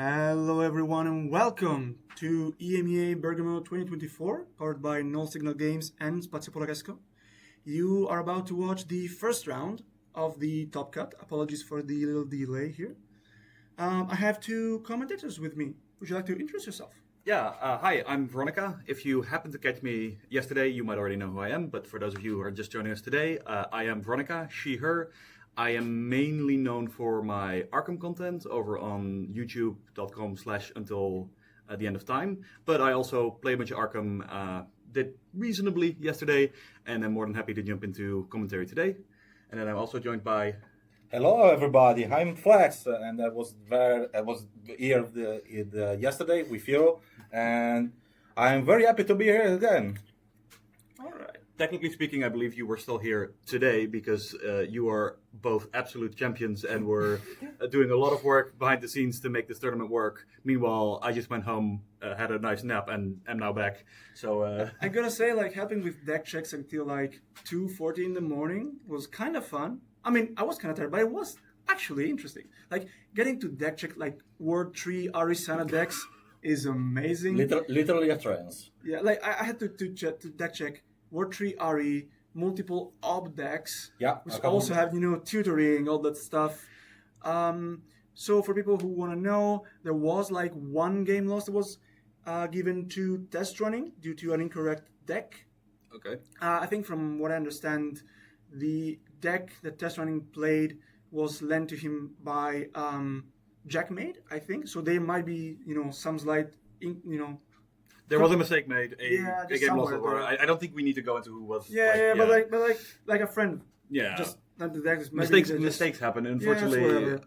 Hello, everyone, and welcome to EMEA Bergamo 2024, powered by Null Signal Games and Spazio Polaresco. You are about to watch the first round of the Top Cut. Apologies for the little delay here. I have two commentators with me. Would you like to introduce yourself? Hi, I'm Veronica. If you happened to catch me yesterday, you might already know who I am, but for those of you who are just joining us today, I am Veronica, she, her. I am mainly known for my Arkham content over on youtube.com/until the end of time, but I also play a bunch of Arkham, did reasonably yesterday, and I'm more than happy to jump into commentary today. And then I'm also joined by... Hello, everybody. I'm Flex, and I was here yesterday with you, and I'm very happy to be here again. All right. Technically speaking, I believe you were still here today because you are both absolute champions and were doing a lot of work behind the scenes to make this tournament work. Meanwhile, I just went home, had a nice nap, and am now back. So I gotta say, helping with deck checks until 2:40 in the morning was kind of fun. I mean, I was kind of tired, but it was actually interesting. Getting to deck check Word 3 Arisana decks is amazing. Literally a trance. Yeah, I had to deck check Word 3 Ari, multiple ob decks, which also have, tutoring, all that stuff. So for people who want to know, there was one game loss that was given to test running due to an incorrect deck. Okay. I think from what I understand, the deck that test running played was lent to him by Jackmade, I think. So there might be, some slight, There was a mistake made. A game loss. I don't think we need to go into who was. But a friend. Yeah. Just not the deck. Mistakes happen. Unfortunately,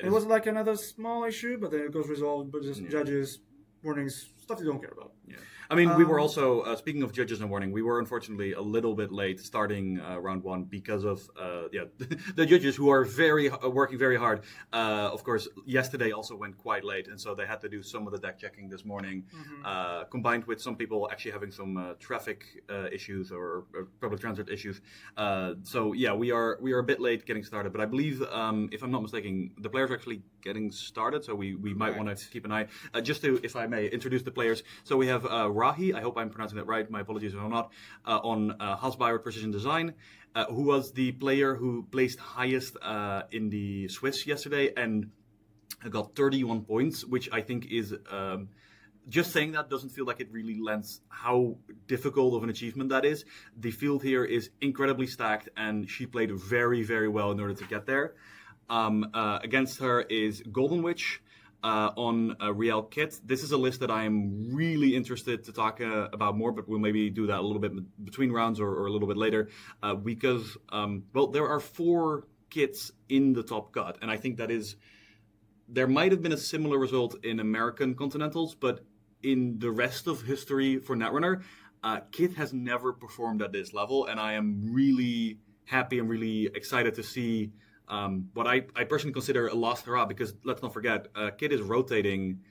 it was another small issue, but then it goes resolved. But just judges, warnings, stuff you don't care about. Yeah. I mean, we were also, speaking of judges and warning, we were unfortunately a little bit late starting round one because of, the judges who are working very hard. Of course, yesterday also went quite late, and so they had to do some of the deck checking this morning, combined with some people actually having some traffic issues or public transit issues. We are a bit late getting started, but I believe, if I'm not mistaken, the players are actually getting started, so we might want to keep an eye. Just to, if I may, introduce the players. So we have Rahi, I hope I'm pronouncing that right, my apologies if I'm not, on Hasbauer Precision Design, who was the player who placed highest in the Swiss yesterday and got 31 points, which I think is, just saying that doesn't feel like it really lends how difficult of an achievement that is. The field here is incredibly stacked, and she played very, very well in order to get there. Against her is Golden Witch, on Real Kit. This is a list that I'm really interested to talk about more, but we'll maybe do that a little bit between rounds or a little bit later, because, there are 4 kits in the top cut, and I think that is, there might have been a similar result in American Continentals, but in the rest of history for Netrunner, Kit has never performed at this level, and I am really happy and really excited to see what I personally consider a lost hurrah, because let's not forget, Kit is rotating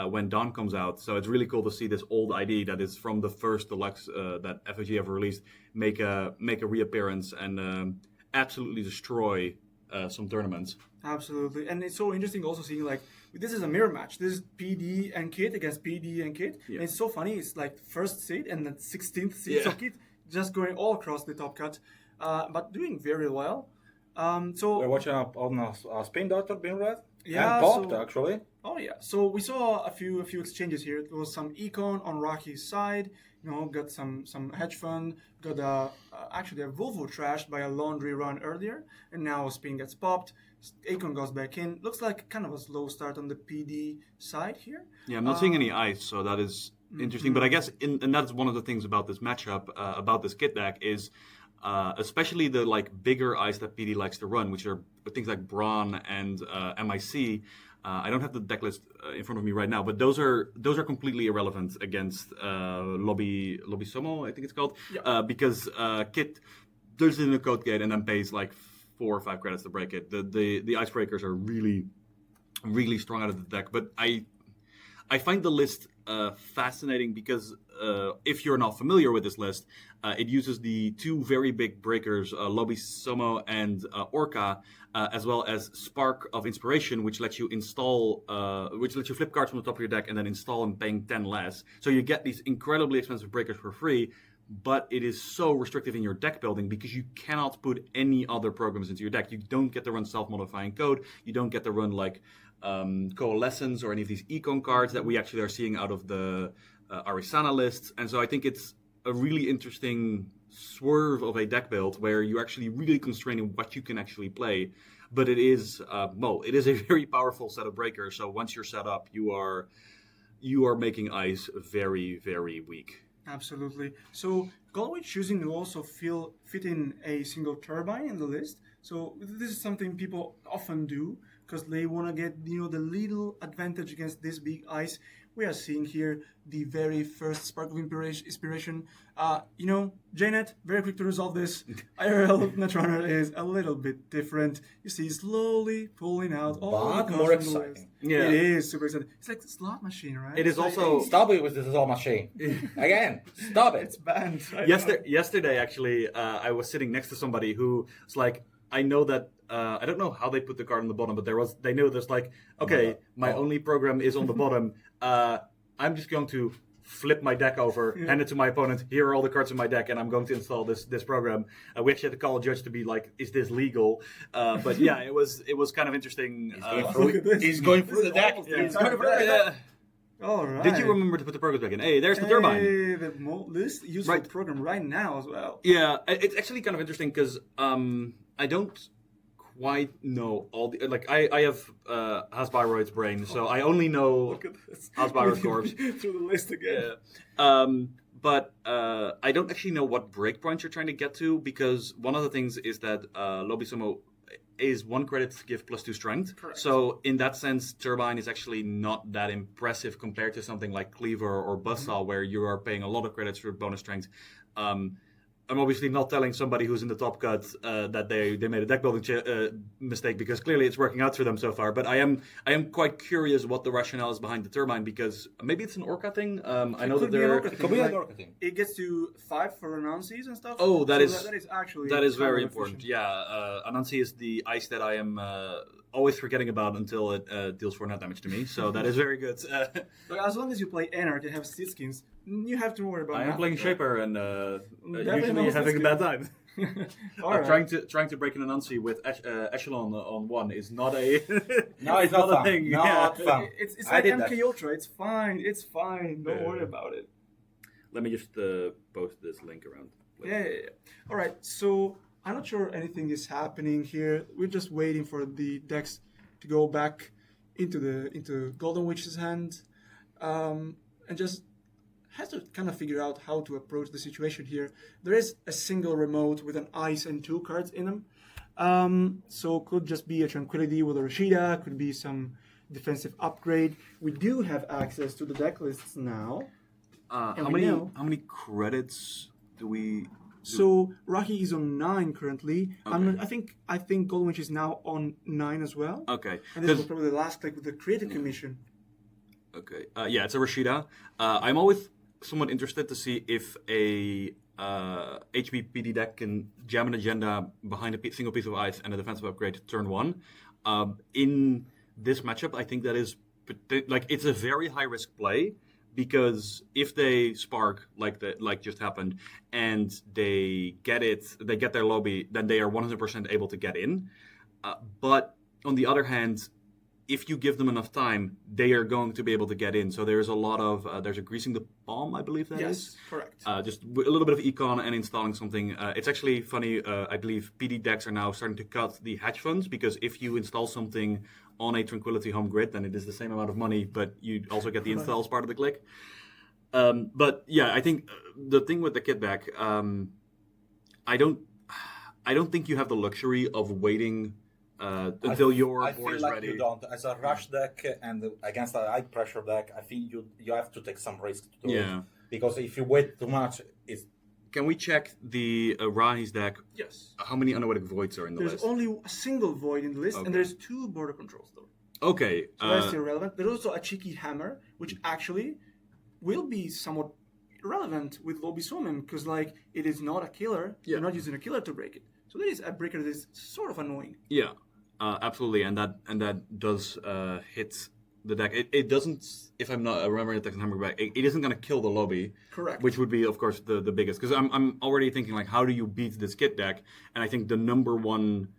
when Dawn comes out, so it's really cool to see this old ID that is from the first deluxe that FFG ever released make a reappearance and absolutely destroy some tournaments. Absolutely, and it's so interesting also seeing this is a mirror match. This is PD and Kit against PD and Kit. Yeah. And it's so funny. It's first seed and then 16th seed. Yeah. So Kit just going all across the top cut, but doing very well. So we're watching on a Spin Doctor being read. Yeah, and popped actually. Oh yeah. So we saw a few exchanges here. There was some econ on Rocky's side. Got some hedge fund. Got actually a Volvo trashed by a laundry run earlier, and now Spin gets popped. Econ goes back in. Looks like kind of a slow start on the PD side here. Yeah, I'm not seeing any ice, so that is interesting. But I guess, and that's one of the things about this matchup, about this kit deck is. Especially the bigger ice that PD likes to run, which are things like Brawn and MIC. I don't have the deck list in front of me right now, but those are completely irrelevant against Lobby Somo, I think it's called, because Kit does it in a code gate and then pays 4 or 5 credits to break it. The icebreakers are really, really strong out of the deck, but I I find the list fascinating because if you're not familiar with this list, it uses the two very big breakers, Lobby Somo and Orca, as well as Spark of Inspiration, which lets you flip cards from the top of your deck and then install them paying 10 less. So you get these incredibly expensive breakers for free, but it is so restrictive in your deck building because you cannot put any other programs into your deck. You don't get to run self-modifying code. You don't get to run like Coalescence or any of these econ cards that we actually are seeing out of the Arisana lists. And so I think it's a really interesting swerve of a deck build where you're actually really constraining what you can actually play. But it is a very powerful set of breakers. So once you're set up, you are making ice very, very weak. Absolutely. So Galway choosing to also fit in a single turbine in the list. So this is something people often do because they want to get the little advantage against this big ice. We are seeing here the very first spark of inspiration. JNet, very quick to resolve this. IRL Netrunner is a little bit different. You see, slowly pulling out all the but more exciting. Yeah, it is super exciting. It's like a slot machine, right? It is also Stop it with this slot machine. Again, stop it. It's banned. Yesterday, actually, I was sitting next to somebody who was like, I know that I don't know how they put the card on the bottom, but they know there's like, okay, my only program is on the bottom. I'm just going to flip my deck over, hand it to my opponent. Here are all the cards in my deck, and I'm going to install this program. We actually had to call a judge to be like, is this legal? But yeah, it was kind of interesting. He's going through the deck. All right. Did you remember to put the program back in? Hey, there's the turbine. The most useful program right now as well. Yeah, it's actually kind of interesting because I don't quite know all the I have Hasbiroid's brain, so I only know Hasbiroid Corpse through the list again. But I don't actually know what breakpoints you're trying to get to because one of the things is that Lobisumo is 1 credit to give +2 strength. Correct. So in that sense, Turbine is actually not that impressive compared to something like Cleaver or Buzzsaw, where you are paying a lot of credits for bonus strength. I'm obviously not telling somebody who's in the top cut that they made a deck building mistake because clearly it's working out for them so far. But I am quite curious what the rationale is behind the turbine because maybe it's an Orca thing. I know that It could be an Orca thing. It gets to 5 for Anansi's and stuff. Oh, that is actually very important. Yeah, Anansi is the ice that I am always forgetting about until it deals 4 net damage to me. So that is very good. But as long as you play Anarch and have seed skins, you have to worry about. I am playing Shaper and usually having a bad time. Trying to break an Anansi with Echelon on 1 is not a it's not a thing. Not fun. It's like MK Ultra. It's fine. It's fine. Don't worry about it. Let me just post this link around. Yeah. All right. So I'm not sure anything is happening here. We're just waiting for the decks to go back into Golden Witch's hand, and just has to kind of figure out how to approach the situation here. There is a single remote with an ice and 2 cards in them. So could just be a Tranquility with a Rashida, could be some defensive upgrade. We do have access to the deck lists now. How many credits do we? So Rocky is on 9 currently. Okay. I think Golden Witch is now on 9 as well. Okay. And this was probably the last click with the Creative Commission. Okay. Yeah, it's a Rashida. I'm always somewhat interested to see if a HBPD deck can jam an agenda behind a single piece of ice and a defensive upgrade turn 1. In this matchup, I think that is it's a very high risk play. Because if they spark like just happened, and they get their lobby, then they are 100% able to get in. But on the other hand, if you give them enough time, they are going to be able to get in. So there's a lot of there's a greasing the palm, I believe that is. Yes, correct. Just a little bit of econ and installing something. It's actually funny. I believe PD decks are now starting to cut the hedge funds because if you install something on a Tranquility home grid, then it is the same amount of money, but you also get the install as part of the click. But yeah, I think the thing with the kit back, I don't think you have the luxury of waiting until your board is ready. You don't. As a rush deck and against a high pressure deck, I think you have to take some risk to do it. Because if you wait too much, it's. Can we check the Rahi's deck? Yes. How many Unnoetic Voids are in the list? There's only a single void in the list, Okay. and there's 2 border controls though. Okay. So that's still relevant. There's also a cheeky hammer, which actually will be somewhat relevant with Lobby Summon, because like it is not a killer. You're not using a killer to break it. So there is a breaker that is sort of annoying. Yeah, absolutely, and that does hit the deck. It doesn't, if I'm not remembering the hammer back, it isn't going to kill the lobby. Correct. Which would be, of course, the biggest. Because I'm already thinking like, how do you beat this kit deck? And I think the number one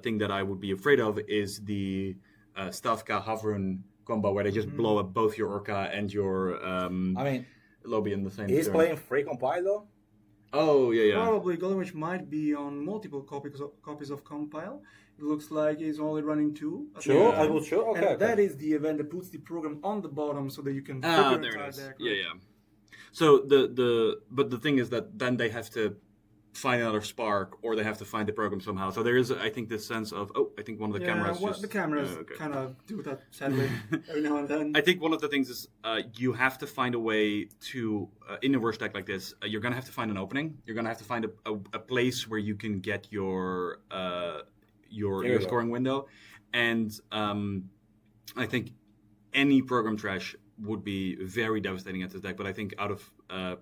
thing that I would be afraid of is the Stavka Havrun combo, where they just blow up both your Orca and your I mean, lobby in the same he's turn. playing free compile though. Oh yeah. Probably Golden Witch might be on multiple copies of Compile. It looks like he's only running 2. Sure, I will show. Okay, And that is the event that puts the program on the bottom so that you can flip your There entire it is. deck. Yeah. So the thing is that then they have to find another spark, or they have to find the program somehow. So there is, I think, this sense of I think one of the cameras. The cameras kind of do that sadly every now and then. I think one of the things is you have to find a way to in a worst deck like this. You're gonna have to find an opening. You're gonna have to find a place where you can get your scoring window, and I think any program trash would be very devastating at this deck. But I think out of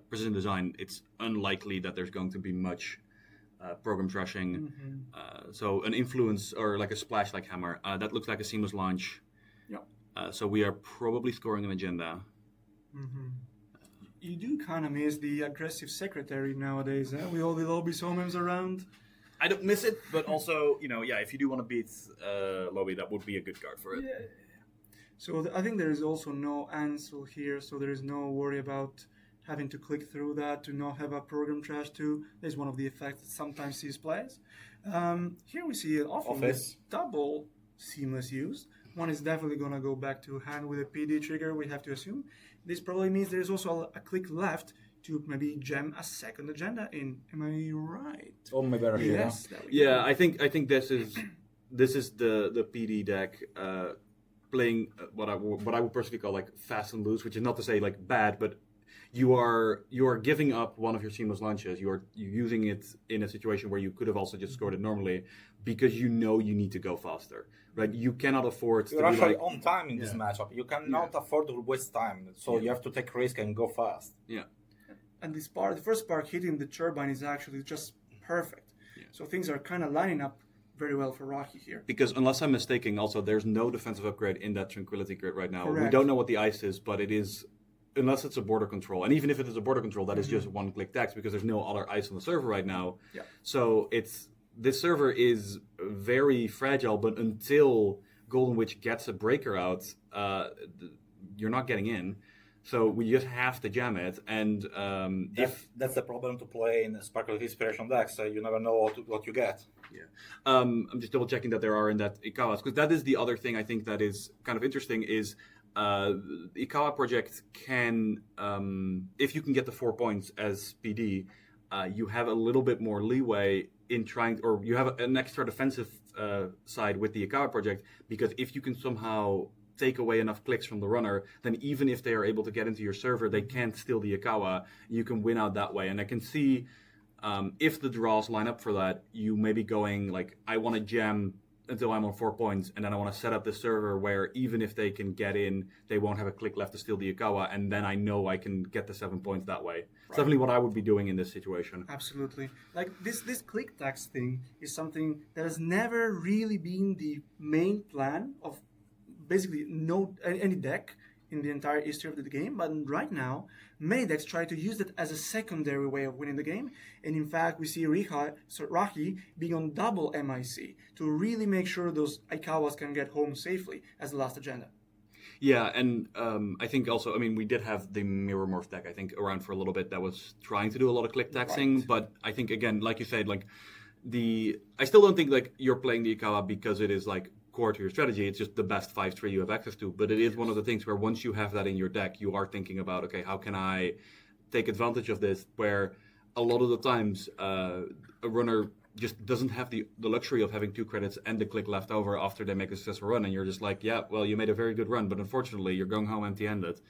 precision design, it's unlikely that there's going to be much program trashing. So an influence or like a splash like hammer that looks like a seamless launch. Yeah. So we are probably scoring an agenda. You do kind of miss the aggressive secretary nowadays, with all the lobby summons around. I don't miss it, but also, if you do want to beat Lobby, that would be a good card for it. Yeah. So I think there is also no Ansel here, so there is no worry about having to click through that to not have a program trash too. There's one of the effects that sometimes sees plays. Here we see often this double seamless use. One is definitely going to go back to hand with a PD trigger, we have to assume. This probably means there's also a click left to maybe jam a second agenda in. Am I right? Oh, my better here. Yes. Yeah, I think this is the PD deck playing what I would personally call like fast and loose, which is not to say like bad, but you are giving up one of your seamless launches. You're using it in a situation where you could have also just scored it normally, because you need to go faster. Right? You cannot afford to You're be actually like, on time in this matchup. You cannot afford to waste time, so you have to take risk and go fast. Yeah. And the first spark hitting the turbine is actually just perfect. Yeah. So things are kind of lining up very well for Rocky here. Because unless I'm mistaken, also there's no defensive upgrade in that Tranquility Grid right now. Correct. We don't know what the ice is, but it is, unless it's a border control, and even if it is a border control, that is just one-click text because there's no other ice on the server right now. Yeah. So this server is very fragile, but until Golden Witch gets a breaker out, you're not getting in. So we just have to jam it, and that's the problem to play in Sparkle Inspiration decks. So you never know what you get. Yeah, I'm just double checking that there are in that Ikawas, because that is the other thing I think that is kind of interesting is the Ikawa project can, if you can get the 4 points as PD, you have a little bit more leeway in trying, or you have an extra defensive side with the Ikawa project, because if you can somehow take away enough clicks from the runner, then even if they are able to get into your server, they can't steal the Ikawa. You can win out that way. And I can see if the draws line up for that, you may be going like, I want to jam until I'm on 4 points, and then I want to set up the server where even if they can get in, they won't have a click left to steal the Ikawa, and then I know I can get the 7 points that way. It's definitely what I would be doing in this situation. Absolutely. Like this click tax thing is something that has never really been the main plan of basically any deck in the entire history of the game, but right now many decks try to use it as a secondary way of winning the game, and in fact we see Rahi being on double MIC to really make sure those Ikawas can get home safely as the last agenda. Yeah, and I think also, we did have the Mirror Morph deck, I think, around for a little bit that was trying to do a lot of click taxing, but I think, again, like you said, like I still don't think like you're playing the Ikawa because it is like core to your strategy. It's just the best 5-3 you have access to, but it is one of the things where once you have that in your deck, you are thinking about, okay, how can I take advantage of this, where a lot of the times a runner just doesn't have the luxury of having 2 credits and the click left over after they make a successful run, and you're just like, yeah, well, you made a very good run, but unfortunately, you're going home empty-handed.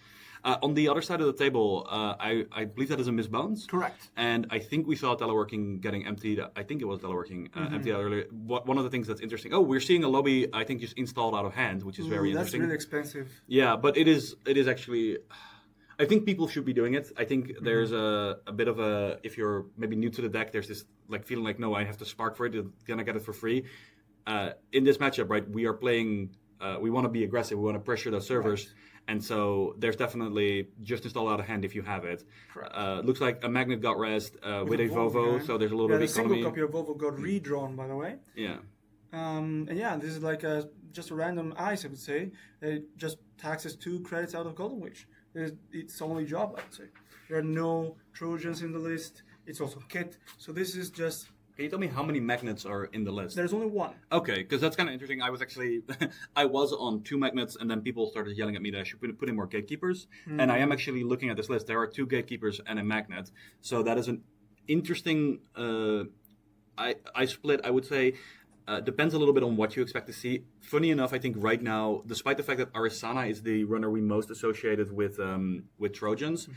On the other side of the table, I believe that is a Miss Bones. Correct. And I think we saw teleworking getting emptied. I think it was teleworking emptied out earlier. One of the things that's interesting. Oh, we're seeing a lobby, I think, just installed out of hand, which is very That's interesting. really expensive. Yeah, but it is actually. I think people should be doing it. I think there's a bit of a, if you're maybe new to the deck, there's this like feeling like, no, I have to spark for it. Can I get it for free? In this matchup, right, we are playing. We want to be aggressive. We want to pressure those servers. Right. And so there's definitely just install out of hand if you have it. Looks like a magnet got rezzed with a Vovo, so there's a little bit of economy. The single copy of Vovo got redrawn, by the way. Yeah. And yeah, this is like just a random ice, I would say. It just taxes 2 credits out of Golden Witch. It's its only job, I would say. There are no Trojans in the list. It's also kit. So this is just... Can you tell me how many magnets are in the list? There's only 1. Okay, because that's kind of interesting. I was actually, I was on 2 magnets, and then people started yelling at me that I should put in more gatekeepers. And I am actually looking at this list. There are 2 gatekeepers and a magnet. So that is an interesting. I split. I would say depends a little bit on what you expect to see. Funny enough, I think right now, despite the fact that Arisana is the runner we most associated with Trojans,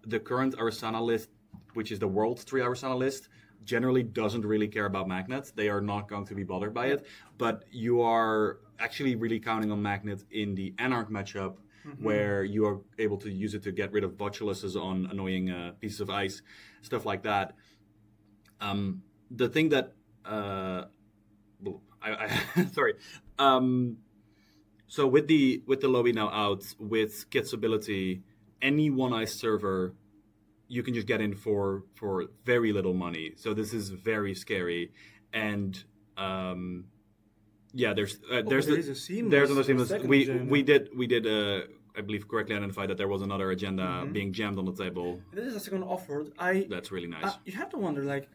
the current Arisana list, which is the World 3 Arisana list, generally doesn't really care about magnets. They are not going to be bothered by it. But you are actually really counting on magnets in the Anarch matchup, where you are able to use it to get rid of botuluses on annoying pieces of ice, stuff like that. The thing that sorry. So with the lobby now out, with Kit's ability, any one ice server you can just get in for very little money. So this is very scary. And yeah, there's another seamless. We did I believe correctly identify that there was another agenda being jammed on the table. This is a second offered. That's really nice. You have to wonder, like,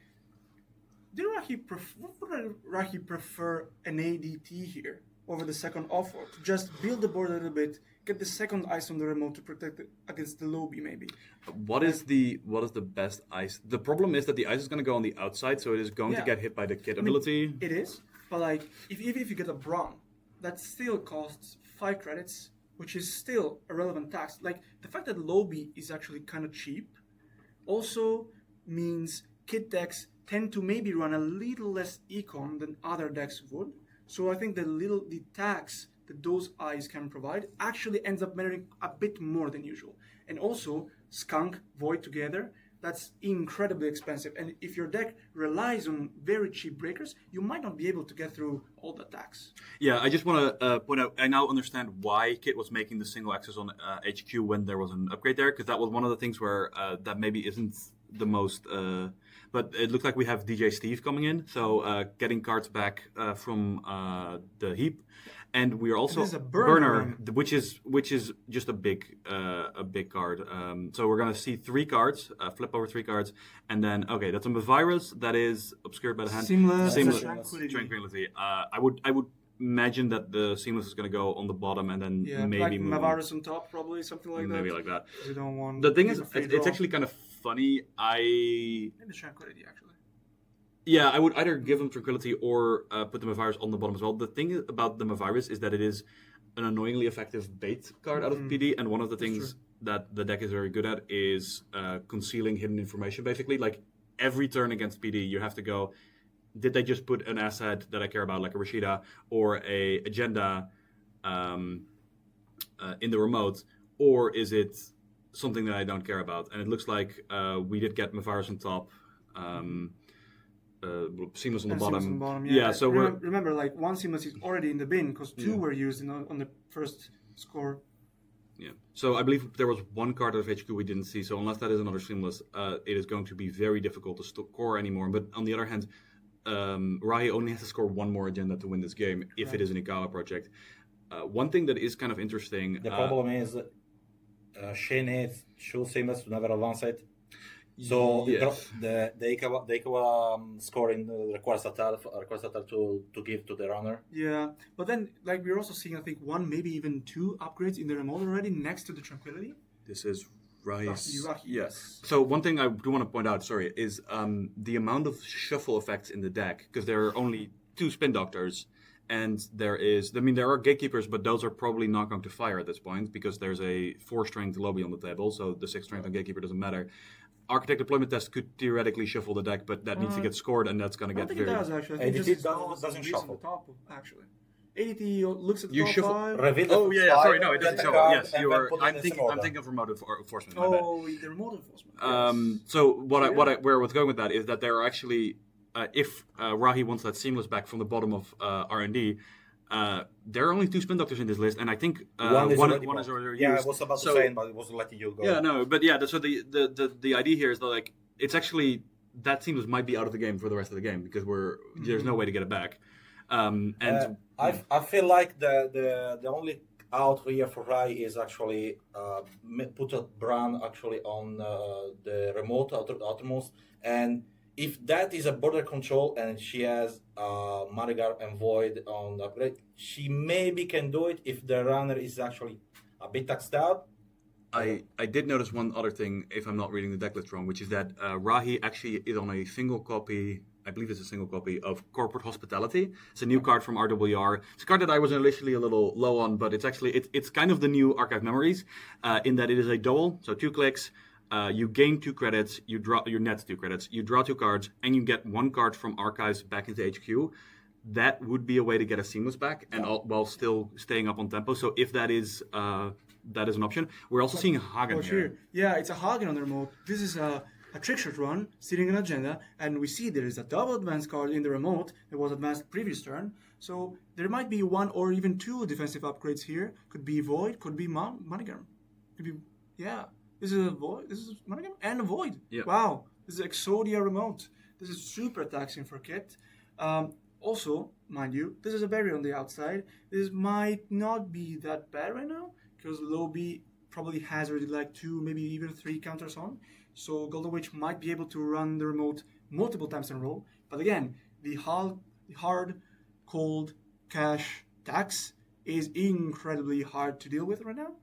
would Rahi prefer an ADT here over the second offer? To just build the board a little bit, get the second ice on the remote to protect it against the lobby, maybe. What is the best ice? The problem is that the ice is going to go on the outside, so it is going to get hit by the kit ability. It is, but like, even if you get a Braum, that still costs 5 credits, which is still a relevant tax. Like, the fact that lobby is actually kind of cheap also means kit decks tend to maybe run a little less econ than other decks would. So I think the tax that those eyes can provide actually ends up mattering a bit more than usual. And also, Skunk, Void together, that's incredibly expensive. And if your deck relies on very cheap breakers, you might not be able to get through all the tax. Yeah, I just want to point out, I now understand why Kit was making the single access on HQ when there was an upgrade there, because that was one of the things where that maybe isn't the most... but it looks like we have DJ Steve coming in, so getting cards back from the heap. And we are also a burner, which is just a big card. So we're gonna see 3 cards, flip over 3 cards, and then that's a virus that is obscured by the hand. Seamless. Tranquility. I would imagine that the seamless is gonna go on the bottom, and then maybe like Mavarus on top, probably something like that. Maybe like that. We don't want. The thing is, it's actually kind of funny. Maybe Tranquility actually. Yeah, I would either give them Tranquility or put the Mavirus on the bottom as well. The thing about the Mavirus is that it is an annoyingly effective bait card out of PD, and one of the things that the deck is very good at is concealing hidden information, basically. Like, every turn against PD, you have to go, did they just put an asset that I care about, like a Rashida, or a agenda in the remote, or is it something that I don't care about? And it looks like we did get Mavirus on top. Seamless on the bottom. Yeah. So remember, like, 1 seamless is already in the bin because 2 were used on the first score. Yeah. So I believe there was 1 card out of HQ we didn't see. So unless that is another seamless, it is going to be very difficult to score anymore. But on the other hand, Rahi only has to score 1 more agenda to win this game if it is an Ikawa project. One thing that is kind of interesting. The problem is she needs 2 seamless to never advance it. So the Ikawa scoring requires a to give to the runner. Yeah, but then, like, we're also seeing, I think, 1, maybe even 2 upgrades in the remote already next to the Tranquility. This is Rahi. Yes. So one thing I do want to point out, sorry, is the amount of shuffle effects in the deck, because there are only 2 spin doctors, and there are gatekeepers, but those are probably not going to fire at this point because there's a 4-strength lobby on the table, so the 6-strength on gatekeeper doesn't matter. Architect deployment test could theoretically shuffle the deck, but that needs to get scored, and that's going to get very. I think it does actually. I think ADT doesn't shuffle. The top, actually. ADT looks at the You top shuffle- 5. Reveal the Oh yeah, sorry, no, it get doesn't the shuffle. card, Yes, and you then are. put it I'm in thinking. some I'm order. thinking of remote enforcement. My bad. Oh, the remote enforcement. So where I was going with that is that there are actually, if Rahi wants that seamless back from the bottom of R&D, there are only 2 spin doctors in this list, and I think one is already used. Yeah, I was about to say it, but it was letting you go. Yeah, no, but yeah. So the idea here is that like it's actually that seamless might be out of the game for the rest of the game because there's no way to get it back. I feel like the only out here for Rai is actually put a Bran actually on the remote outermost, and if that is a border control and she has Marigar and Void on the upgrade, she maybe can do it if the runner is actually a bit taxed out. I did notice one other thing, if I'm not reading the deck list wrong, which is that Rahi actually is on a single copy. I believe it's a single copy of Corporate Hospitality. It's a new card from RWR. It's a card that I was initially a little low on, but it's actually it's kind of the new Archive Memories, in that it is a double, so 2 clicks. You gain 2 credits, you draw your net 2 credits, you draw 2 cards, and you get 1 card from Archives back into HQ. That would be a way to get a seamless back, and while still staying up on tempo. So if that is an option, we're also seeing Hagen here. Yeah, it's a Hagen on the remote. This is a trick shot run sitting in agenda, and we see there is a double advance card in the remote that was advanced previous turn. So there might be 1 or even 2 defensive upgrades here. Could be Void, could be Monogam. Could be This is a Void. This is Monogam and a Void. Yeah. Wow, this is Exodia remote. This is super taxing for Kit. Also, mind you, this is a barrier on the outside. This might not be that bad right now because Lobby probably has already like 2, maybe even 3 counters on. So Golden Witch might be able to run the remote multiple times in a row. But again, the hard, cold cash tax is incredibly hard to deal with right now.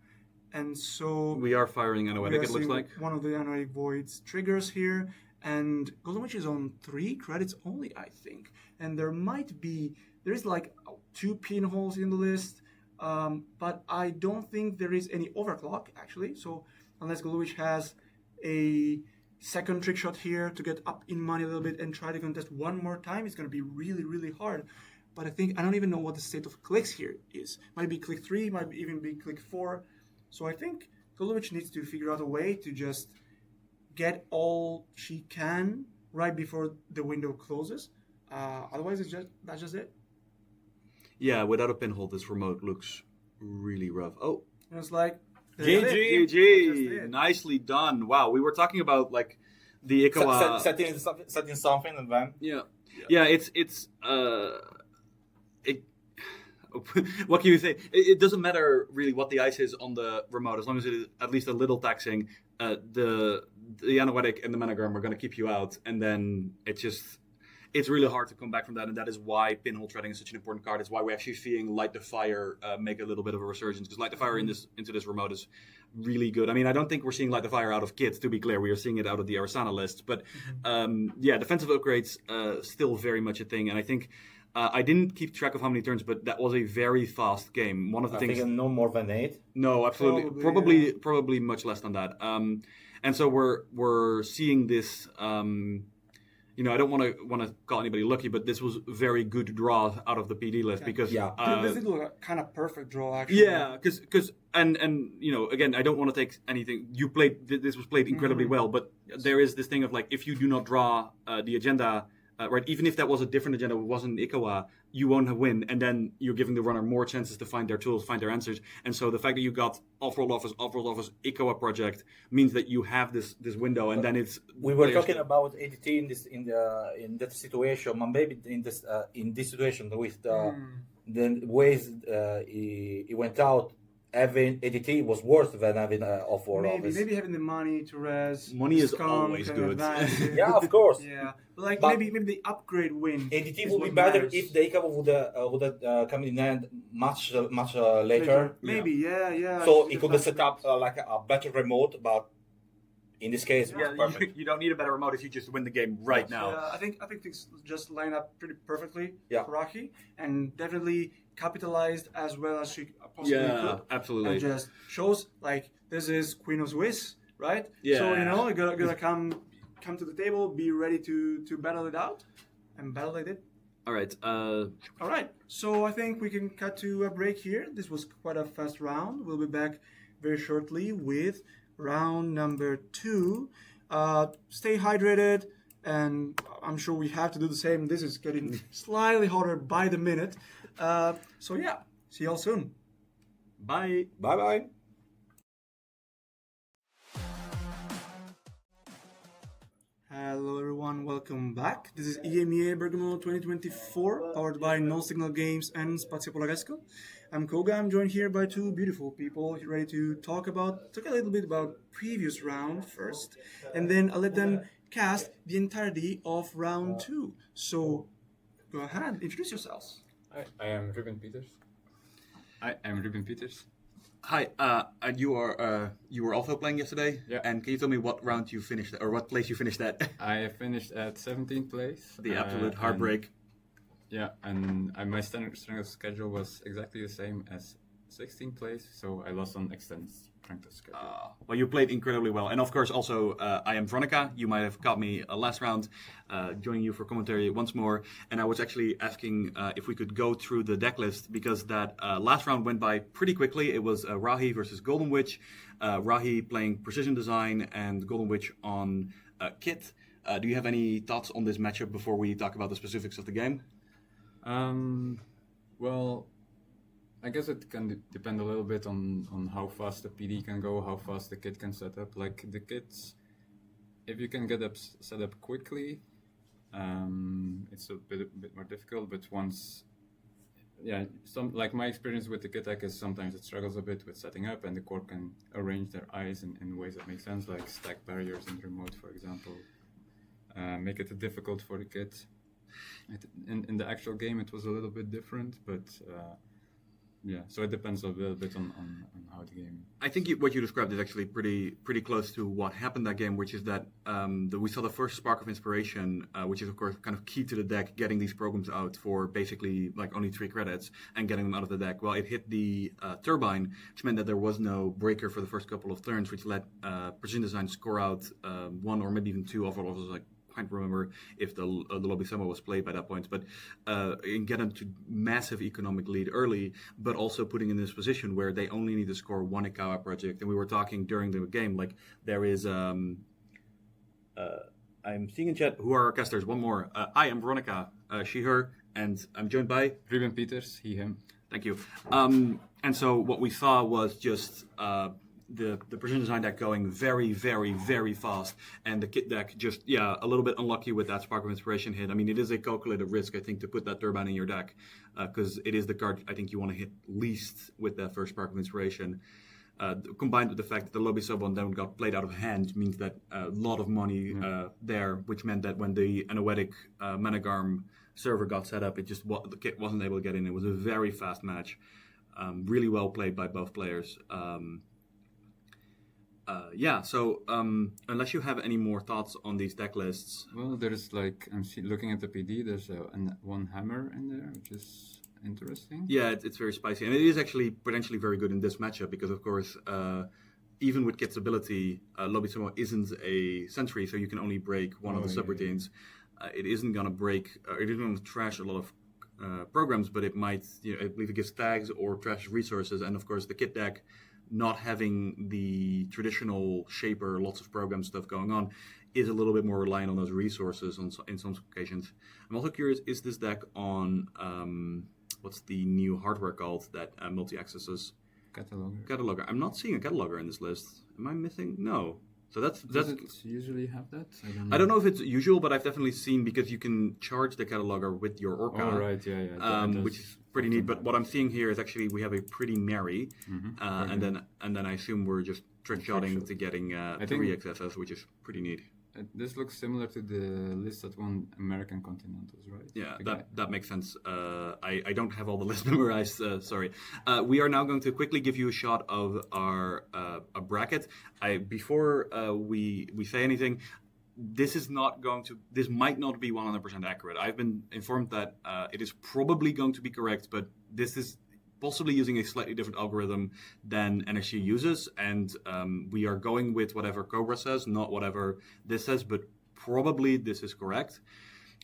And so We are firing Anoetic, it looks like. one of the Anoetic Voids triggers here. And Golden Witch is on 3 credits only, I think. And there is like 2 pinholes in the list. But I don't think there is any overclock, actually. So unless Golden Witch has a second trick shot here to get up in money a little bit and try to contest 1 more time, it's going to be really, really hard. But I don't even know what the state of clicks here is. Might be click 3, might even be click 4. So I think Golden Witch needs to figure out a way to just get all she can right before the window closes. Otherwise, that's just it. Yeah, without a pinhole, this remote looks really rough. Oh, And it's like GG, nicely done. Wow, we were talking about like the Ikawa setting something and then yeah. It's what can you say? It doesn't matter really what the ice is on the remote, as long as it is at least a little taxing. The Anoetic and the Metagame are going to keep you out, and then it's really hard to come back from that, and that is why pinhole threading is such an important card. It's why we're actually seeing Light the Fire make a little bit of a resurgence, because Light the Fire into this remote is really good. I mean, I don't think we're seeing Light the Fire out of kits, to be clear. We are seeing it out of the Arasana list, but defensive upgrades still very much a thing, and I think I didn't keep track of how many turns, but that was a very fast game. One of the things, think no more than 8. No, absolutely, probably much less than that. And so we're seeing this. I don't want to call anybody lucky, but this was very good draw out of the PD list because this is a kind of perfect draw actually. Yeah, because and again, I don't want to take anything. This was played incredibly well, but there is this thing of like if you do not draw the agenda. Right, even if that was a different agenda, it wasn't Ikawa, you won't win, and then you're giving the runner more chances to find their tools, find their answers. And so the fact that you got off-roll office, Ikawa project means that you have this window, and then it's. We were talking about ADT in that situation, and maybe in this situation with the ways he went out. Having ADT was worse than having off-roll office. Maybe having the money to res. Money is always good. Yeah, of course. Yeah, but maybe the upgrade win. ADT would be better if the Ikawa would come in hand much later. Maybe, yeah. So he could have set up like a better remote, but In this case, Yeah, it's perfect. you don't need a better remote if you just win the game right now. I think things just line up pretty perfectly Yeah. for Rahi, and definitely capitalized as well as she possibly could. Absolutely. And just shows like this is Queen of Swiss, right? Yeah. So you gotta come to the table, be ready to battle it out, and battle they did. All right. All right, so I think we can cut to a break here. This was quite a fast round. We'll be back very shortly with round number 2. Stay hydrated, and I'm sure we have to do the same. This is getting slightly hotter by the minute. So yeah, see y'all soon. Bye. Bye-bye. Hello everyone, welcome back. This is EMEA Bergamo 2024, powered by No Signal Games and Spazio Polaresco. I'm Koga. I'm joined here by two beautiful people ready to talk a little bit about previous round first, and then I'll let them cast the entirety of round 2. So go ahead, introduce yourselves. Hi, I am Ruben Peters. Hi, I'm Ruben Peters. Hi. You were also playing yesterday. Yeah. And can you tell me what round you finished or what place you finished at? I finished at 17th place. The absolute heartbreak. And my standard strength of schedule was exactly the same as 16th place, so I lost on extended strength of schedule. Well, you played incredibly well. And of course, also, I am Veronica. You might have caught me last round, joining you for commentary once more. And I was actually asking if we could go through the deck list, because that last round went by pretty quickly. It was Rahi versus Golden Witch. Rahi playing Precision Design and Golden Witch on Kit. Do you have any thoughts on this matchup before we talk about the specifics of the game? Well, I guess it can depend a little bit on how fast the PD can go, how fast the kit can set up. Like the kits, if you can get up set up quickly, it's a bit more difficult. But once, like my experience with the kit deck is sometimes it struggles a bit with setting up, and the core can arrange their eyes in ways that make sense, like stack barriers in the remote, for example, make it difficult for the kit. In the actual game, it was a little bit different, but so it depends a little bit on how the game. I think what you described is actually pretty close to what happened that game, which is that we saw the first spark of inspiration, which is of course kind of key to the deck, getting these programs out for basically like only 3 credits and getting them out of the deck. Well, it hit the turbine, which meant that there was no breaker for the first couple of turns, which let Precision Design score out 1 or maybe even 2 overalls. Like, can't remember if the lobby summer was played by that point, but in getting to massive economic lead early, but also putting in this position where they only need to score 1 Ikawa project. And we were talking during the game, like there is I'm seeing in chat who are our casters. One more. I am Veronica, she, her, and I'm joined by Ruben Peters, he, him. Thank you. And so what we saw was just the Precision Design deck going very, very, very fast, and the kit deck just, a little bit unlucky with that Spark of Inspiration hit. I mean, it is a calculated risk, I think, to put that turbine in your deck, because it is the card I think you want to hit least with that first Spark of Inspiration. Combined with the fact that the lobby sub on them got played out of hand means that a lot of money there, which meant that when the Anoetic Metagame server got set up, the kit wasn't able to get in. It was a very fast match. Really well played by both players. So unless you have any more thoughts on these deck lists. Well, there's like, looking at the PD, there's one hammer in there, which is interesting. Yeah, it's very spicy. And it is actually potentially very good in this matchup because, of course, even with Kit's ability, Lobby Sumo isn't a sentry, so you can only break one of the subroutines. It isn't going to break, it isn't going to trash a lot of programs, but it might, I believe it gives tags or trash resources. And, of course, the Kit deck, not having the traditional shaper, lots of program stuff going on, is a little bit more reliant on those resources in some occasions. I'm also curious, is this deck on, what's the new hardware called that multi-accesses? Cataloger. I'm not seeing a cataloger in this list. Am I missing? No. So does it usually have that? I don't know if it's usual, but I've definitely seen, because you can charge the cataloger with your Orca. Oh, right, yeah. Which is pretty neat. But what I'm seeing here is actually we have a pretty Mary, and then I assume we're just trick shotting to getting 3 XSS, which is pretty neat. This looks similar to the list that won American Continentals, right? Yeah, The guy- that makes sense. I don't have all the lists memorized. Sorry. We are now going to quickly give you a shot of our a bracket. Before we say anything, this is not going to. This might not be 100% accurate. I've been informed that it is probably going to be correct, but this is possibly using a slightly different algorithm than NSG uses, and we are going with whatever Cobra says, not whatever this says, but probably this is correct.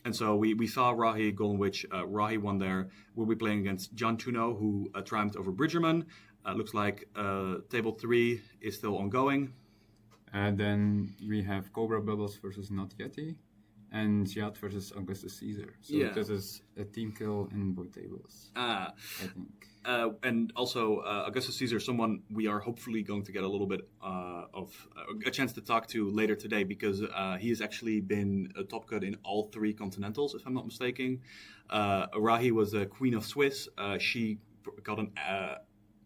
And so we saw Rahi, Golden Witch. Rahi won there. We'll be playing against John Tuno, who triumphed over Bridgerman. Looks like table 3 is still ongoing. And then we have Cobra Bubbles versus Not Yeti, and Jihad versus Augustus Caesar. So Yeah. this is a team kill in both tables, I think. And also Augustus Caesar, someone we are hopefully going to get a little bit of a chance to talk to later today, because he has actually been a top cut in all 3 continentals, if I'm not mistaken. Rahi was the Queen of Swiss. She got an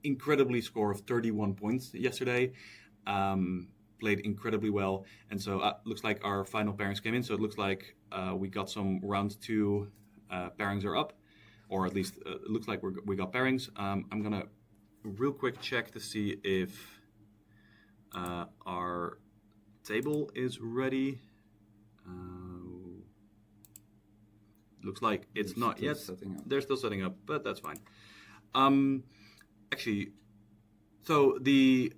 incredibly score of 31 points yesterday. Played incredibly well, and so looks like our final pairings came in. So it looks like we got some round 2 pairings are up, or at least it looks like we got pairings. I'm gonna real quick check to see if our table is ready. Looks like it's not yet. They're still setting up, but that's fine. Actually, so the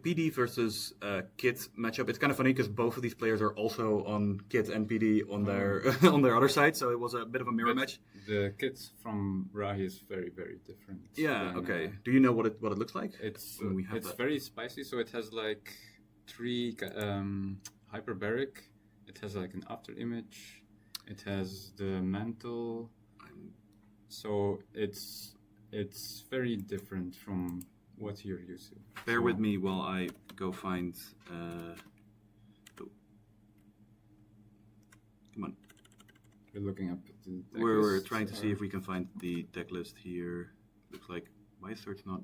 PD versus Kit matchup, it's kind of funny because both of these players are also on Kit and PD on their on their other side, so it was a bit of a mirror match. The kits from Rahi is very, very different. Yeah. than, Okay. Do you know what it looks like? It's When we have it's that. very spicy, so it has like 3 hyperbaric. It has like an after image. It has the mantle. So it's very different from what you're used to. Bear So with me while I go find. Oh. Come on. We're looking up at the deck We're lists, trying to see or- if we can find the deck list here. Looks like my search not.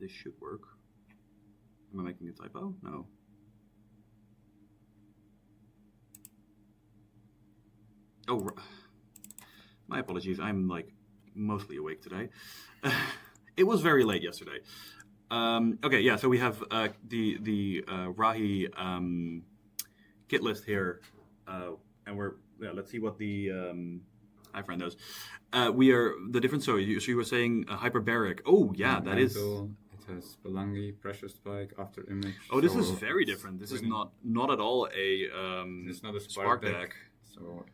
This should work. Am I making a typo? No. Oh, my apologies. I'm like mostly awake today. It was very late yesterday. Okay, yeah. So we have the Rahi kit list here, and let's see what the hi friend does. We are the difference. So you were saying hyperbaric. Oh yeah, that is. mantle. It has Balangi, Pressure Spike, after image. Oh, this so is very it's different. This is really- not at all a It's not a spark spark deck. So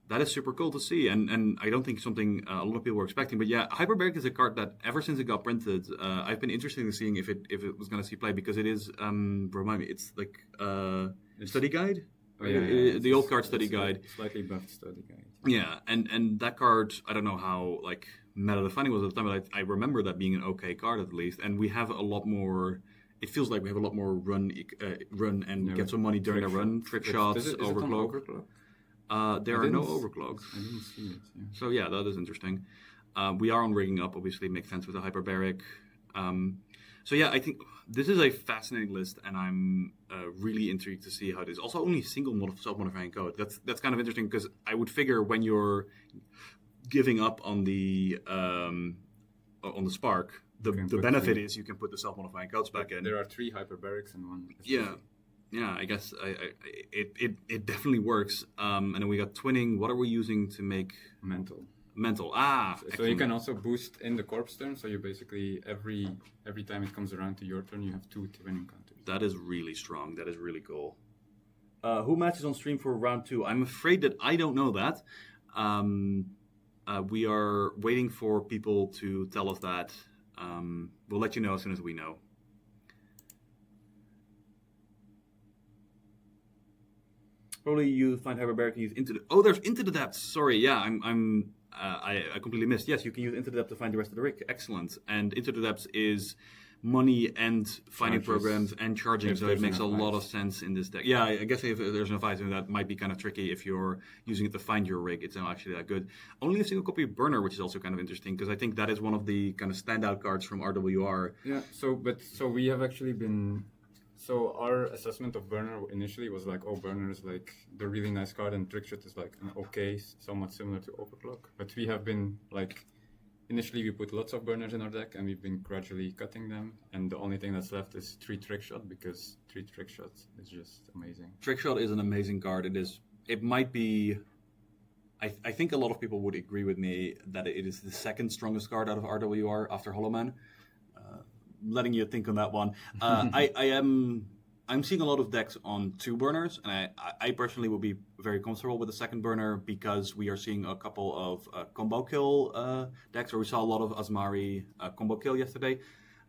That is super cool to see, and I don't think something a lot of people were expecting. But yeah, Hyperbaric is a card that ever since it got printed, I've been interested in seeing if it was going to see play, because it is remind me, it's like study guide. Oh, yeah, The old card study it's a guide. Slightly buffed study guide. Yeah, and that card, I don't know how like meta defining was at the time, but I remember that being an okay card at least. And we have a lot more. It feels like we have a lot more run and Yeah, get some money during a trick run, shot. trick Is shots, it on overclock. There I are no didn't s- overclocks. I didn't see it. Yeah. So yeah, that is interesting. We are on rigging up, obviously, makes sense with the hyperbaric. So yeah, I think this is a fascinating list, and I'm really intrigued to see how it is. Also, only single self-modifying code. That's kind of interesting, because I would figure when you're giving up on the spark, the can put benefit 3. is you can put the self-modifying codes back in. There are 3 hyperbarics and 1. Yeah. Yeah, I guess it definitely works. And then we got twinning. What are we using to make Mental. mental? So you excellent. can also boost in the corpse turn. So you basically every time it comes around to your turn, you have 2 twin encounters. That is really strong. That is really cool. Who matches on stream for round 2? I'm afraid that I don't know that. We are waiting for people to tell us that. We'll let you know as soon as we know. Probably you find hyperbaric and use into the. Oh, there's into the depths. Sorry, yeah, I completely missed. Yes, you can use into the depth to find the rest of the rig. Excellent. And into the depths is money and finding Charges. programs and charging, If so it there's makes a enough lot of ice. sense in this deck. Yeah, I guess if there's enough item, that might be kind of tricky if you're using it to find your rig. It's not actually that good. Only a single copy of Burner, which is also kind of interesting, because I think that is one of the kind of standout cards from RWR. Yeah. So we have actually been. So our assessment of Burner initially was like, oh, Burner is like the really nice card, and Trickshot is like an okay, somewhat similar to Overclock. But we have been like, initially we put lots of Burners in our deck, and we've been gradually cutting them. And the only thing that's left is 3 Trickshot, because 3 Trickshot is just amazing. Trickshot is an amazing card. It might be. I think a lot of people would agree with me that it is the second strongest card out of RWR after Hollow Man. Letting you think on that one. I'm seeing a lot of decks on 2 burners, and I personally would be very comfortable with the second burner because we are seeing a couple of combo kill decks, or we saw a lot of Asmari combo kill yesterday.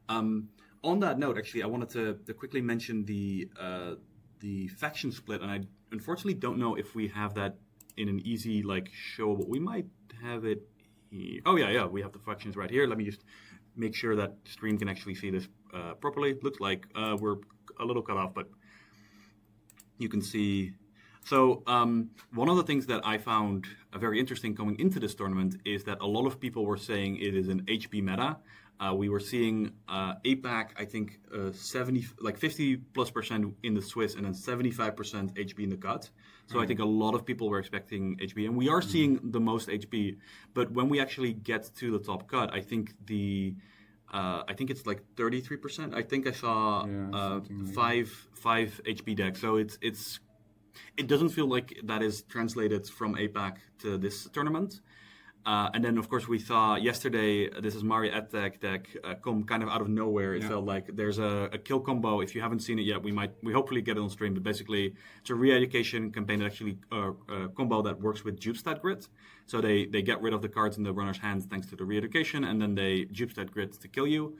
On that note, actually, I wanted to quickly mention the faction split, and I unfortunately don't know if we have that in an easy show, but we might have it here. Oh yeah, we have the factions right here. Let me just make sure that stream can actually see this properly. Looks like we're a little cut off, but you can see. So one of the things that I found very interesting coming into this tournament is that a lot of people were saying it is an HP meta. We were seeing APAC, I think 50+% in the Swiss, and then 75% HP in the cut. So I think a lot of people were expecting HP, and we are seeing the most HP. But when we actually get to the top cut, I think it's like 33%. I think I saw five HP decks. So it doesn't feel like that is translated from APAC to this tournament. And then, of course, we saw yesterday, this is Mari Attack deck come kind of out of nowhere. It felt like there's a kill combo. If you haven't seen it yet, we hopefully get it on stream. But basically, it's a re-education campaign that actually combo that works with Jupestat Grid. So they get rid of the cards in the runner's hands thanks to the re-education, and then they Jupestat Grid to kill you.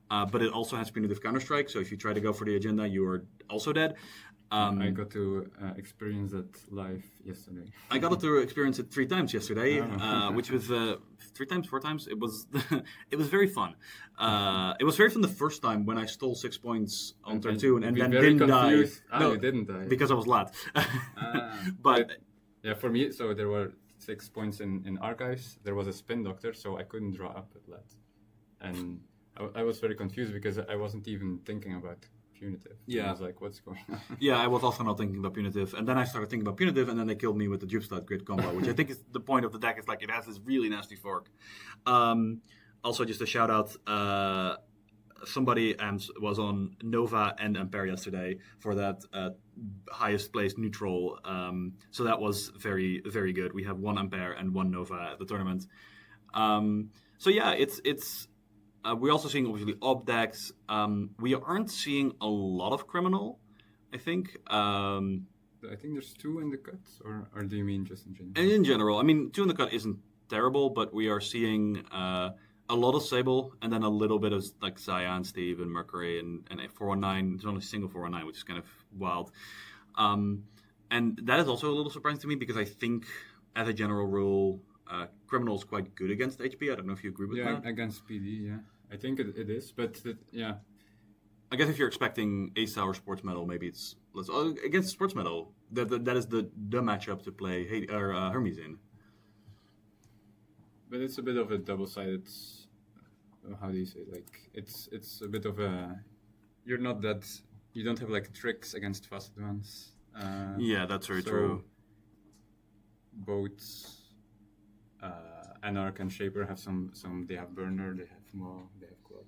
But it also has punitive counter-strike, so if you try to go for the agenda, you are also dead. I got to experience that live yesterday. I got to experience it 3 times yesterday, which was 3 times, 4 times. It was it was very fun. It was very fun the first time when I stole 6 points on turn 2 and then didn't confused. die. No, you didn't die because I was late. But yeah, for me, so there were 6 points in archives. There was a spin doctor, so I couldn't draw up at lat, and I was very confused because I wasn't even thinking about punitive. Yeah. I was like, what's going on? Yeah, I was also not thinking about punitive, and then I started thinking about punitive, and then they killed me with the Jupestat Grid combo, which I think is the point of the deck. Is like it has this really nasty fork. Also, just a shout out. Somebody was on Nova and Ampere yesterday for that highest placed neutral. So that was very, very good. We have 1 Ampere and 1 Nova at the tournament. So yeah, it's. We're also seeing obviously ob decks. We aren't seeing a lot of criminal, I think. I think there's 2 in the cuts, or do you mean just in general? And in general, I mean, 2 in the cut isn't terrible, but we are seeing a lot of Sable, and then a little bit of like Zion, Steve, and Mercury, and 419. There's only a single 419, which is kind of wild. And that is also a little surprising to me because I think, as a general rule, criminal is quite good against HP. I don't know if you agree with that. Yeah, against PD, yeah. I think it is, but yeah. I guess if you're expecting Ace or Sports Medal, maybe it's against Sports Medal. That is the matchup to play Hermes in. But it's a bit of a double-sided. How do you say? Like it's a bit of a. You don't have like tricks against fast ones. Yeah, that's very true. Both Anarch and Shaper have some. They have Burner. They have Mo. They have Quad.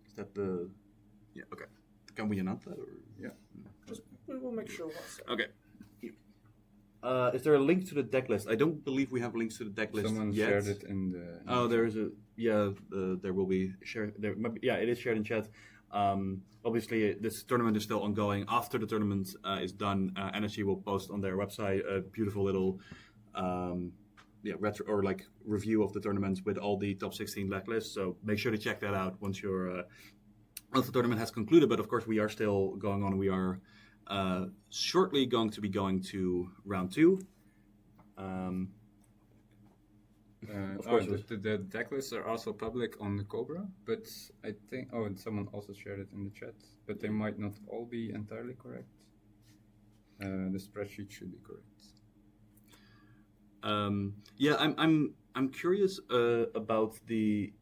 Is that the? Yeah. Okay. Can we announce that? Or? Yeah. We will make sure. Once. Okay. Is there a link to the deck list? I don't believe we have links to the deck list Someone yet. shared it in the. Oh, there is a there will be shared. It is shared in chat. Obviously, this tournament is still ongoing. After the tournament is done, NSG will post on their website a beautiful little retro or like review of the tournaments with all the top 16 deck lists. So make sure to check that out once the tournament has concluded. But of course, we are still going on. We are shortly going to be going to round 2. Of course. The deck lists are also public on the Cobra, but I think and someone also shared it in the chat, but they might not all be entirely correct. The spreadsheet should be correct. I'm curious about the.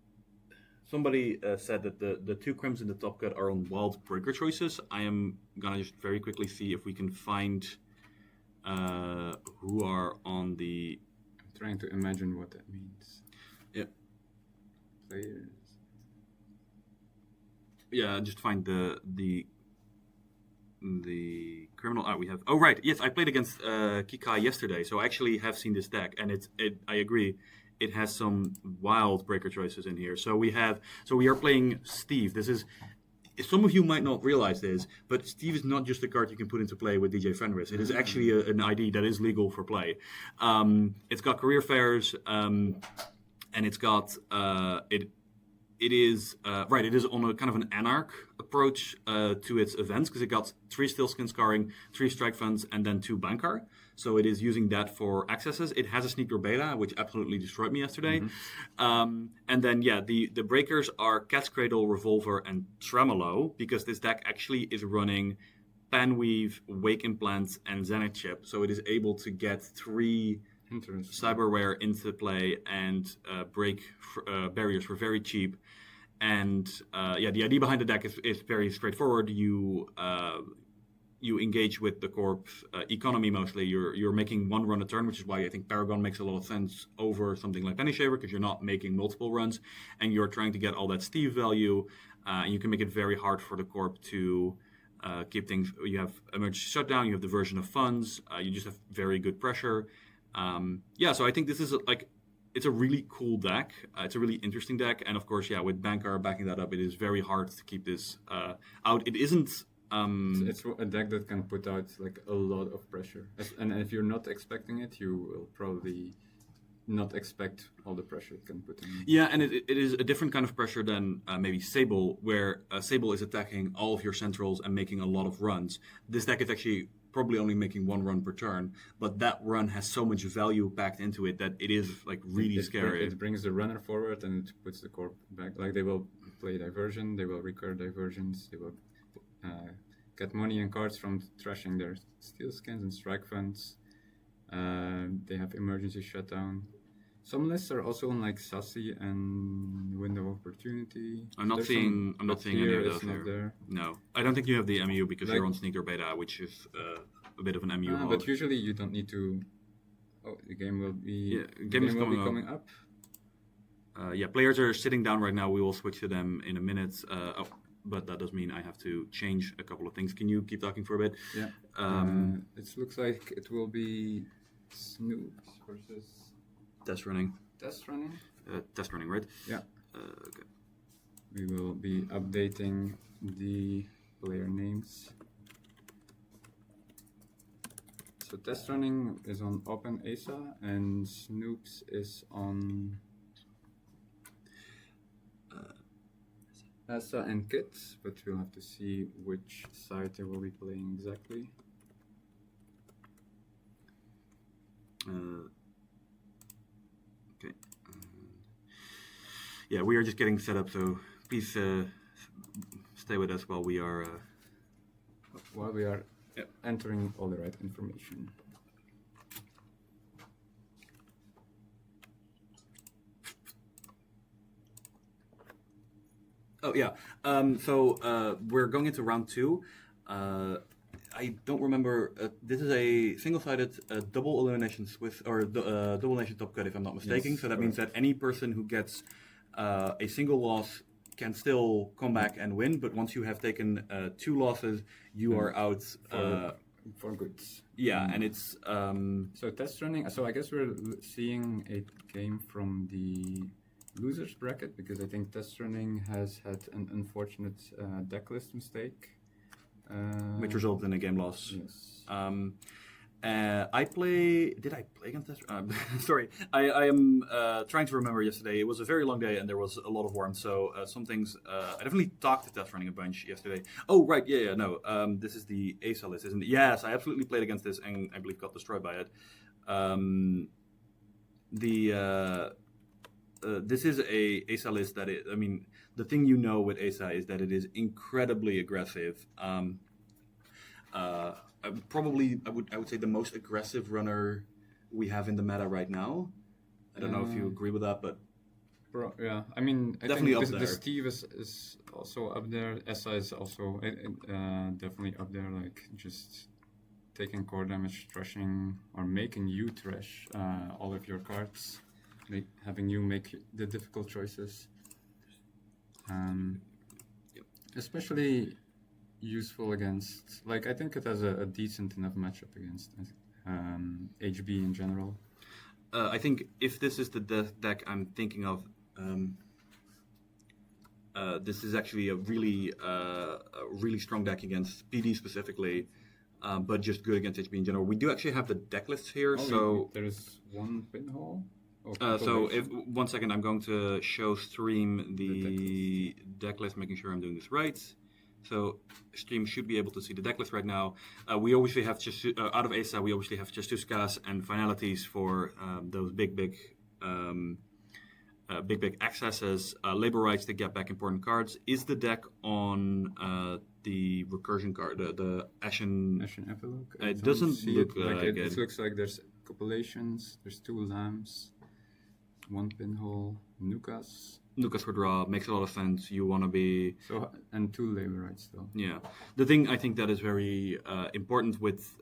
Somebody said that the two crims in the top cut are on wild breaker choices. I am gonna just very quickly see if we can find who are on the. I'm trying to imagine what that means. Yeah. Players. Yeah, just find the criminal. We have. Oh right, yes, I played against Kikai yesterday, so I actually have seen this deck, and I agree. It has some wild breaker choices in here. So we are playing Steve. This is, some of you might not realize this, but Steve is not just a card you can put into play with DJ Fenris. It is actually an ID that is legal for play. It's got career fairs, and it's got it is on a kind of an anarch approach to its events, because it got 3 Stillskin Scarring, 3 Strike Funds, and then 2 Bankar. So it is using that for accesses. It has a Sneaker Beta, which absolutely destroyed me yesterday. And then, the breakers are Cat's Cradle, Revolver, and Tremolo, because this deck actually is running Panweave, Wake Implants, and Zenith Chip. So it is able to get 3 cyberware into play and break barriers for very cheap. And the idea behind the deck is very straightforward. You engage with the corp economy mostly. You're making 1 run a turn, which is why I think Paragon makes a lot of sense over something like Penny Shaver, because you're not making multiple runs and you're trying to get all that Steve value. And you can make it very hard for the corp to keep things. You have emergency shutdown, you have diversion of funds, you just have very good pressure. So I think this is it's a really cool deck. It's a really interesting deck, and of course, with Bankar backing that up, it is very hard to keep this out. It isn't. It's a deck that can put out a lot of pressure, and if you're not expecting it, you will probably not expect all the pressure it can put in. Yeah, and it is a different kind of pressure than maybe Sable, where Sable is attacking all of your centrals and making a lot of runs. This deck is actually probably only making 1 run per turn, but that run has so much value packed into it that it is really scary. It brings the runner forward and it puts the corp back. They will play diversion, they will recur diversions, they will get money and cards from trashing their steel skins and strike funds. They have emergency shutdown. Some lists are also on Sassy and Window of Opportunity. I'm not seeing any of those here. No, I don't think you have the MU because you're on Sneaker Beta, which is a bit of an MU. But usually you don't need to. Oh, the game will be. Game is coming up. Players are sitting down right now. We will switch to them in a minute. But that does mean I have to change a couple of things. Can you keep talking for a bit? Yeah. It looks like it will be Snoops versus. Test running. Test running, right? Yeah. Okay. We will be updating the player names. So test running is on Open ASA and Snoops is on ASA and Kits, but we'll have to see which side they will be playing exactly. Okay. We are just getting set up, so please stay with us while we are entering all the right information. We're going into round 2. I don't remember. This is a single-sided double elimination double elimination top cut, if I'm not mistaken. Yes, so that means that any person who gets a single loss can still come back and win. But once you have taken 2 losses, you are out for good. Yeah, and it's so test running. So I guess we're seeing a game from the losers bracket because I think test running has had an unfortunate deck list mistake. Which resulted in a game loss. Yes. Did I play against this? Sorry, I am trying to remember yesterday. It was a very long day and there was a lot of warmth. So some things, I definitely talked to test running a bunch yesterday. Oh, right. Yeah, no. This is the ASA list, isn't it? Yes, I absolutely played against this and I believe got destroyed by it. this is a ASA list that I mean, the thing you know with ASA is that it is incredibly aggressive. Probably, I would say the most aggressive runner we have in the meta right now. I don't know if you agree with that, but yeah, I mean, I definitely think up the there. Steve is also up there. Essa is also definitely up there. Like just taking core damage, thrashing, or making you thrash all of your cards, having you make the difficult choices. Especially useful against, like, I think it has a decent enough matchup against HB in general. I think if this is the deck I'm thinking of, this is actually a really strong deck against PD specifically, but just good against HB in general. We do actually have the deck lists here, so there's one pinhole. so if 1 second, I'm going to show stream the deck list, making sure I'm doing this right. So stream should be able to see the deck list right now. We obviously have just out of ASA, we obviously have Justuskas and finalities for those big accesses, labor rights to get back important cards. Is the deck on the recursion card, the Ashen Epilogue? It doesn't look like good. It looks like there's copilations, there's 2 lamps, 1 pinhole, Nukas. Nukas for draw makes a lot of sense. You want to be and 2 labor rights still. Yeah, the thing I think that is very important with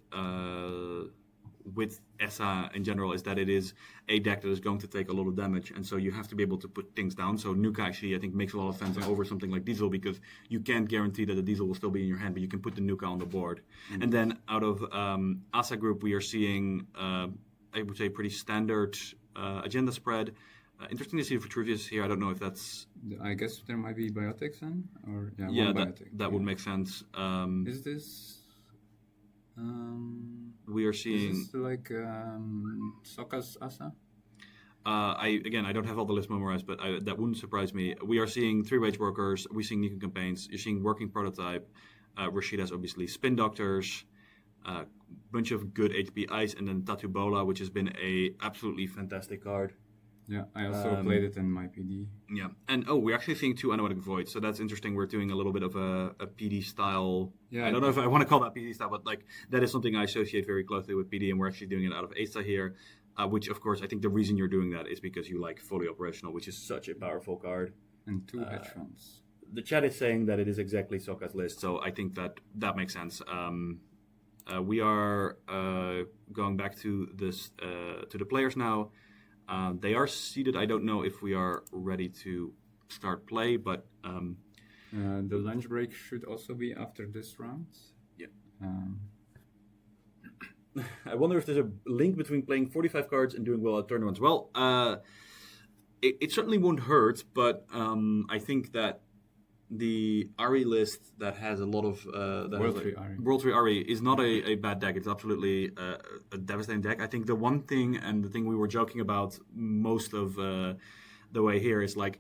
ESA in general is that it is a deck that is going to take a lot of damage, and so you have to be able to put things down. So Nuka actually I think makes a lot of sense over something like Diesel, because you can't guarantee that the Diesel will still be in your hand, but you can put the Nuka on the board. Mm-hmm. And then out of ASA group, we are seeing I would say pretty standard agenda spread. Interesting to see Vitruvius here. I don't know if that's. I guess there might be biotics then, or that would make sense. Is this? We are seeing. Is this like Sokka's Asa? I don't have all the lists memorized, but that wouldn't surprise me. We are seeing 3 wage workers. We're seeing Nikon campaigns. You're seeing working prototype. Rashida's obviously spin doctors. Bunch of good HP ice, and then Tatubola, which has been a absolutely fantastic card. Yeah, I also played it in my PD. Yeah, and we're actually seeing 2 Anoetic Voids, so that's interesting. We're doing a little bit of a PD style. Yeah, I don't know if I want to call that PD style, but like that is something I associate very closely with PD, and we're actually doing it out of ASA here, which of course I think the reason you're doing that is because you like fully operational, which is such a powerful card. And 2 hedge funds. The chat is saying that it is exactly Sokka's list, so I think that makes sense. We are going back to this to the players now. They are seated. I don't know if we are ready to start play, but the lunch break should also be after this round. Yeah. I wonder if there's a link between playing 45 cards and doing well at tournaments. Well, it certainly won't hurt, but I think that the Ari list that has a lot of World 3 Ari is not a bad deck. It's absolutely a devastating deck. I think the one thing, and the thing we were joking about most of the way here, is like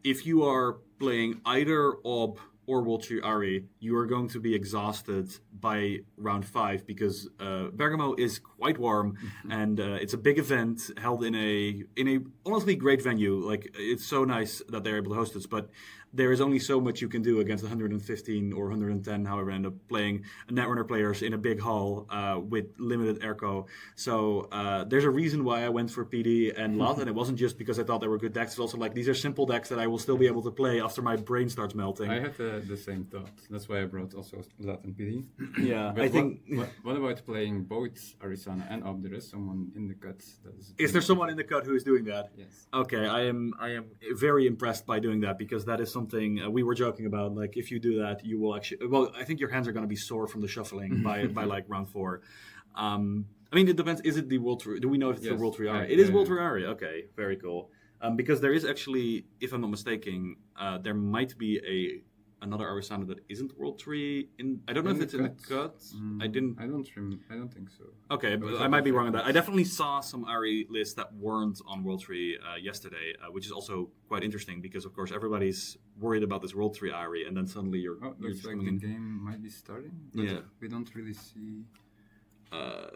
if you are playing either Ob or World 3 Ari, you are going to be exhausted by round 5 because Bergamo is quite warm and it's a big event held in a honestly great venue. Like it's so nice that they're able to host this, but there is only so much you can do against 115 or 110, however, end up playing Netrunner players in a big hall with limited airco. So there's a reason why I went for PD and LOT, and it wasn't just because I thought they were good decks. It's also like these are simple decks that I will still be able to play after my brain starts melting. I had the same thought. That's why I brought also LOT and PD. Yeah, but I think. What about playing both Arizona and Ob? There is someone in the cut. Is there someone in the cut who is doing that? Yes. Okay, I am very impressed by doing that because that is something we were joking about. Like if you do that, you will actually. Well, I think your hands are going to be sore from the shuffling by like round 4. I mean, it depends. Is it the World 3? Do we know if it's the World 3 Ari? It is World 3 Ari. Okay, very cool. Because there is actually, if I'm not mistaken, there might be another Arisana that isn't World 3 in. I don't know if it's in the cut. I don't think so. Okay, but I might be wrong on that. I definitely saw some Ari lists that weren't on World 3 yesterday, which is also quite interesting because of course everybody's worried about this World 3 Ari, and then suddenly you're looks like the game might be starting. But yeah, we don't really see.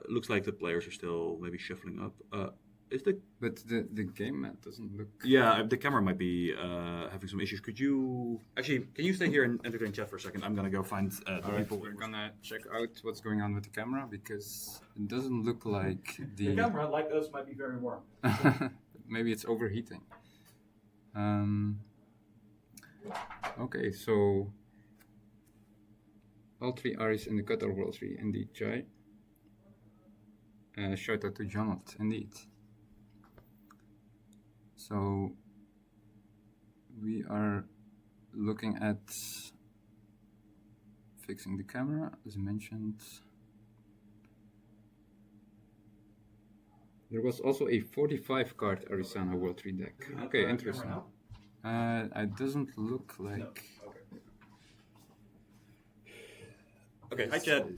Looks like the players are still maybe shuffling up. Is the But the game mat doesn't look. Yeah, the camera might be having some issues. Could you actually? Can you stay here and entertain chat for a second? I'm gonna go find the All right, people. we're gonna check out what's going on with the camera because it doesn't look like The camera, like us, might be very warm. Maybe it's overheating. Okay, so all three Aries in the cut are World 3, indeed, Jai. Shout out to Jonathan, indeed. So we are looking at fixing the camera, as mentioned. There was also a 45 card Arisana World 3 deck. Okay, interesting. It doesn't look like. Okay, hi Chad.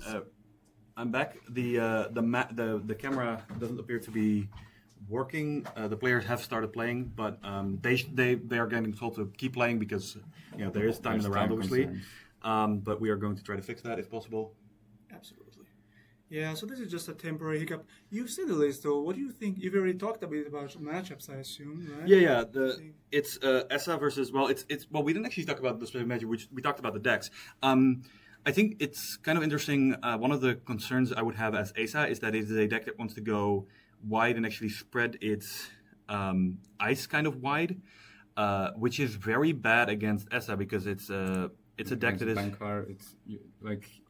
I'm back. The camera doesn't appear to be working. The players have started playing, but they are getting told to keep playing because there is time in the round, obviously. But we are going to try to fix that if possible. Absolutely. Yeah, so this is just a temporary hiccup. You've seen the list, though. What do you think? You've already talked a bit about matchups, I assume, right? Yeah. It's ESA versus we didn't actually talk about the specific matchup. We talked about the decks. I think it's kind of interesting. One of the concerns I would have as ESA is that it is a deck that wants to go wide and actually spread its ice kind of wide, which is very bad against ESA because it's a deck that is Bankar.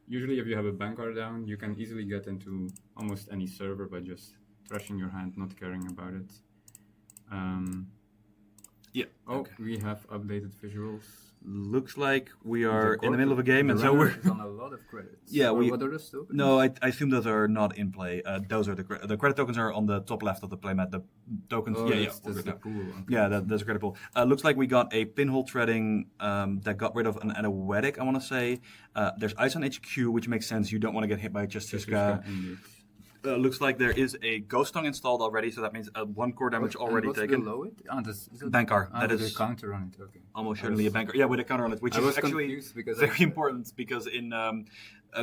Usually if you have a Bankar down, you can easily get into almost any server by just thrashing your hand, not caring about it. We have updated visuals. Looks like we are in the middle of a game, and so we're on a lot of credits. Yeah, what are those tokens? No, I assume those are not in play. Those are the credit tokens are on the top left of the playmat. The tokens, that's the pool. Okay. Yeah, that's a credit pool. Looks like we got a pinhole threading that got rid of an Anoetic, I want to say. There's ice on HQ, which makes sense. You don't want to get hit by Justiska. Looks like there is a Ghost Tongue installed already, so that means 1 core damage already what's taken. Below it? Bankar. That is a counter on it. Okay. Almost certainly a Bankar. Yeah, with a counter on it, which is actually very important because in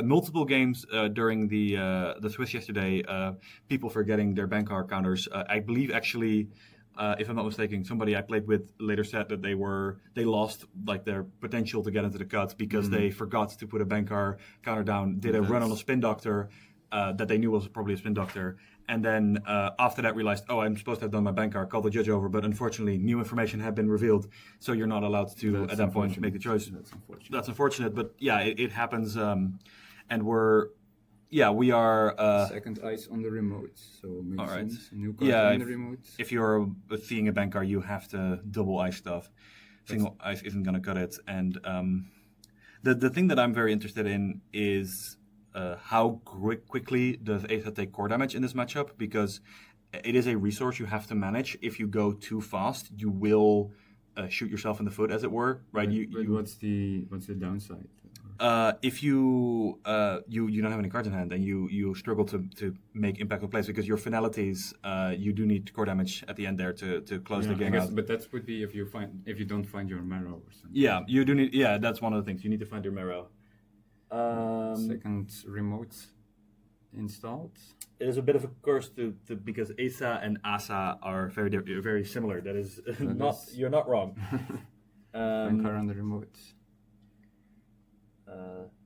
multiple games during the Swiss yesterday, people forgetting their Bankar counters. I believe actually, if I'm not mistaken, somebody I played with later said that they lost like their potential to get into the cuts because they forgot to put a Bankar counter down, did a run on a Spin Doctor. That they knew was probably a Spin Doctor, and then after that realized, I'm supposed to have done my Bankar, called the judge over, but unfortunately new information had been revealed, so you're not allowed to at that point make the choice. That's unfortunate, but yeah, it happens, and we are second ice on the remote, so makes all right. sense. New card on the remote. If you're seeing a Bankar, you have to double ice stuff. Single ice isn't going to cut it, and the thing that I'm very interested in is how quickly does ESA take core damage in this matchup, because it is a resource you have to manage. If you go too fast, you will shoot yourself in the foot, as it were. Right? What's the downside? If you don't have any cards in hand, and you struggle to make impactful plays because your finalities, you do need core damage at the end there to close the game out. But that would be if you don't find your marrow or something. Yeah, you do need. Yeah, that's one of the things. You need to find your marrow. Second remote installed. It is a bit of a curse to because ESA and ASA are very similar. That is you're not wrong. Bankar on the remote.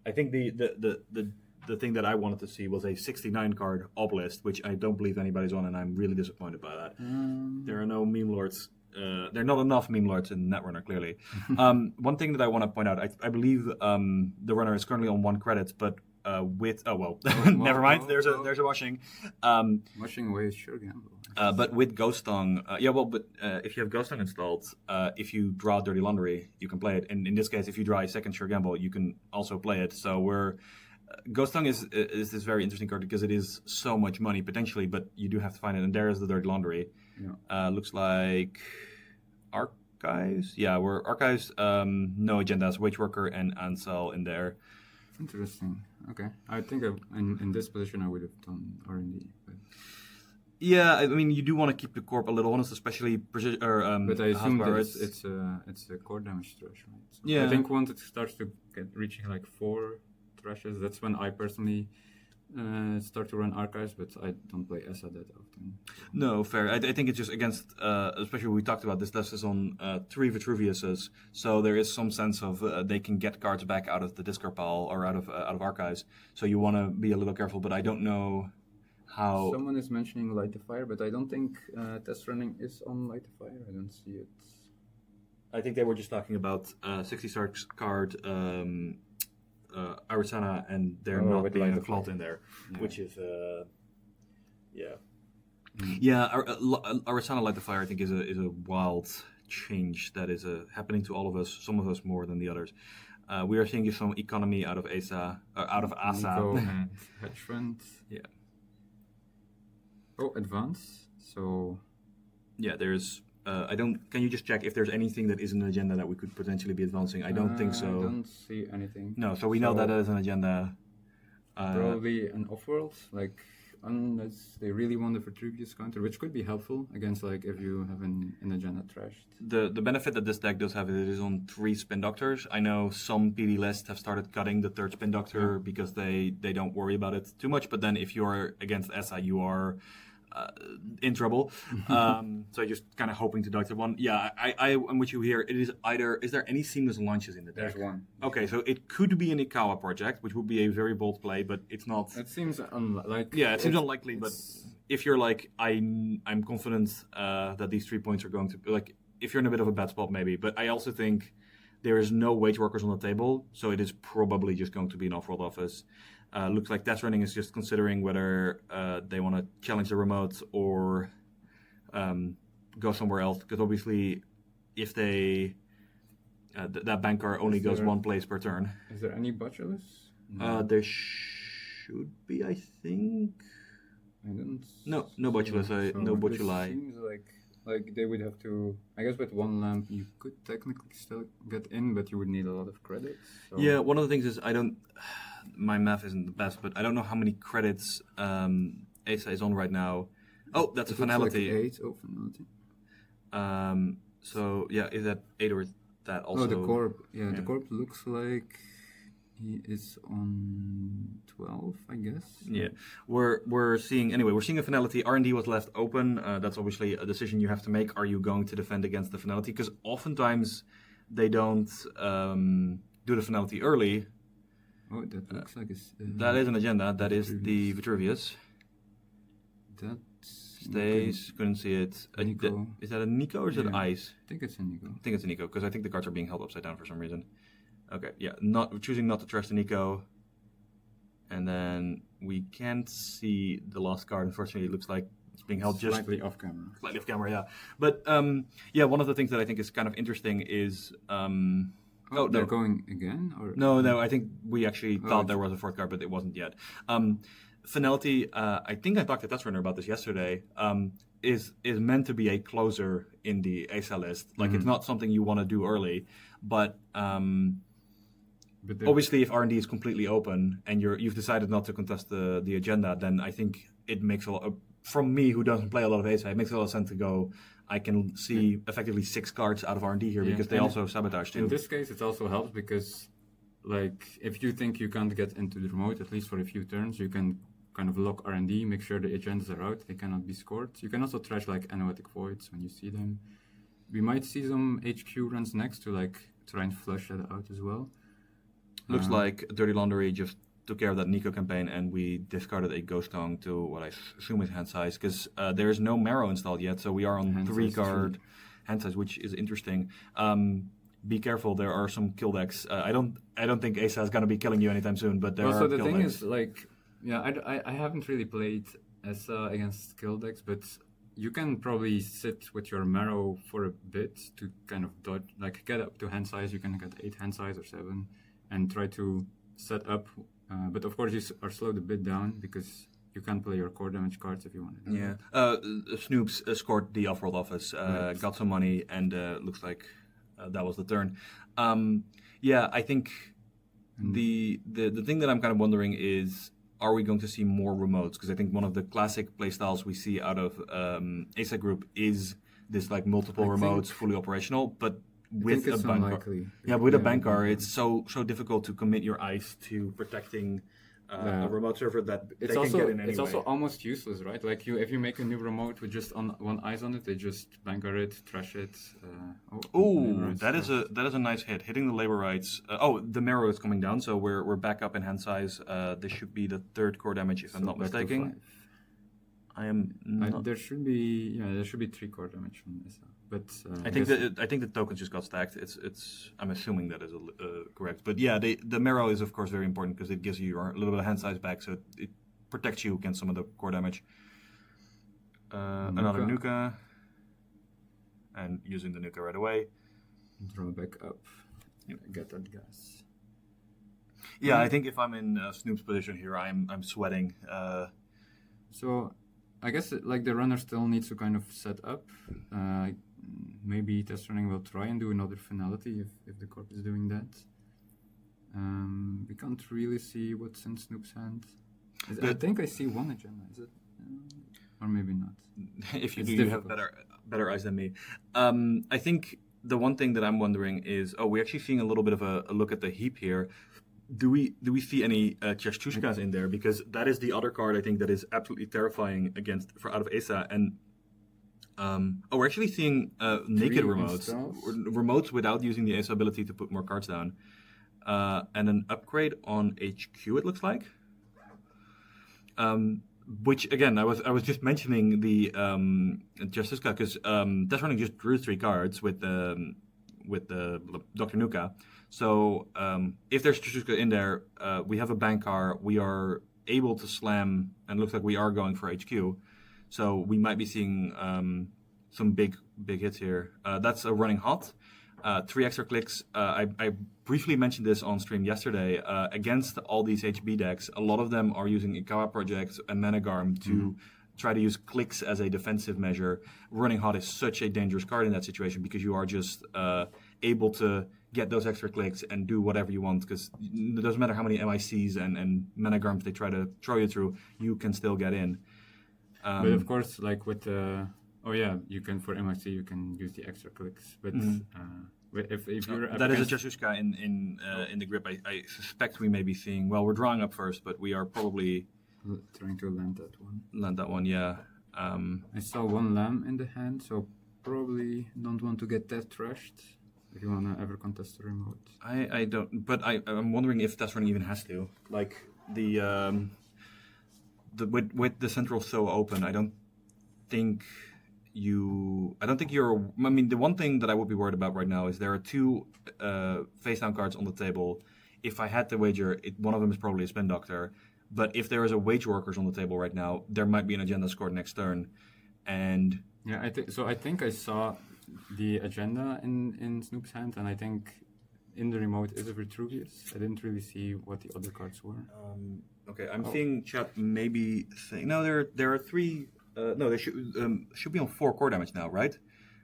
I think the thing that I wanted to see was a 69 card Obelisk, which I don't believe anybody's on, and I'm really disappointed by that. There are no meme lords. There are not enough meme lords in Netrunner, clearly. One thing that I want to point out, I believe the runner is currently on 1 credit, but with never mind. There's a washing. Washing away is sure gamble. But with Ghost Tongue, if you have Ghost Tongue installed, if you draw Dirty Laundry, you can play it. And in this case, if you draw a second Sure Gamble, you can also play it. So Ghost Tongue is this very interesting card because it is so much money potentially, but you do have to find it. And there is the Dirty Laundry. Yeah. Looks like Archives. Yeah, we're Archives. No agendas. Wage Worker and Ansel in there. Interesting. Okay, I think in this position I would have done R&D. But... Yeah, I mean you do want to keep the corp a little honest, especially precision. But I assume that it's a core damage thresh, right? So yeah. I think once it starts to reaching like 4 thrashes, that's when I personally start to run archives, but I don't play ESA that often. No, fair. I think it's just against, especially we talked about this list is on 3 Vitruviuses, so there is some sense of they can get cards back out of the discard pile or out of archives. So you want to be a little careful, but I don't know how. Someone is mentioning Light the Fire, but I don't think test running is on Light the Fire. I don't see it. I think they were just talking about 60-star card. Arisana, and there not with being Light a of cloth Fire. in there, Yeah. which is yeah. Arisana Light the Fire I think is a wild change that is happening to all of us, some of us more than the others. We are seeing some economy out of ASA, out of ASA. Nico and Hedge Fund. Yeah. Oh, advance. So Yeah, there's. I don't. Can you just check if there's anything that is in the agenda that we could potentially be advancing? I don't think so. I don't see anything. No, so we know that is an agenda. Probably an off-world, like unless they really want the Vitruvius counter, which could be helpful against like if you have an agenda trashed. The benefit that this deck does have is it is on 3 Spin Doctors. I know some PD lists have started cutting the 3rd Spin Doctor because they don't worry about it too much. But then if you're against ESA, you are in trouble. So just kind of hoping to doctor one. Yeah, I'm with you here. It is either. Is there any seamless launches in the deck? There's one. Okay, so it could be an Ikawa project, which would be a very bold play, but it's not. It seems unlikely. Yeah, it seems unlikely, but if you're like, I'm confident that these 3 points are going to, like, if you're in a bit of a bad spot, maybe. But I also think there is no wage workers on the table, so it is probably just going to be an off-world office. Looks like Test Running is just considering whether they want to challenge the remote or go somewhere else, because obviously if they, that bank car only goes one place per turn. Is there any botulus? There should be, I think. I don't. No botulus. No this botuli. Seems like they would have to. I guess with one lamp you could technically still get in, but you would need a lot of credits. So. Yeah, one of the things is my math isn't the best, but I don't know how many credits ASA is on right now. Oh, that's a finality. Like 8. Oh, finality. So yeah, is that 8 or is that also? Oh, the corp. Yeah, the corp looks like he is on 12, I guess. Yeah, we're seeing a finality. R&D was left open. That's obviously a decision you have to make. Are you going to defend against the finality? Because oftentimes they don't do the finality early. Oh, that looks like it's... that is an agenda. That is the Vitruvius. That stays. Couldn't see it. Nico. Is that a Nico or is it Ice? I think it's a Nico. I think it's a Nico because I think the cards are being held upside down for some reason. Okay, yeah, choosing not to trust the Nico. And then we can't see the last card. Unfortunately, it looks like it's being held just slightly off camera. Slightly off camera, yeah. But yeah, one of the things that I think is kind of interesting is They're going again? Or No, I think we actually thought there was a 4th card, but it wasn't yet. Finality, I think I talked to Test Runner about this yesterday, is meant to be a closer in the ASA list. Like, it's not something you want to do early, but obviously if R&D is completely open and you've decided not to contest the agenda, then I think it makes a lot from me, who doesn't play a lot of ASA, it makes a lot of sense to go, I can see effectively 6 cards out of R&D here because they also sabotage too. In this case, it also helps because, like, if you think you can't get into the remote, at least for a few turns, you can kind of lock R&D, make sure the agendas are out, they cannot be scored. You can also trash, like, Anoetic Voids when you see them. We might see some HQ runs next to, like, try and flush that out as well. Looks like Dirty Laundry just took care of that Nico campaign, and we discarded a Ghost Tongue to what I assume is hand size, because there is no Marrow installed yet, so we are on hand 3-card hand size, which is interesting. Be careful, there are some kill decks. I don't think ASA is going to be killing you anytime soon, but there are also, the kill thing decks. is, like, yeah, I haven't really played ESA against kill decks, but you can probably sit with your Marrow for a bit to kind of dodge, like, get up to hand size. You can get 8 hand size or 7 and try to set up. But of course, you are slowed a bit down because you can't play your core damage cards if you want to. Yeah. Snoops scored the off-world office, got some money, and looks like that was the turn. Yeah, I think the thing that I'm kind of wondering is, are we going to see more remotes? Because I think one of the classic playstyles we see out of ASA Group is this, like, multiple remotes, fully operational, but with a bank car. Yeah, with a bank car, it's so difficult to commit your ice to protecting a remote server that they It's can also get in anyway. it's also almost useless, right? Like if you make a new remote with just one eyes on it, they just banker it, trash it. Oh, that is a nice hit. Hitting the labor rights. The marrow is coming down, so we're back up in hand size. This should be the third core damage, if I'm not mistaken. I am not. There should be 3 core damage from this, but I think the tokens just got stacked. It's I'm assuming that is correct, but yeah, the marrow is of course very important because it gives you a little bit of hand size back, so it protects you against some of the core damage. Another Nuka, and using the Nuka right away. Draw back up. Get that gas. Yeah, I think if I'm in Snoop's position here, I'm sweating. So I guess the runner still needs to kind of set up. Maybe test running will try and do another finality if the corp is doing that. We can't really see what's in Snoop's hand. I think I see one agenda. Is it? Or maybe not. If you do, you have better eyes than me. I think the one thing that I'm wondering is, we're actually seeing a little bit of a look at the heap here. Do we see any Cheshtushkas in there? Because that is the other card I think that is absolutely terrifying out of ESA. And we're actually seeing naked remotes without using the ESA ability to put more cards down, and an upgrade on HQ. It looks like. Which again, I was just mentioning the Cheshtushka because Test Running just drew 3 cards with the Dr. Nuka. So if there's Cheshtushka in there, we have a Bankar. We are able to slam, and it looks like we are going for HQ. So we might be seeing some big hits here. That's a running hot. 3 extra clicks. I briefly mentioned this on stream yesterday. Against all these HB decks, a lot of them are using Ikawa projects and Metagame to try to use clicks as a defensive measure. Running hot is such a dangerous card in that situation because you are just able to get those extra clicks and do whatever you want, because it doesn't matter how many MICs and Metagames they try to throw you through, you can still get in. But of course, like with you can for MIC you can use the extra clicks, but if you're that is a Cheshtushka in the grip. I suspect we may be seeing. Well, we're drawing up first, but we are probably trying to land that one. Land that one, yeah. I saw 1 lamb in the hand, so probably don't want to get that trashed. If you want to ever contest the remote, I don't. But I'm wondering if Test Running even has to. Like with the central so open, I don't think you're. I mean, the one thing that I would be worried about right now is there are 2 face down cards on the table. If I had to wager, one of them is probably a Spin Doctor. But if there is a Wage Workers on the table right now, there might be an agenda scored next turn, and yeah, I think I saw the agenda in Snoop's hand, and I think in the remote is a Vitruvius. I didn't really see what the other cards were. Okay, I'm seeing chat maybe saying no. There are 3. No, they should be on 4 core damage now, right?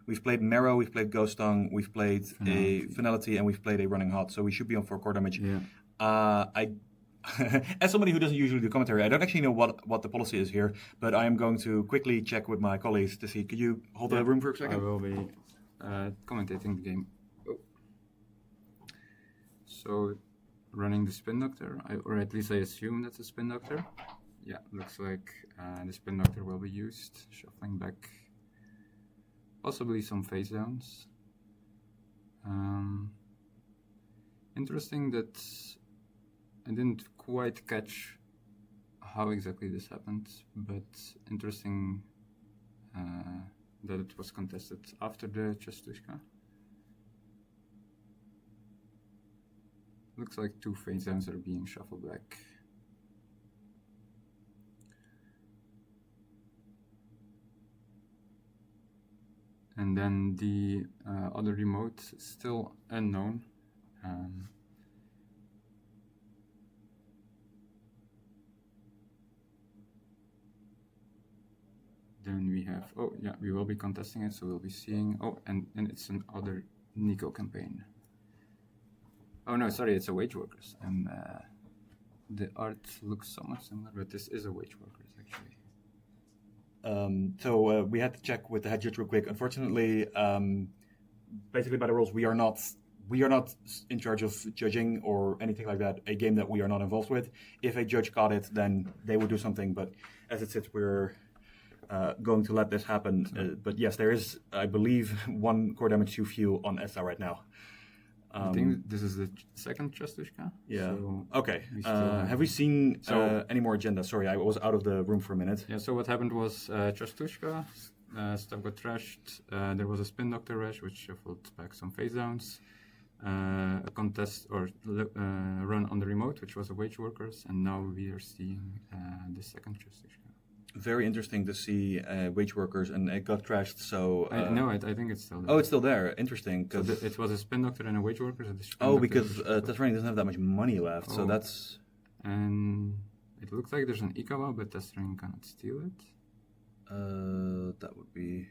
We've played Marrow, we've played Ghost Tongue, we've played a Finality, and we've played a Running Hot. So we should be on 4 core damage. Yeah. As somebody who doesn't usually do commentary, I don't actually know what the policy is here, but I am going to quickly check with my colleagues to see. Could you hold the room for a second? I will be commentating the game. So, running the Spin Doctor, or at least I assume that's a Spin Doctor. Yeah, looks like the Spin Doctor will be used. Shuffling back, possibly some face downs. Interesting that I didn't quite catch how exactly this happened, but interesting that it was contested after the Cheshtushka. Looks like 2 face downs are being shuffled back. And then the other remote is still unknown. Then we have, we will be contesting it, so we'll be seeing, and it's another Nico campaign. Oh no, sorry, it's a Wage Workers, and the art looks somewhat similar, but this is a Wage Workers actually. So we had to check with the head judge real quick. Unfortunately, basically by the rules, we are not we are not in charge of judging or anything like that. A game that we are not involved with. If a judge caught it, then they would do something. But as it sits, we're going to let this happen. But yes, there is, I believe, 1 core damage too few on ESA right now. I think this is the second Chastushka. Yeah. So Okay. we still have we seen So- any more agenda? Sorry, I was out of the room for a minute. Yeah, so what happened was Chastushka, stuff got trashed. There was a Spin Doctor Rush, which shuffled back some face downs. A contest or run on the remote, which was a Wage Workers, and now we are seeing the second Chastushka. Very interesting to see Wage Workers, and it got trashed. So No, I think it's still there. oh, it's still there. Interesting. So 'Cause it was a Spin Doctor and a Wage Workers. And the Spin oh, Doctor because was- Tetrani doesn't have that much money left, so Oh. that's And it looks like there's an Ikawa, but Testring cannot steal it, that would be.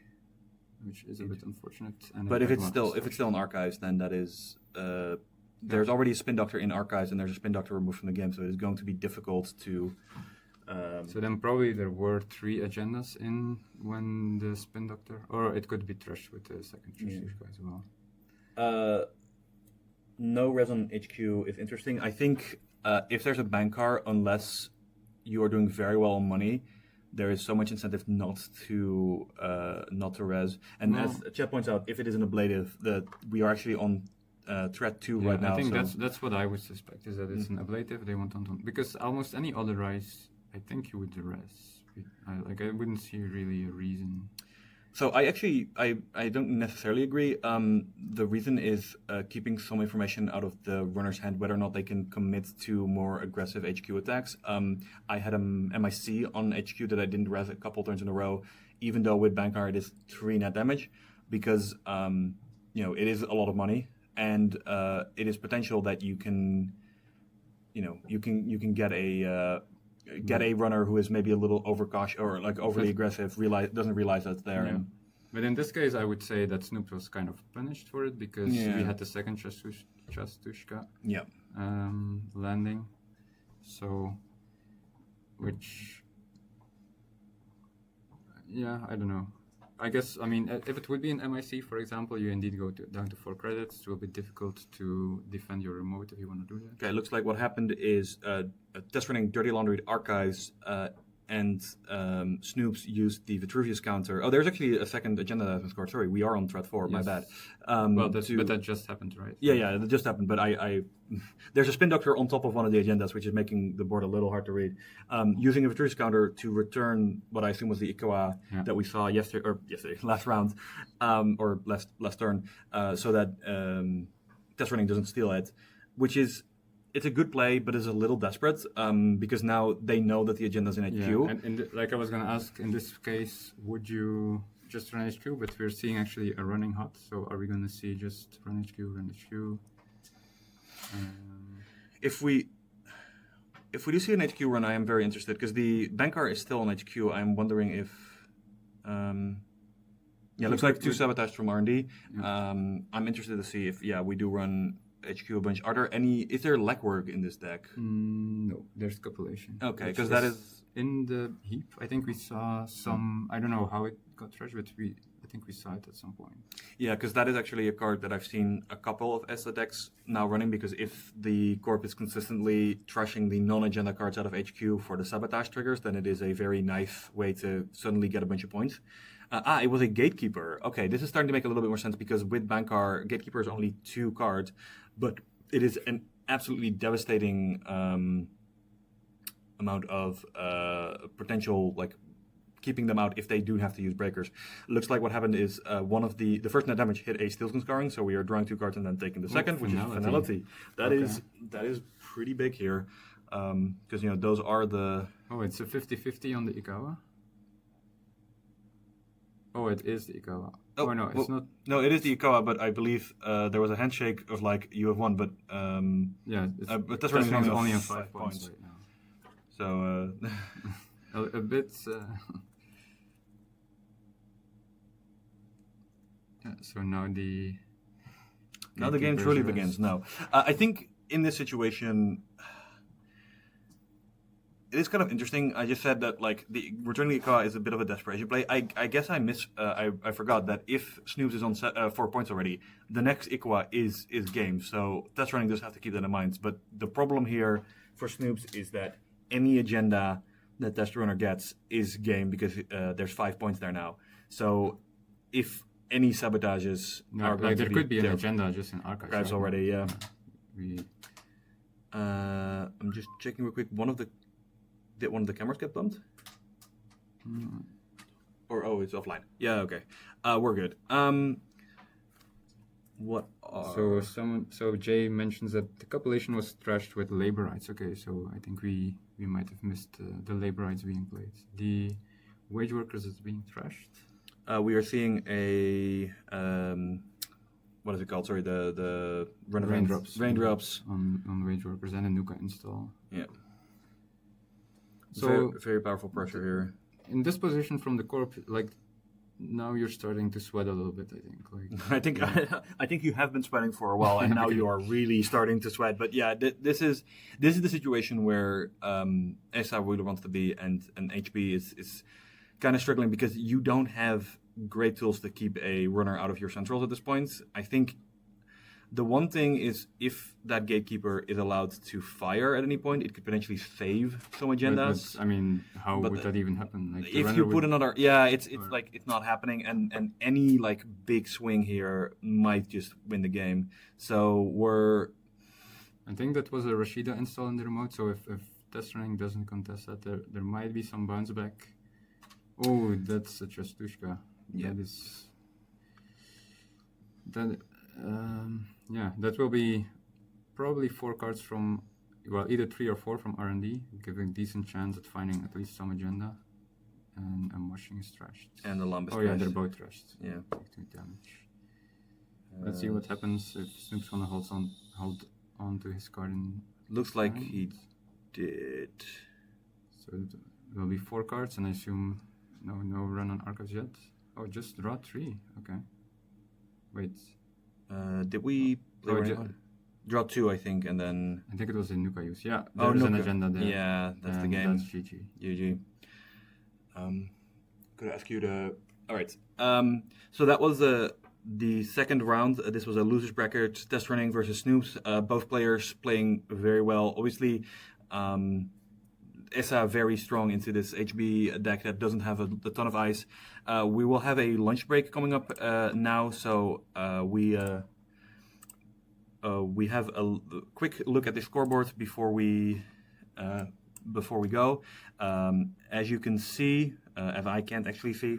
which is a bit unfortunate. And But if it it's still in archives, then that is. There's already a Spin Doctor in archives, and there's a Spin Doctor removed from the game, so it is going to be difficult to. So then probably there were 3 agendas in when the Spin Doctor, or it could be trashed with the second Chastushka as well. No res on HQ is interesting. I think if there's a bank car, unless you are doing very well on money, there is so much incentive not to res. And Well- as Chet points out, if it is an ablative, that we are actually on threat 2 right now. I think so that's what I would suspect, is that it's an ablative, they want on because almost any other rise, I think you would res. I wouldn't see really a reason. So I don't necessarily agree. The reason is keeping some information out of the runner's hand, whether or not they can commit to more aggressive HQ attacks. I had an MIC on HQ that I didn't res a couple turns in a row, even though with Bankar it is 3 net damage, because it is a lot of money, and it is potential that you can get a runner who is maybe a little overcautious or like overly aggressive, doesn't realize that's there. Yeah. And But in this case, I would say that Snoop was kind of punished for it because Yeah. we had the second Chastushka yeah, landing. So, which, yeah, I don't know. I guess, I mean, if it would be an MIC, for example, you indeed go down to 4 credits. It will be difficult to defend your remote if you want to do that. okay. It looks like what happened is test running Dirty Laundry Archives and Snoops used the Vitruvius counter. Oh, there's actually a second agenda that has been scored. Sorry, we are on threat 4. My Yes. bad. But that just happened, right? Yeah, that just happened. But I there's a Spin Doctor on top of one of the agendas, which is making the board a little hard to read. Using a Vitruvius counter to return what I assume was the Ikawa that we saw yesterday, last round, or last turn, so that test running doesn't steal it, which is. It's a good play, but it's a little desperate because now they know that the agenda's in HQ. Yeah, and like I was going to ask, in this case, would you just run HQ? But we're seeing actually a running hot, so are we going to see just run HQ? If we do see an HQ run, I am very interested because the Bankar is still on HQ. I'm wondering if. It looks like 2 sabotage from R&D. I'm interested to see if we do run HQ a bunch. Is there legwork in this deck? No, there's copulation. Okay, which because that is in the heap. I think we saw some. I don't know how it got trashed, but I think we saw it at some point. Yeah, because that is actually a card that I've seen a couple of ESA decks now running, because if the Corp is consistently trashing the non-agenda cards out of HQ for the sabotage triggers, then it is a very nice way to suddenly get a bunch of points. It was a Gatekeeper. Okay, this is starting to make a little bit more sense, because with Bankar, Gatekeeper is only 2 cards, but it is an absolutely devastating amount of potential, like, keeping them out if they do have to use breakers. Looks like what happened is one of the first net damage hit a Steel Scarring, so we are drawing 2 cards and then taking the second, which is Finality. That is pretty big here, because those are the. Oh, it's a 50-50 on the Ikawa. Oh, it is the Ikawa. Oh no, it's not. No, it is the Ikawa, but I believe there was a handshake of like you have won, but but that's only on 5 points right now. So a bit. So now the game truly begins. No, I think in this situation, it is kind of interesting. I just said that like the returning the car is a bit of a desperation play. I guess I forgot that if Snoops is on 4 points already, the next Ikwa is game. So test running does have to keep that in mind. But the problem here for Snoops is that any agenda that test runner gets is game because there's 5 points there now. So if any sabotages are like there could be an there- agenda just in archives. Archives already, yeah. We I'm just checking real quick. Did one of the cameras get bumped? Or it's offline. Yeah, okay. We're good. What are... So Jay mentions that the compilation was trashed with labor rights. Okay, so I think we might have missed the labor rights being played. The wage workers is being trashed. we are seeing a what is it called? Sorry, the raindrops on wage workers and a Nuka install. Yeah. So Very powerful pressure here. in this position from the corp, like now you're starting to sweat a little bit. I think. Like I think you have been sweating for a while, and now Okay. you are really starting to sweat. But yeah, this is the situation where ESA really wants to be, and HB is kind of struggling because you don't have great tools to keep a runner out of your centrals at this point. I think the one thing is if that gatekeeper is allowed to fire at any point, it could potentially save some agendas. but, I mean, how But would that even happen? Like, the If runner you put would- another, it's like it's not happening, and any like big swing here might just win the game. So we're I think that was a Rashida install in the remote. So if test running doesn't contest that, there might be some bounce back. Oh, that's a Chastushka. Yeah. That is. That that will be probably 4 cards from, well, either 3 or 4 from R&D, giving decent chance at finding at least some agenda. And I'm watching is trashed. and the Lambus. Oh yeah, they're both trashed. Yeah. Take 2 damage. Let's see what happens if Snoop's gonna hold on to his card in Looks like hand. he did. So it will be 4 cards, and I assume no run on archives yet. Oh, just draw 3. Okay. Wait, Did we play Oh, Rainbow? Draw 2, I think, and then I think it was a Nuka use. Yeah, Oh, there's an Nuka. agenda there. Yeah, that's the and game. That's GG. GG. Could I ask you to? All right. So that was the second round. This was a losers bracket, test running versus Snoops. Both players playing very well. Obviously, ESA very strong into this HB deck that doesn't have a ton of ice. We will have a lunch break coming up now, so we have a quick look at the scoreboard before we go. As you can see, if I can't actually see,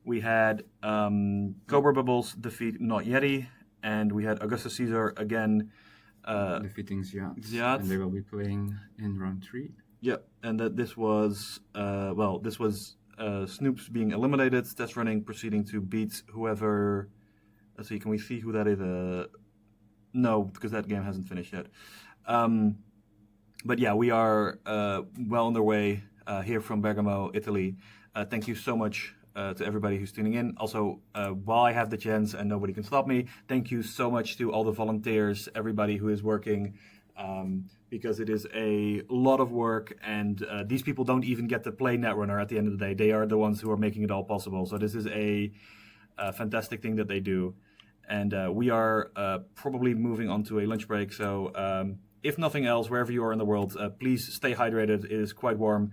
we had Cobra Bubbles defeat Not Yeti, and we had Augustus Caesar again. Defeating Ziad. Ziad. And they will be playing in round 3. Yep, and that this was Snoops being eliminated, test running proceeding to beat whoever. Let's see, can we see who that is? No, because that game hasn't finished yet. But yeah, we are well on their way here from Bergamo, Italy. Thank you so much to everybody who's tuning in. Also, while I have the chance and nobody can stop me, thank you so much to all the volunteers, everybody who is working, because it is a lot of work, and these people don't even get to play Netrunner at the end of the day. They are the ones who are making it all possible. So this is a fantastic thing that they do. And we are probably moving on to a lunch break. So if nothing else, wherever you are in the world, please stay hydrated. It is quite warm.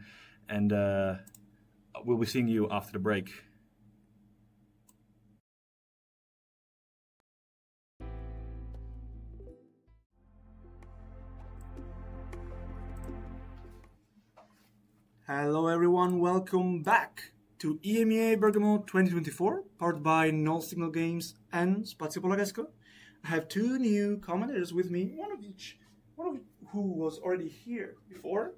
And we'll be seeing you after the break. Hello everyone, welcome back to EMEA Bergamo 2024, powered by Null Signal Games and Spazio Polaresco. I have 2 new commentators with me, one of who was already here before,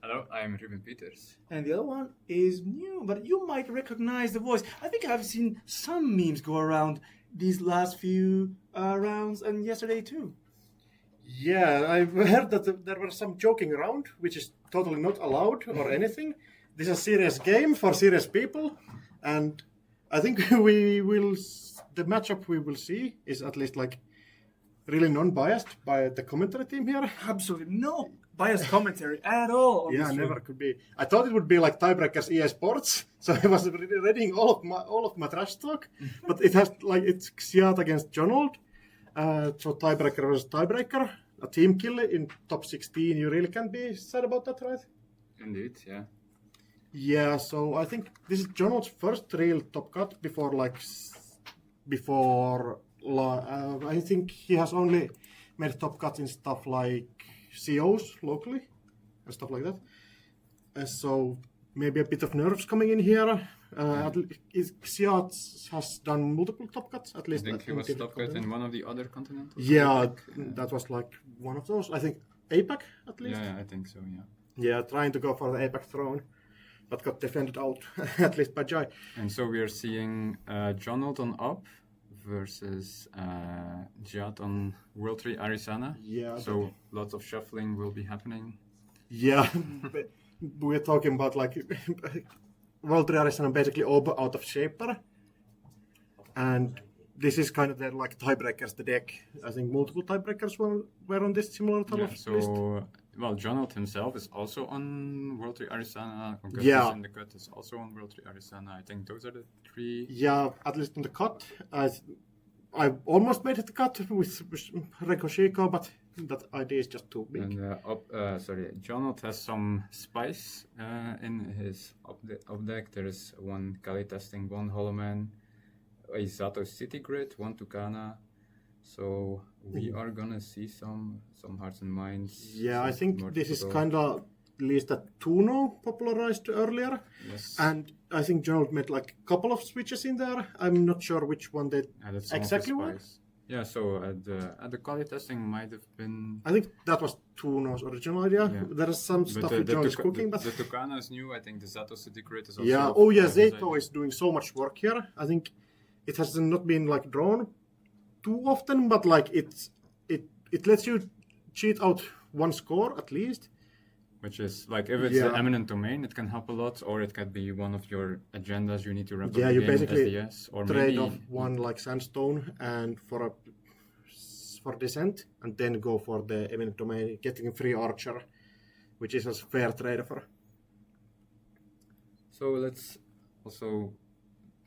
Hello, I am Ruben Peters. and the other one is new, but you might recognize the voice. I think I've seen some memes go around these last few rounds and yesterday too. Yeah, I've heard that there were some joking around, which is totally not allowed or anything. This is a serious game for serious people, and I think the matchup we will see is at least like really non-biased by the commentary team here. Absolutely no biased commentary at all. On Yeah, this never one. could be. I thought it would be like Tiebreakers EA Sports, so I was reading all of my trash talk, but it has like it's Xiat against Jonold. So Tiebreaker versus Tiebreaker, a team kill in top 16. You really can't be sad about that, right? Indeed, yeah. Yeah, so I think this is Jonold's first real top cut I think he has only made top cuts in stuff like COs locally and stuff like that. So maybe a bit of nerves coming in here. Xiat has done multiple top cuts at I least. think he was top cut in one of the other continentals. Yeah, APAC, that was like one of those. I think APAC at least. Yeah, I think so, yeah. Yeah, trying to go for the APAC throne, but got defended out at least by Jai. And so we are seeing Jonold on up versus Jad on World 3 Arizona. Yeah. So lots of shuffling will be happening. Yeah, but we're talking about like World 3 Arizona basically out of shaper, and this is kind of their like tiebreakers. The deck, I think multiple tiebreakers were on this similar type of list. So well, Jonold himself is also on World 3 Arizona. Augustus Yeah. in the cut is also on World 3 Arizona. I think those are the three. Yeah, at least in the cut. I almost made it the cut with Rekoshiko, but that idea is just too big. And Jonold has some spice in his up deck. There is one Kali testing, one Holoman, a Zato City Grid, one Tucana. So we are gonna see some hearts and minds. Yeah, I some think more this is typical- kind of list that Tuno popularized earlier. Yes. And I think Jonold made like a couple of switches in there. I'm not sure which one they Added some of the exactly what. spice. Yeah, so at the quality testing might have been. I think that was Tuno's original idea. Yeah. There is some stuff with Jonold is cooking, but the Tucana is new. I think the Zato City Grid is also. yeah. Oh yeah, his idea. Zato is doing so much work here. I think it has not been like drawn too often, but like it lets you cheat out one score at least. Which is like if it's Yeah. the eminent domain, it can help a lot, or it can be one of your agendas you need to wrap up Yeah, the you game basically SDS, or Trade maybe off one like sandstone and for descent, and then go for the eminent domain, getting a free archer, which is a fair trade offer. So let's also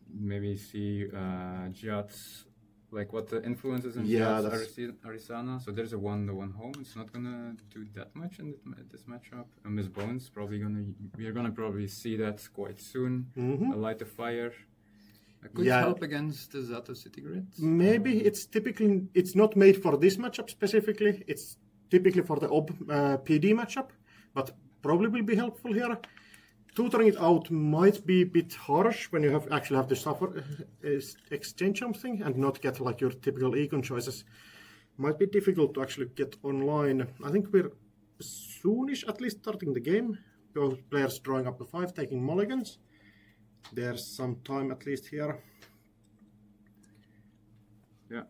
maybe see Jihad's, like what the influences in Yeah, Jihad's Arizona. So there's a 1-1 home. It's not gonna do that much in this matchup. And Miss Bones we're gonna probably see that quite soon. Mhm. A light of fire. Could Yeah. help against the Zato City Grid. Maybe it's not made for this matchup specifically. It's typically for the PD matchup, but probably will be helpful here. Tutoring it out might be a bit harsh when you actually have to suffer exchange something and not get like your typical econ choices. Might be difficult to actually get online. I think we're soonish at least starting the game. Both players drawing up to 5, taking mulligans. There's some time at least here. Yeah.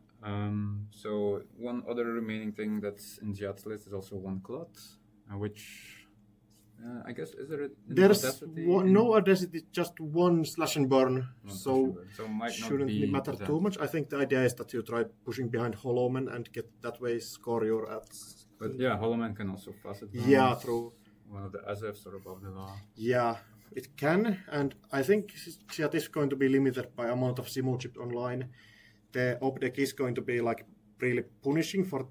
So one other remaining thing that's in Jihad's list is also one clot, which I guess is there a There's audacity no audacity, just one slash and burn, One so slash and burn. So might not shouldn't be matter that. too much. I think the idea is that you try pushing behind Hollowman and get that way score your ads. But yeah, Holoman can also fast advance. Yeah, true. One of the ASFs or above the law. Yeah, it can, and I think Seat is going to be limited by amount of Simu chip online. The op deck is going to be like really punishing for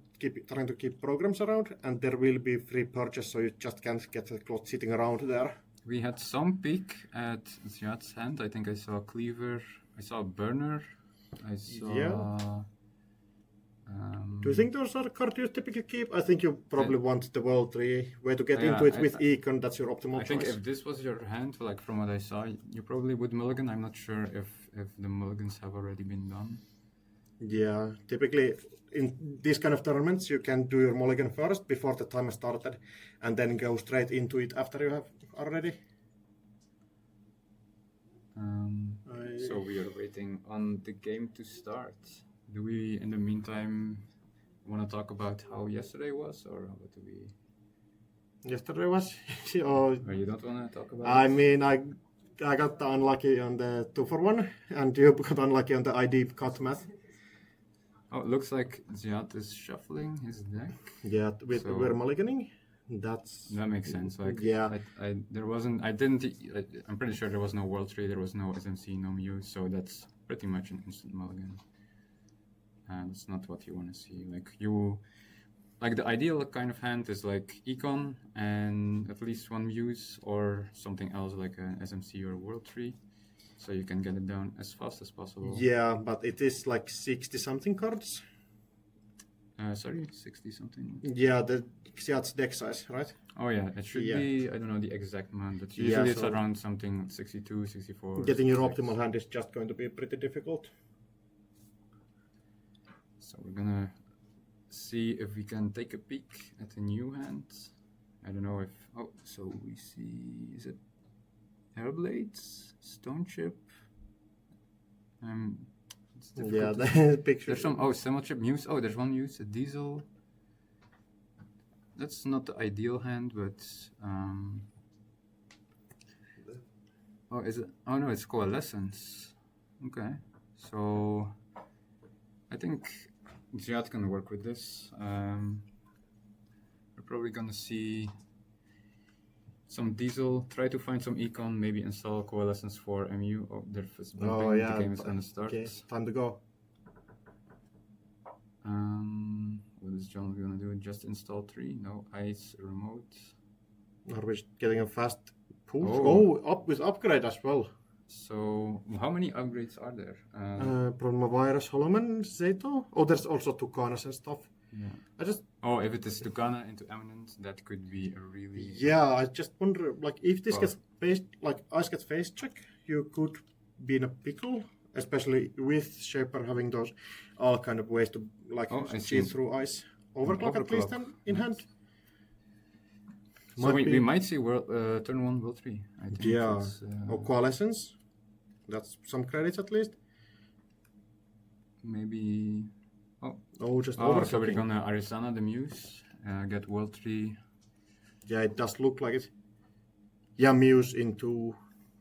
trying to keep programs around, and there will be free purchase, so you just can't get the cloth sitting around there. We had some peek at Jihad's hand. I think I saw a cleaver. I saw a burner. I saw. Yeah. Do you think those are cards you typically keep? I think you probably want the World 3 way to get Yeah, into it with Econ. That's your optimal I think choice. if this was your hand, like from what I saw, you probably would mulligan. I'm not sure if the mulligans have already been done. Yeah, typically in these kind of tournaments, you can do your mulligan first before the time has started, and then go straight into it after you have already. So we are waiting on the game to start. Do we, in the meantime, want to talk about how yesterday was, or what do we? Yesterday was. Oh, Or you don't want to talk about? I it? mean, I got unlucky on the 2-for-1, and you got unlucky on the ID cut math. Oh, it looks like Ziad is shuffling his deck. Yeah, So- we're mulliganing. That makes sense. Like, yeah, there wasn't. I'm pretty sure there was no World Tree. There was no SMC, no Muse. So that's pretty much an instant mulligan. And it's not what you want to see. Like the ideal kind of hand is like Econ and at least one Muse or something else like an SMC or World Tree, so you can get it down as fast as possible. yeah, but it is like 60 something cards. Sorry, 60 something. Yeah, that's deck size, right? Oh yeah, it should Yeah. be. I don't know the exact amount, but Yeah, usually it's so- around something 62, 64. Getting your 66. optimal hand is just going to be pretty difficult. So we're gonna see if we can take a peek at the new hand. I don't know if. Oh, so we see. Is it Airblades, Stone Chip? It's Yeah, difficult to see. the picture. There's some. Oh, Semi Chip Muse. Oh, there's one Muse, a Diesel. That's not the ideal hand, but. Oh, is it? Oh no, it's Coalescence. Okay, so I think Ziad can work with this. We're probably gonna see some Diesel. Try to find some Econ. Maybe install Coalescence for MU. Oh, their fist bumping. Oh yeah, The game is gonna start. Okay, time to go. What is John gonna do? Just install 3? No ice remote. Are we getting a fast push? Oh. Up with upgrade as well. So how many upgrades are there? Promovirus, Holoman, Zato. Oh, there's also Tucanas and stuff. Yeah. I just, Oh, if it is Tucana into Eminent, that could be a really. yeah, I just wonder, like, if this Well- gets face, like, ice gets face check, you could be in a pickle, especially with Shaper having those all kind of ways to, like, Oh, I cheat see. through ice. Overclock at least Overclock. in hand. So we might see turn 1 World 3. I think Yeah. it's, Or Coalescence. That's some credits at least. maybe. Oh, just Oh, so we're overclocking. gonna Arizona the Muse, get World 3. Yeah, it does look like it. Yeah, Muse into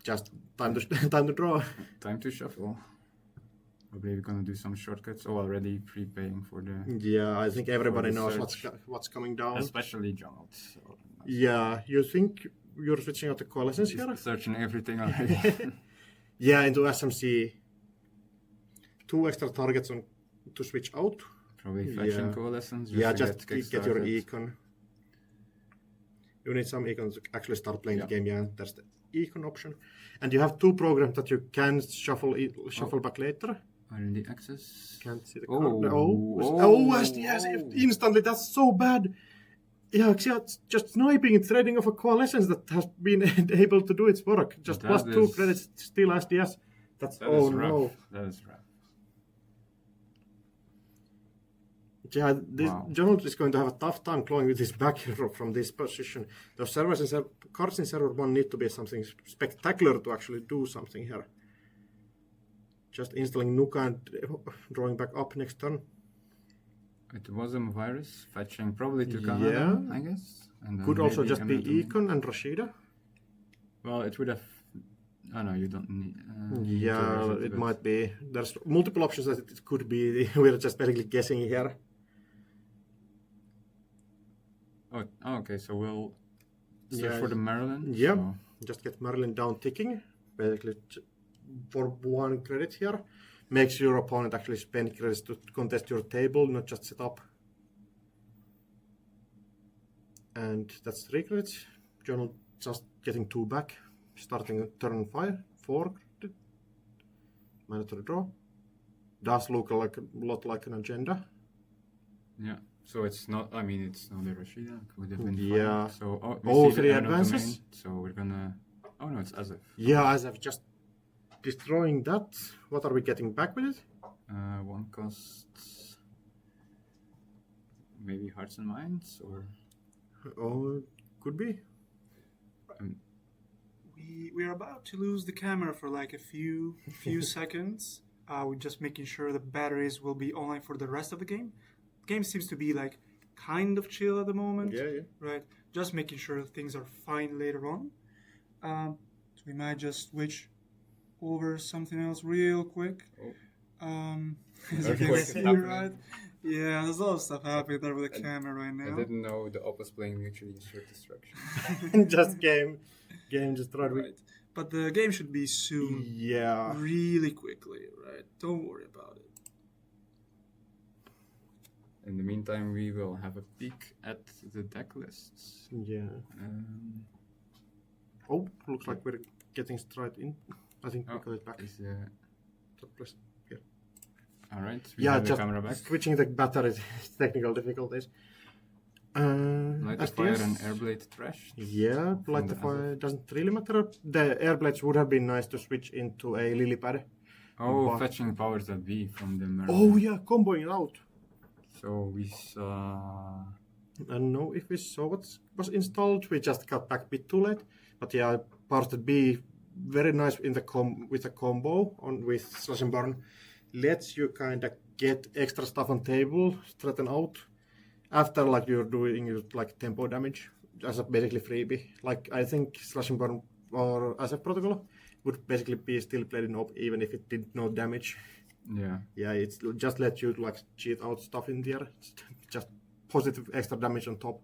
just time to time to draw. Time to shuffle. Probably we're gonna do some shortcuts. Oh, already prepaying for the. Yeah, I think everybody the knows search. what's coming down. Especially Donald. So Yeah, you think you're switching out the Coalescence here? he's searching everything already. Yeah, into SMC. 2 extra targets on to switch out. Probably fetching Yeah. Coalescence. Yeah, to just get your kickstarted. econ. You need some econ to actually start playing the game. Yeah, there's the econ option, and you have 2 programs that you can shuffle back later. R&D access. Can't see the Oh. card. Yes, instantly. That's so bad. Yeah, just sniping and threading off a Coalescence that has been able to do its work. Just That plus 2 is- credits, still SDS. That's That oh is rough. no. That is rough. Yeah, this Wow. Donald is going to have a tough time clawing with his back hero from this position. Those cards in server 1 need to be something spectacular to actually do something here. Just installing Nuka and drawing back up next turn. It was a virus fetching probably to Canada, Yeah. I guess. And then Could also maybe just be Eminent Domain. Econ and Rashida. Well, it would have. Oh no, you don't need. you need to Yeah, reset it but- might be. There's multiple options that it could be. We're just basically guessing here. Oh, okay. So we'll search Yeah. for the Maryland. Yeah. so- Just get Marilyn down ticking. Basically, for 1 credit here. Makes your opponent actually spend credits to contest your table, not just set up. And that's 3 credits. Journal just getting 2 back. Starting at turn 5, 4 credit. Mandatory draw. Does look like a lot like an agenda. Yeah. So it's not. I mean, it's not a Rashida. It would have been. Yeah. Fine. So we All see the 3 Eminent advances? Domain, so we're gonna. Oh no, it's Azef. Yeah, as I've just destroying that. What are we getting back with it? 1 costs. Maybe Hearts and Minds or. Oh, could be. We're about to lose the camera for like a few seconds. We're just making sure the batteries will be online for the rest of the game. Game seems to be like kind of chill at the moment. Yeah. Right. Just making sure things are fine later on. So we might just switch over something else real quick. Oh. As you can Earthquake see, happening. right? Yeah, there's a lot of stuff happening there with the camera right I now. didn't know the op was playing mutually assured destruction. Just game destroyed. Right. But the game should be soon. Yeah. Really quickly, right? Don't worry about it. In the meantime, we will have a peek at the deck lists. Yeah. Um, Oh, looks like we're getting straight in. I think we Oh, got it back. is, Plus, here. all right, we Yeah, have the just camera back. switching the battery is technical difficulties. Light the fire FPS? and airblade trash. Yeah, light the the fire doesn't really matter. The airblades would have been nice to switch into a lily pad. Oh, But- fetching powers that be from the mirror. Oh yeah, comboing it out. So we saw. I don't know if we saw what was installed. We just got back a bit too late. But yeah, part B very nice in the with the combo on with slash and burn. Lets you kind of get extra stuff on table, straighten out after like you're doing like tempo damage as a basically freebie. Like I think slash and burn or as a protocol would basically be still played in op even if it did no damage. Yeah. Yeah, it's just let you like cheat out stuff in there. It's just positive extra damage on top.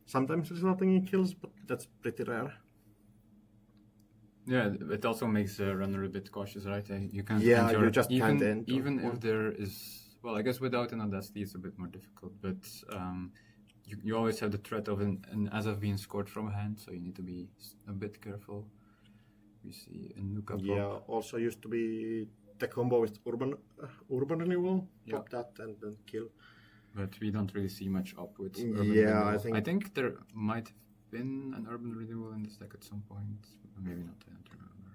Sometimes resulting in kills, but that's pretty rare. Yeah, it also makes the runner a bit cautious, right? You can't Yeah, enter you just even, can't enter even one. if there is, well, I guess without an audacity it's a bit more difficult, but you always have the threat of an Azov being scored from a hand, so you need to be a bit careful. We see a Nuka pop. Yeah, also used to be the combo with urban renewal. Yeah. Pop that and then kill. But we don't really see much up with Yeah, urban I renewal. think- I think there might have been an urban renewal in this deck at some point. Maybe not, I don't remember.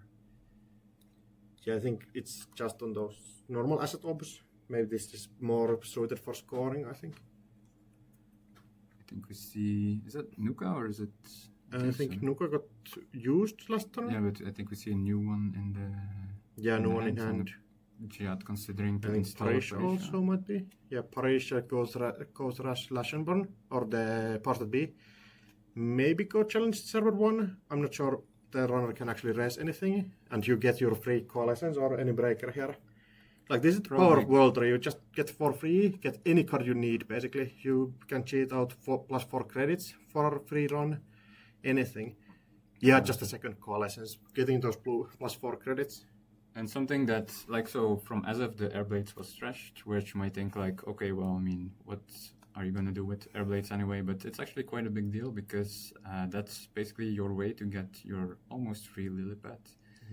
Yeah, I think it's just on those normal asset ops. Maybe this is more suited for scoring, I think. I think we see, is it Nuka or is it? I think so. Nuka got used last turn. Yeah, but I think we see a new one in the. Yeah, no the one in hands and hand. Jihad considering to I think install Parisha Parisha. also might be. Yeah, Parisha goes Rush Lashenborn or the Part B. Maybe go challenge server 1. I'm not sure the runner can actually raise anything. And you get your free coalescence or any breaker here. Like this is the power Probably. of World 3. You just get for free, get any card you need basically. You can cheat out +4 credits for a free run. Anything. Yeah, just a second coalescence. Getting those blue +4 credits. And something that, like, so from as if the airblades was trashed, which you might think like, okay, well, I mean, what are you gonna do with airblades anyway? But it's actually quite a big deal because that's basically your way to get your almost free Lilipad.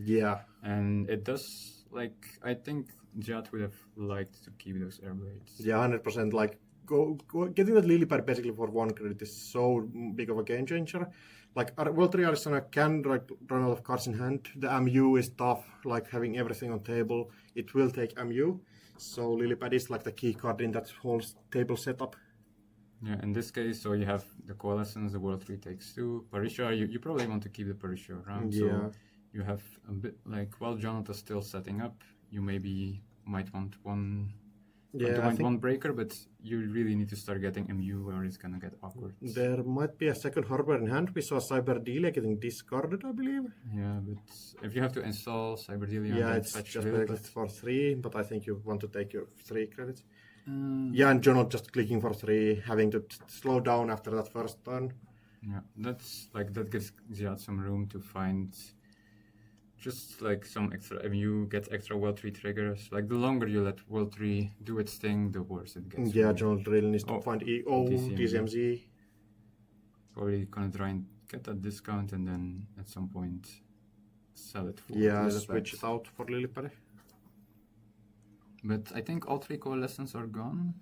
Yeah. And it does, like, I think Jihad would have liked to keep those airblades. Yeah, 100%. Like, go getting that lily pad basically for 1 credit is so big of a game changer. Like, World 3 Arizona can like, run out of cards in hand. The MU is tough, like having everything on table. It will take MU. So lily pad is like the key card in that whole table setup. Yeah, in this case, so you have the Coalescence, the World 3 takes 2. Parisha, you probably want to keep the Parisha around. Yeah. So you have a bit, like, while Jonathan's still setting up, you maybe might want one. Yeah, I think one breaker, but you really need to start getting MU or it's gonna get awkward. there might be a second hardware in hand. We saw Cyberdelia getting discarded, I believe. Yeah, but if you have to install Cyberdelia, Yeah, and it's fetch just Lilith, basically for 3, but I think you want to take your 3 credits. uh, Yeah, and you're not just clicking for 3, having to slow down after that first turn. yeah, that's like that gives Jihad some room to find just like some extra MU, get extra World 3 triggers. Like the longer you let World 3 do its thing, the worse it gets. Yeah, really. John really needs to Oh, find DCMZ. DCMZ. Probably gonna try and get that discount and then at some point sell it for Yeah, Lilith switch packs. it out for Lilipad. But I think all 3 coalescence are gone.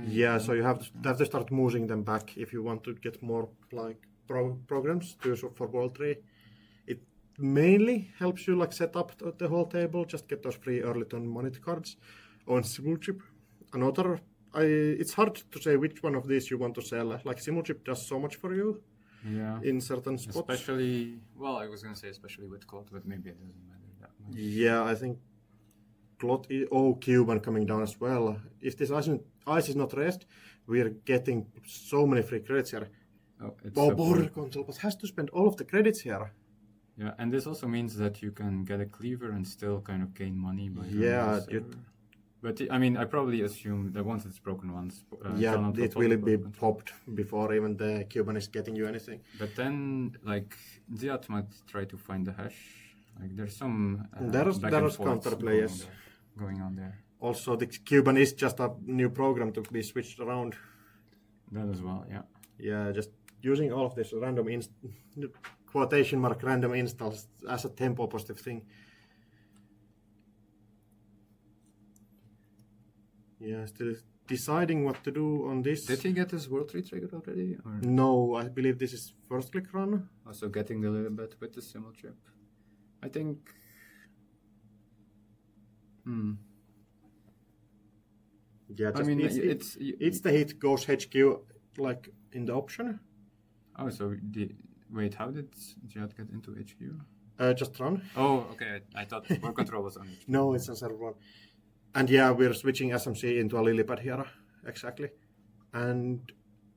Yeah, so you have to start moving them back if you want to get more like programs to use for World 3. It mainly helps you like set up the whole table, just get those free early turn money cards on Simulchip. Another, it's hard to say which one of these you want to sell. Like Simulchip does so much for you Yeah. in certain spots. Especially, well, I was gonna say especially with Cloud, but maybe it doesn't matter that much. Yeah, I think Cuban coming down as well. If this ice is not raised, we're getting so many free credits here. Oh, it's Oh, a border board. console, but has to spend all of the credits here. Yeah, and this also means that you can get a cleaver and still kind of gain money by running Yeah, the server. But I mean, I probably assume that once it's broken once, Yeah, Talon it will will pop be the control. popped before even the Cuban is getting you anything. But then, like, Ziad might try to find the hash. Like, there's some There's back and forth counterplay, yes. going on there. Also, the Cuban is just a new program to be switched around. That as well, yeah. Yeah, just using all of this random quotation mark random installs as a tempo positive thing. Yeah, still deciding what to do on this. Did he get his World 3 triggered already? Or No, I believe this is first click run. also getting a little bit with the simul chip? I think. Yeah, I just mean, it's the hit goes HQ like in the option. Oh, so wait, how did Ziad get into HQ? Just run. Oh, okay. I thought World Control was on HQ. No, it's on server one. And yeah, we're switching SMC into a lily pad here, exactly. And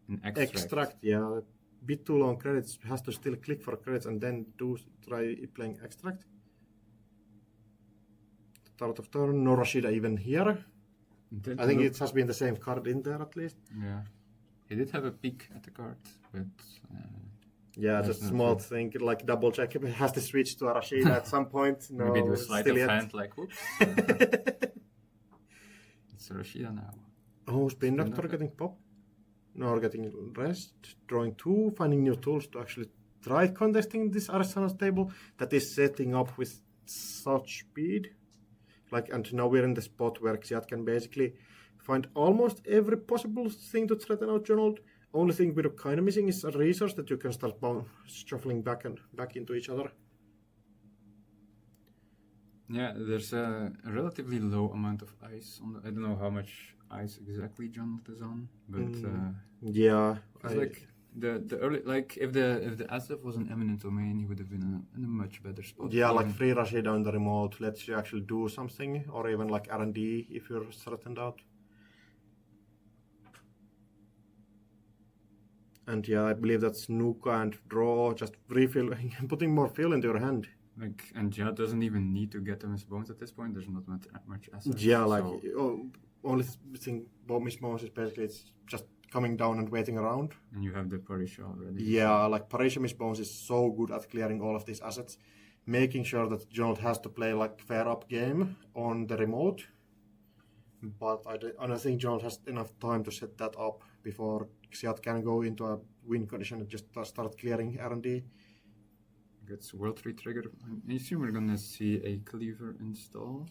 An extract, yeah, bit too long credits, has to still click for credits and then try playing extract. Start of turn, no Rashida even here. I think it has been the same card in there at least. Yeah. He did have a peek at the card, but... yeah, that's just not small true. thing, like double check if it has to switch to a Rashida at some point. No, Maybe the sleight still of yet. hand, like, whoops. It's Rashida now. Oh, Spin Doctor Doctor. getting pop. No, getting rest, drawing 2, finding new tools to actually try contesting this Arsenal's table that is setting up with such speed. Like, and now we're in the spot where Xiat can basically find almost every possible thing to threaten out Jonald. Only thing we're kind of missing is a resource that you can start shuffling back into each other. Yeah, there's a relatively low amount of ice on the, I don't know how much ice exactly Jonald is on, but Yeah, it's like the early, like if the Asif was an eminent domain, he would have been in a much better spot. yeah, like Even- free Rashida on the remote lets you actually do something, or even like R&D if you're threatened out. And yeah, I believe that's Nuka and draw, just refill, putting more fuel into your hand. Like, and Jad doesn't even need to get them his bones at this point. There's not much assets. Yeah, like so- only thing about Miss Bones is basically it's just coming down and waiting around. and you have the Parisha already. Yeah, like Parisha Miss Bones is so good at clearing all of these assets, making sure that Jonald has to play like fair up game on the remote. But I don't think Jonald has enough time to set that up before Xiat can go into a win condition and just start clearing R&D. Gets World 3 trigger. I assume we're gonna see a cleaver install.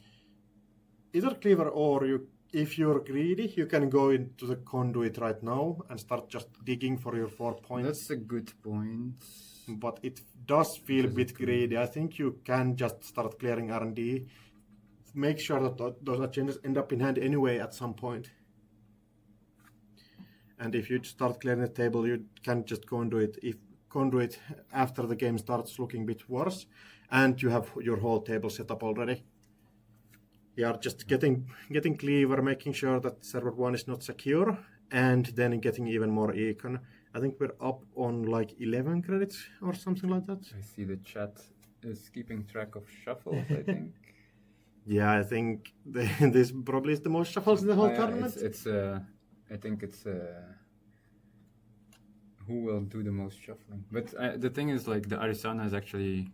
Either cleaver or if you're greedy, you can go into the conduit right now and start just digging for your 4 points. That's a good point. But it does feel a Does bit it greedy. I think you can just start clearing R&D. Make sure that those agendas end up in hand anyway at some point. And if you start clearing the table, you can just conduit after the game starts looking a bit worse, and you have your whole table set up already. You are just getting cleaver, making sure that server 1 is not secure, and then getting even more econ. I think we're up on like 11 credits or something like that. I see the chat is keeping track of shuffles, I think. Yeah, I think this probably is the most shuffles in the whole Yeah, tournament. I think it's who will do the most shuffling. But the thing is, like, the Arisana is actually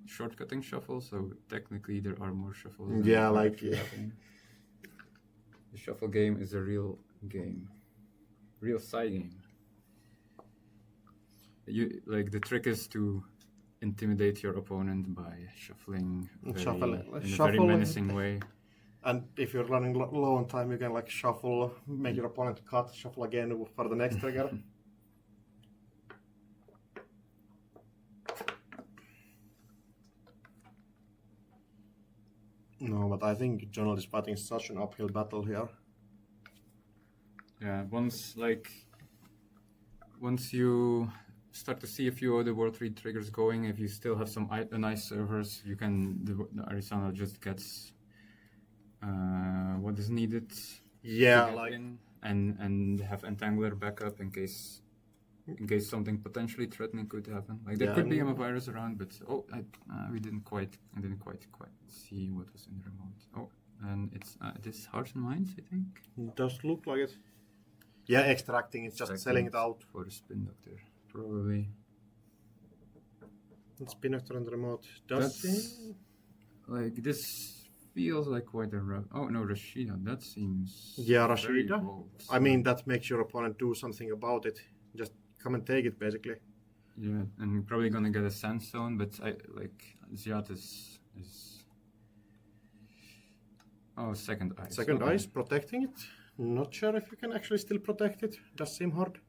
shortcutting shuffle, so technically there are more shuffles. than Yeah, are like, actually yeah. happening. The shuffle game is a real game, real side game. You like the trick is to intimidate your opponent by shuffling in a very menacing way. And if you're running low on time, you can like shuffle, make your opponent cut, shuffle again for the next trigger. No, but I think Jonald is fighting such an uphill battle here. Yeah, once you start to see a few other World 3 triggers going, if you still have some nice servers, you can the Arisana just gets what is needed. Yeah, to get like in and have Entangler backup in case something potentially threatening could happen. Like there Yeah, could be and- a virus around, but I didn't quite see what was in the remote. Oh, And it is Hearts and Minds, I think. Does look like it. Yeah, extracting, it's just selling it out. For the Spin Doctor, probably. And Spin Doctor and remote. Does That's, like, this feels like quite a oh no, Rashida, that seems Yeah, very Rashida. bold. I mean, that makes your opponent do something about it. Just come and take it, basically. Yeah, and probably gonna get a Sandstone, but I like Ziat is oh, second ice. Second okay. ice, protecting it. Not sure if you can actually still protect it. Does seem hard.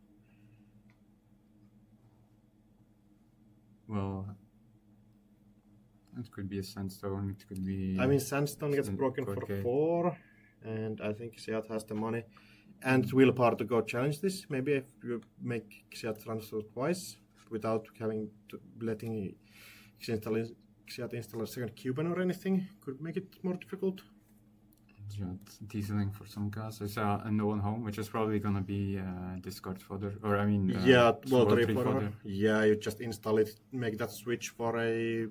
Well, it could be a Sandstone, it could be... I mean, Sandstone gets Sand- broken court for gate. 4, and I think Seat has the money and willpower to go challenge this. Maybe if you make Seat run through twice without having to letting Seat install a second Cuban or anything, could make it more difficult. Ziat dieseling for some gas. I saw a no one home, which is probably gonna be discard fodder, or I mean... Yeah, sword Voltary tree fodder. Yeah, you just install it, make that switch for a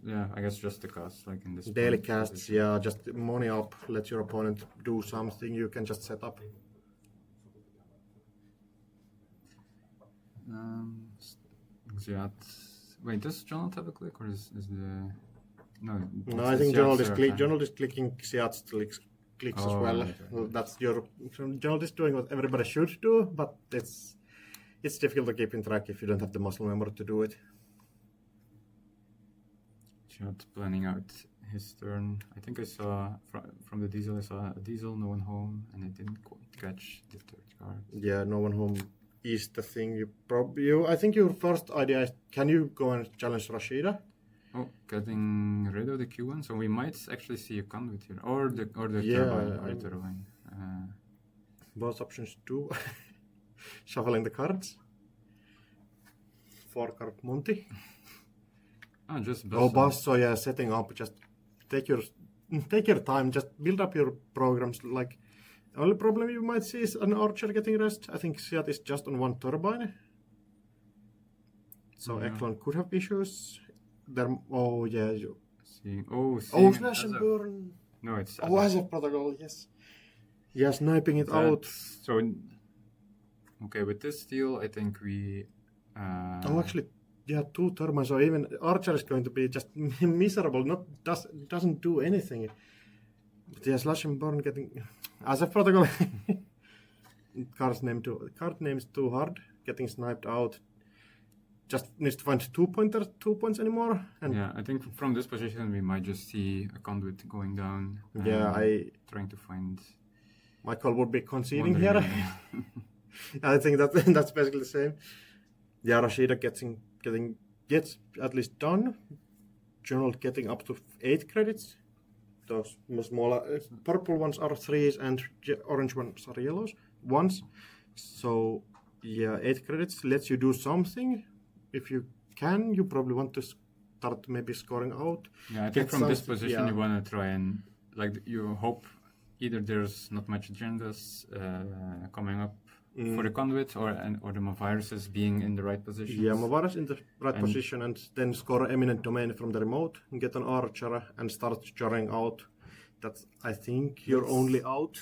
Yeah, I guess just the cast, like in this daily point casts. position. Yeah, just money up, let your opponent do something you can just set up. Ziat. Wait, does Jonald have a click, or is the... No, No, it's I the think Ziat Jonald is clicking Seat's clicks as Oh, well. right. That's Jonald is doing what everybody should do, but it's difficult to keep in track if you don't have the muscle memory to do it. Ziat planning out his turn. I think I saw from the diesel. I saw a diesel, no one home, and I didn't quite catch the third card. Yeah, no one home is the thing. I think your first idea is, can you go and challenge Rashida? Oh, getting rid of the Q1, so we might actually see a conduit here, or the Yeah, turbine. Both options too. Shuffling the cards. 4 card Monty. Oh, just Oh, Basso. Basso, yeah, setting up. Just take your time. Just build up your programs. Like, only problem you might see is an archer getting rest. I think Seat is just on 1 turbine, so Yeah. Eklund could have issues. Oh yeah. Seeing Slash and Azef. burn. No, it's Oh, Azef. as a protocol, yes. Yeah, sniping it out. So, okay, with this deal, I think we. Oh, actually, yeah, 2 turbines. So even archer is going to be just miserable. Doesn't do anything. But yeah, slash and burn getting as a protocol. Card name's too hard. Getting sniped out. Just needs to find 2 points anymore. And Yeah, I think from this position we might just see a conduit going down. yeah, trying to find. my call would be conceding wandering here. area. I think that's basically the same. Yeah, Rashida gets at least done. Journal getting up to 8 credits. Those smaller purple ones are 3s and orange ones are yellows ones. So yeah, 8 credits lets you do something. If you can, you probably want to start maybe scoring out. Yeah, I think Get from this something- position yeah. you want to try and you hope either there's not much agendas coming up for the conduit or the viruses being in the right position. Yeah, Mavaras in the right And- position and then score eminent domain from the remote and get an archer and start jarring out. That's, I think, your only out.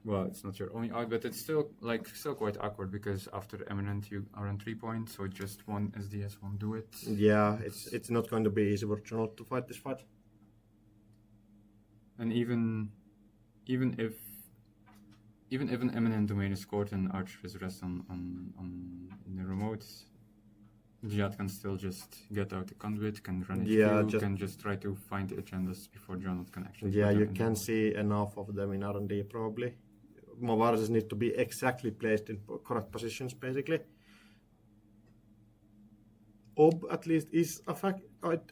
Well, it's not your only out, but it's still quite awkward because after eminent you are on 3 points, so just one SDS won't do it. Yeah, it's not going to be easy for Journal to fight this fight. And even if an eminent domain is scored and archer is rest on in the remote, Jihad can still just get out the conduit, can run HQ, Yeah, can just try to find the agendas before Jonathan can actually. Yeah, put them you in the can board. see enough of them in R&D probably. Mavaras need to be exactly placed in correct positions basically. Ob at least is a fact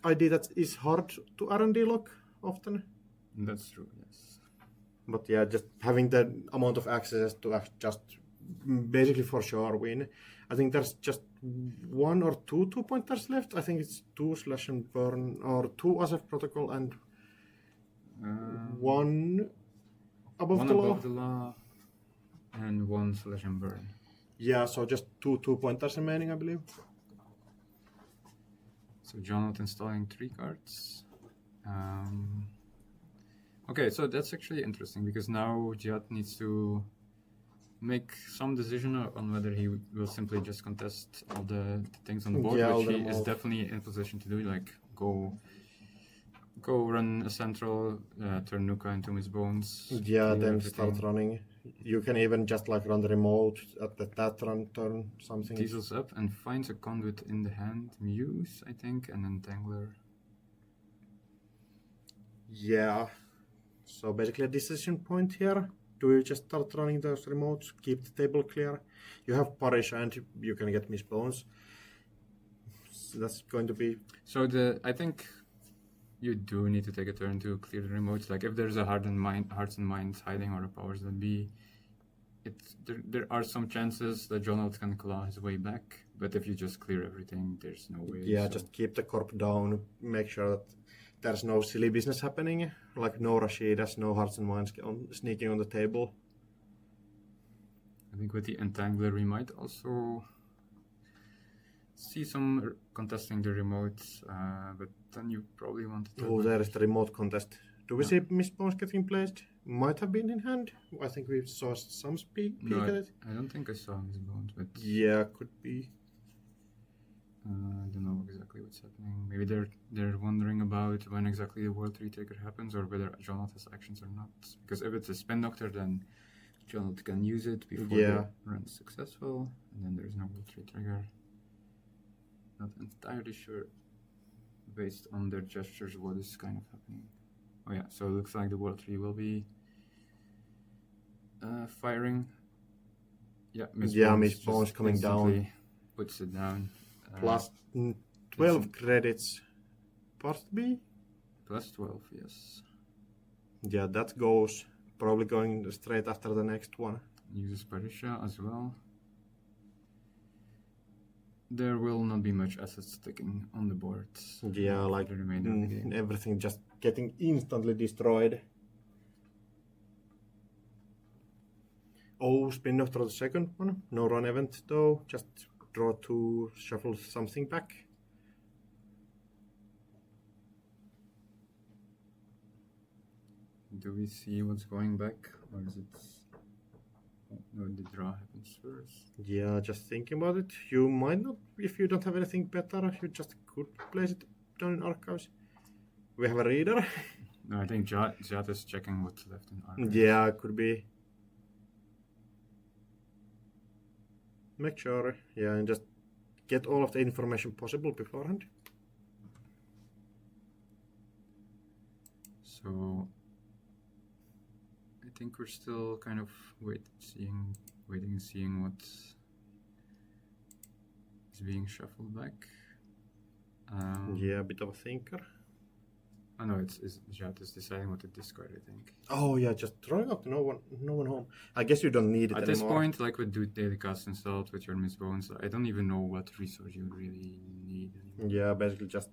idea that is hard to R&D lock often. That's true. Yes. But yeah, just having the amount of access to just basically for sure win. I think there's just 1 or 2 2-pointers left. I think it's 2 slash and burn or 2 Asef protocol and 1 above One the law. above the law and 1 slash and burn. Yeah, so just 2 2-pointers remaining, I believe. So Jonathan installing 3 cards. Okay, so that's actually interesting because now Jihad needs to make some decision on whether he will simply just contest all the things on the board, Yeah, all which the he is remote. definitely in position to do, like go run a central, turn Nuka into his bones. Yeah, clear then everything. start running. You can even just like run the remote at that turn something. Diesels up and finds a conduit in the hand. Muse, I think, and Entangler. Yeah. So basically a decision point here. Do you just start running those remotes, keep the table clear? You have Parish and you can get Miss Bones. So that's going to be... So I think you do need to take a turn to clear the remotes. Like if there's a hearts and minds hiding or a powers that be, there are some chances that Jonald can claw his way back. But if you just clear everything, there's no way. Yeah, so. just keep the corp down, make sure that there's no silly business happening, like no Rashidas, no hearts and minds sneaking on the table. I think with the Entangler, we might also see some contesting the remotes, but then you probably want to... Oh, there is the remote contest. Do we Yeah. see Miss Bones getting placed? Might have been in hand. I think we saw some peek No, at it. I don't think I saw Miss Bones, but Yeah, could be. I don't know exactly what's happening. Maybe they're wondering about when exactly the World Retaker happens, or whether Jonald has actions or not. Because if it's a Spin Doctor, then Jonald can use it before Yeah. the run's successful, and then there's no World Retrigger. Not entirely sure, based on their gestures, what is kind of happening. Oh yeah, so it looks like the World Tree will be firing. Yeah, Miss Bones coming down. instantly puts it down. Plus 12 credits. Part B? Plus 12, yes. Yeah, that goes. Probably going straight after the next one. Uses Parisha as well. There will not be much assets sticking on the board. Yeah, for like the remainder of the game. everything just getting instantly destroyed. Oh, Spin Doctor the second one. No run event though. Just draw to shuffle something back. Do we see what's going back, or is it? Oh, no, the draw happens first. Yeah, just thinking about it. You might not, if you don't have anything better, you just could place it down in archives. We have a reader. No, I think Jat is checking what's left in archives. Yeah, could be. Make sure, yeah, and just get all of the information possible beforehand. So I think we're still kind of waiting and seeing what is being shuffled back. Yeah, a bit of a thinker. Oh no, it's Jat is deciding what to discard, I think. Oh yeah, just throwing out no one home. I guess you don't need it At anymore. this point, like with Daily Cast installed with your Miss Bones, I don't even know what resource you really need anymore. Yeah, basically just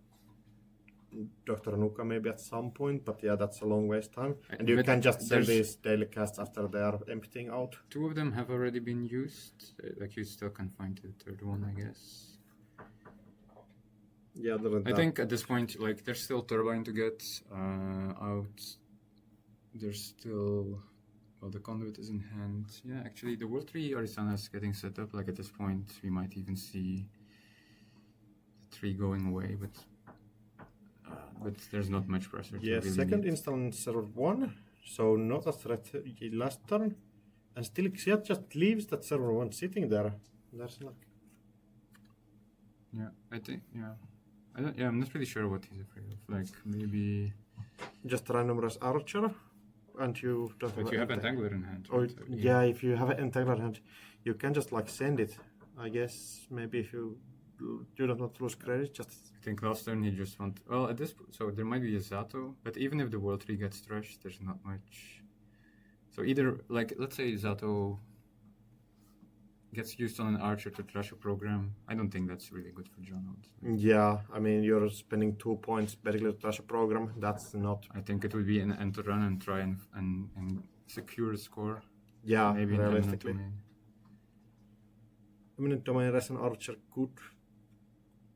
Dr. Nuka maybe at some point, but yeah, that's a long waste time. And you But can just send there's- these daily casts after they are emptying out. 2 of them have already been used. Like you still can find the third one, I guess. Yeah, other than I that, think at this point, like there's still Turbine to get out. There's still, well, the conduit is in hand. Yeah, actually, the World Tree Arisana is getting set up. Like at this point, we might even see the tree going away, but there's not much pressure. yeah, to really second need. install on server 1, so not a threat last turn. And still Xiat just leaves that server 1 sitting there. There's like... Yeah, I think, yeah. I'm not really sure what he's afraid of. Like maybe. Just randomized archer, and you don't But you have Entangler in hand. Or, right? So yeah, if you have an entangler hand, you can just like send it. I guess maybe if you don't want to lose credit, just I think last turn he just want. Well, at this so there might be a Zato, but even if the World Tree gets trashed, there's not much. So either like let's say Zato gets used on an archer to trash a program. I don't think that's really good for Jonald. yeah. I mean, you're spending 2 points basically to trash a program. That's not. I think it would be an end to run and try and secure a score. Yeah, Maybe an realistically. Eminent Eminent Domain as an archer could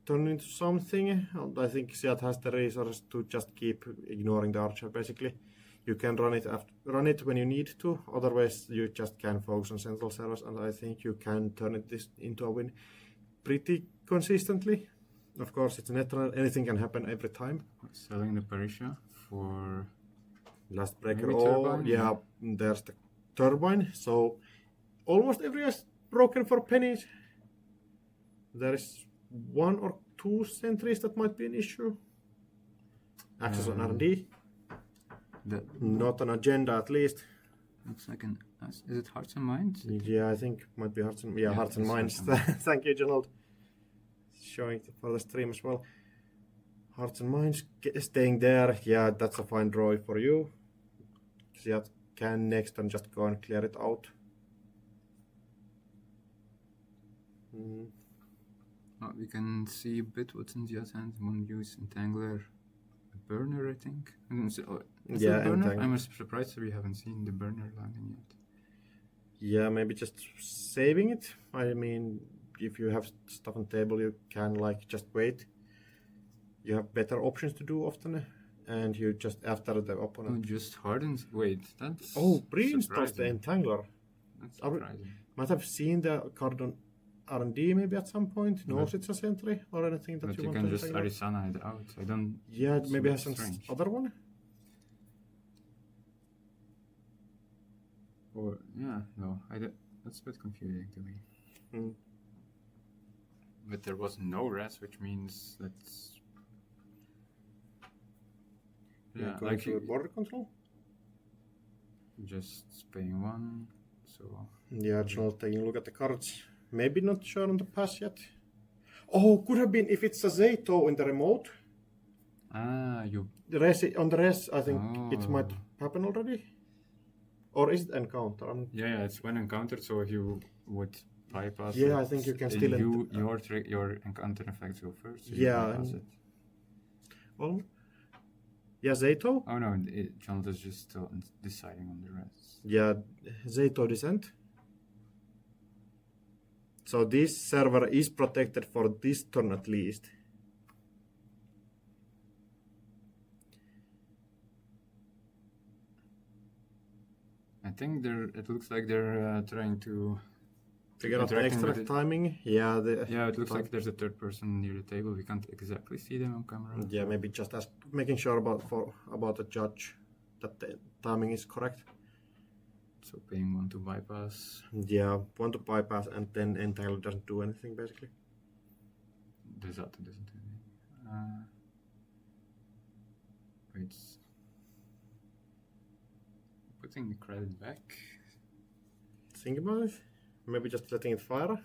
turn into something. And I think Siat has the resource to just keep ignoring the archer basically. You can run it when you need to. Otherwise, you just can focus on central servers, and I think you can turn this into a win pretty consistently. Of course, it's Netrunner. Anything can happen every time. Selling the Parisha for Last breaker. maybe Oh, turbine? yeah. There's the turbine. So almost every is broken for pennies. There is 1 or 2 sentries that might be an issue. Access on R&D. Not an agenda, at least. Looks like an. Is it Hearts and Minds? Yeah, I think might be Hearts and Hearts and it's Minds. Hearts and Thank you, Donald. Showing it for the stream as well. Hearts and Minds staying there. Yeah, that's a fine draw for you. Yeah, can next turn just go and clear it out. Oh, we can see a bit what's in the hand. One use Entangler, a burner, I think. Is Yeah, it a burner? Entangler. I'm surprised that we haven't seen the burner landing yet. Yeah, maybe just saving it. I mean, if you have stuff on table, you can like just wait. You have better options to do often, and you just after the Oh, opponent. just hardens. Wait, that's. Oh, pre-installs the surprising. Entangler. That's Are we- surprising. Might have seen the card on R&D maybe at some point. Knows it's a sentry or anything that But you you want can to just Entangler. Arisana it out. I don't. Yeah, it's maybe a has bit some strange. other one. Or yeah, no, that's a bit confusing to me. Hmm. But there was no res, which means that's yeah, Going like to border control. just paying 1. So Yeah, just not taking a look at the cards. Maybe not sure on the pass yet. Oh, could have been if it's a Zato in the remote. you The res on the res, I think it might Oh. happen already. Or is it encounter? yeah, it's when encountered. So if you would bypass, Yeah, it, I think you can still your encounter effects go first. So Yeah, you bypass and- it. Well, yeah, Zato. Oh no, Jonathan is just still deciding on the rest. Yeah, Zato descent. So this server is protected for this turn at least. I think it looks like they're trying to Figure out the interacting extra with it. timing. Yeah, Yeah, it looks like there's a third person near the table. We can't exactly see them on camera. Yeah, maybe just making sure about the judge that the timing is correct. So paying 1 to bypass. Yeah, want to bypass and then Entangler doesn't do anything basically. Decisive doesn't do anything. Wait. Putting the credit back. Think about it. Maybe just letting it fire.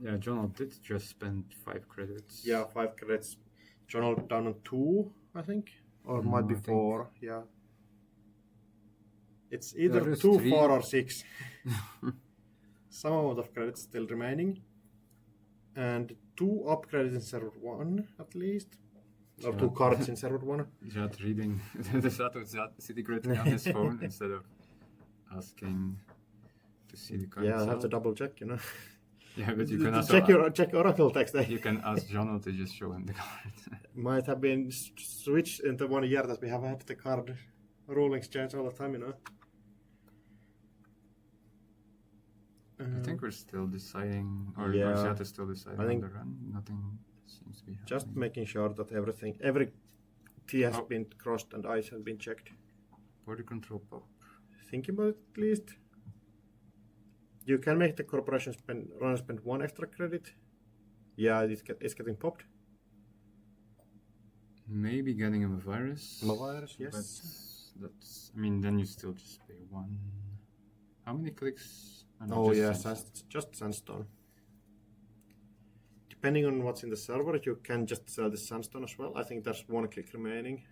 Yeah, Jonal did just spend 5 credits. Yeah, 5 credits. Jonal down on 2, I think, or No, might be I think- 4. Yeah, it's either There is 2, 3. 4, or 6. Some amount of credits still remaining, and 2 up credits in server 1 at least, or 2 cards in server 1. Jad reading the status city grid on his phone instead of asking to see the card. Yeah, I have to itself. double check, you know. Yeah, but you can also check Oracle text. you can ask Jonal to just show him the card. Might have been switched into 1 year that we have had the card rulings change all the time, you know. I think we're still deciding, or Yeah. Jad is still deciding I think- on the run. Nothing seems to be happening. Just making sure that every T has Oh. been crossed and I's have been checked. Border control pop. Think about it at least. You can make the corporation runner spend 1 extra credit. Yeah, it's getting popped. Maybe getting him a virus. Virus, yes. But that's. I mean, then you still just pay 1. How many clicks? no, Oh just yeah, Sandstone. just Sandstone. Depending on what's in the server, you can just sell the Sandstone as well. I think there's 1 click remaining.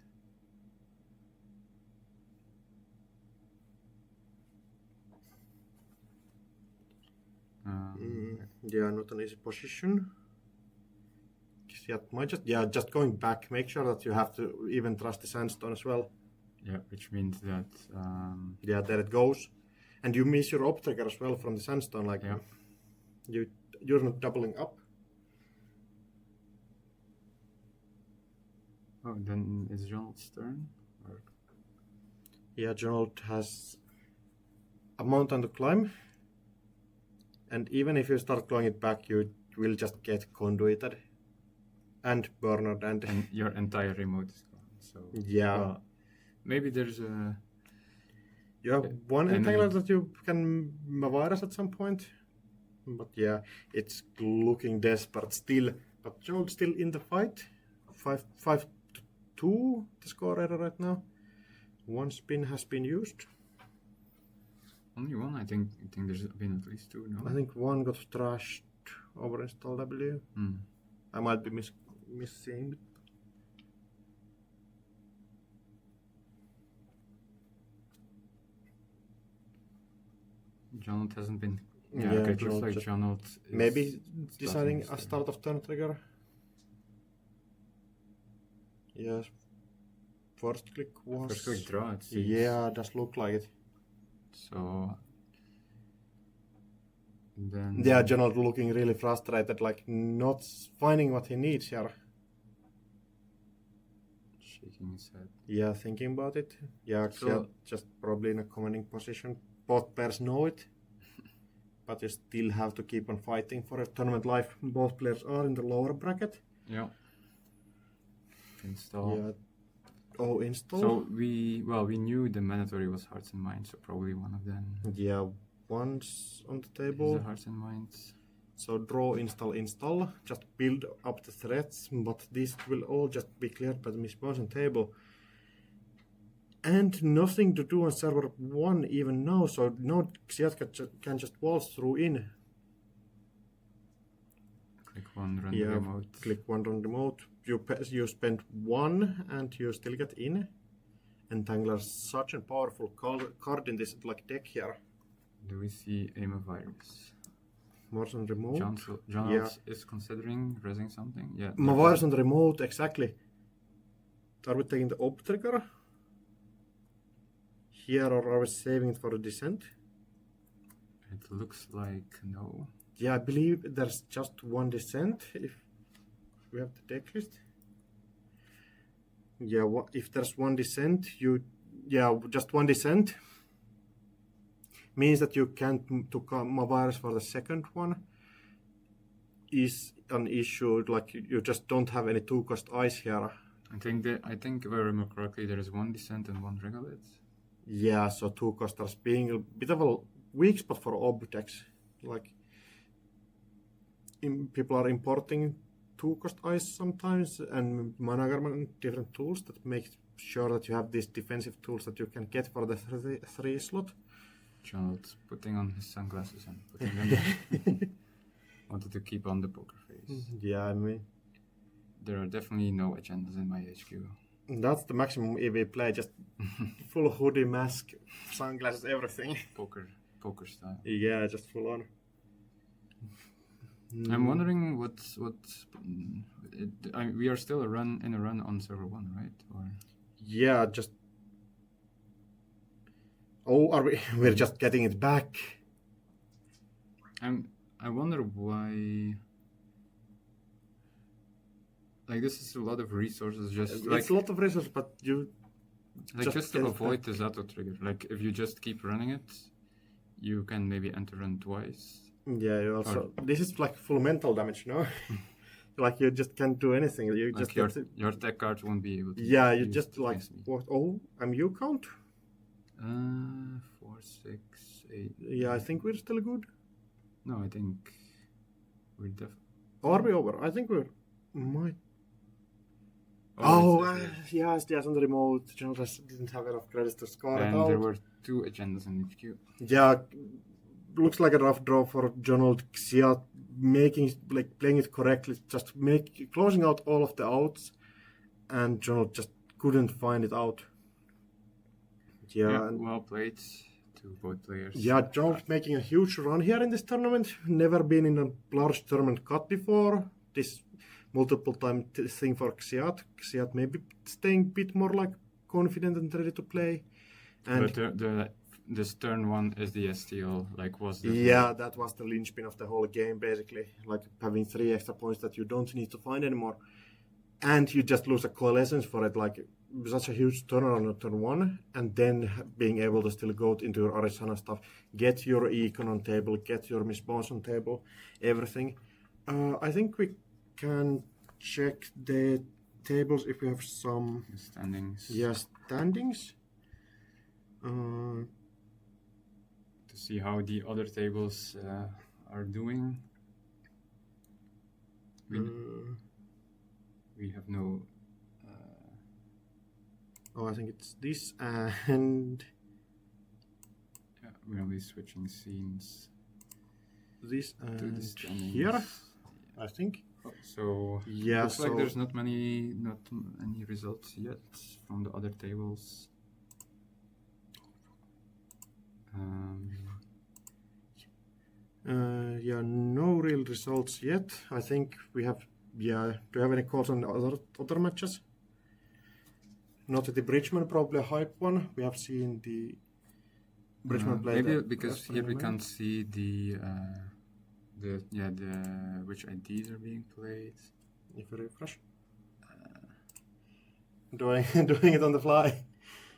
Yeah, not an easy position. Just going back. Make sure that you have to even trust the Sandstone as well. Yeah, which means that. Yeah, there it goes. And you miss your op trigger as well from the Sandstone. Like Yeah. you're not doubling up. Oh, then it's Jonal's turn. Or Yeah, Jonald has a mountain to climb. And even if you start clawing it back, you will just get conduited and burned. And your entire remote is gone. So yeah. well, maybe there's a. You have one enemy. entangler that you can virus at some point. But yeah, it's looking desperate still. But Jonald still in the fight. 5-2 the score error right now. One spin has been used. Only one, I think there's been at least two, no? I think one got trashed over install W. I might be missing. Jonald hasn't been. Yeah, Okay, it looks Jonald like just- Jonald is Maybe deciding starting a start of turn trigger. Yes. First click was. First click draw, it seems. Yeah, does look like it. So. Then. Yeah, Jonald looking really frustrated, like not finding what he needs here. Shaking his head. Yeah, thinking about it. Yeah, So- just probably in a commanding position. Both players know it. But you still have to keep on fighting for a tournament life. Both players are in the lower bracket. Yeah. Install. Yeah. Oh, install. So we knew the mandatory was Hearts and Minds, so probably one of them. Yeah, one's on the Is table. the Hearts and Minds. So draw, install. Just build up the threats, but this will all just be cleared by the mismotion table. And nothing to do on server 1 even now, so no Xiat can just waltz through in. Click one, run Yeah, the remote. click one on remote. You spend one and you still get in. Entangler's such a powerful card in this like deck here. Do we see EMEA Virus? More on remote. John is considering raising something. Yeah. Mavirus on the remote, exactly. Are we taking the op trigger? Here, or are we saving it for the descent? It looks like no. Yeah, I believe there's just one descent if we have the deck list. Yeah, if there's one descent, just one descent means that you can't to Mavirus for the second one is an issue. Like you just don't have any 2-cost ice here. I think if I remember correctly, there is one descent and one regolith. Yeah, so 2-costers being a bit of a weak spot for objects. Like people are importing 2-cost ice sometimes and Metagame different tools that make sure that you have these defensive tools that you can get for the 3 slot. Jonald putting on his sunglasses and putting them. Wanted to keep on the poker face. Yeah, I mean There are definitely no agendas in my HQ. that's the maximum EV play, just full hoodie, mask, sunglasses, everything. Poker style. Yeah, just full on. I'm wondering we are still in a run on server 1, right? Or Yeah, just. Oh, are we? We're just getting it back. I wonder why. Like this is a lot of resources, just like It's a lot of resources, but you. just to avoid the Zato trigger. Like if you just keep running it, you can maybe enter run twice. Yeah, you also. This is like full mental damage, no? Like you just can't do anything. You Like just your tech card won't be able to. Yeah, you use just it like against me. what? Oh, you count? 4, 6, 8. Yeah, I think we're still good. No, I think we're definitely. Or are we over? I think we're might. Yes, on the remote. Jonas didn't have enough credits to score it And out. there were 2 agendas in HQ. Yeah, looks like a rough draw for Jonald Xiat, playing it correctly, just closing out all of the outs, and Jonald just couldn't find it out. Yeah, Well played to both players. yeah, Jonald making a huge run here in this tournament. Never been in a large tournament cut before. This multiple time thing for Xiat. Xiat maybe staying a bit more like confident and ready to play. And But this turn 1 SDS steal was the yeah, that was the linchpin of the whole game, basically. Like having 3 extra points that you don't need to find anymore. And you just lose a coalescence for it. Like such a huge turnaround on turn 1, and then being able to still go into your Arizona stuff, get your econ on table, get your Miss Bones on table, everything. I think we can check the tables if we have some Standings. standings. To see how the other tables are doing. We have no. I think it's this, and Yeah, we'll be switching scenes this, to the and standings. here, I think. So Yeah, looks like so- there's not any results yet from the other tables. No real results yet. I think we have. Do you have any calls on the other matches? Not the Bridgman, probably a hype one. We have seen the Bridgman play. Maybe the because last here we tournament. can't see the which IDs are being played. If you refresh. Doing it on the fly.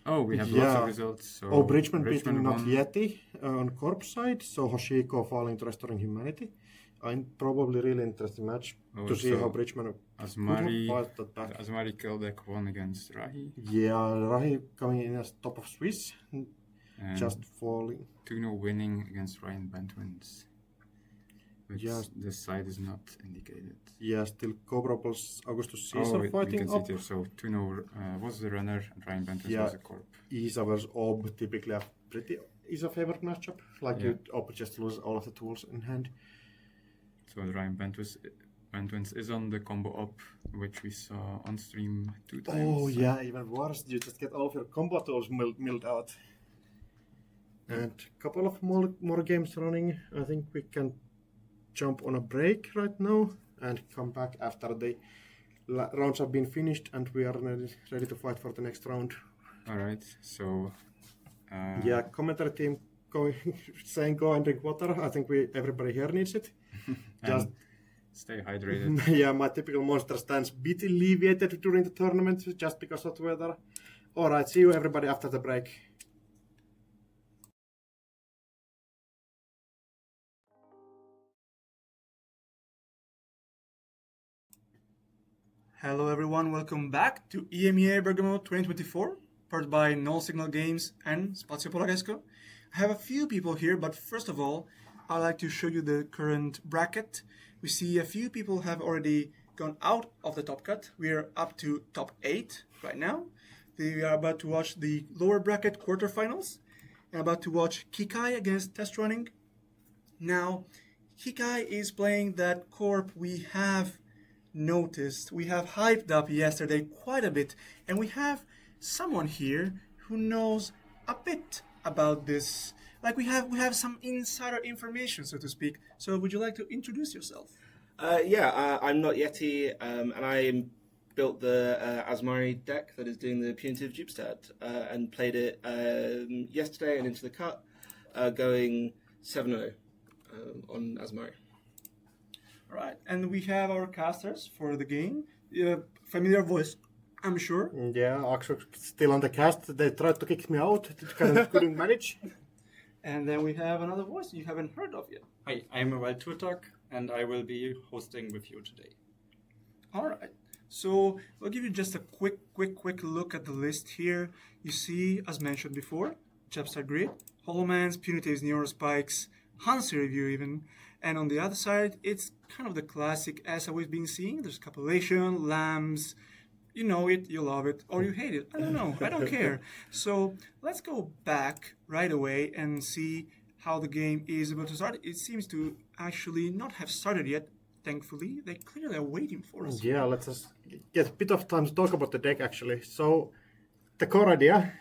Oh, we have lots Yeah. of results. So Bridgman beating not won. Yeti on Corp side, so Hoshiko falling to Restoring Humanity. I'm probably really interesting match to see so how Bridgman could have Asmari, fought that back. the Asmari Keldek won against Rahi. Yeah, Rahi coming in as top of Swiss, And just falling. Tuno winning against Ryan Bentwins. Which Yeah. this side is not indicated. Yeah, still Cobra plus Augustus Caesar we fighting can see up. it here. So Tuno was the runner and Ryan Bentwins Yeah. was a corp. Isa versus Ob, typically a pretty Isa favored matchup. Like Yeah. you Ob just lose all of the tools in hand. So Ryan Bentwins is on the combo up, which we saw on stream 2 times. Oh yeah, even worse. You just get all of your combo tools milled out. And a couple of more games running. I think we can jump on a break right now and come back after the rounds have been finished and we are ready to fight for the next round. All right. So. Yeah, commentary team saying go and drink water. I think everybody here needs it. Just stay hydrated. yeah, my typical monster stands bit alleviated during the tournament just because of the weather. All right, see you everybody after the break. Hello everyone, welcome back to EMEA Bergamo 2024, powered by Null Signal Games and Spazio Polaresco. I have a few people here, but first of all, I'd like to show you the current bracket. We see a few people have already gone out of the top cut. We are up to top 8 right now. We are about to watch the lower bracket quarterfinals and about to watch Kikai against Test Running. Now, Kikai is playing that corp we have noticed, we have hyped up yesterday quite a bit, and we have someone here who knows a bit about this. Like we have some insider information, so to speak. So would you like to introduce yourself? I'm not Yeti, and I built the Asmari deck that is doing the punitive Dupestad, and played it yesterday and into the cut, going 7-0 on Asmari. Right, and we have our casters for the game. Familiar voice, I'm sure. Yeah, Axel still on the cast. They tried to kick me out. Couldn't manage. And then we have another voice you haven't heard of yet. Hi, I'm Wild Turtok, and I will be hosting with you today. All right. So we'll give you just a quick look at the list here. You see, as mentioned before, Chapstar Grid, Holomans, Punitives, Neurospikes, Hansi Review even. And on the other side, it's kind of the classic as we've been seeing. There's Copulation, Lambs. You know it, you love it, or you hate it. I don't know. I don't care. So let's go back right away and see how the game is about to start. It seems to actually not have started yet. Thankfully, they clearly are waiting for us. Yeah, let's just get a bit of time to talk about the deck actually. So, the core idea,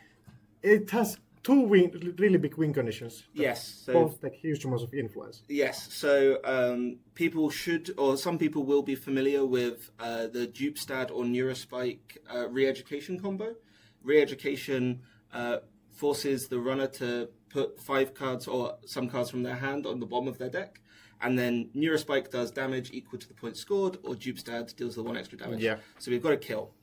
it has two really big win conditions. Yes, so Both take huge amounts of influence. yes, so people should, or some people will be familiar with the Dupestad or Neurospike re-education combo. Re-education forces the runner to put 5 cards or some cards from their hand on the bottom of their deck, and then Neurospike does damage equal to the points scored, or Dupestad deals the 1 extra damage. Yeah. So we've got a kill.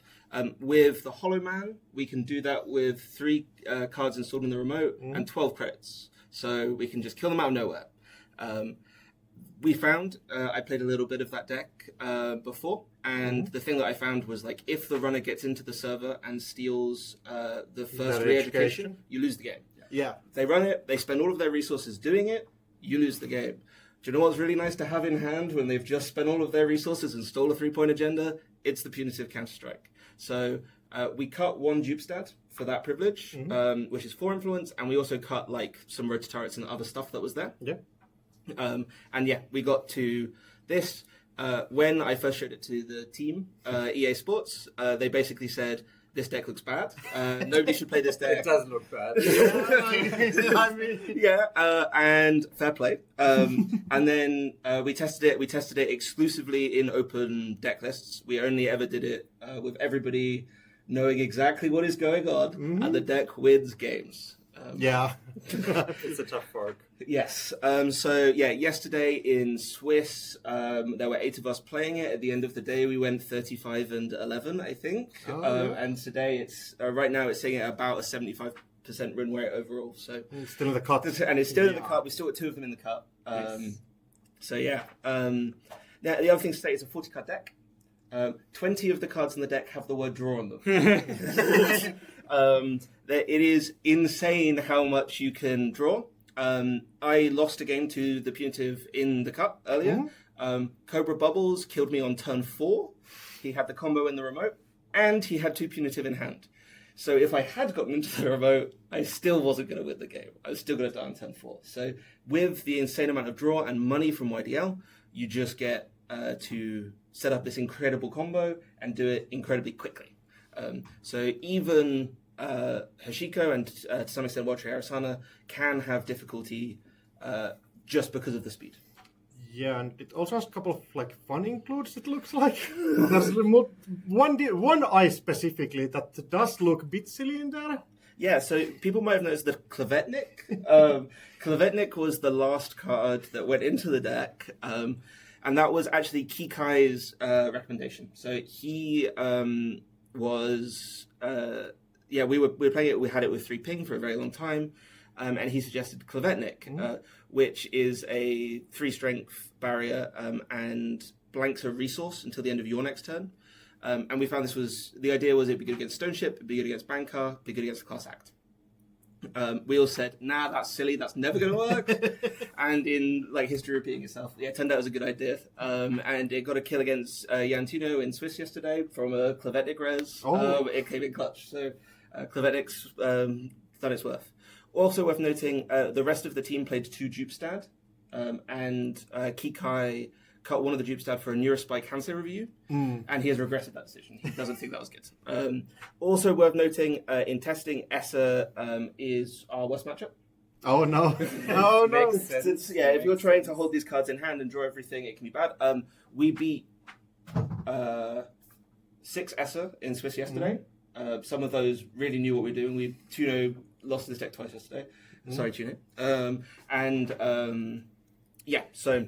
With the Hollow Man, we can do that with 3 cards installed in the remote and 12 credits. So we can just kill them out of nowhere. We found, I played a little bit of that deck before, and the thing that I found was like, if the runner gets into the server and steals the first re-education, you lose the game. Yeah. They run it, they spend all of their resources doing it, you lose the game. Do you know what's really nice to have in hand when they've just spent all of their resources and stole a 3-point agenda? It's the punitive counter-strike. So we cut 1 dupe stat for that privilege, which is 4 influence, and we also cut like some road to turrets and other stuff that was there. Yeah. And yeah, we got to this. When I first showed it to the team, EA Sports, they basically said, this deck looks bad. Nobody should play this deck. It does look bad. I mean, and fair play. And then we tested it. We tested it exclusively in open deck lists. We only ever did it with everybody knowing exactly what is going on, and the deck wins games. yeah. It's a tough fork. Yes. So yeah, yesterday in Swiss, there were 8 of us playing it. At the end of the day, we went 35-11, I think. And today, it's right now it's sitting at about a 75% win rate overall. So Still in the cut. and it's still in the cup. We still got 2 of them in the cup. So yeah. Now the other thing to say is a 40-card deck. 20 of the cards in the deck have the word draw on them. It is insane how much you can draw. I lost a game to the punitive in the cup earlier. Cobra Bubbles killed me on turn 4. He had the combo in the remote, and he had 2 punitive in hand. So if I had gotten into the remote, I still wasn't going to win the game. I was still going to die on turn 4. So with the insane amount of draw and money from YDL, you just get to set up this incredible combo and do it incredibly quickly. So even Hashiko and to some extent Watri Arasana can have difficulty just because of the speed. Yeah, and it also has a couple of like fun includes. It looks like there's one eye specifically that does look a bit silly in there. Yeah, so people might have noticed the Klevetnik. Klevetnik was the last card that went into the deck, and that was actually Kikai's recommendation. So he was, we were playing it. We had it with 3 ping for a very long time, and he suggested Klevetnik, which is a 3 strength barrier and blanks a resource until the end of your next turn. And we found the idea was it'd be good against Stone Ship, it'd be good against Bankar, it'd be good against the Class Act. We all said, nah, that's silly, that's never going to work. And in like history repeating itself, yeah, it turned out it was a good idea. And it got a kill against Yantino in Swiss yesterday from a Klevetnik res. It came in clutch. So Klevetnik's done its worth. Also worth noting, the rest of the team played 2 Jupestad, and Kikai cut one of the Jupestad for a Neurospike Hansei review, and he has regretted that decision. He doesn't think that was good. Also worth noting, in testing, Essa is our worst matchup. Oh no! Oh no! If you're trying to hold these cards in hand and draw everything, it can be bad. We beat 6 Essa in Swiss yesterday. Some of those really knew what we were doing. Tuno lost this deck twice yesterday. Sorry, Tuno. So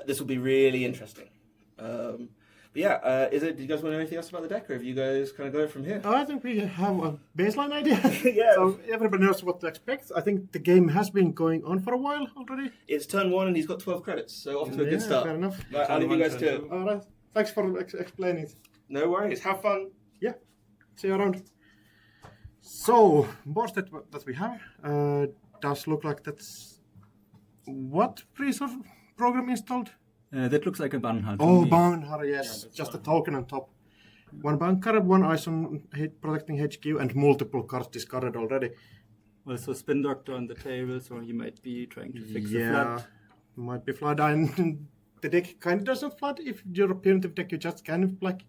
this will be really interesting. Do you guys want anything else about the deck, or have you guys kind of go from here? I think we have a baseline idea. Yeah. So everybody knows what to expect. I think the game has been going on for a while already. It's turn 1 and he's got 12 credits, so off to a good start. Fair enough. Right, I'll leave you guys to it. All right. Thanks for explaining it. No worries. Have fun. Yeah. See you around. So, board that we have does look like that's what resource program installed? That looks like a Banhal. Oh, Banhal, yes. Just a token on top. 1 bunker, 1 ice on protecting HQ, and multiple cards discarded already. Also Spin Doctor on the table, so you might be trying to fix the Yeah, flood. might be flood. And the deck kind of doesn't flood. If you're a punitive deck, you just kind of like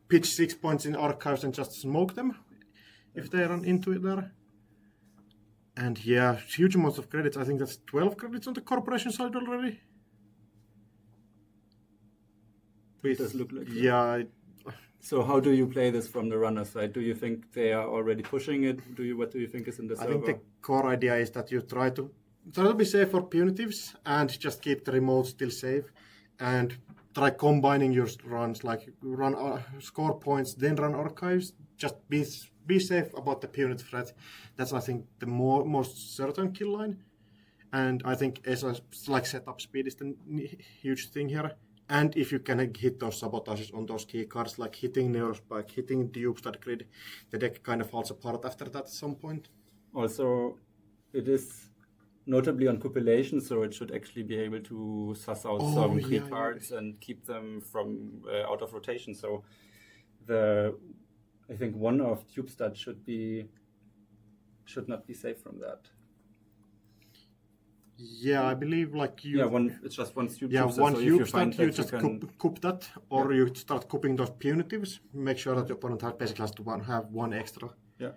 pitch 6 points in archives and just smoke them if they run into it there. And yeah, huge amounts of credits. I think that's 12 credits on the corporation side already. It does look like that. Yeah. So how do you play this from the runner side? Do you think they are already pushing it? What do you think is in the I server? think the core idea is that you try to be safe for punitives and just keep the remote still safe, and try combining your runs, like run score points, then run archives. Just be safe about the punitive threat. That's, I think, the most certain kill line. And I think as like setup speed is the huge thing here. And if you can hit those sabotages on those key cards, like hitting Neurospike, hitting the Upstart Grid, the deck kind of falls apart after that at some point. Also, it is notably on copulation, so it should actually be able to suss out some key cards and keep them from out of rotation. So I think one of Tubestat should not be safe from that. Yeah, I believe like you. Yeah, it's just one Tubestat. Yeah, so once if you find start, you that just can... coup that, or you start couping those punitives. Make sure that the opponent basically has to have one extra. Yeah.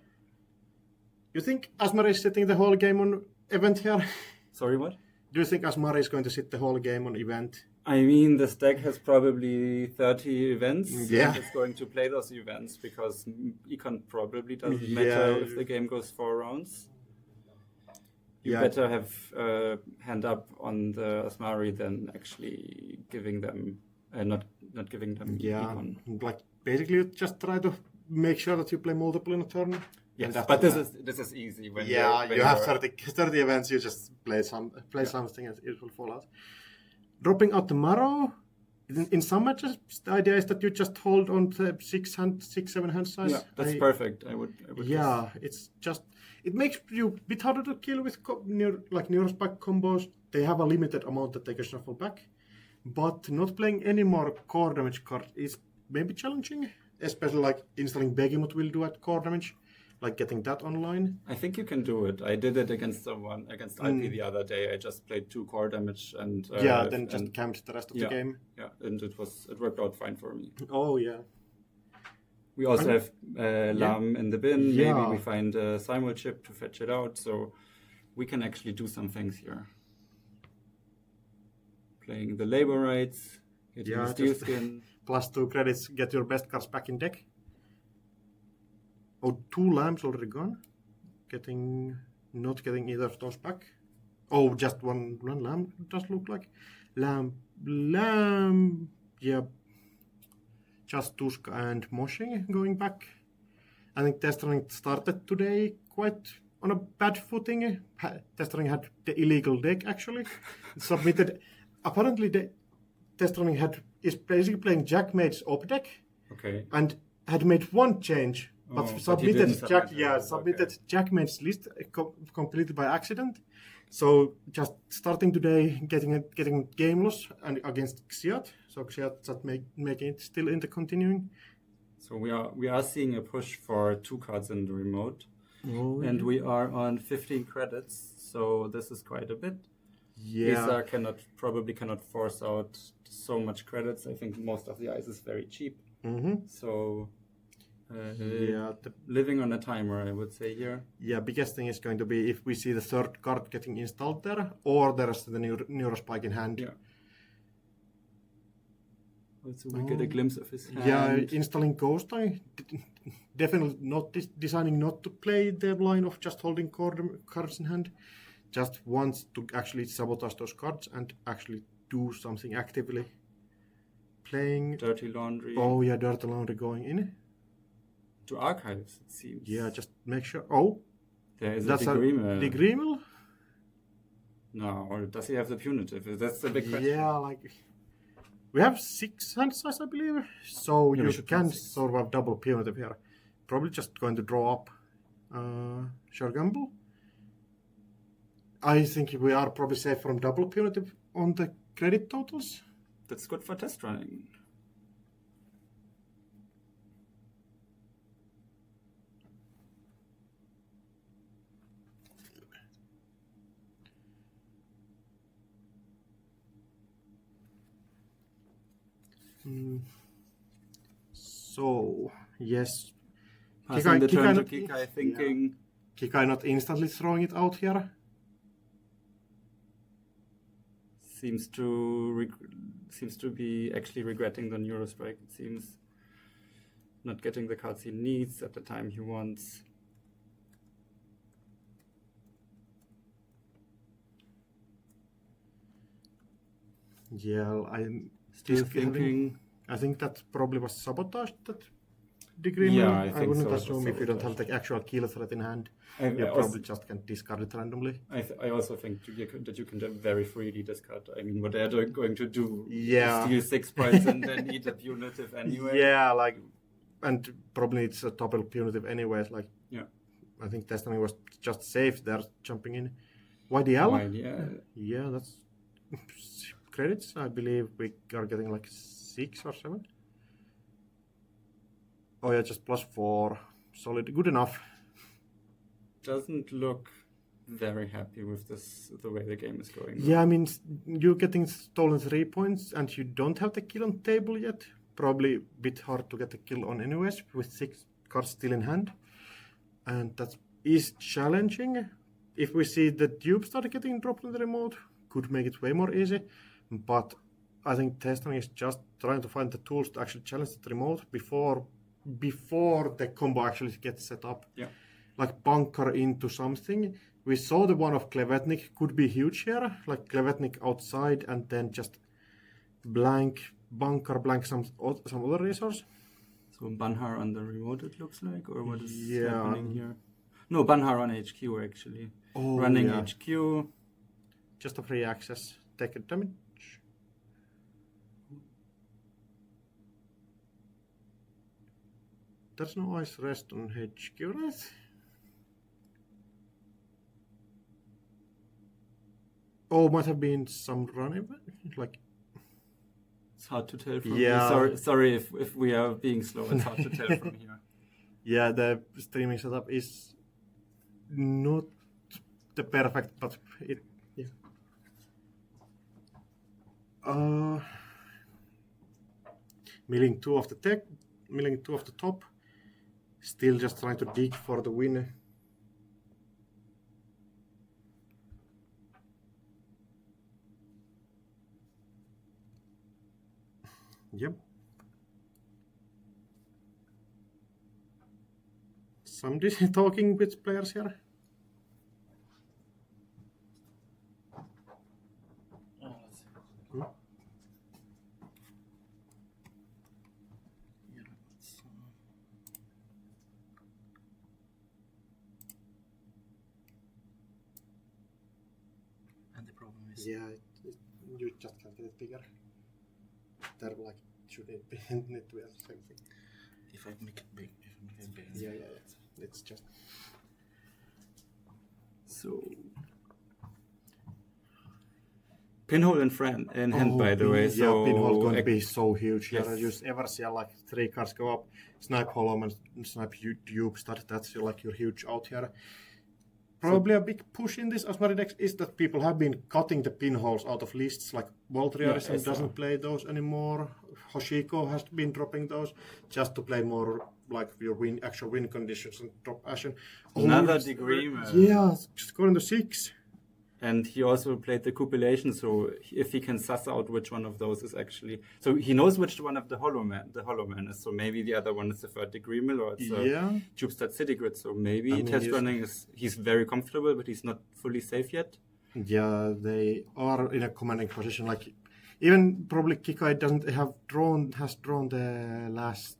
You think Asmar is sitting the whole game on event here? Sorry, what? Do you think Asmar is going to sit the whole game on event? I mean, this deck has probably 30 events. Yeah. And it's going to play those events because Econ probably doesn't matter if the game goes 4 rounds. You better have hand up on the Asmari than actually giving them, not giving them Econ. Like basically just try to make sure that you play multiple in a turn. Yes, but this is easy. When you have 30 events, you just play something and it will fall out. Dropping out tomorrow, in some matches, the idea is that you just hold on to 6-7 hand size. Yeah, that's perfect. I would it's just, it makes you a bit harder to kill with Neurospike combos. They have a limited amount that they can shuffle back. But not playing any more core damage cards is maybe challenging, especially like installing Behemoth will do at core damage. Like getting that online. I think you can do it. I did it against IP the other day. I just played 2 core damage and then just camped the rest of the game. Yeah, and it worked out fine for me. Oh yeah. We also have Lam in the bin. Yeah. Maybe we find a Simul chip to fetch it out, so we can actually do some things here. Playing the labor rights, getting the steel skin. +2 credits, get your best cards back in deck. Oh, 2 lambs already gone. Not getting either of those back. Oh, just one lamb does look like. Lamb, yeah. Just Tusk and Moshing going back. I think Testrunning started today quite on a bad footing. Testrunning had the illegal deck actually. Submitted. Apparently, the Testrunning is basically playing Jackmate's op deck. Okay. And had made one change. But submitted Jackmate's list completely by accident. So just starting today, getting game loss and against Xiat. So Xiat just making it still in the continuing. So we are seeing a push for 2 cards in the remote, and we are on 15 credits. So this is quite a bit. Yeah. Lisa probably cannot force out so much credits. I think most of the ice is very cheap. Mm-hmm. So. Living on a timer, I would say here. Yeah, biggest thing is going to be if we see the 3rd card getting installed there, or there's the Neurospike in hand. Yeah. Also, we get a glimpse of his hand. Yeah, installing Ghost Eye. Definitely not designing not to play the line of just holding cards in hand. Just wants to actually sabotage those cards and actually do something actively. Playing Dirty Laundry. Oh yeah, Dirty Laundry going in. To archives, it seems. Yeah, just make sure. Oh, there is a Degree. No, or does he have the punitive? That's the big question. Yeah, like we have 6 hand size, I believe. So you can sort of double punitive here. Probably just going to draw up Sure Gamble. I think we are probably safe from double punitive on the credit totals. That's good for test running. So, yes. Passing the turn to Kikai, thinking... Kikai not instantly throwing it out here. Seems to be actually regretting the Neurostrike. It seems not getting the cards he needs at the time he wants. Yeah, Still thinking. I think that probably was sabotaged, that degree. Yeah, I I think wouldn't so, it was assume if you don't have sabotaged. the actual kill threat in hand, I you also- probably just can discard it randomly. I also think that you can very freely discard. I mean, what they're going to do Yeah. is steal 6 points and then eat a punitive anyway. Yeah, like, and probably it's a double punitive anyways. Like, Yeah. I think Destiny was just safe there, jumping in. YDL? Yeah. Yeah, that's credits. I believe we are getting like 6 or 7. Oh yeah, just +4. Solid, good enough. Doesn't look very happy with the way the game is going. Yeah, I mean, you're getting stolen 3 points and you don't have the kill on table yet. Probably a bit hard to get the kill on anyways, with 6 cards still in hand. And that is challenging. If we see the dupe start getting dropped in the remote, could make it way more easy. But I think Destiny is just trying to find the tools to actually challenge the remote before the combo actually gets set up. Yeah. Like bunker into something. We saw the one of Klevetnik could be huge here, like Klevetnik outside and then just bunker blank some other resource. So Banhar on the remote, it looks like, or what is Yeah. happening here? No, Banhar on HQ actually. Oh, Running yeah. HQ. Just a free access. Take a damage. There's no ice rest on HQ, right? Oh, might have been some run event, like. It's hard to tell from Yeah. here. Sorry if we are being slow. It's hard to tell from here. Yeah, the streaming setup is not the perfect, but it. Yeah. Milling 2 of the tech, milling 2 of the top. Still just trying to dig for the win. Yep. Somebody talking with players here. Hmm? And the problem is, Yeah, you just can't get it bigger. They're like, should it be need to be the same thing? if I make it big, Yeah. It's just. So pinhole in hand, by the way. Yeah, So pinhole going to be so huge. Yes. Yes. You ever see like 3 cards go up, snipe Hollow and snipe Dupe start. That's like your huge out here. Probably a big push in this Asmari decks is that people have been cutting the pinholes out of lists. Like Voltriarism I saw. doesn't play those anymore. Hoshiko has been dropping those just to play more like your actual win conditions and drop Ashen. Another it's- degree. Yeah, just going to 6. And he also played the copulation, so if he can suss out which one of those is actually, so he knows which one of the Hollow Man is. So maybe the other one is the third degree mill, or it's Yeah. a Jupstad City Grid. So maybe I mean, test yes. running he's very comfortable, but he's not fully safe yet. Yeah, they are in a commanding position. Like even probably Kikai has drawn the last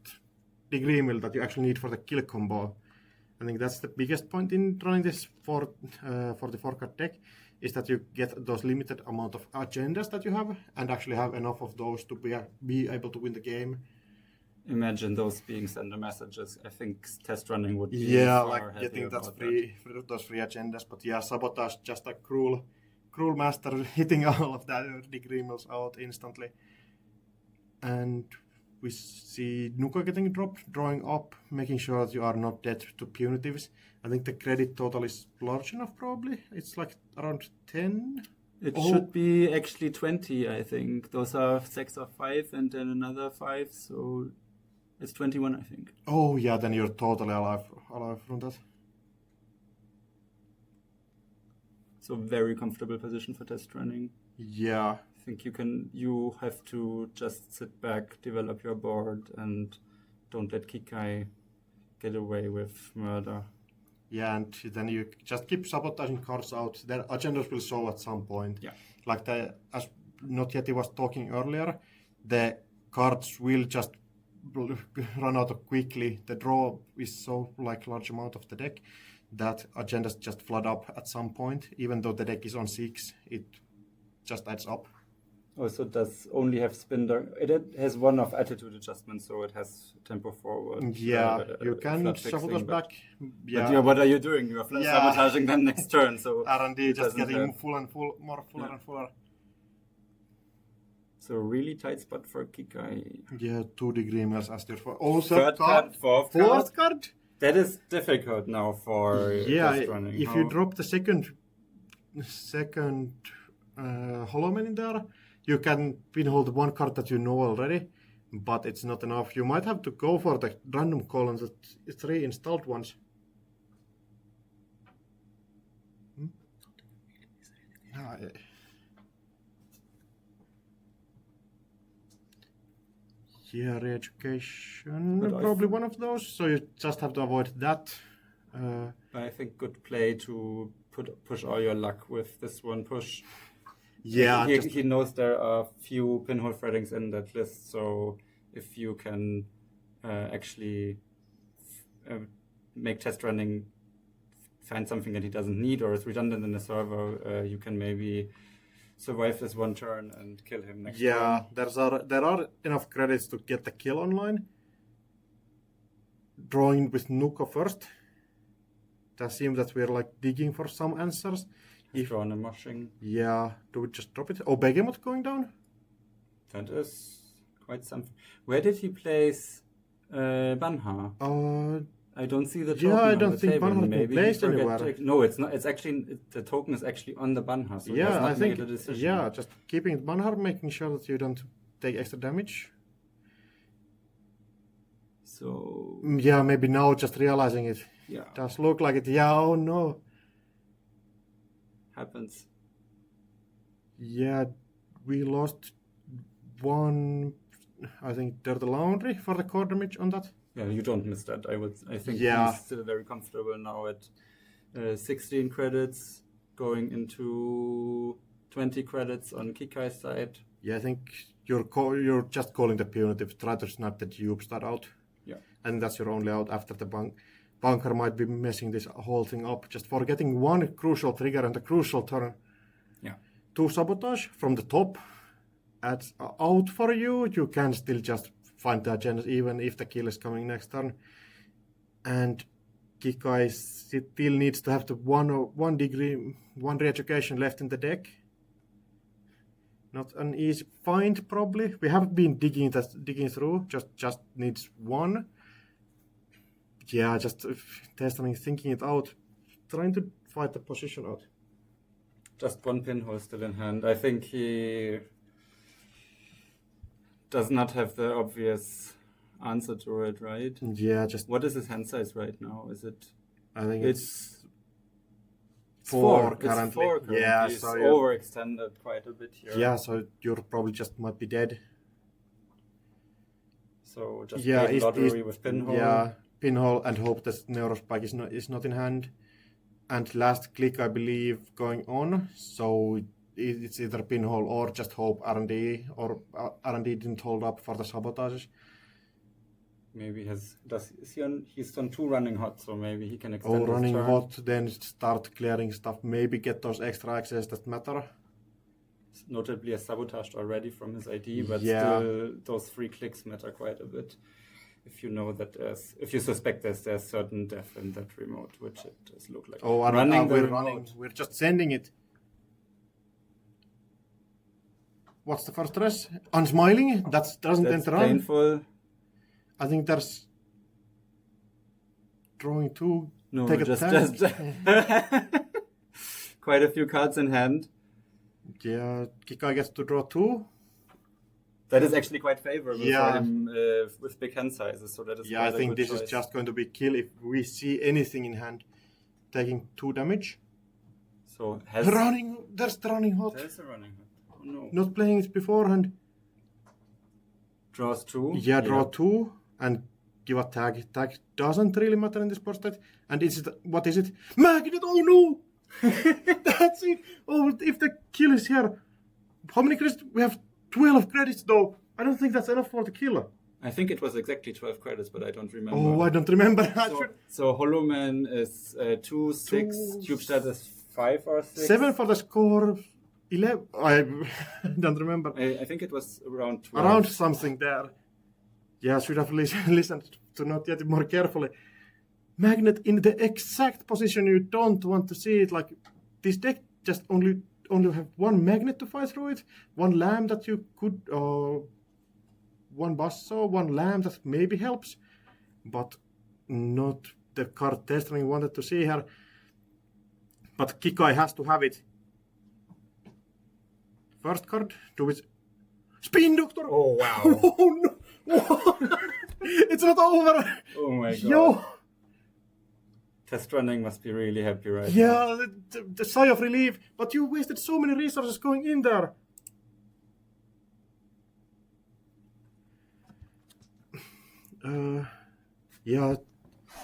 degree mill that you actually need for the kill combo. I think that's the biggest point in running this for the 4-card deck, is that you get those limited amount of agendas that you have, and actually have enough of those to be able to win the game. Imagine those being sender messages. I think test running would be Yeah, far like happier getting that's about those free agendas. But yeah, Sabotage just a cruel master hitting all of that degree mills out instantly. And we see Nuka getting dropped, drawing up, making sure that you are not dead to punitives. I think the credit total is large enough probably. It's like around 10. It Oh. should be actually 20, I think. Those are 6 or 5 and then another 5, so it's 21, I think. Oh yeah, then you're totally alive from that. So very comfortable position for test running. Yeah. I think you have to just sit back, develop your board, and don't let Kikai get away with murder. Yeah, and then you just keep sabotaging cards out. Their agendas will show at some point. Yeah. Like as Not Yeti was talking earlier, the cards will just run out quickly. The draw is so large amount of the deck that agendas just flood up at some point. Even though the deck is on 6, it just adds up. Also, it does only have spin. It has one of attitude adjustment, so it has tempo forward. Yeah, you can flat shuffle fixing, those but- back. But what are you doing? You are sabotaging them next turn. So R&D it just doesn't getting have- fuller and fuller. So really tight spot for Kikai. Yeah, 2-degree emails as there for. Also, Third card, fourth card. fourth card. That is difficult now for Yeah, test running. if you drop the second hollow man in there, you can pinhole the one card that you know already, but it's not enough. You might have to go for the random columns, the 3 installed ones. Yeah, re-education, But I probably one of those. So you just have to avoid that. I think good play to push all your luck with this one push. Yeah, he knows there are few pinhole threadings in that list, so if you can actually make test running find something that he doesn't need or is redundant in the server, you can maybe survive this one turn and kill him next turn. there are enough credits to get the kill online. Drawing with Nuka first. That seems that we're digging for some answers. He's drawn a mushing. Yeah, do we just drop it? Oh, Begemot going down? That is quite something. Where did he place Banha? I don't see the token. I on don't the think table. Banha has been Maybe placed he forget anywhere. No, it's not. It's actually the token is actually on the Banha. So he has Yeah, not I think. made a decision. Yeah, just keeping it Banhar, making sure that you don't take extra damage. So Yeah, maybe now just realizing it. yeah, Does look like it. Yeah, oh no. happens. Yeah, we lost one, I think, Dirty Laundry for the core damage on that. Yeah, you don't miss that. I think Yeah. he's still very comfortable now at 16 credits, going into 20 credits on Kikai's side. Yeah, I think you're just calling the punitive. Try to snap the tube start out. Yeah. And that's your only out after the bunker might be messing this whole thing up. Just forgetting one crucial trigger and a crucial turn. Yeah. 2 sabotage from the top. Adds out for you. You can still just find the agenda even if the kill is coming next turn. And Kikai still needs to have the one re-education left in the deck. Not an easy find, probably. We have been digging through. Just needs one. Yeah, just testing, thinking it out, trying to fight the position out. Just one pinhole still in hand. I think he does not have the obvious answer to it, right? Yeah, just What is his hand size right now? Is it? I think It's 4 It's currently. 4 currently. Yeah, He's so overextended quite a bit here. yeah, so you probably just might be dead. So just Yeah, play lottery with pinhole. Yeah, pinhole and hope that Neurospike is not in hand. And last click, I believe, going on. So it's either pinhole or just hope R&D, or R&D didn't hold up for the sabotages. Maybe he's on 2 running hot, so maybe he can extend Oh, his running turn. hot, then start clearing stuff. Maybe get those extra access that matter. Notably, has sabotaged already from his ID, but Yeah. still, those 3 clicks matter quite a bit. If you know that if you suspect there's certain death in that remote, which it does look like. Oh, the we're remote. running. We're just sending it. What's the first stress? Unsmiling? That doesn't That's enter on. painful. I think there's drawing 2. No, Take a just quite a few cards in hand. Yeah, Kikai gets to draw 2. That is actually quite favorable Yeah. for him with big hand sizes. So that is Yeah, I quite a think good this choice. is just going to be kill if we see anything in hand. Taking 2 damage. So There's the running hot. There's a running hook. Oh no. Not playing it beforehand. Draws 2. Yeah, draw 2 and give a tag. Tag doesn't really matter in this board state. And what is it? Magnet! Oh no! That's it! Oh, if the kill is here. How many credits? We have 12 credits though. I don't think that's enough for the killer. I think it was exactly 12 credits, but I don't remember. Oh, I don't remember. So Hollow Man is 2, 6, Tubestadt is 5 or 6. 7 for the score. 11. I don't remember. I think it was around 12. Around something there. Yeah, I should have listened to not yet more carefully. Magnet in the exact position you don't want to see it. Like this deck just only have one magnet to fight through it, one lamb that you could, one buzzsaw, one lamb that maybe helps, but not the card Death wanted to see here. But Kikai has to have it. First card, do it. Spin Doctor! Oh, wow. Oh, no! It's not over! Oh my god. Yo! Test running must be really happy right now. Yeah, the sigh of relief. But you wasted so many resources going in there. Yeah,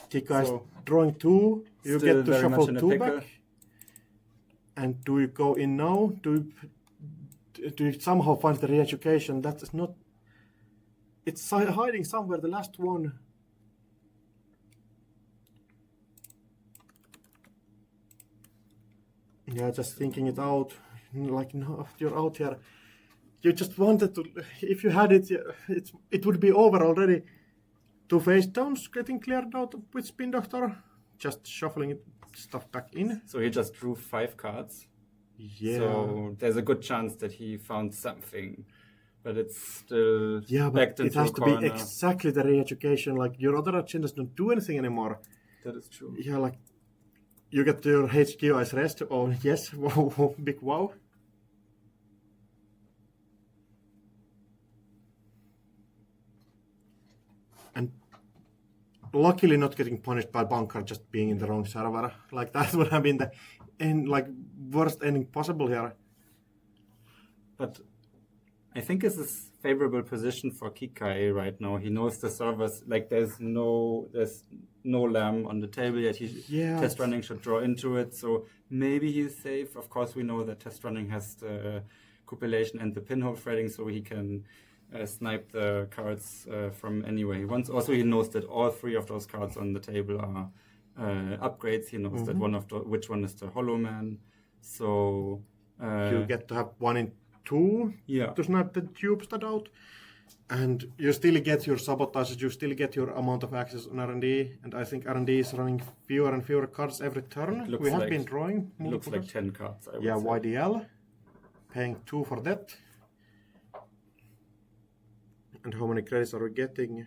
Kika is drawing 2. You get to shuffle 2 back. And do you go in now? Do you somehow find the re-education? That is not... It's hiding somewhere, the last one. Yeah, just thinking it out. Like, no, you're out here. You just wanted to... If you had it, it would be over already. 2 face downs getting cleared out with Spin Doctor. Just shuffling stuff back in. So he just drew 5 cards. Yeah. So there's a good chance that he found something. But it's still but it has to be exactly the re-education. Like, your other agendas don't do anything anymore. That is true. Yeah, like... You get your HQ as rest. Oh, yes. Wow, big wow. And luckily not getting punished by bunker just being in the wrong server. Like, that would have been the worst ending possible here. But I think this is favorable position for Kikai right now. He knows the servers, like there's no lamb on the table yet. Test running should draw into it, so maybe he's safe. Of course, we know that test running has the copulation and the pinhole threading, so he can snipe the cards from anywhere he wants. Also, he knows that all 3 of those cards on the table are upgrades. He knows that which one is the Hollow Man. So you get to have 1 in 2 to snipe the Tubestadt out. And you still get your sabotages, you still get your amount of access on R&D, and I think R&D is running fewer and fewer cards every turn. We have been drawing. Looks like 10 cards, I would say. YDL, paying 2 for that. And how many credits are we getting?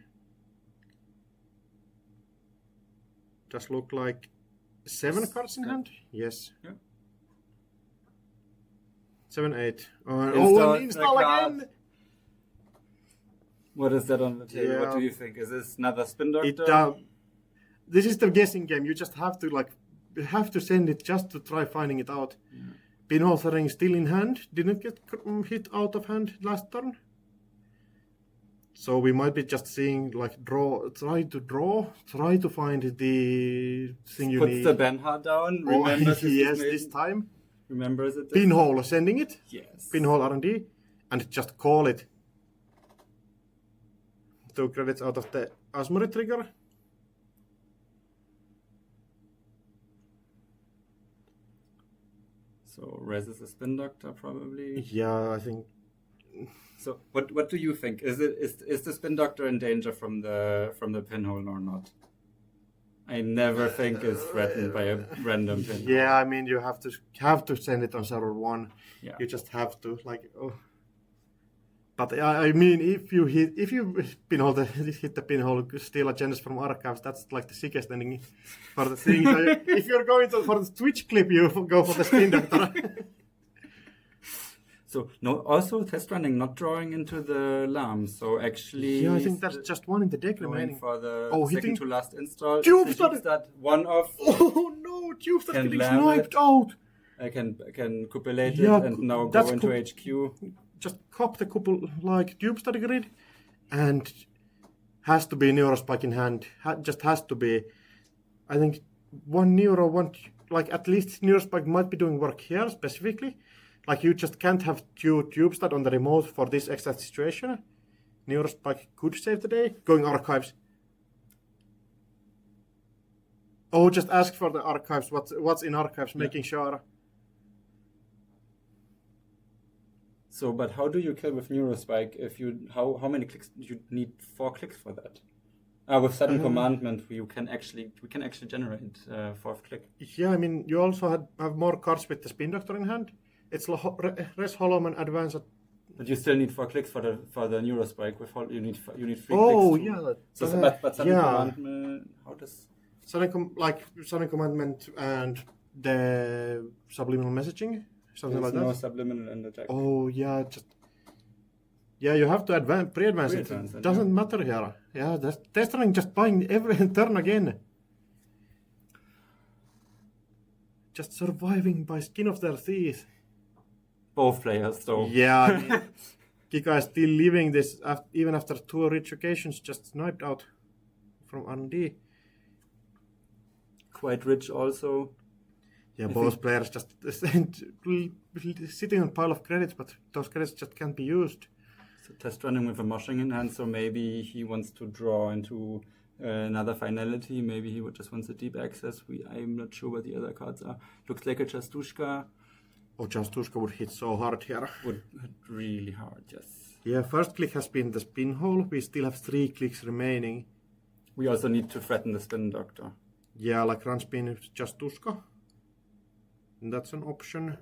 Does look like 7 cards in hand? Yes. Yeah. 7, 8. Install again! What is that on the table? Yeah. What do you think? Is this another Spin Doctor? This is the guessing game. You just have to send it just to try finding it out. Yeah. Pinhole threading still in hand. Didn't get hit out of hand last turn. So we might be just seeing try to find the thing you need. Puts the Benha down. Remembers yes, this time. Remembers it. Pinhole sending it. Yes. Pinhole R&D, and just call it. 2 credits out of the Asmari trigger. So raises a Spin Doctor probably. Yeah, I think. So what do you think? Is the Spin Doctor in danger from the pinhole or not? I never think is threatened by a random pinhole. Yeah, I mean you have to send it on server 1. Yeah. You just have to But I mean, if you hit the pinhole, steal agendas from archives, that's like the sickest ending for the thing. So if you're going for the Twitch clip, you go for the Spin Doctor. So also test running, not drawing into the lamb. So actually, I think that's just 1 in the deck remaining for the second to last install. Tubestadt, one off. Oh no, Tubestadt getting sniped out. I can copulate it and now go into HQ. Just cop the couple Tubestadt grid, and has to be Neurospike in hand. Just has to be. I think 1 Neuro, at least Neurospike might be doing work here specifically. Like you just can't have 2 Tubestadt on the remote for this exact situation. Neurospike could save the day. Going archives. Oh, just ask for the archives. What's in archives? Making sure. So, but how do you kill with Neurospike? If you how many clicks? You need 4 clicks for that. With sudden commandment, we can actually generate 4th click. Yeah, I mean, you also have more cards with the Spin Doctor in hand. It's Res Holloman Advance. But you still need 4 clicks for the Neurospike. With you need 3 clicks. Oh yeah. But sudden commandment. How does Sudden Commandment and the subliminal messaging, something like that. No subliminal in the deck. Oh yeah, you have to pre-advance it. Pre-advance, Doesn't matter here. Yeah, they're starting just buying every turn again. Just surviving by skin of their teeth. Both players, though. Yeah, I mean, Kika is still leaving this even after 2 re-educations just sniped out from R&D. Quite rich also. Yeah, both players just sitting on a pile of credits, but those credits just can't be used. So test running with a mushing in hand, so maybe he wants to draw into another finality. Maybe he just wants a deep access. I'm not sure what the other cards are. Looks like a Chastushka. Oh, Chastushka would hit so hard here. Would hit really hard, yes. Yeah, first click has been the spin hole. We still have 3 clicks remaining. We also need to threaten the Spin Doctor. Yeah, like run spin Chastushka. And that's an option.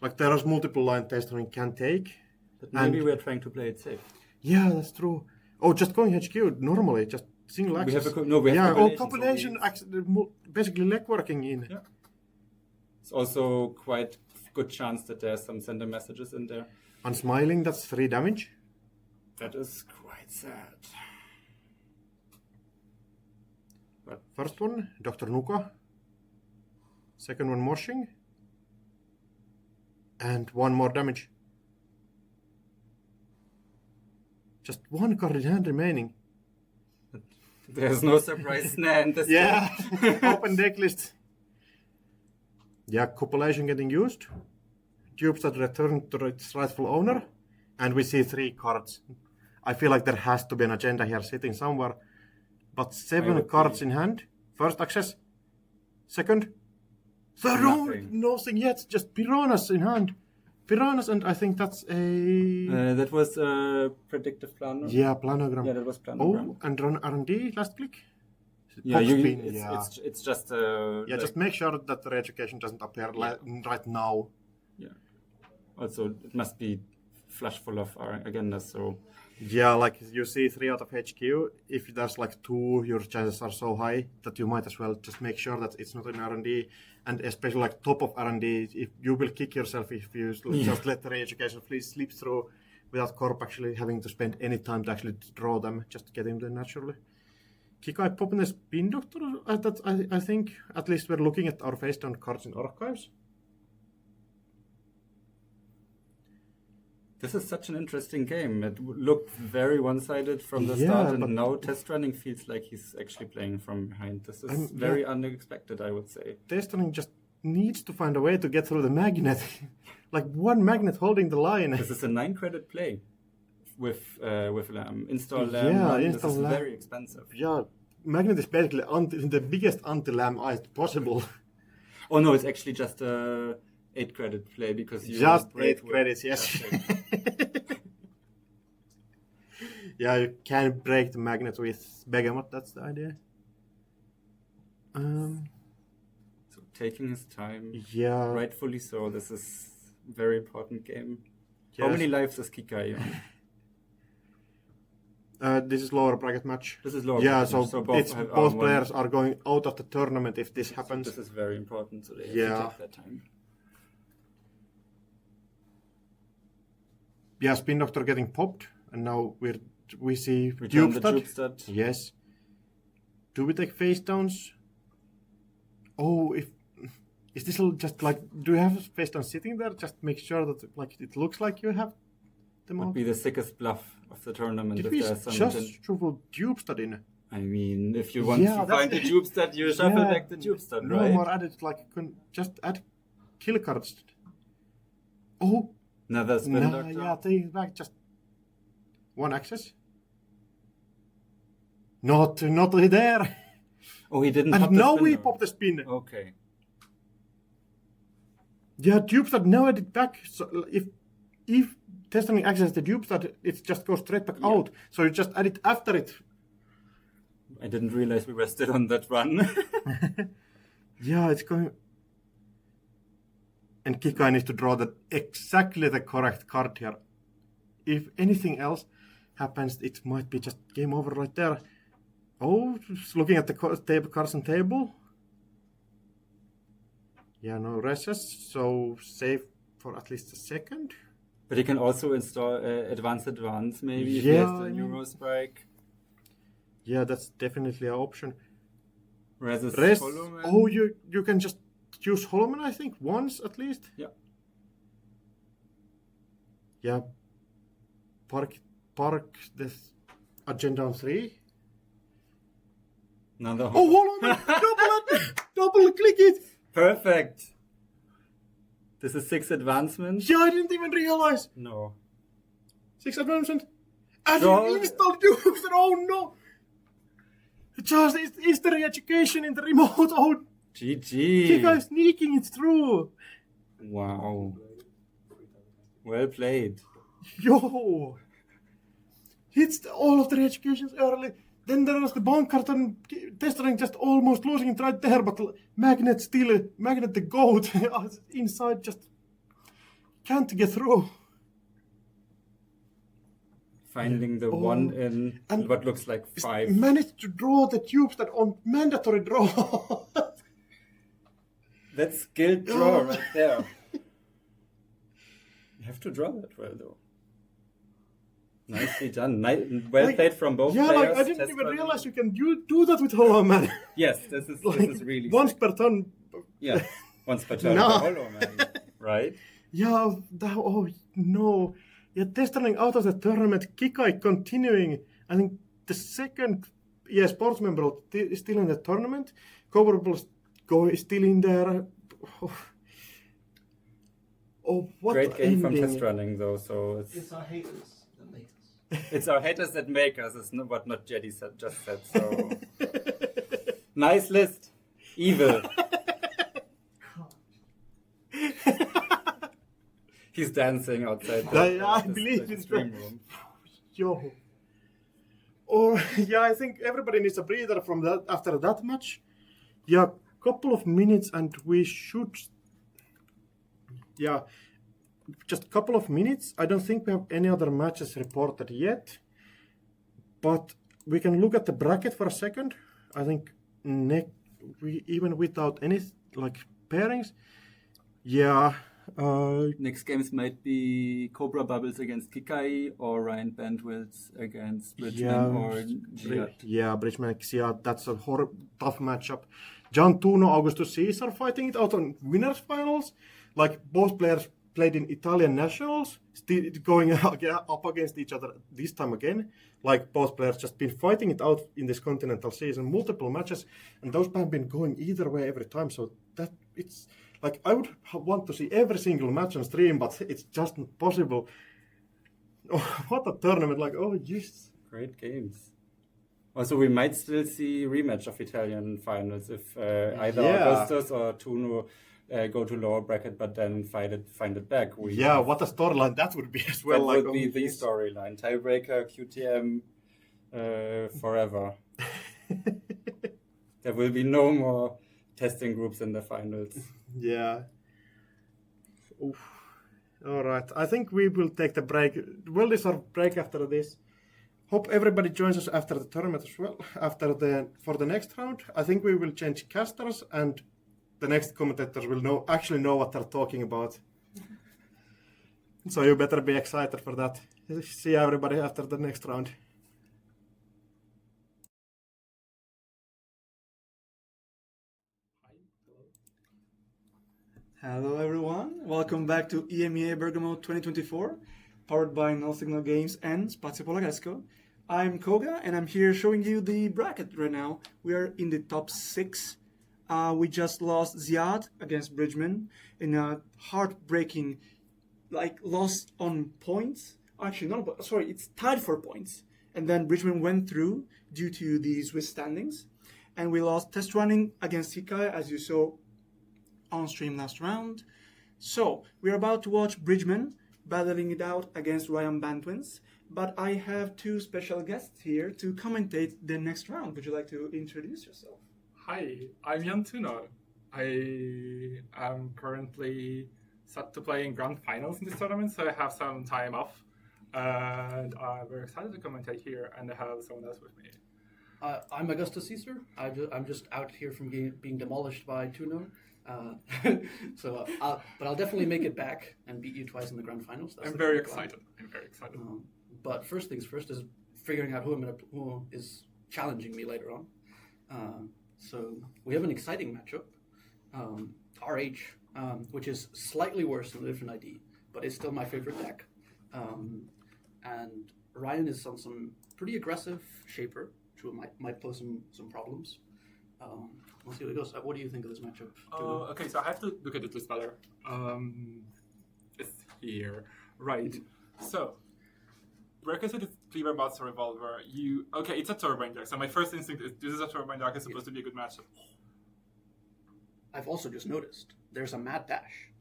Like there are multiple line testing can take. But maybe we're trying to play it safe. Yeah, that's true. Oh, just going HQ normally, just single access. We have compilation, basically leg working in. Yeah. It's also quite good chance that there's some sender messages in there. On smiling, that's 3 damage. That is quite sad. But first one, Dr. Nuka. Second one, Moshing. And 1 more damage. Just 1 card in hand remaining. There's no surprise snare in this. Yeah, open deck list. Yeah, compilation getting used. Dupes that return to its rightful owner. And we see 3 cards. I feel like there has to be an agenda here sitting somewhere. But 7 cards in hand. First access. Second. Third. Nothing yet. Just Piranhas in hand. Piranhas, and I think that's a... that was a predictive planogram. Yeah, planogram. Yeah, that was planogram. Oh, and run R&D last click? Yeah, it's just... just make sure that the re-education doesn't appear right now. Yeah. Also, it must be flush full of agendas, so... Yeah, like you see 3 out of HQ. If there's like 2, your chances are so high that you might as well just make sure that it's not in R&D, and especially like top of R&D, if you will kick yourself if you just let the re-education please slip through without Corp actually having to spend any time to actually draw them, just get him there naturally. Kikai popping a Spin Doctor. I think at least we're looking at our face down cards in archives. This is such an interesting game. It looked very one-sided from the start, and now test running feels like he's actually playing from behind. This is very unexpected, I would say. Test running just needs to find a way to get through the magnet. Like 1 magnet holding the line. This is a 9-credit play with LAM. Install LAM. Yeah, this is very expensive. Yeah, magnet is basically the biggest anti-LAM possible. Oh no, it's actually just a 8-credit play because you just 8 credits, yes. Yeah, you can break the magnet with Begamot, that's the idea. So taking his time. Yeah. Rightfully so, this is a very important game. Yes. How many lives is Kikai on? This is lower bracket match. This is lower bracket match. So both players are going out of the tournament if this happens. This is very important, so they have to take their time. Yeah, Spin Doctor getting popped, and now we see Dupestad. Yes. Do we take face downs? Oh, is this just like, do you have face down sitting there? Just make sure that like it looks like you have them out. Would be the sickest bluff of the tournament. Did we just shuffle Dupestad in? I mean, if you want to find the Dupestad, you shuffle back the Dupestad, right? No more added, like just add kill cards. Oh. Another Spin Doctor. Yeah, take it back. Just One access. Not there. Oh, he didn't. And pop the now we spinner. pop the spin. Okay. Yeah, dupes that now add it back. So if testing access the dupes that it just goes straight back out. So you just add it after it. I didn't realize we were still on that run. Yeah, it's going. And Kikai needs to draw exactly the correct card here. If anything else happens, it might be just game over right there. Oh, just looking at the cards on table. Yeah, no resets, so save for at least a second. But you can also install advance maybe if Yeah, he has I the mean- Neurospike. Yeah, that's definitely an option. Res is Rest. Hollow Man. Oh, you can just use Hollow Man, I think, once at least. Yeah. Yeah. Park this agenda on 3. Another Oh, Hollow Man! double click it! Perfect. This is 6 advancement. Yeah, I didn't even realize. No. 6 advancement. And No. you installed user. Oh no! Just is the re-education in the remote? Oh, GG. Kika is sneaking it through. Wow. Well played. Yo! Hits all of the re-educations early. Then there was the Bankart and Testering just almost losing it right there, but Magnet the goat inside just can't get through. Finding the Oh. 1 in And what looks like 5. Managed to draw the tubes that on mandatory draw. That's skilled draw Oh. right there. You have to draw that well though. Nicely done. Well Like, played from both Yeah, players. like I didn't Test even run. realize you can do that with Hollow Man. Yes, this is really once sick. per turn. Yeah, once per turn. No. Hollow Man, right? Yeah, oh no. Yeah, Testering out of the tournament. Kikai continuing. I think the second, sports member is still in the tournament. Coverable is still in there. Oh, what Great game from ending. test running though. So It's our haters that make us. it's our haters that make us. Is what not Jetty just said. So nice list. Evil. He's dancing outside. I this- believe the it's stream room. Yo. Or yeah, I think everybody needs a breather from that after that match. Yeah, couple of minutes and we should. Yeah, just couple of minutes. I don't think we have any other matches reported yet, but we can look at the bracket for a second. I think we even without any like pairings. Yeah. Next games might be Cobra Bubbles against Kikai or Ryan Bandwidth against Bridgman or Jihad. Yeah, Bridgman, yeah, that's a tough matchup. John Tuno, Augusto Caesar fighting it out on winners finals. Like both players played in Italian nationals, still going up against each other this time again. Like both players just been fighting it out in this continental season, multiple matches, and those have been going either way every time. So that it's like I would want to see every single match on stream, but it's just not possible. Oh, what a tournament! Like, oh yes. Great games. Also, we might still see rematch of Italian finals if either Augustus or Tuno go to lower bracket, but then find it back. What a storyline that would be as well. That Like, would be the storyline. Tiebreaker, QTM, forever. There will be no more testing groups in the finals. Yeah. Oof. All right. I think we will take the break. Well-deserved break after this. Hope everybody joins us after the tournament as well. For the next round, I think we will change casters and the next commentators will actually know what they're talking about. So you better be excited for that. See everybody after the next round. Hello everyone, welcome back to EMEA Bergamo 2024, powered by No Signal Games and Spazio Polonezko. I'm Koga and I'm here showing you the bracket right now. We are in the top 6. We just lost Ziad against Bridgman in a heartbreaking loss on points. Actually, no, sorry, it's tied for points. And then Bridgman went through due to the Swiss standings. And we lost test running against Hikai, as you saw on stream last round. So, we're about to watch Bridgman battling it out against Ryan Bantwins. But I have two special guests here to commentate the next round. Would you like to introduce yourself? Hi, I'm Netrunner. I am currently set to play in grand finals in this tournament, so I have some time off. And I'm very excited to commentate here, and I have someone else with me. I'm Augustus Caesar. I'm just out here from being demolished by Tuno. But I'll definitely make it back and beat you twice in the grand finals. I'm very excited. But first things first is figuring out who is challenging me later on. So we have an exciting matchup. RH, which is slightly worse than a different ID, but it's still my favorite deck. And Ryan is on some pretty aggressive shaper, which might pose some problems. We'll see how it goes. What do you think of this matchup? Okay, so I have to look at it list better. It's here. Right. So, Requisite is Cleaver Buster Revolver. Okay, it's a Turbine deck. So my first instinct is this is a Turbine deck. It's supposed to be a good matchup. I've also just noticed there's a Mad Dash.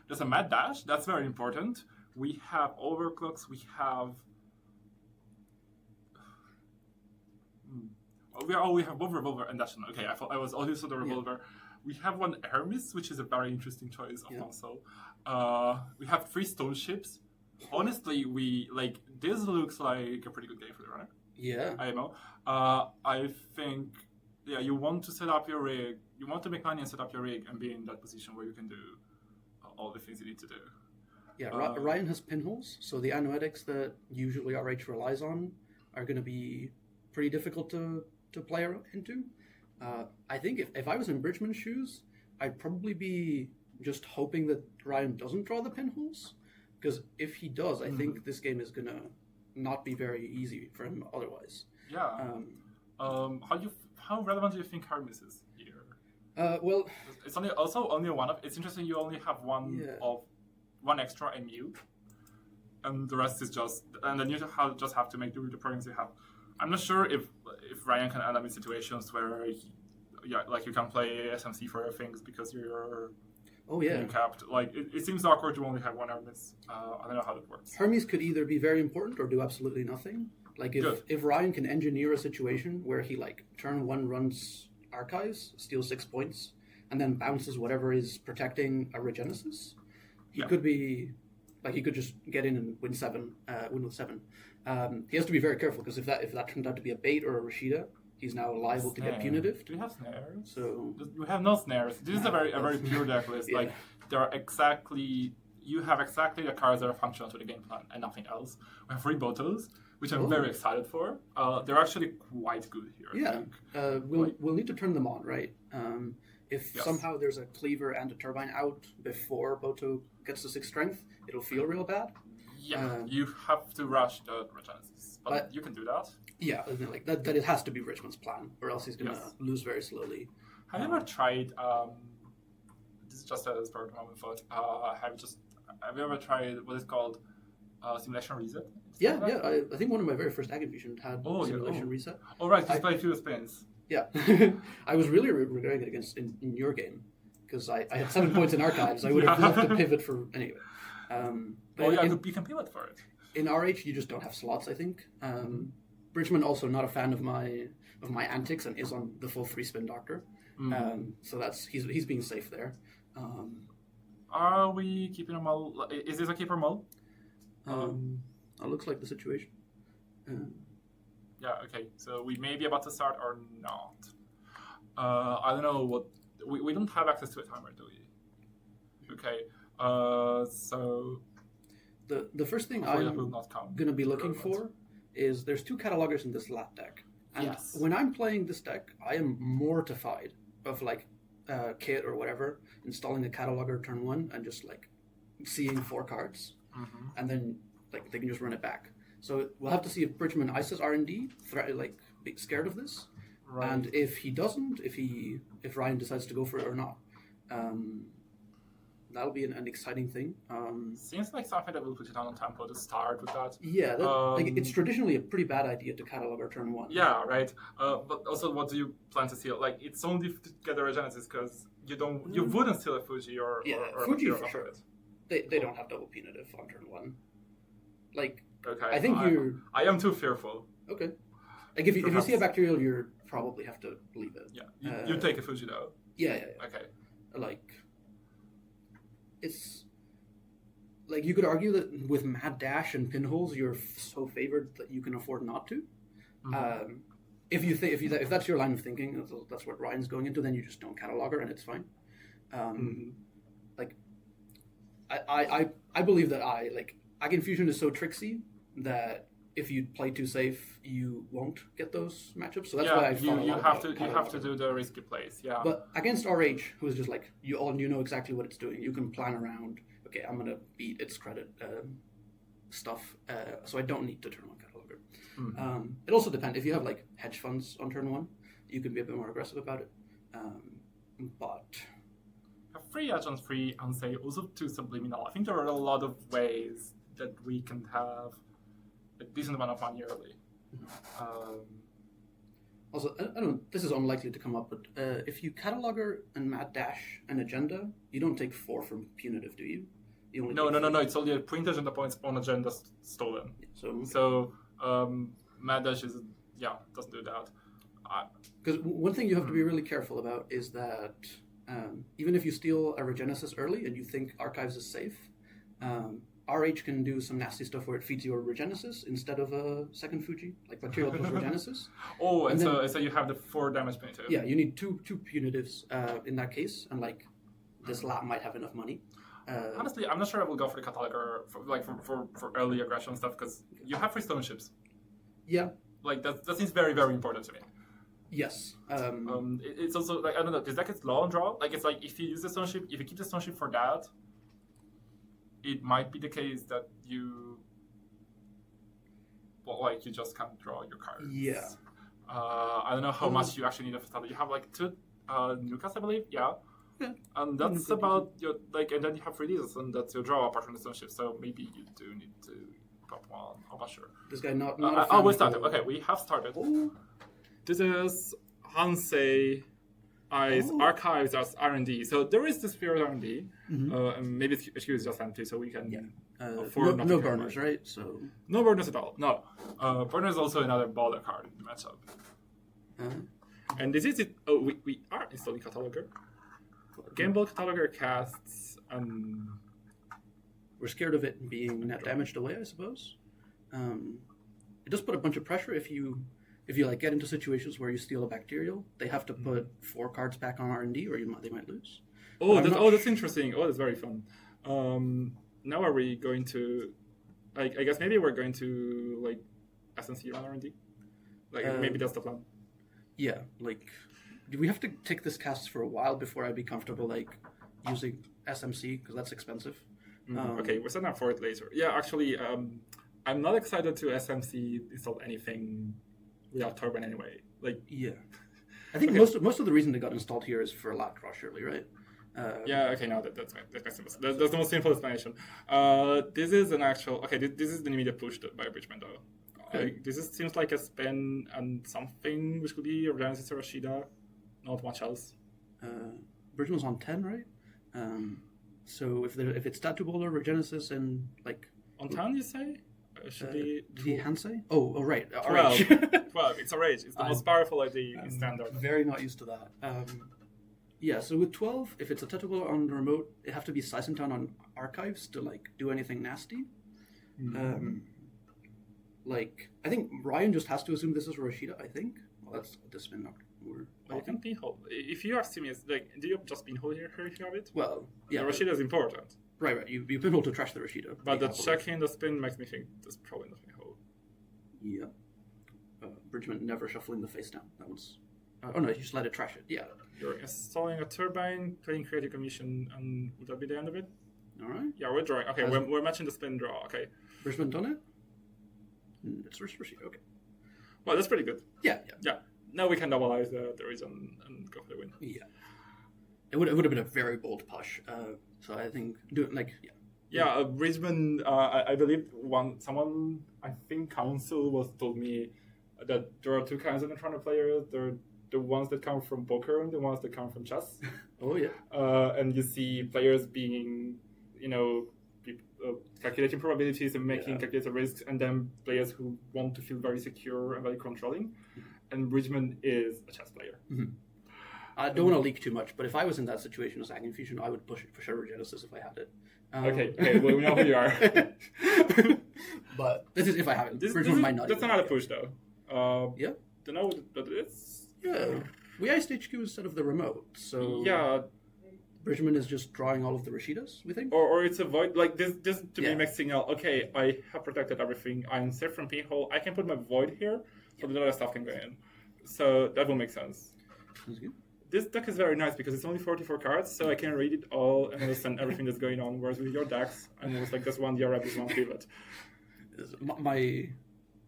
There's a Mad Dash. That's very important. We have Overclocks. We have. We have both Revolver and Dash. Okay, I thought I was also the Revolver. Yeah. We have one Hermes, which is a very interesting choice of console. We have 3 Stone Ships. Honestly, this looks like a pretty good game for the runner. Yeah. IMO. I think, you want to set up your rig. You want to make money and set up your rig and be in that position where you can do all the things you need to do. Yeah, Ryan has pinholes, so the anoetics that usually RH relies on are going to be pretty difficult to play into. I think if I was in Bridgman's shoes, I'd probably be just hoping that Ryan doesn't draw the pinholes, because if he does, I think this game is going to not be very easy for him otherwise. Yeah. How relevant do you think Hermes is here? Well, it's only one of. It's interesting. You only have one extra MU, and the rest is just. And then you just have to make do with the programs you have. I'm not sure if Ryan can end up in situations where you can play SMC for your things because you're capped. It seems awkward to only have one Hermes. I don't know how that works. Hermes could either be very important or do absolutely nothing. If Ryan can engineer a situation where he turn 1 runs Archives, steals 6 points, and then bounces whatever is protecting a Regenesis, he could be he could just get in and win with 7. He has to be very careful because if that turned out to be a bait or a Rashida, he's now liable to get punitive. Do we have snares? So we have no snares. This is a very pure deck list. You have exactly the cards that are functional to the game plan and nothing else. We have 3 Botos, which I'm very excited for. They're actually quite good here. I think. We'll need to turn them on, right? If somehow there's a Cleaver and a Turbine out before Boto gets to 6 strength, it'll feel real bad. Yeah, you have to rush the Regenesis, but you can do that. Yeah, that it has to be Richmond's plan, or else he's going to lose very slowly. Have you ever tried, this is just a spur of moment thought, have you ever tried what is called Simulation Reset? I think one of my very first Ag Infusion had Simulation Reset. Oh, right, just play 2 spins. Yeah, I was really regretting it in your game, because I had 7 points in Archives. I would have loved to pivot for, anyway. You can pivot for it. In RH, you just don't have slots, I think. Bridgman also not a fan of my antics and is on the full 3-spin Doctor. So he's being safe there. Are we keeping a mull? Is this a keeper mull? It looks like the situation. Yeah, okay. So we may be about to start or not. I don't know what... We don't have access to a timer, do we? Okay. So... The first thing I'm going to be looking for is there's 2 catalogers in this lap deck. And when I'm playing this deck, I am mortified of Kit or whatever, installing a cataloger turn 1 and just seeing 4 cards. And then they can just run it back. So we'll have to see if Bridgman ices R&D, be scared of this. Right. And if he doesn't, if Ryan decides to go for it or not. that'll be an exciting thing. Seems like something that will put you down on tempo to start with that. Yeah, it's traditionally a pretty bad idea to catalog our turn 1. Yeah, right. But also, what do you plan to steal? Like, it's only to get a Regenesis because you wouldn't steal a Fuji or Fuji or for sure. it. They don't have double punitive on turn 1. Like, Okay, I think I am too fearful. Okay. Like if you see a bacterial, you probably have to leave it. Yeah, you take a Fuji though. Yeah. Okay. Like, it's like you could argue that with Mad Dash and Pinholes, you're so favored that you can afford not to. Mm-hmm. If that's your line of thinking, that's what Ryan's going into, then you just don't catalog her and it's fine. Like, I believe that Ag Infusion is so tricksy that if you play too safe, you won't get those matchups. So that's why you have to do the risky plays. Yeah. But against RH, who is just like you know exactly what it's doing. You can plan around. Okay, I'm gonna beat its credit stuff, so I don't need to turn on cataloger. It also depends. If you have like hedge funds on turn 1, you can be a bit more aggressive about it. But a free edge on free unsay, also too subliminal. I think there are a lot of ways that we can have a decent amount of money early. Also, I don't. This is unlikely to come up, but if you cataloger and Mad Dash an agenda, you don't take 4 from punitive, do you? You only No. It's only a print agenda points on agenda stolen. So Mad Dash doesn't do that. Because one thing you have to be really careful about is that even if you steal a Regenesis early and you think Archives is safe, RH can do some nasty stuff where it feeds you a Regenesis instead of a second Fuji, like Material plus Regenesis. Oh, and so you have the 4 damage punitive. Yeah, you need two punitives in that case, and like this lab might have enough money. Honestly, I'm not sure I will go for the cataloger for early aggression stuff because you have free stone ships. Yeah, like that seems very, very important to me. Yes. It's also like I don't know. This deck is law and draw. Like it's like if you use the stone ship, if you keep the stone ship for that, it might be the case that you just can't draw your cards. Yeah. I don't know how much you actually need of a You have like 2 Nukas, I believe. Yeah. And that's about your and then you have 3 Ds, and that's your draw apart from the stone ship. So maybe you do need to pop 1. I'm not sure. This guy not. We started. Okay, we have started. Ooh. This is Hansei Archives as R&D. So there is this fear of R&D. And maybe HQ is just empty, so we can afford no burners, right? So no burners at all. No. Burner is also another baller card in the matchup. And this is it. Oh, we are installing Cataloger. Gameball Cataloger casts. We're scared of it being net damaged away, I suppose. It does put a bunch of pressure if you get into situations where you steal a bacterial. They have to put 4 cards back on R&D, or they might lose. That's interesting. Oh, that's very fun. Now are we going to? I guess maybe we're going to SNC on R&D. Maybe that's the plan. Yeah, do we have to take this cast for a while before I'd be comfortable using SMC because that's expensive? Okay, we'll send that for it later. Yeah, actually, I'm not excited to SMC install anything without Turbine anyway. Yeah, I think most of the reason they got installed here is for Lat Rush early, right? That's the most simple explanation. This is an actual. Okay, this is the immediate push by Bridgman though. Seems like a spin and something which could be a Regenesis or Rashida, not much else. Bridgman's on 10, right? So if it's Tattoo Bowler, Regenesis, and on 10, you say? Should be the Hansei? Oh, right. 12. 12. It's RH. It's the most powerful ID in standard. Very not used to that. Yeah, so with 12, if it's a Tattoo Bowler on the remote, it have to be sizing down on Archives to do anything nasty. I think Ryan just has to assume this is Rashida, I think. Well, that's the spin knock. You can pinhole. If you assume it's do you just pinhole here if you have it? Well, yeah. The Rashida is important. Right. You pinhole to trash the Rashida. But the checking the spin makes me think that's probably not pinhole. Yeah. Bridgman never shuffling the face down. That was. Oh no, you just let it trash it. Yeah. You're installing a turbine, playing Creative Commission, and would that be the end of it? All right. Yeah, we're drawing. Okay, we're matching the spin draw. Okay. Bridgman done it? It's Rashida. Okay. Well, that's pretty good. Yeah. Now we can double-ize the reason and go for the win. Yeah. It would have been a very bold push. So I think Brisbane. I believe someone, I think Council told me that there are two kinds of Netrunner players. There are the ones that come from poker and the ones that come from chess. Oh yeah. And you see players being, calculating probabilities and making calculated risks, and then players who want to feel very secure and very controlling. And Bridgman is a chess player. Mm-hmm. I don't want to leak too much, but if I was in that situation as Agony Fusion, I would push it for sure Genesis if I had it. Okay, well, we know who you are. But this is if I have it. Bridgman might not. That's not a push, though. Yeah. Don't know what it is. Yeah. We iced HQ instead of the remote, so yeah. Bridgman is just drawing all of the Rashidas, we think? Or it's a void, like this to me makes signal, okay, I have protected everything, I'm safe from pinhole, I can put my void here, so the other stuff can go in. So that will make sense. Sounds good. This deck is very nice because it's only 44 cards, so I can read it all and understand everything that's going on, whereas with your decks, I'm almost like, this one DRF, this one pivot. My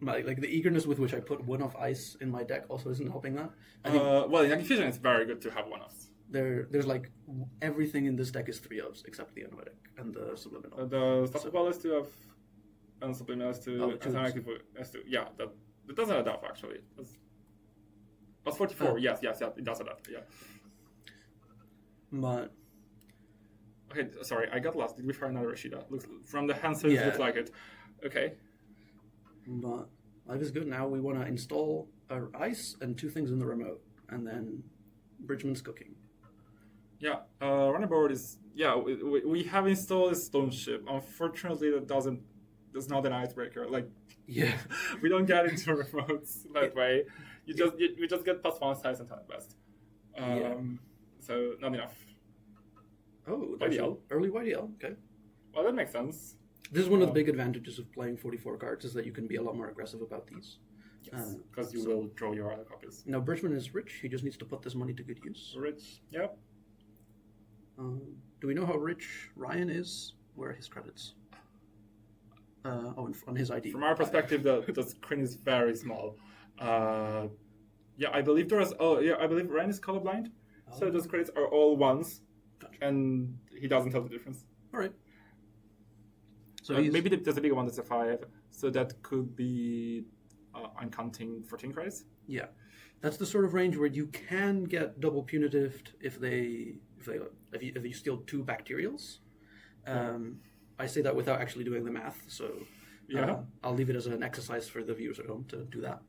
the eagerness with which I put one of ice in my deck also isn't helping that. Well, in Agony Fusion, it's very good to have one-offs. There's like everything in this deck is 3-ofs except the Anoetic and the Subliminal. The Subliminal is 2-of, and Subliminal is 2, and is 2. Yeah, that doesn't add up actually. That's 44. Yes, it does add up. Yeah. But okay, sorry, I got lost. Did we find another Rashida? Looks from the hands, it looks like it. Okay. But life is good now. We want to install our ice and 2 things in the remote, and then Bridgman's cooking. Yeah, running board is we have installed a stone ship. Unfortunately, that's not an icebreaker. Like we don't get into remotes that way. We just get +1 size and time best. So not enough. Oh, YDL. Early YDL. Okay. Well, that makes sense. This is one of the big advantages of playing 44 cards is that you can be a lot more aggressive about these. Yes, because you will draw your other copies. Now, Bridgman is rich. He just needs to put this money to good use. Rich, yep. Do we know how rich Ryan is? Where are his credits? On his ID. From our perspective, the screen is very small. I believe I believe Ryan is colorblind, so those credits are all ones, and he doesn't tell the difference. All right. So maybe there's a bigger one that's a 5, so that could be I'm counting 14 credits. Yeah, that's the sort of range where you can get double punitive if you steal 2 bacterials. I say that without actually doing the math, so I'll leave it as an exercise for the viewers at home to do that.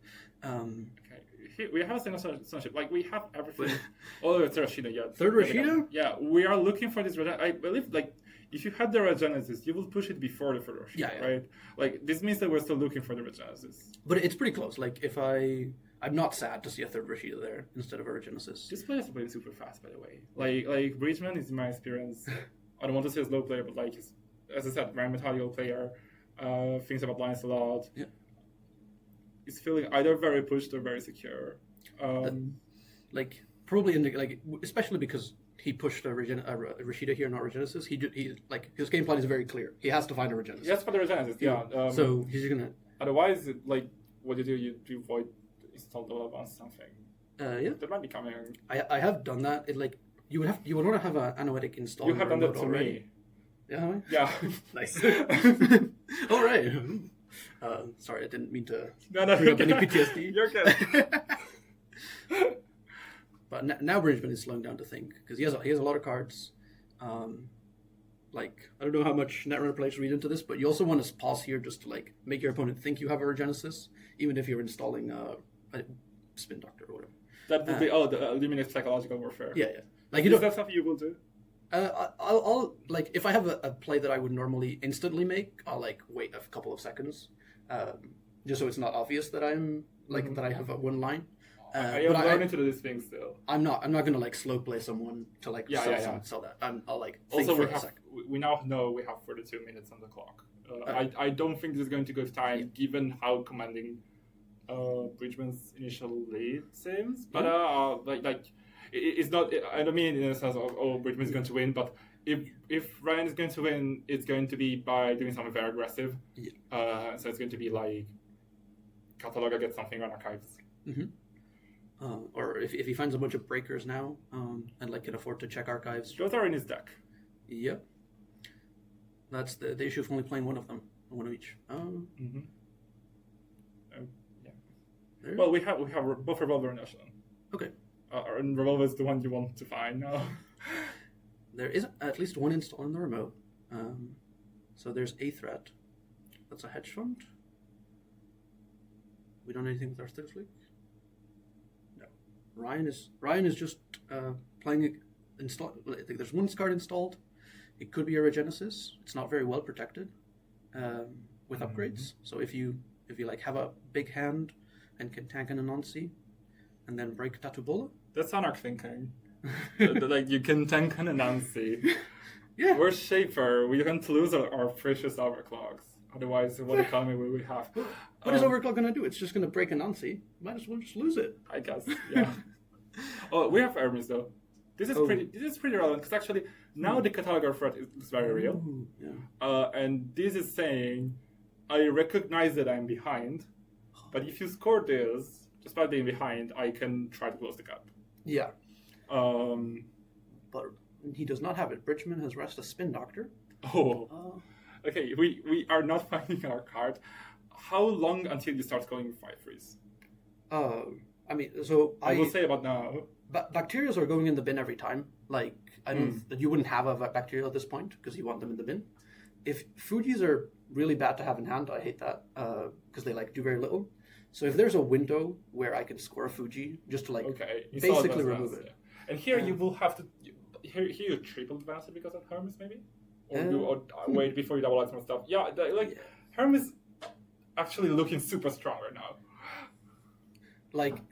Okay, we have a single sonship. Like we have everything. Oh, it's Rashida. Yeah, third Rashida. Yeah, we are looking for this. I believe if you had the Regenesis, you will push it before the third Rashida, right? Like this means that we're still looking for the Regenesis. But it's pretty close. Like if I'm not sad to see a third Rashida there instead of a Regenesis. This player is playing super fast, by the way. Like Bridgman is, in my experience, I don't want to say a slow player, but as I said, very methodical player. Thinks about lines a lot. Yeah. He's feeling either very pushed or very secure. Probably especially because he pushed a Rashida here, not Regenesis. He his game plan is very clear. He has to find a Regenesis. Yes, for the Regenesis. Yeah. So he's gonna. Otherwise, what you void install all at once something. Yeah. That might be coming. I have done that. You would want to have an Anoetic install. You have done that to already. Me. Yeah. Yeah. Nice. All right. Sorry, I didn't mean to bring up any PTSD. You're good. But now Bridgman is slowing down to think because he has a lot of cards. I don't know how much Netrunner players read into this, but you also want to pause here just to make your opponent think you have a Regenesis, even if you're installing a Spin Doctor or whatever. That would be the eliminate psychological warfare. Yeah. Is that something you will do? I'll if I have a play that I would normally instantly make, I'll wait a couple of seconds, just so it's not obvious that I'm that I have one line. I am learning to do these things still. I'm not gonna slow play someone to sell that. I'll think also for a second. We now know we have 42 minutes on the clock. I don't think this is going to go to time given how commanding Bridgman's initial lead seems. But it's not. I don't mean in the sense of Bridgman's going to win, but if Ryan is going to win, it's going to be by doing something very aggressive. Yeah. So it's going to be Cataloga gets something on archives. Mm-hmm. Or if he finds a bunch of breakers now and can afford to check archives. Those are in his deck. Yep. That's the issue of only playing one of them, one of each. Mm-hmm. There. Well, we have both Revolver and Ocean. Okay. And Revolver is the one you want to find now. There is at least one install in the remote. So there's a threat. That's a hedge fund. We don't do anything with our Third League. No. Ryan is just playing install. I think there's one card installed. It could be a Regenesis. It's not very well protected with upgrades. So if you like have a big hand and can tank an Anansi and then break Tatubola. That's Anarch thinking. Like you can tank an Anansi. Yeah. We're Shaper. We can't lose our precious overclocks. Otherwise, what economy will we have? What is Overclock going to do? It's just going to break Anansi. Might as well just lose it. I guess. Yeah. Oh, we have Hermes though. This is pretty relevant because actually now the cataloger threat is very real. Ooh, yeah. And this is saying, I recognize that I'm behind, but if you score this, despite being behind, I can try to close the gap. Yeah. But he does not have it. Bridgman has rest a Spin Doctor. Oh. Okay, we are not finding our card. How long until you start calling 5-3s? I mean, so I will say about now. Bacterials are going in the bin every time. Like, I don't that you wouldn't have a bacterial at this point because you want them in the bin. If Fujis are really bad to have in hand, I hate that because they like do very little. So if there's a window where I can score a Fuji just to like basically remove it. Yeah. And here you will have to here you triple advance it because of Hermes maybe, or wait before you double out some stuff. Yeah, Hermes actually looking super strong right now. Like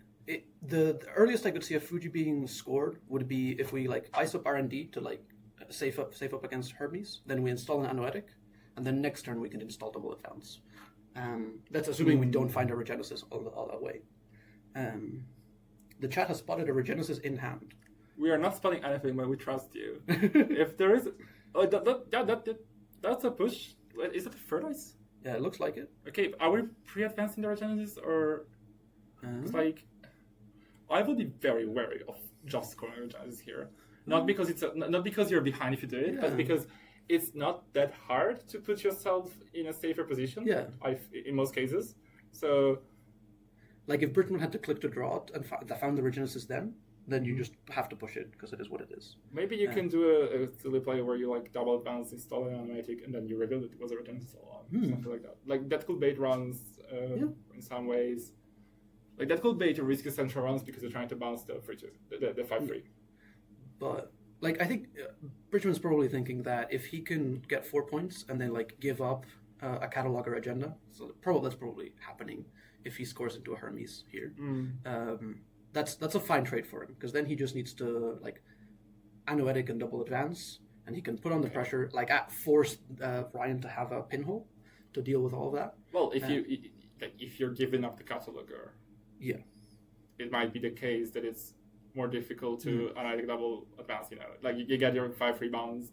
the earliest I could see a Fuji being scored would be if we like ice up R&D to like safe up against Hermes. Then we install an Anoetic, and then next turn we can install double advance. That's assuming we don't find a Regenesis all that way. The chat has spotted a Regenesis in hand. We are not spotting anything, but we trust you. If there is, that's a push. Is it a third ice? Yeah, it looks like it. Okay, are we pre-advancing the Regenesis or? It's like, I would be very wary of just scoring Regenesis here. Not because not because you're behind if you do it, but because it's not that hard to put yourself in a safer position. Yeah. In most cases. So, like if Bridgman had to click to draw it and found the Regenesis then you just have to push it because it is what it is. Maybe you can do a silly play where you like double advance, install an automatic, and then you reveal it was a Regenesis all along. Something like that. Like that could bait runs in some ways. Like that could bait risky central runs because you're trying to bounce the 5-3. But like I think Bridgman's probably thinking that if he can get 4 points and then like give up a cataloger agenda, so that's probably happening if he scores into a Hermes here. That's a fine trade for him because then he just needs to like Anoetic and double advance, and he can put on the pressure, like force Ryan to have a pinhole to deal with all of that. Well, if you're giving up the cataloger, it might be the case that it's more difficult to Anoetic double advance. Like you get your 5-3 bounced.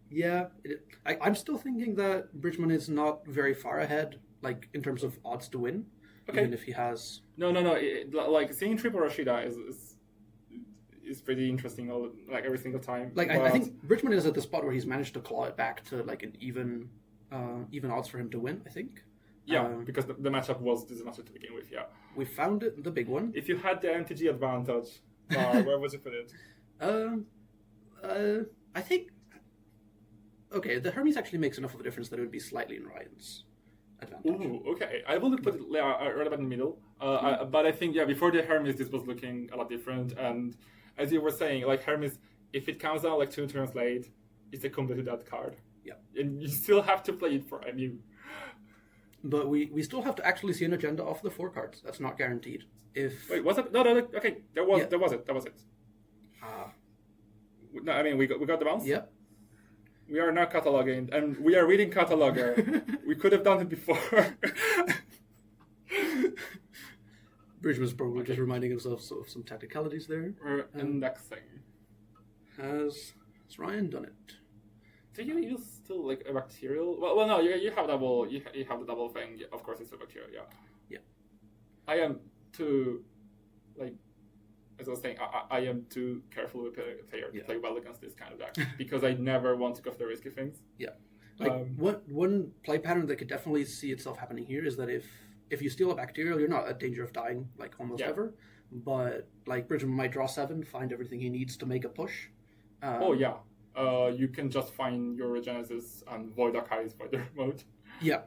Yeah, I'm still thinking that Bridgman is not very far ahead, like in terms of odds to win. Okay. Even if he has no. Like seeing triple Rashida is pretty interesting. Like every single time. Like I think Bridgman is at the spot where he's managed to claw it back to like an even odds for him to win. I think. Yeah, because the matchup was this matchup to begin with. Yeah. We found it, the big one. If you had the MTG advantage, where would you put it? I think. Okay, the Hermes actually makes enough of a difference that it would be slightly in Ryan's advantage. Ooh, okay. I will put it right about in the middle. But I think, before the Hermes, this was looking a lot different. And as you were saying, like Hermes, if it comes out like 2 turns late, it's a completely dead card. Yeah. And you still have to play it for MU. But we still have to actually see an agenda off the 4 cards. That's not guaranteed. Wait, was it? No, okay. There was it. No, I mean, we got the bounce? Yep. We are now cataloging, and we are reading cataloger. We could have done it before. Bridge was probably just reminding himself of some technicalities there. Indexing. Has Ryan done it? Do you use still like a bacterial? Well, no. You have double. You have the double thing. Yeah, of course, it's a bacterial. Yeah. Yeah. I am too, like, as I was saying, I am too careful with a player to Yeah. play well against this kind of deck because I never want to go for the risky things. Yeah. Like one play pattern that could definitely see itself happening here is that if you steal a bacterial, you're not at danger of dying like almost ever. But like Bridgman might draw 7, find everything he needs to make a push. You can just find your Regenesis and void Akai's for the remote. Yeah.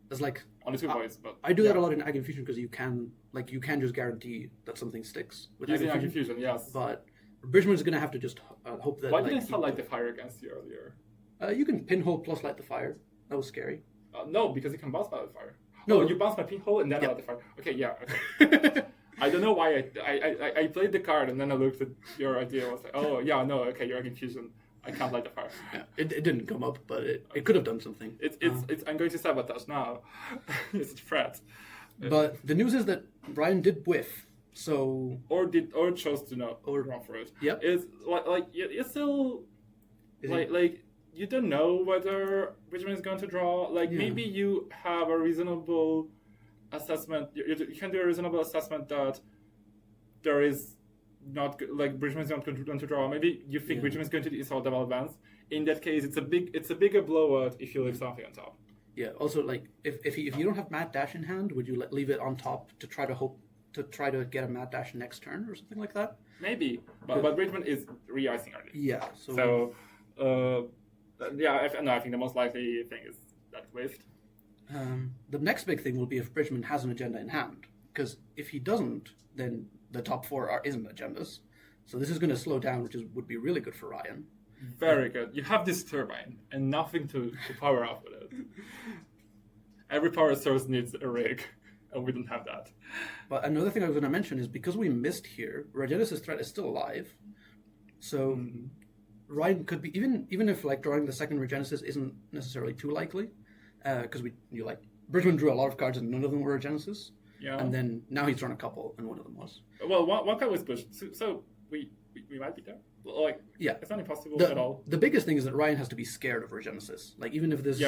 There's like Only 2 voids, but I do that a lot in Ag Infusion because you can just guarantee that something sticks with using Ag Ag Infusion. Infusion, yes. But Bridgman's going to have to just hope that. Why didn't I light the fire against you earlier? You can pinhole plus light the fire. That was scary. No, because you can bounce by the fire. No, you bounce my pinhole and then light the fire. Okay, yeah. Okay. I don't know why I played the card and then I looked at your idea. I was like, oh yeah, no, okay, you're Ag Infusion. I can't light the fire. Yeah, it didn't come up, but it could have done something. I'm going to sabotage now. It's a threat. But the news is that Ryan did whiff, so or chose to not run for it. Yep. It's like it's still like you don't know whether Bridgman is going to draw. Like maybe you have a reasonable assessment. You can do a reasonable assessment that there is not like Bridgman is not going to draw. Maybe you think Bridgman is going to install double advance. In that case, it's a bigger blowout if you leave something on top. Yeah. Also, like if you don't have Mad Dash in hand, would you leave it on top to try to get a Mad Dash next turn or something like that? Maybe, but Bridgman is re-icing early. Yeah. I think the most likely thing is that whiffed. The next big thing will be if Bridgman has an agenda in hand, because if he doesn't, then the top 4 isn't agendas. So this is going to slow down, which would be really good for Ryan. Very good. You have this turbine and nothing to power up with it. Every power source needs a rig, and we don't have that. But another thing I was going to mention is because we missed here, Regenesis threat is still alive. So Ryan could be even if like drawing the second Regenesis isn't necessarily too likely, because Bridgman drew a lot of cards and none of them were Regenesis. Yeah. And then now he's drawn a couple and one of them was. Well, one card was pushed, so we might be there. Like it's not impossible at all. The biggest thing is that Ryan has to be scared of Regenesis. Like even if this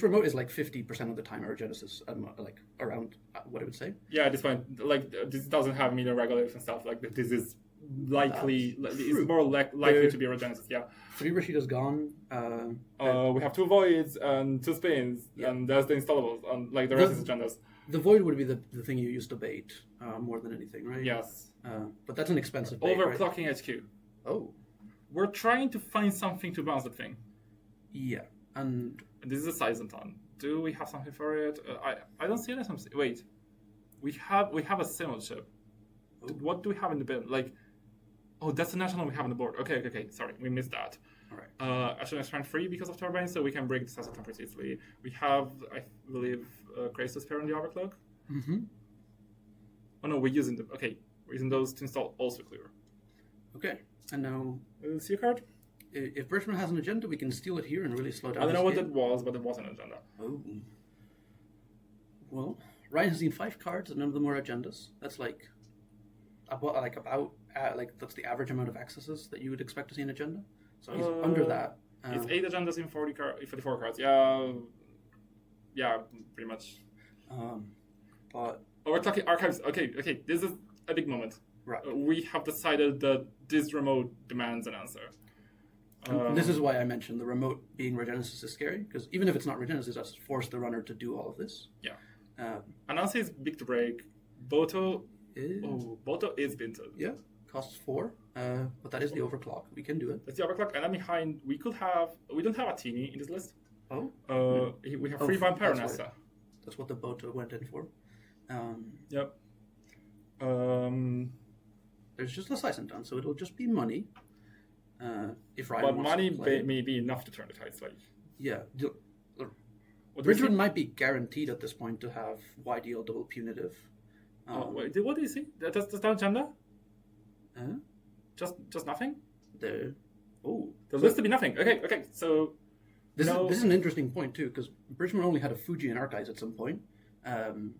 remote is like 50% of the time a Regenesis, like around what I would say. Yeah, at this point, like this doesn't have meter regulators and stuff. Like this is likely, it's more likely to be a Regenesis. Yeah. 3 Rashida's gone. We have 2 voids and 2 spins, and there's the installables, and like the rest is agendas. The void would be the thing you use to bait more than anything, right? Yes. But that's an expensive bait, Overclocking HQ. Oh. We're trying to find something to bounce that thing. Yeah, and this is a Sizenton. Do we have something for it? I don't see anything. Wait, we have a Simul chip. Oh. What do we have in the bin? Like, that's the national we have on the board. Okay. Sorry, we missed that. All right. Actually, I turned 3 because of turbine, so we can break the Sizenton pretty easily. We have, I believe, Kratos pair on the overclock. Mm-hmm. Oh no, we're using them. Okay, we're using those to install also clear. Okay, and now see a card. If Bridgman has an agenda, we can steal it here and really slow down. I don't know what that was, but it was an agenda. Oh. Well, Ryan has seen 5 cards, and none of them are agendas. That's like that's the average amount of accesses that you would expect to see an agenda. So he's under that. It's 8 agendas in 44 cards. Yeah, pretty much. But we're talking archives. Okay. This is a big moment. Right. We have decided that this remote demands an answer. This is why I mentioned the remote being Regenesis is scary, because even if it's not Regenesis, that's forced the runner to do all of this. Yeah. Anansi is big to break. Boto is Binted. Yeah, costs 4, but that is the overclock. We can do it. That's the overclock, and then behind we don't have a Teeny in this list. Oh. We have 3 Vampire Nesta. That's what the Boto went in for. Yep. There's just a Sizenton, so it'll just be money. If Ryan but wants money to play. may be enough to turn the tides. Like Bridgman might be guaranteed at this point to have YDL double punitive. What do you see? That's the agenda? Just nothing? There list to be nothing. Okay. So this is an interesting point too, because Bridgman only had a Fuji in Archives at some point, and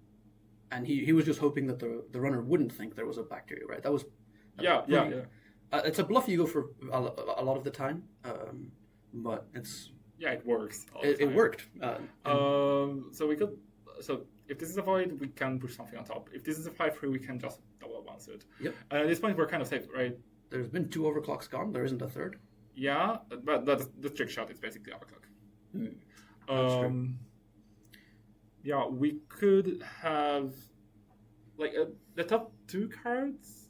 he was just hoping that the runner wouldn't think there was a bacteria, right? That was yeah. It's a bluff you go for a lot of the time, but it's it works. It worked. So if this is a void, we can push something on top. If this is a 5-3, we can just double bounce it. Yep. At this point, we're kind of safe, right? There's been 2 overclocks gone. There isn't a third. Yeah, but the trick shot is basically overclock. That's true. Yeah, we could have like the top 2 cards.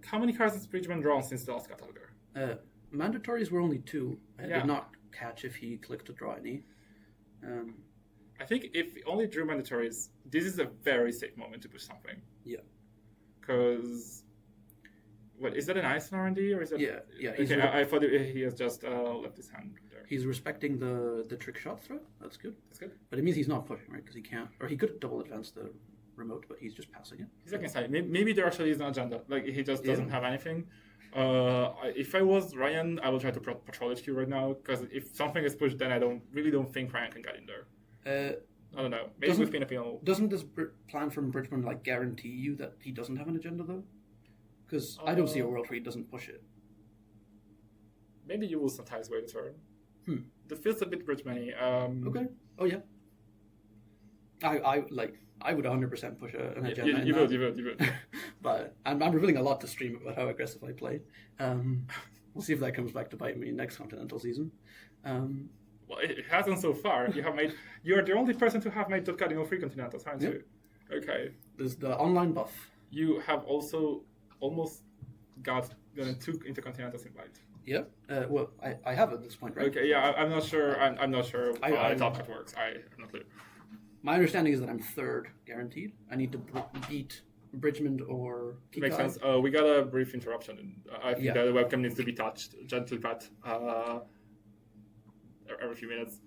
How many cards has Bridgman drawn since the last cataloger? Mandatories were only 2. I Yeah. did not catch if he clicked to draw any. I think if he only drew mandatories, this is a very safe moment to push something. Yeah. Because, what, is that an ice in R&D or is that? Yeah. Okay, I thought he has just left his hand there. He's respecting the trick shot threat. That's good. That's good. But it means he's not pushing, right? Because he can't, or he could double advance the remote, but he's just passing it. He's like inside. Maybe there actually is an agenda. Like he just doesn't have anything. If I was Ryan, I would try to patrol HQ right now because if something is pushed, then I don't think Ryan can get in there. I don't know. Maybe with Pinapino. Doesn't this plan from Bridgman like guarantee you that he doesn't have an agenda though? Because I don't see a world where he doesn't push it. Maybe you will sometimes wait a turn. That feels a bit Bridgman-y. Okay. Oh yeah. I would 100% push an agenda. You would. But I'm revealing a lot to stream about how aggressive I played. We'll see if that comes back to bite me next Continental season. Well, it hasn't so far. You're the only person to have made Dot Cardinal 3 Continentals, aren't you? Okay. There's the online buff. You have also almost gotten 2 Intercontinentals invite. Yeah. Well, I have at this point, right? Okay. Yeah. I'm not sure. I'm not sure how Top Cut works. I'm not clear. My understanding is that I'm 3rd guaranteed. I need to beat Bridgman or Kikai. Makes sense. We got a brief interruption. And I think that the webcam needs to be touched, gently pat, every few minutes.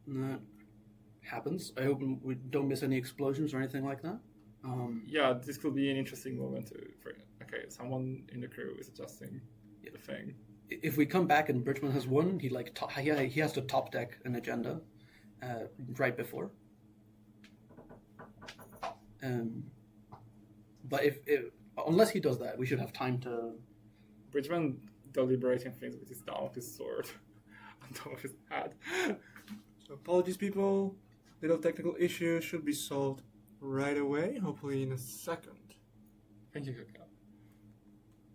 That happens. I hope we don't miss any explosions or anything like that. Yeah, this could be an interesting moment okay, someone in the crew is adjusting the thing. If we come back and Bridgman has won, he has to top deck an agenda right before. But if unless he does that, we should have time to. Bridgman deliberating things with his down of his sword on top of his head. So apologies, people. Little technical issue should be solved right away. Hopefully in a second. Thank you, Kaka.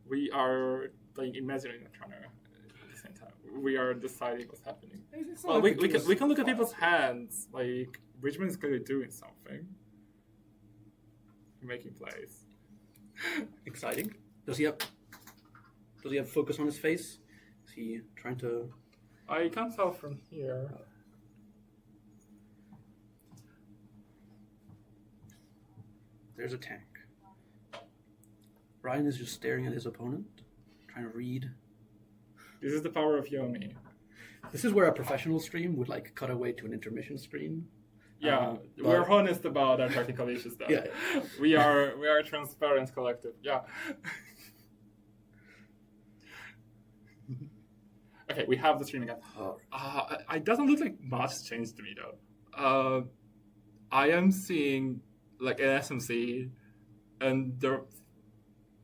We are playing Imaginary Netrunner at the same time. We are deciding what's happening. Well, we can look at people's hands. Like Bridgman is clearly doing something. Making plays. Exciting. Does he have focus on his face? Is he trying to? I can't tell from here. There's a tank. Ryan is just staring at his opponent, trying to read. This is the power of Yomi. This is where a professional stream would like cut away to an intermission screen. Yeah, we're honest about our technical issues though. Yeah. We are a transparent collective. Yeah. Okay, we have the stream again. It doesn't look like much changed to me though. I am seeing like an SMC, and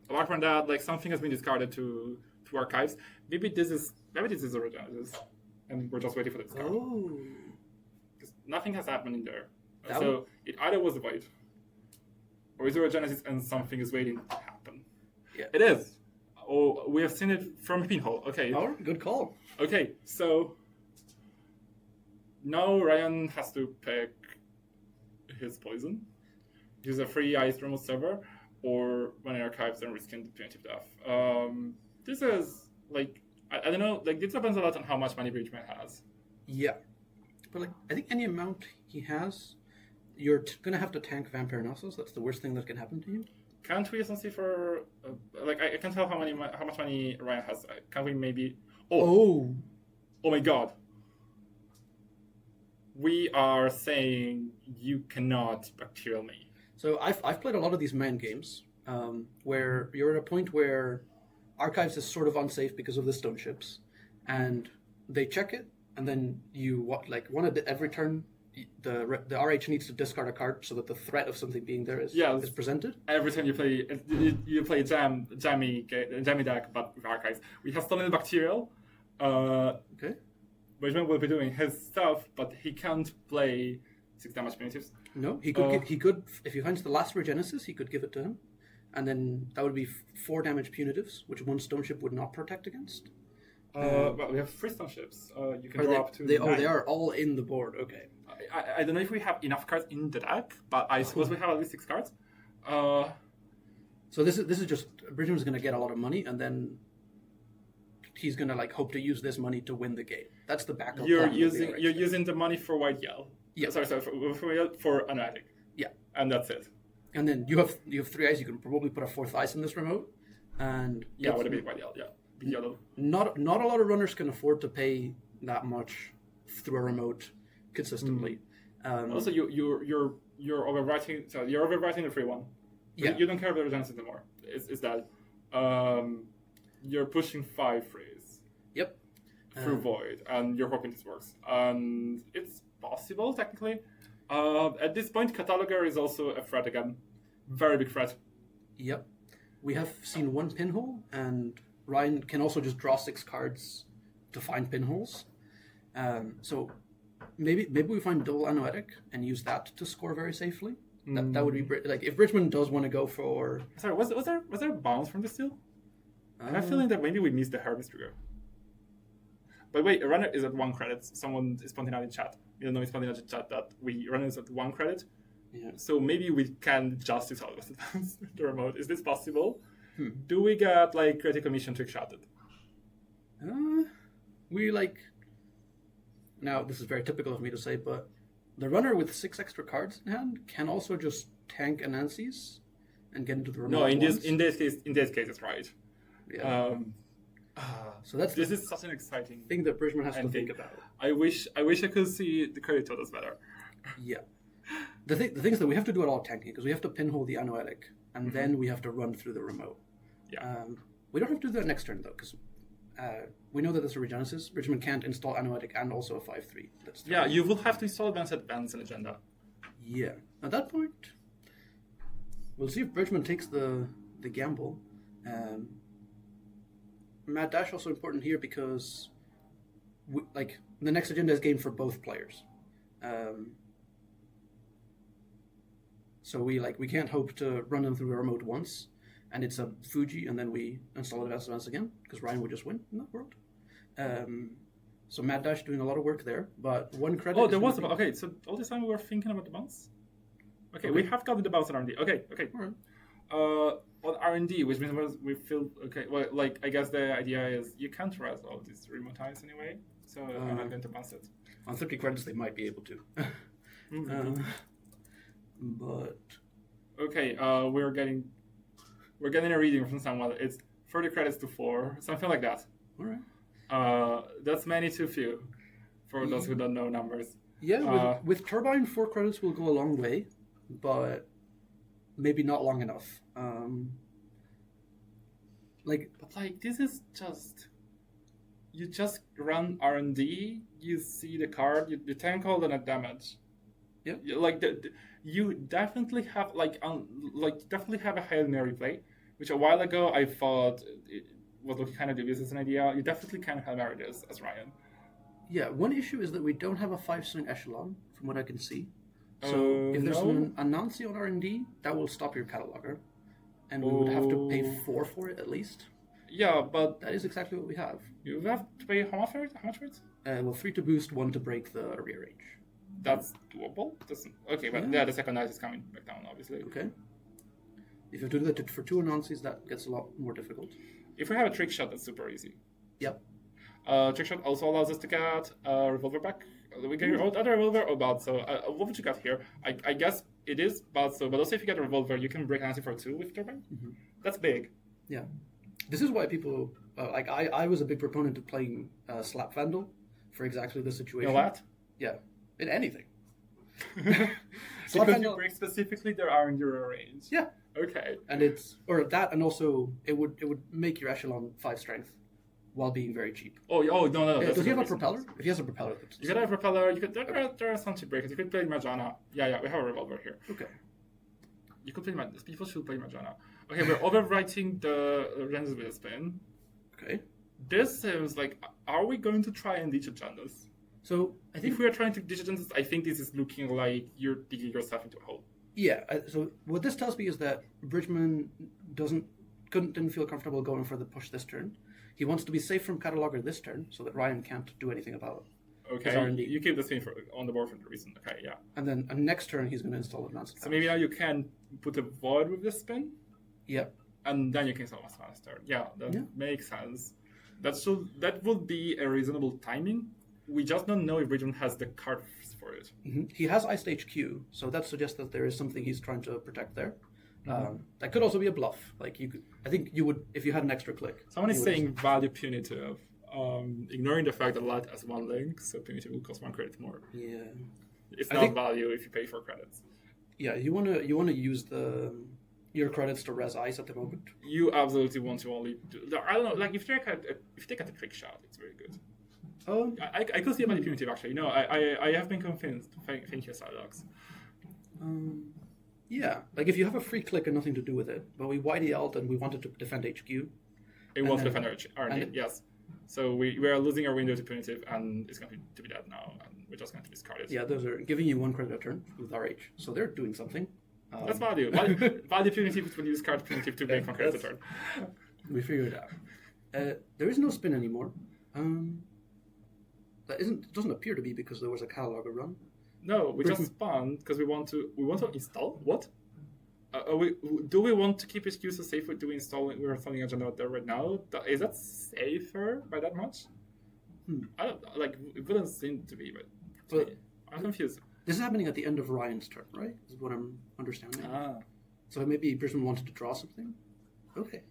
apart from that, like something has been discarded to archives. Maybe this is Origenesis, and we're just waiting for the discard. Oh. Nothing has happened in there. That So it either was a void, or is Genesis and something is waiting to happen. Yeah. It is. Oh, we have seen it from a pinhole. Okay. Oh, good call. Okay, so now Ryan has to pick his poison. Use a free ice remote server, or run in archives and risking the punitive death. This is like I don't know. Like this depends a lot on how much money Bridgman has. Yeah. But like, I think any amount he has, you're gonna have to tank Vampire Knossos. That's the worst thing that can happen to you. Can't we see for like I can't tell how much money Ryan has. Can we maybe? Oh my God! We are saying you cannot bacterial me. So I've played a lot of these man games where you're at a point where archives is sort of unsafe because of the stone ships, and they check it. And then every turn, the RH needs to discard a card so that the threat of something being there is presented. Every time you play jammy deck, but with archives. We have stolen bacterial. Okay. Bridgman will be doing his stuff, but he can't play 6 damage primitives. No, he could. He could. If he finds the last Regenesis, he could give it to him, and then that would be 4 damage punitives, which one stone ship would not protect against. Well, we have 3 stone ships. You can Are draw they, up to. they, 9. they are all in the board. Okay. I don't know if we have enough cards in the deck, but I suppose we have at least 6 cards. So this is just Bridgman's going to get a lot of money, and then he's going to like hope to use this money to win the game. That's the backup. You're plan using the money for white yell. Yeah. Sorry, for Anatic. Yeah. And that's it. And then you have 3 eyes. You can probably put a 4th ice in this remote, and Yeah, would it be white yell? Yeah. Big yellow. not a lot of runners can afford to pay that much through a remote consistently. Also, you're overwriting. So you're overwriting the free one. Yeah. You don't care about the Regenesis anymore. Is that you're pushing 5 frees. Yep. Through Void, and you're hoping this works. And it's possible technically. At this point, Cataloger is also a threat again. Very big threat. Yep. We have seen 1 pinhole, and Ryan can also just draw 6 cards to find pinholes. So maybe we find double Anoetic and use that to score very safely. That would be like if Bridgman does want to go for. Sorry, was there a bounce from this deal? I have a feeling that maybe we missed the Hermes trigger. By the way, a runner is at 1 credit. Someone is pointing out in chat. You know, it's pointing out in chat that runner is at 1 credit. Yeah. So maybe we can just use Holocaust Advance the remote. Is this possible? Do we get like critical mission trick shotted? We like. Now this is very typical of me to say, but the runner with 6 extra cards in hand can also just tank Anansi's and get into the remote. No, in once. this case, it's right. Yeah. So that's this is such an exciting thing that Bridgman has to ending. think about. I wish I could see the credit totals better. Yeah. The thing is that we have to do it all tanking because we have to pinhole the Anoetic and then we have to run through the remote. Yeah. We don't have to do that next turn though because we know that there's a Regenesis. Bridgman can't install Anoetic and also a 5/3. Yeah, you will have to install advanced and agenda. Yeah. At that point, we'll see if Bridgman takes the gamble. Mad Dash also important here because the next agenda is game for both players. So we can't hope to run them through a remote once, and it's a Fuji, and then we install advance again because Ryan would just win in that world. So Mad Dash doing a lot of work there, but 1 credit. Oh, there was okay. So all this time we were thinking about the bounce. Okay, we have gotten the bounce on R&D. Okay. All right. On R&D, which means we feel okay. Well, like I guess the idea is you can't res all these remote eyes anyway, so I'm not going to bounce it. On 30 credits, they might be able to. But okay, we're getting a reading from someone. It's 30 credits to 4, something like that. All right. That's many too few for those who don't know numbers. Yeah, with Turbine, 4 credits will go a long way, but maybe not long enough. But this is just you just run R&D. You see the card. You tank all the net damage. Yeah. You definitely have definitely have a Hail Mary play, which a while ago I thought it was looking kind of dubious as an idea. You definitely can Hail Mary this as Ryan. Yeah, one issue is that we don't have a 5-string echelon, from what I can see. So if there's an Anansi on R&D, that will stop your cataloger, and we would have to pay 4 for it at least. Yeah, but that is exactly what we have. You have to pay how much for it? How much for it? Well, 3 to boost, 1 to break the rearrange. That's doable. Okay, but the second ice is coming back down, obviously. Okay. If you do that for 2 Anansis, that gets a lot more difficult. If we have a trick shot, that's super easy. Yep. Trick shot also allows us to get a revolver back. We get your other revolver or bad. So what would you got here? I guess it is bad. So, but also if you get a revolver, you can break an answer for 2 with turbine. Mm-hmm. That's big. Yeah. This is why people I was a big proponent of playing Slap Vandal for exactly this situation. You know what? Yeah. In anything. Because you break specifically there are in your range. Yeah. Okay. And and also it would make your echelon 5 strength while being very cheap. No. Does he have a propeller? If he has a propeller, you could have a propeller. You could there are some cheap breakers. You could play Majana. Yeah. We have a revolver here. Okay. You could play people should play Majana. Okay, we're overwriting the Regenesis with a spin. Okay. This seems like, are we going to try and ditch agendas? So I think If we are trying to Digigenesis, I think this is looking like you're digging yourself into a hole. yeah. So what this tells me is that Bridgman didn't feel comfortable going for the push this turn. He wants to be safe from Cataloger this turn, so that Ryan can't do anything about it. Okay, R&D. you keep this thing on the board for the reason. Okay, yeah. And then next turn he's going to install Advanced. So maybe now you can put a void with this spin, Yep. and then you can install Advanced turn. Yeah, that Yeah. makes sense. That would be a reasonable timing. We just don't know if Bridgman has the cards for it. He has Iced HQ, so that suggests that there is something he's trying to protect there. Mm-hmm. That could also be a bluff. Like I think you would if you had an extra click. Someone is you would- saying value punitive, ignoring the fact that light has one link, so punitive will cost 1 credit more. Yeah. It's I not think- value if you pay for credits. Yeah, you wanna use your credits to res ice at the moment. You absolutely want to only do, I don't know, like if you take a trick shot, it's very good. I could see a value punitive actually. No, I have been convinced. Thank you, Silox. Yeah, like if you have a free click and nothing to do with it, but we YD alt and we wanted to defend HQ. It was then- defender R&D, and- yes. So we are losing our window to punitive, and it's going to be dead now, and we're just going to discard it. Yeah, those are giving you 1 credit a turn with RH, so they're doing something. That's value. Value punitive is when you discard punitive to make 1 credit a turn. We figured it out. There is no spin anymore. That doesn't appear to be because there was a cataloger run. No, we just spawned because we want to install what? Do we want to keep excuses safe? Do we install? We're installing agenda out there right now. Is that safer by that much? I don't like. It wouldn't seem to be, but I'm confused. This is happening at the end of Ryan's turn, right? Is what I'm understanding. So maybe Bridgman wanted to draw something. Okay.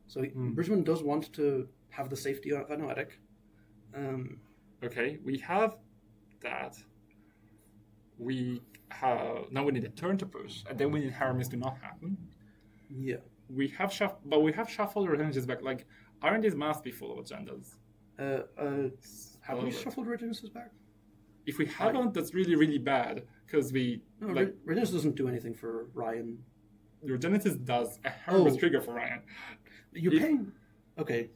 So Bridgman does want to have the safety of a noetic. Okay, we have that. We have now. We need a turn to push, and then we need Haramis to not happen. Yeah. We have but we have shuffled Regenges back. Like R&Ds must be full of agendas. Have we shuffled Regenus back? If we haven't, that's really, really bad because we No, like Regenus doesn't do anything for Ryan. your Genesis does a Haramis trigger for Ryan. You're paying. Okay.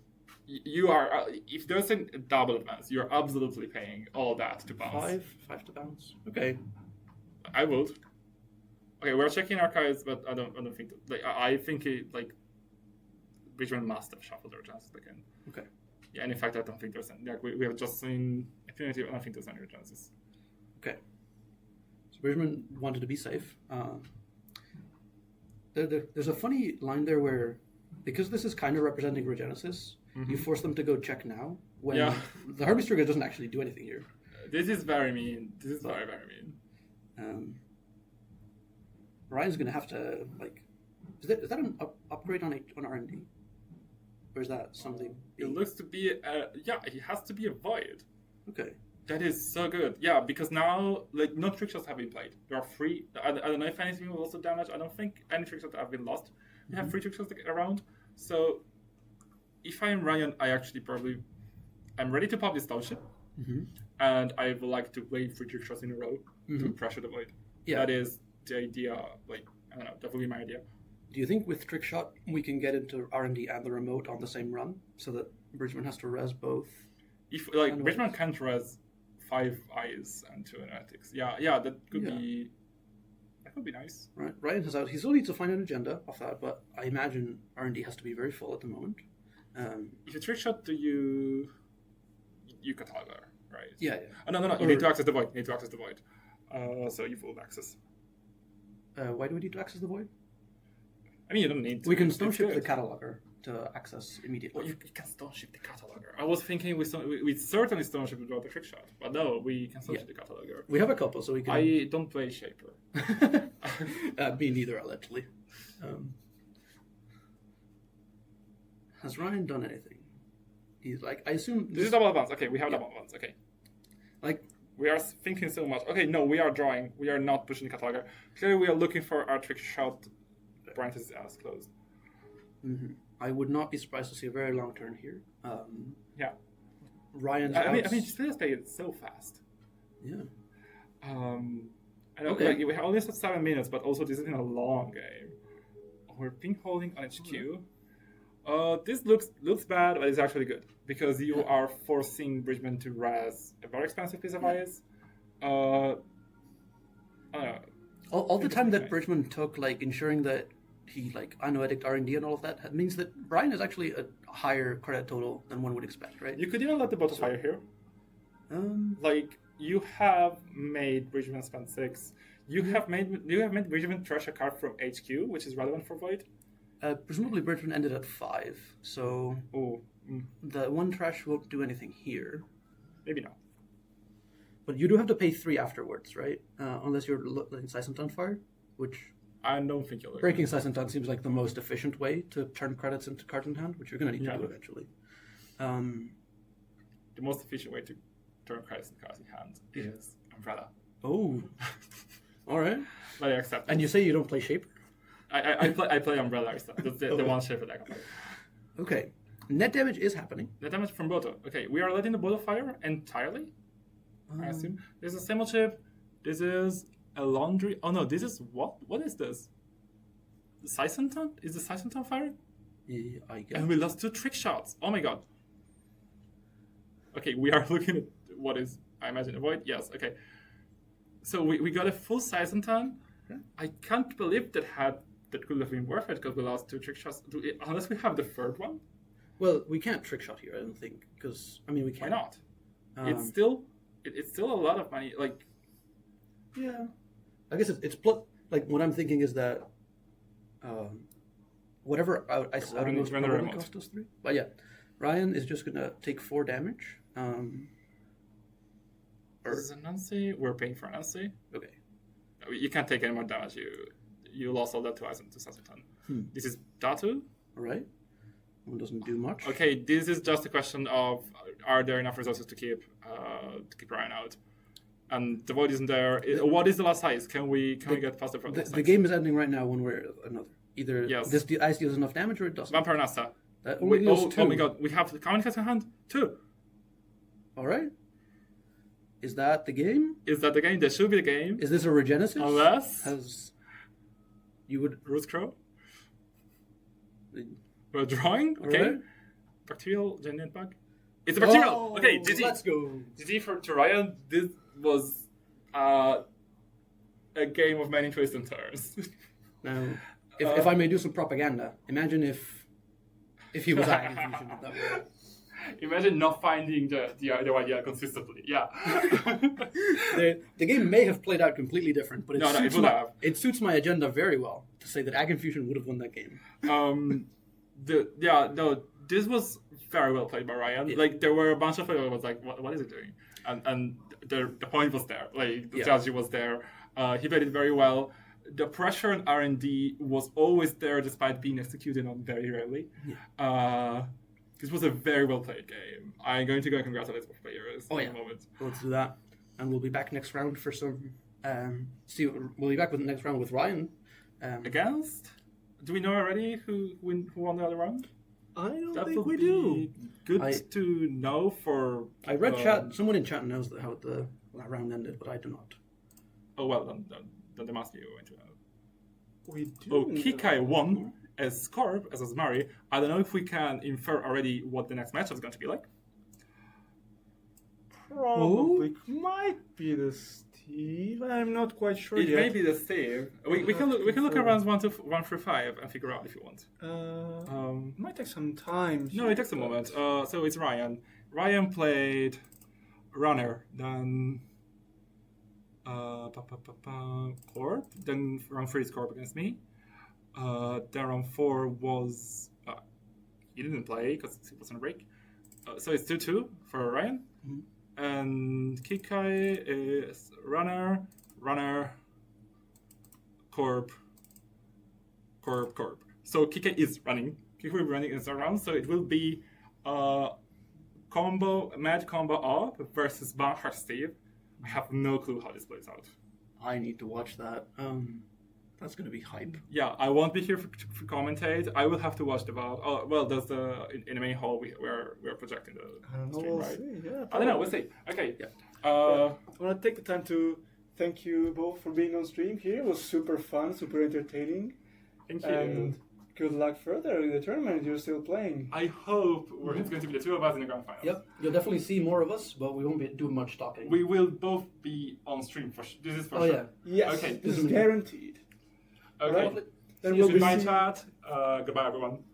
You are if there's a double advance, you're absolutely paying all that to bounce. 5 to bounce. Okay. I would. Okay, we're checking archives, but I don't think that, I think Bridgman must have shuffled their chances again. Okay. Yeah, and in fact, I don't think there's any. Like we have just seen Affinity. I don't think there's any chances. Okay. So Bridgman wanted to be safe. There's a funny line there where, because this is kind of representing Regenesis, you force them to go check now when the Hermes trigger doesn't actually do anything here. This is very mean. This is very, very mean. Ryan's gonna have to like. Is that an upgrade on R&D, or is that something? It looks to be it has to be a void. Okay. That is so good. Yeah, because now like no trick shots have been played. There are free. I don't know if anything will also damage. I don't think any trick shots have been lost. We have free trick shots around. So if I am Ryan, I actually I'm ready to pop this township, and I would like to wait 3 trick shots in a row to pressure the void. Yeah. That is the idea. Like I don't know. That would be my idea. Do you think with trick shot we can get into R&D and the remote on the same run, so that Bridgman has to res both? If like Bridgman can't res 5 eyes and 2 analytics. Yeah, that could be. That could be nice. Right, Ryan has out. He still needs to find an agenda off that, but I imagine R&D has to be very full at the moment. If you trick shot, do you cataloger, right? Yeah. Oh, no. You need to access the void. So you full access. Why do we need to access the void? I mean, you don't need to. We can stone ship the cataloger to access immediately. Well, you can stone ship the cataloger. I was thinking we certainly stone ship without the trick shot, but no, we can stone ship the cataloger. We have a couple, so we can. I don't play Shaper. Me neither, allegedly. Has Ryan done anything? He's like, I assume this is double advance. Okay, we have double advance. Okay, like we are thinking so much. Okay, no, we are drawing. We are not pushing the cataloger. Clearly, we are looking for our trick shot. Parentheses as closed. I would not be surprised to see a very long turn here. Yeah, Ryan's. I mean, still stay so fast. Yeah. I know, like, we only have 7 minutes, but also this isn't a long game. We're ping holding on HQ. This looks bad, but it's actually good because you are forcing Bridgman to res a very expensive piece of ice. I don't know. All the time that Bridgman took, like ensuring that he like anoetic R&D and all of that means that Brian is actually a higher credit total than one would expect, right? You could even let the bottle fire here. Like you have made Bridgman spend 6. You have made Bridgman trash a card from HQ, which is relevant for Void. Presumably Bridgman ended at 5, so the one trash won't do anything here. Maybe not. But you do have to pay 3 afterwards, right? Unless you're letting Sisentan fire, which I don't think you'll. Breaking Sisentan seems like the most efficient way to turn credits into cards in hand, which you're going to need to do eventually. The most efficient way to turn credits into cards in hand is Umbrella. Oh, all right. But I accept. And you say you don't play Shaper? I play Umbrella. That's the one Shaper deck I play. Okay. Net damage is happening. Net damage from Boto. Okay, we are letting the Boto fire entirely. I assume there's a symbol chip. This is a laundry. Oh no, this is what? What is this? The Sisentan? Is the Sisentan firing? Yeah, I guess. And we lost 2 trick shots. Oh my god. Okay, we are looking at what is, I imagine, a void. Yes, okay. So we got a full Sisentan. Yeah. I can't believe that could have been worth it because we lost 2 trick shots. Unless we have the third one. Well, we can't trick shot here, I don't think, because I mean we can't. Why not? It's still a lot of money. Like, yeah, I guess it's like what I'm thinking is that whatever outermost probably cost us 3. But yeah, Ryan is just gonna take 4 damage. This is an Nancy. We're paying for Nancy. Okay. You can't take any more damage. You lost all that to Sisentan. This is Datu. All right. One doesn't do much. Okay, this is just a question of are there enough resources to keep Ryan out? And the void isn't there. What is the last size? Can we get faster from this? The game is ending right now one way or another. Either this ice deals enough damage or it doesn't. Vampire Nasta. That only deals 2. Oh my god, we have how many cards in hand? 2. All right. Is that the game? Is that the game? That should be the game. Is this a Regenesis? Unless you would Roost Crow. We're drawing. Okay. Right. Bacterial genuine bug. It's a bacterial. Oh, okay, GG. Let's go. GG to Ryan. This was a game of many twists and turns. Now, if I may do some propaganda, imagine if he was acting fusion that way. Imagine not finding the idea consistently. Yeah. The game may have played out completely different, but it suits my agenda very well to say that Ag Fusion would have won that game. This was very well played by Ryan. Yeah. Like there were a bunch of players who was like, what is it doing? And the point was there. Like the strategy was there. He played it very well. The pressure on R&D was always there, despite being executed on very rarely. Yeah. This was a very well played game. I'm going to go congratulate both players in a moment. Let's do that, and we'll be back next round for some. We'll be back with the next round with Ryan. Against? Do we know already who won the other round? I don't think we do. Good to know for. I read chat. Someone in chat knows how the round ended, but I do not. Oh well, then they must be going to know. We do. Oh, Kikai won as Scorp, as Asmari. I don't know if we can infer already what the next matchup is going to be like. Probably might be the Steve. I'm not quite sure yet. It may be the Steve. We can look at rounds 1 through 5 and figure out if you want. Might take some time. No, it takes a moment. So it's Ryan. Ryan played Runner, then Corp, then round 3 is Corp against me. Then round 4 was he didn't play because he was on a break. So it's 2-2 for Ryan. Mm-hmm. And Kikai is Runner, Corp. So Kikai is running. Kikai will be running in the round, so it will be mad combo up versus Banhart Steve. I have no clue how this plays out. I need to watch that. That's going to be hype. Yeah, I won't be here for commentate. I will have to watch the VOD. Oh, well, there's in the main hall we're projecting the stream, right? See. Yeah, I don't know. We'll see. Okay. Yeah. I want to take the time to thank you both for being on stream here. It was super fun, super entertaining. Thank you. And good luck further in the tournament. You're still playing. I hope it's going to be the two of us in the grand finals. Yep, you'll definitely see more of us, but we won't be doing much talking. We will both be on stream for this is for Oh, sure. yeah. Yes, Okay. this is guaranteed. Okay. Right. Then Then we'll we'll be goodbye, see- chat. Goodbye, everyone.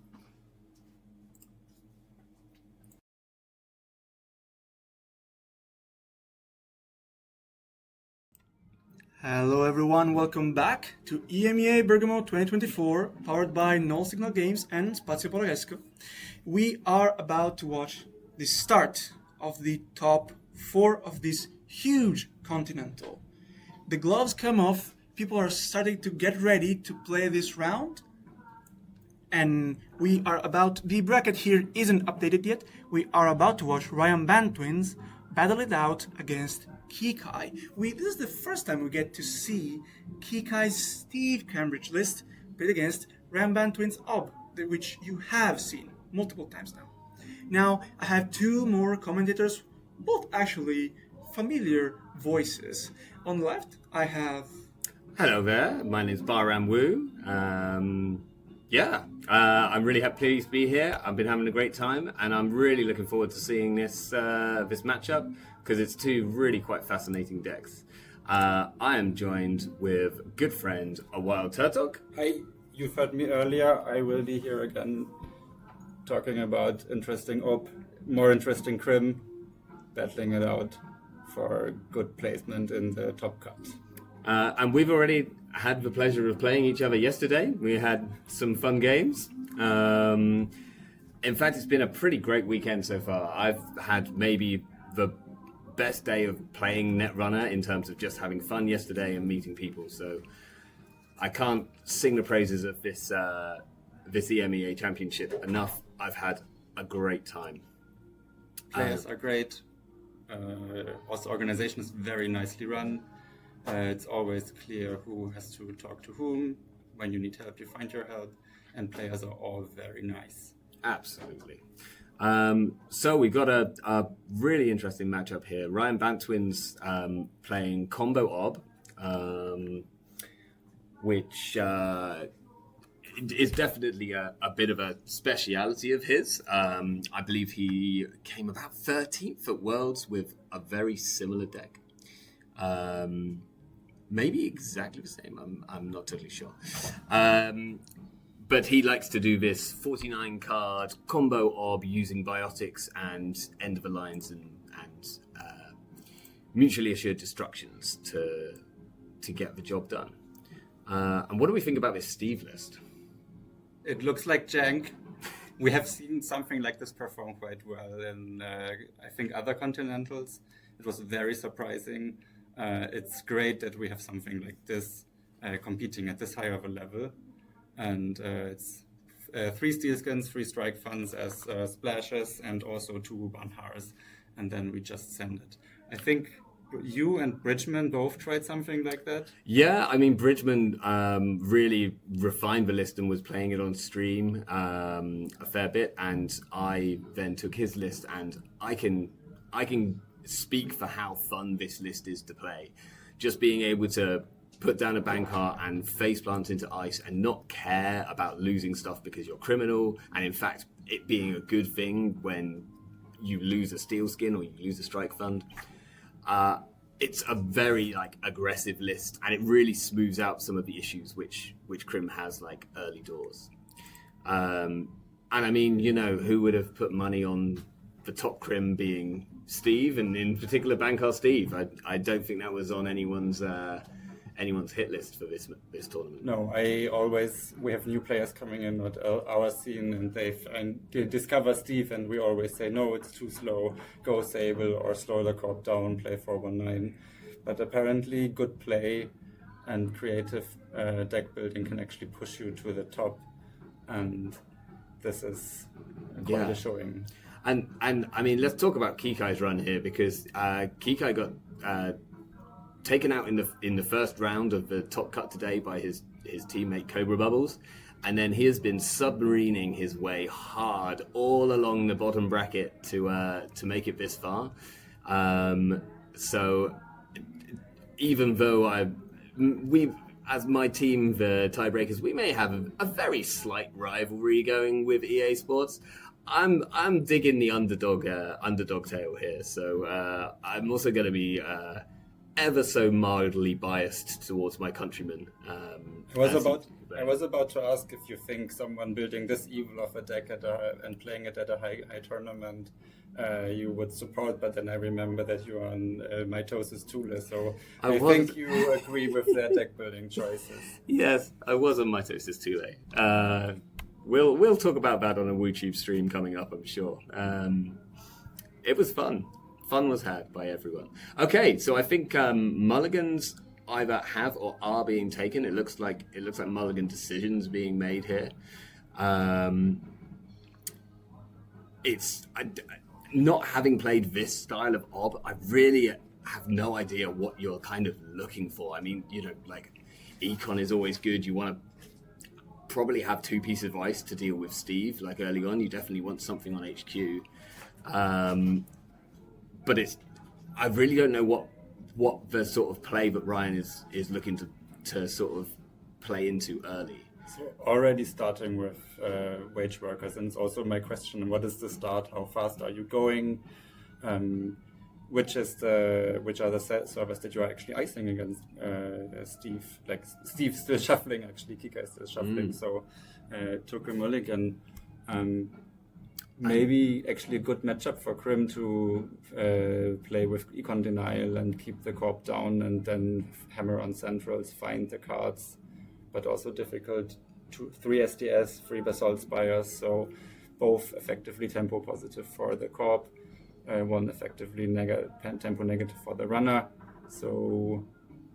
Hello everyone, welcome back to EMEA Bergamo 2024, powered by Null Signal Games and Spazio Poloresco. We are about to watch the start of the top 4 of this huge continental. The gloves come off, people are starting to get ready to play this round. And the bracket here isn't updated yet. We are about to watch Ryan Band Twins battle it out against Kikai. This is the first time we get to see Kikai's Steve Cambridge list played against Ryan Band Twins Ob, which you have seen multiple times now. Now, I have 2 more commentators, both actually familiar voices. On the left, I have... Hello there, my name's Baram Wu. I'm really pleased to be here. I've been having a great time, and I'm really looking forward to seeing this matchup because it's 2 really quite fascinating decks. I am joined with good friend a Wild Turtok. Hi, you've heard me earlier. I will be here again talking about interesting op, more interesting crim, battling it out for good placement in the top cut. And we've already had the pleasure of playing each other yesterday. We had some fun games. In fact, it's been a pretty great weekend so far. I've had maybe the best day of playing Netrunner in terms of just having fun yesterday and meeting people. So I can't sing the praises of this EMEA Championship enough. I've had a great time. Players are great. Also, organization is very nicely run. It's always clear who has to talk to whom. When you need help, you find your help. And players are all very nice. Absolutely. So we've got a really interesting matchup here. Ryan Bant Twins playing Combo Ob, which is definitely a bit of a speciality of his. I believe he came about 13th at Worlds with a very similar deck. Maybe exactly the same. I'm not totally sure. But he likes to do this 49 card combo ob using biotics and end of alliance and mutually assured destructions to get the job done. And what do we think about this Steve list? It looks like jank. We have seen something like this perform quite well in, I think, other continentals. It was very surprising. It's great that we have something like this competing at this high of a level. And it's 3 steel skins, 3 strike funds as splashes, and also 2 Banhars. And then we just send it. I think you and Bridgman both tried something like that. Yeah, I mean, Bridgman really refined the list and was playing it on stream a fair bit. And I then took his list, and I can speak for how fun this list is to play. Just being able to put down a Bankar and faceplant into ice and not care about losing stuff because you're criminal, and in fact it being a good thing when you lose a steel skin or you lose a strike fund. It's a very aggressive list, and it really smooths out some of the issues which Crim has early doors. And I mean, who would have put money on the top Crim being Steve, and in particular Bankar Steve? I don't think that was on anyone's hit list for this tournament. No, we have new players coming in at our scene, and they discover Steve, and we always say, no, it's too slow, go Sable or slow the corp down, play 419. But apparently good play and creative deck building can actually push you to the top, and this is quite a showing. And I mean, let's talk about Kikai's run here, because Kikai got taken out in the first round of the top cut today by his teammate Cobra Bubbles, and then he has been submarining his way hard all along the bottom bracket to make it this far. So even though as my team, the Tiebreakers, we may have a very slight rivalry going with EA Sports. I'm digging the underdog tail here, so I'm also going to be ever so mildly biased towards my countrymen. I was about to ask if you think someone building this evil of a deck and playing it at a high tournament you would support, but then I remember that you are on Mitosis 2 list, so I think you agree with their deck building choices. Yes, I was on Mitosis 2. We'll talk about that on a WooTube stream coming up, I'm sure. It was fun. Fun was had by everyone. Okay, so I think mulligans either have or are being taken. It looks like mulligan decisions being made here. Not having played this style of ob, I really have no idea what you're kind of looking for. I mean, like econ is always good. You want to probably have 2 pieces of ice to deal with Steve. Like early on, you definitely want something on HQ. But I really don't know what the sort of play that Ryan is looking to sort of play into early. So already starting with wage workers, and it's also my question: what is the start? How fast are you going? Which are the servers that you are actually icing against Steve? Like Steve's still shuffling. Actually, Kika is still shuffling. So took a mulligan. Maybe actually a good matchup for Krim to play with Econ Denial and keep the corp down and then hammer on centrals, find the cards, but also difficult. 3 SDS, 3 Basalt Spires, so both effectively tempo positive for the corp, 1 effectively tempo negative for the runner, so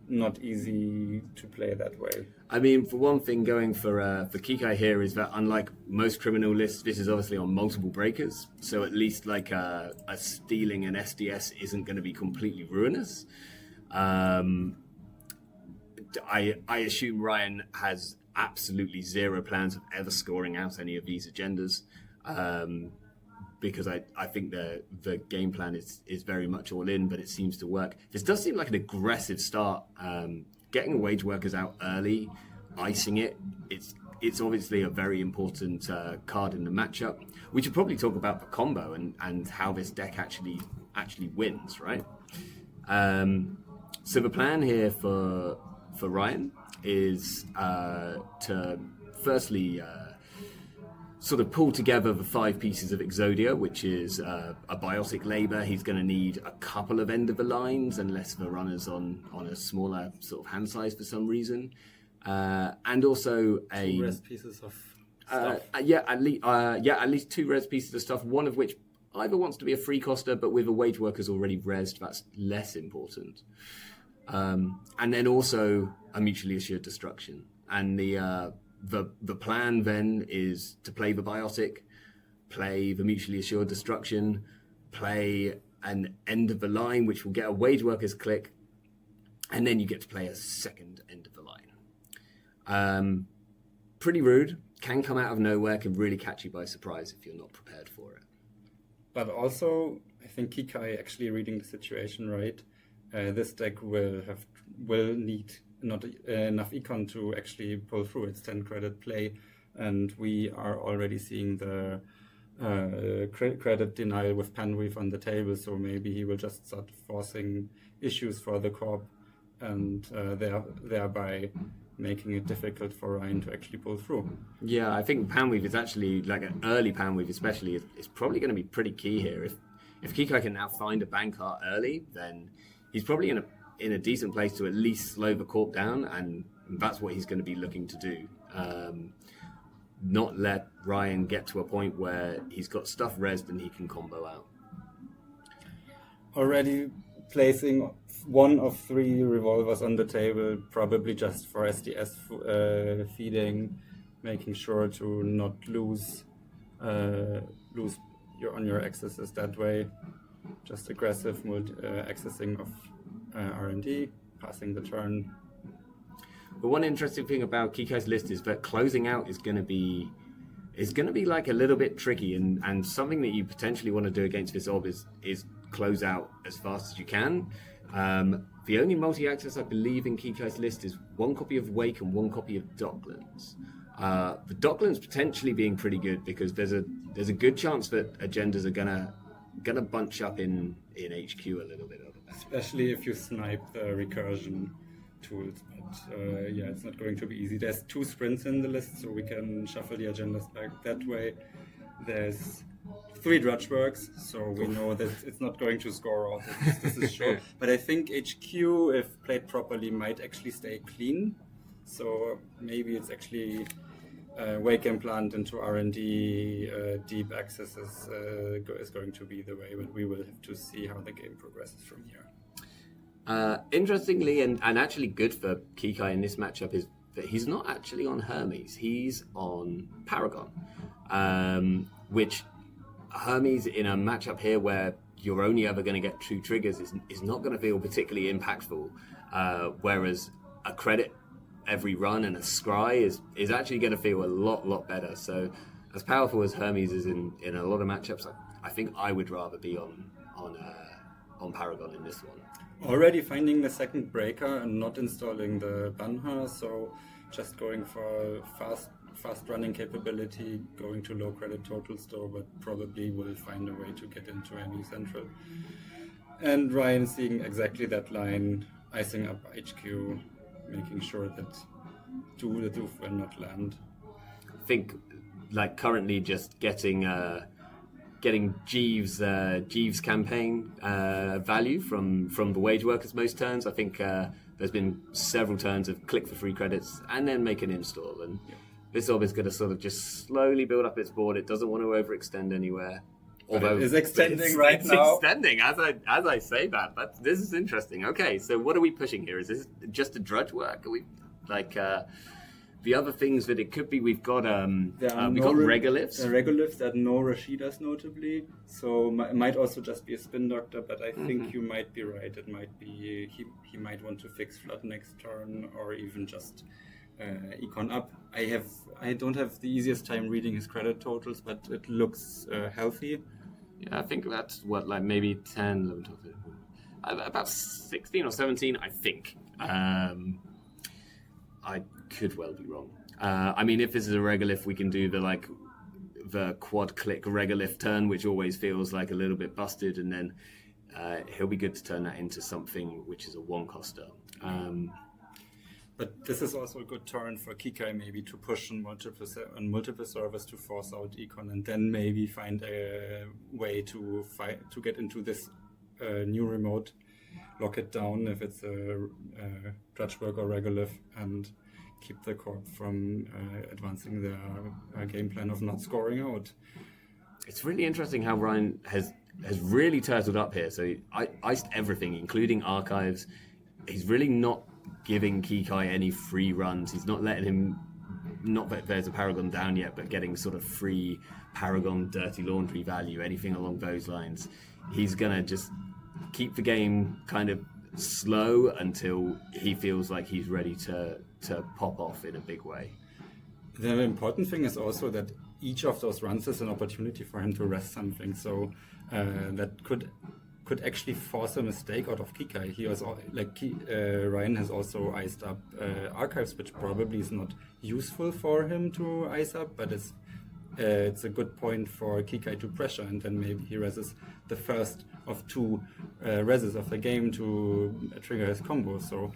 not easy to play that way. I mean, for one thing, going for Kikai here is that unlike most criminal lists, this is obviously on multiple breakers, so at least like a stealing an SDS isn't going to be completely ruinous. I assume Ryan has absolutely zero plans of ever scoring out any of these agendas, because I think the game plan is very much all in, but it seems to work. This does seem like an aggressive start. Getting wage workers out early, icing it's obviously a very important card in the matchup. We should probably talk about the combo and how this deck actually wins, right? So the plan here for Ryan is to firstly sort of pull together the 5 pieces of Exodia, which is a biotic labor. He's going to need a couple of end of the lines, unless the runner's on a smaller sort of hand size for some reason, and also 2 res pieces of stuff. At least 2 res pieces of stuff. One of which either wants to be a free coster, but with a wage workers already resed, that's less important. And then also a mutually assured destruction. And the plan then is to play the biotic, play the mutually assured destruction, play an end of the line, which will get a wage workers click, and then you get to play a second end of the line. Pretty rude, can come out of nowhere, can really catch you by surprise if you're not prepared for it. But also, I think Kikai actually reading the situation right. This deck will need not enough econ to actually pull through its 10 credit play, and we are already seeing the credit denial with Panweave on the table, so maybe he will just start forcing issues for the corp and thereby making it difficult for Ryan to actually pull through. Yeah, I think Panweave is actually, like an early Panweave especially, is probably going to be pretty key here. If Kikai can now find a bank card early, then he's probably in a decent place to at least slow the corp down, and that's what he's going to be looking to do. Not let Ryan get to a point where he's got stuff resed and he can combo out. Already placing 1 of 3 revolvers on the table, probably just for SDS feeding, making sure to not lose your accesses that way. Just aggressive accessing of R&D, passing the turn. But one interesting thing about Kikai's list is that closing out is going to be like a little bit tricky, and something that you potentially want to do against this orb is close out as fast as you can. The only multi-access I believe in Kikai's list is 1 copy of Wake and 1 copy of Docklands. The Docklands potentially being pretty good because there's a good chance that agendas are gonna bunch up in HQ a little bit over there. Especially if you snipe the recursion tools, but it's not going to be easy. There's 2 sprints in the list, so we can shuffle the agendas back that way. There's 3 drudge works, so we know that it's not going to score out. This is sure. But I think HQ, if played properly, might actually stay clean. So maybe it's actually Wake Implant into R&D, deep access is going to be the way, but we will have to see how the game progresses from here. Interestingly, and actually good for Kikai in this matchup is that he's not actually on Hermes. He's on Paragon, which Hermes in a matchup here where you're only ever going to get 2 triggers is not going to feel particularly impactful, whereas a credit every run and a scry is actually going to feel a lot better. So as powerful as Hermes is in a lot of matchups, I think I would rather be on Paragon in this one. Already finding the second breaker and not installing the Banha, so just going for fast running capability, going to low credit total store, but probably will find a way to get into any central. And Ryan seeing exactly that line, icing up HQ, making sure that the doof will not land. I think like currently just getting Jeeves' campaign value from the wage workers most turns. I think there's been several turns of click for free credits and then make an install, and this orb is going to sort of just slowly build up its board. It doesn't want to overextend anywhere. Although it is extending right now. It's extending as I say that. But this is interesting. Okay, so what are we pushing here? Is this just a drudge work? Are we like the other things that it could be? We've got we've got regoliths. Regoliths that no Rashidas notably. So it might also just be a spin doctor. But I think you might be right. It might be he might want to fix flood next turn or even just econ up. I don't have the easiest time reading his credit totals, but it looks healthy. Yeah, I think that's what, like maybe 10, 11, 12, about 16 or 17, I think. I could well be wrong. I mean, if this is a regolith, we can do the quad click regolith turn, which always feels like a little bit busted, and then he'll be good to turn that into something which is a one coster. But this is also a good turn for Kikai maybe to push on multiple servers to force out econ, and then maybe find a way to get into this new remote, lock it down if it's a Drudgework or Regolith, and keep the corp from advancing their game plan of not scoring out. It's really interesting how Ryan has really turtled up here. So I iced everything, including archives. He's really not giving Kikai any free runs. He's not letting him, not that there's a Paragon down yet, but getting sort of free Paragon dirty laundry value, anything along those lines. He's going to just keep the game kind of slow until he feels like he's ready to pop off in a big way. The important thing is also that each of those runs is an opportunity for him to rest something, so that could actually force a mistake out of Kikai. He was Ryan has also iced up archives, which probably is not useful for him to ice up, but it's a good point for Kikai to pressure, and then maybe he reses the first of 2 reses of the game to trigger his combo. So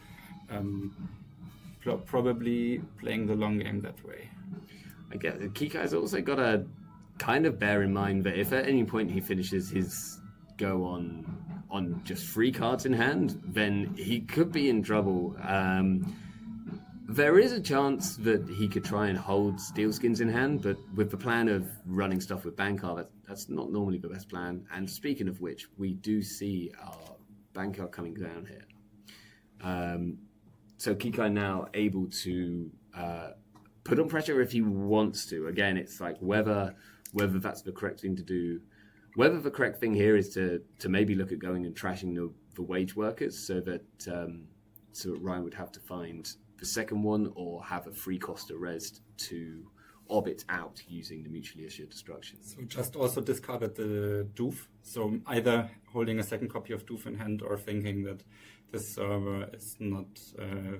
probably playing the long game that way. I guess Kikai's also got to kind of bear in mind that if at any point he finishes his go on just 3 cards in hand, then he could be in trouble. There is a chance that he could try and hold Steelskins in hand, but with the plan of running stuff with Bankar, that's not normally the best plan. And speaking of which, we do see our Bankar coming down here. So Kikai now able to put on pressure if he wants to. Again, it's like whether that's the correct thing to do. Whether the correct thing here is to maybe look at going and trashing the wage workers so that Ryan would have to find the second one or have a free coster res to ob it out using the mutually assured destruction. So just also discarded the Doof. So either holding a second copy of Doof in hand or thinking that this server is not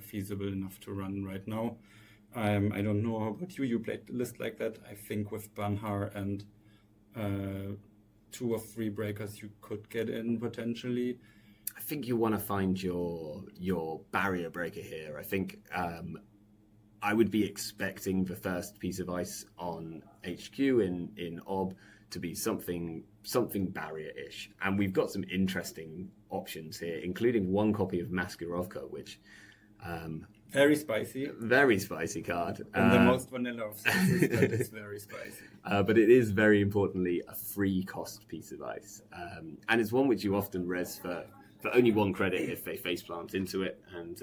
feasible enough to run right now. I don't know how about you. You played the list like that. I think with Banhar and 2 or 3 breakers you could get in potentially. I think you want to find your barrier breaker here. I think I would be expecting the first piece of ice on HQ in Ob to be something barrier-ish. And we've got some interesting options here, including 1 copy of Maskirovka, which... very spicy. Very spicy card. And the most vanilla of spices, but it's very spicy. But it is, very importantly, a free cost piece of ice. And it's one which you often res for only 1 credit if they face plant into it. And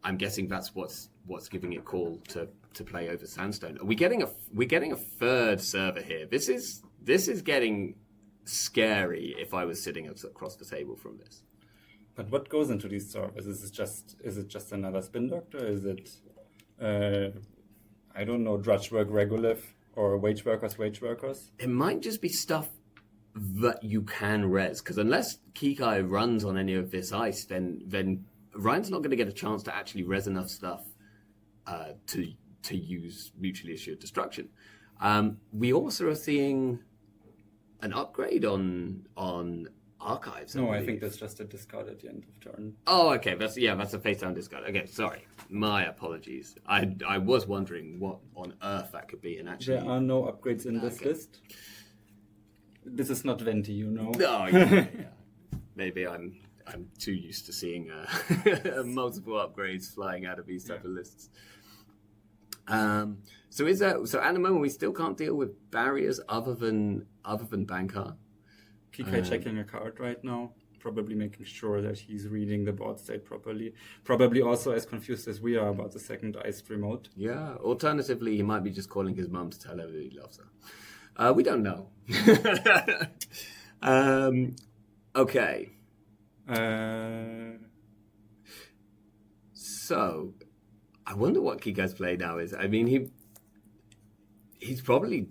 I'm guessing that's what's giving it call to play over Sandstone. We're getting a third server here. This is getting scary if I was sitting across the table from this. But what goes into these servers? Is it just another spin doctor? Is it I don't know, drudge work Regolith or wage workers? It might just be stuff that you can res, because unless Kikai runs on any of this ice, then Ryan's not going to get a chance to actually res enough stuff to use mutually assured destruction. We also are seeing an upgrade on archives. No, I think that's just a discard at the end of turn. Oh, okay. That's a face down discard. Okay, sorry. My apologies. I was wondering what on earth that could be, and actually there are no upgrades in this list. This is not Venti, you know. No, yeah. Maybe I'm too used to seeing multiple upgrades flying out of these type of lists. So at the moment we still can't deal with barriers other than Bankar. Kikai checking a card right now, probably making sure that he's reading the board state properly. Probably also as confused as we are about the second iced remote. Yeah. Alternatively, he might be just calling his mum to tell her that he loves her. We don't know. Okay. So, I wonder what Kikai's play now is. I mean, he's probably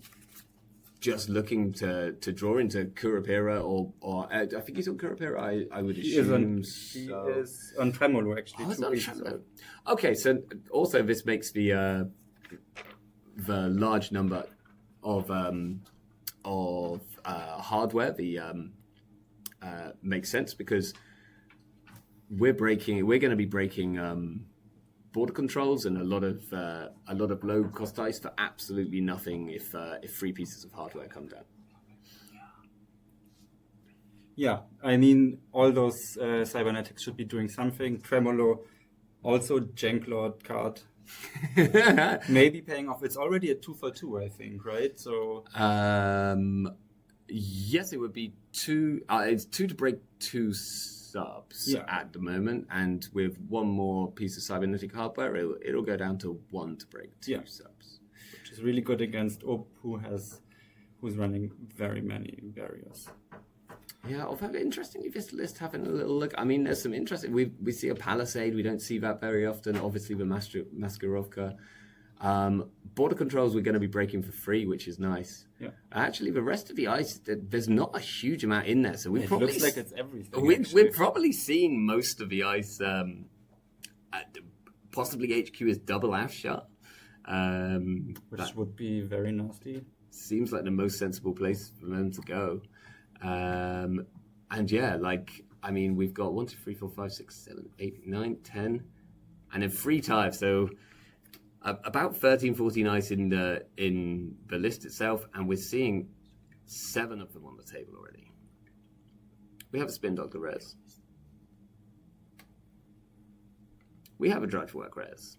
just looking to draw into Kurapira or I think he's on Kurapira. I would assume he is on Tremolo actually. Oh, on Tremolo. Okay, so also this makes the large number of hardware makes sense, because we're going to be breaking border controls and a lot of low cost ice for absolutely nothing if 3 pieces of hardware come down. Yeah, I mean all those cybernetics should be doing something. Tremolo, also Janklord card. Maybe paying off. It's already a 2 for 2, I think, right? So yes, it would be 2. It's 2 to break 2 subs at the moment, and with 1 more piece of cybernetic hardware, it'll go down to 1 to break 2 subs, which is really good against Op, who's running very many barriers. Yeah, although interestingly, this list having a little look. I mean, there's some interesting. We see a Palisade. We don't see that very often. Obviously, with Maskirovka. Border controls we're going to be breaking for free, which is nice. Yeah. Actually, the rest of the ice, there's not a huge amount in there, so we probably looks like it's everything. We're probably seeing most of the ice. Possibly HQ is double Afshar, which would be very nasty. Seems like the most sensible place for them to go. And yeah, I mean, we've got 1, 2, 3, 4, 5, 6, 7, 8, 9, 10, and then 3 times. So about 13, 14 ice in the list itself, and we're seeing 7 of them on the table already. We have a Spin Doctor res. We have a Drudge Work res.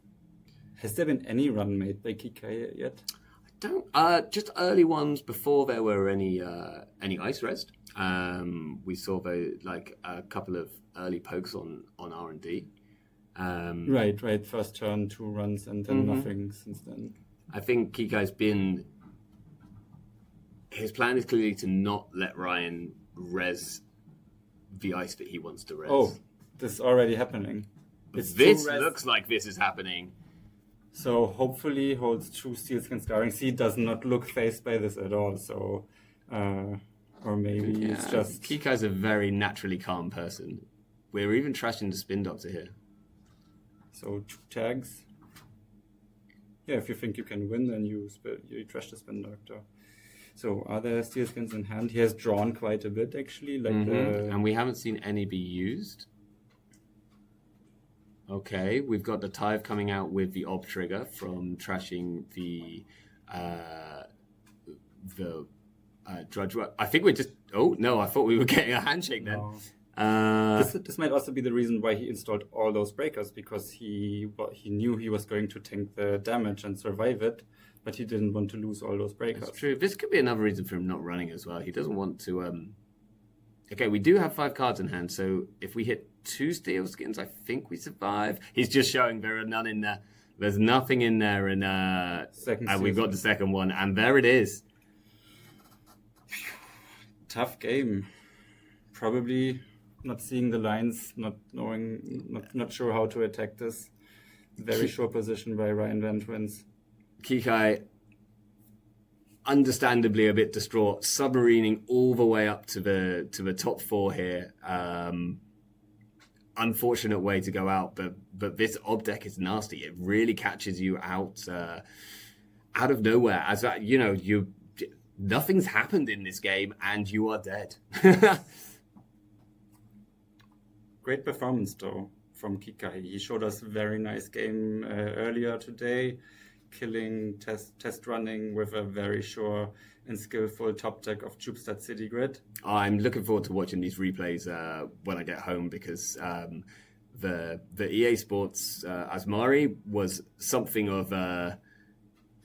Has there been any run made by Kikai yet? Just early ones before there were any ice res. We saw a couple of early pokes on R&D. Right. First turn, 2 runs, and then nothing since then. I think Kikai's his plan is clearly to not let Ryan res the ice that he wants to res. Oh, this is already happening. This looks like this is happening. So hopefully holds 2 steel skins scarring. He does not look phased by this at all. So, or maybe it's just Kikai's a very naturally calm person. We're even trashing the Spin Doctor here. so 2 tags. Yeah, if you think you can win, then you trash the Spin Doctor. So are there steel skins in hand? He has drawn quite a bit actually, like And we haven't seen any be used. Okay, we've got the Tithe coming out with the Ob trigger from trashing the Drudge Work. I think we're just... Oh, no, I thought we were getting a handshake then. No. This might also be the reason why he installed all those breakers, because he knew he was going to tank the damage and survive it, but he didn't want to lose all those breakers. That's true. This could be another reason for him not running as well. He doesn't want to... Okay, we do have 5 cards in hand, so if we hit 2 steel skins, I think we survive. He's just showing there are none in there. There's nothing in there, and we've got the second one, and there it is. Tough game. Probably not seeing the lines, not knowing, not sure how to attack this. Very sure position by Ryan Van Twins. Kikai, understandably a bit distraught, submarining all the way up to the top 4 here. Unfortunate way to go out, but this ob deck is nasty. It really catches you out of nowhere. As that, nothing's happened in this game, and you are dead. Great performance though from Kikai. He showed us a very nice game earlier today, killing test running with a very sure and skillful top deck of Jupstad City Grid. I'm looking forward to watching these replays when I get home, because the EA Sports Asmari was something of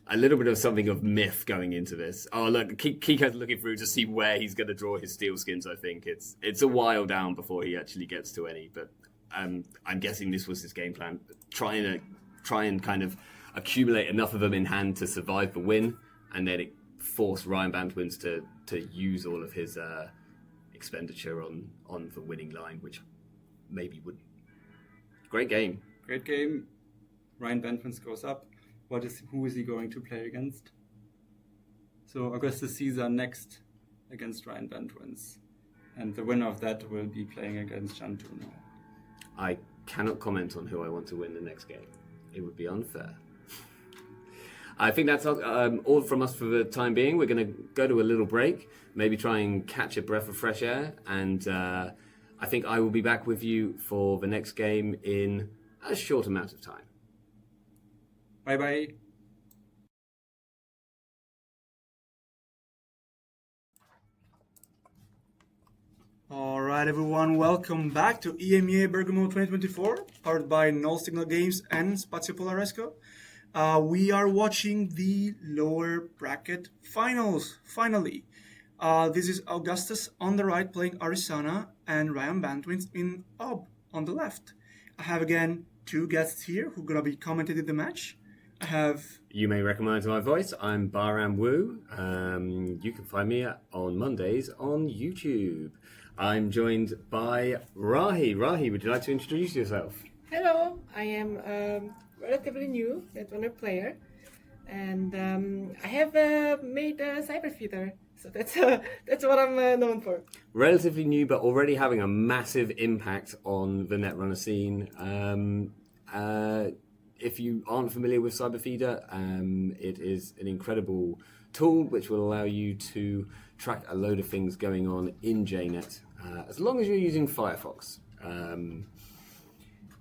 a little bit of something of myth going into this. Oh look, Kikai's looking through to see where he's going to draw his steel skins. I think it's a while down before he actually gets to any, but I'm guessing this was his game plan, try and kind of accumulate enough of them in hand to survive the win, and then it forced Ryan Bantwins to use all of his expenditure on the winning line, which maybe wouldn't. Great game. Great game. Ryan Bantwins goes up. Who is he going to play against? So Augustus Caesar next against Ryan Bantwins. And the winner of that will be playing against Jantuno. I cannot comment on who I want to win the next game. It would be unfair. I think that's all from us for the time being. We're going to go to a little break, maybe try and catch a breath of fresh air, and I think I will be back with you for the next game in a short amount of time. Bye-bye. All right, everyone, welcome back to EMEA Bergamo 2024, powered by Null Signal Games and Spazio Polaresco. We are watching the lower bracket finals, finally. This is Augustus on the right playing Arisana and Ryan Bantwins in Ob on the left. I have again 2 guests here who are going to be commentating the match. I have... You may recognize my voice. I'm Baram Wu. You can find me on Mondays on YouTube. I'm joined by Rahi. Rahi, would you like to introduce yourself? Hello, I am relatively new Netrunner player, and I have made a Cyberfeeder, so that's what I'm known for. Relatively new, but already having a massive impact on the Netrunner scene. If you aren't familiar with Cyberfeeder, it is an incredible tool which will allow you to track a load of things going on in JNet, as long as you're using Firefox.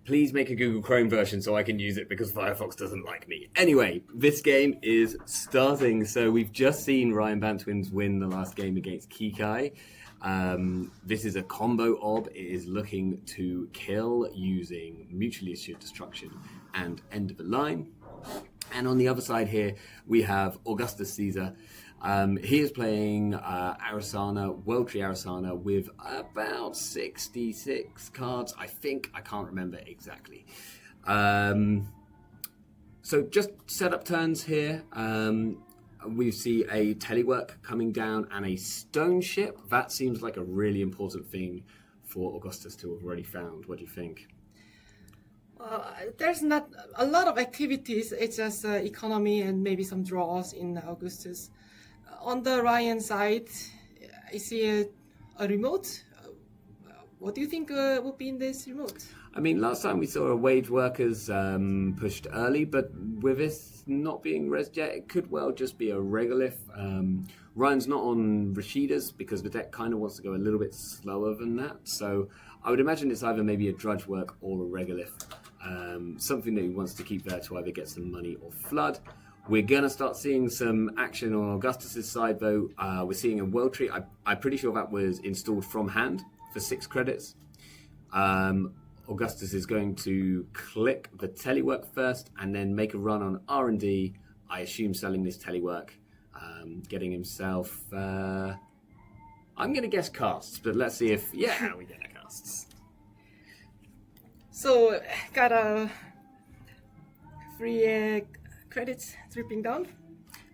Please make a Google Chrome version so I can use it, because Firefox doesn't like me. Anyway, this game is starting. So we've just seen Ryan Bantwins win the last game against Kikai. This is a combo ob. It is looking to kill using mutually assured destruction and end of the line. And on the other side here, we have Augustus Caesar. He is playing Arisana, World Tree Arisana, with about 66 cards, I think. I can't remember exactly. So just setup turns here. We see a telework coming down and a stone ship. That seems like a really important thing for Augustus to have already found. What do you think? There's not a lot of activities. It's just economy and maybe some draws in Augustus. On the Ryan side, I see a remote. What do you think would be in this remote? I mean, last time we saw a wage workers pushed early, but with this not being rezzed yet, it could well just be a regolith. Ryan's not on Rashida's because the deck kind of wants to go a little bit slower than that. So I would imagine it's either maybe a drudge work or a regolith. Something that he wants to keep there to either get some money or flood. We're going to start seeing some action on Augustus's side, though. We're seeing a World Tree. I'm pretty sure that was installed from hand for 6 credits. Augustus is going to click the telework first and then make a run on R&D. I assume selling this telework, getting himself... I'm going to guess casts, but let's see if... Yeah, we get a casts. So, got a 3 credits dripping down.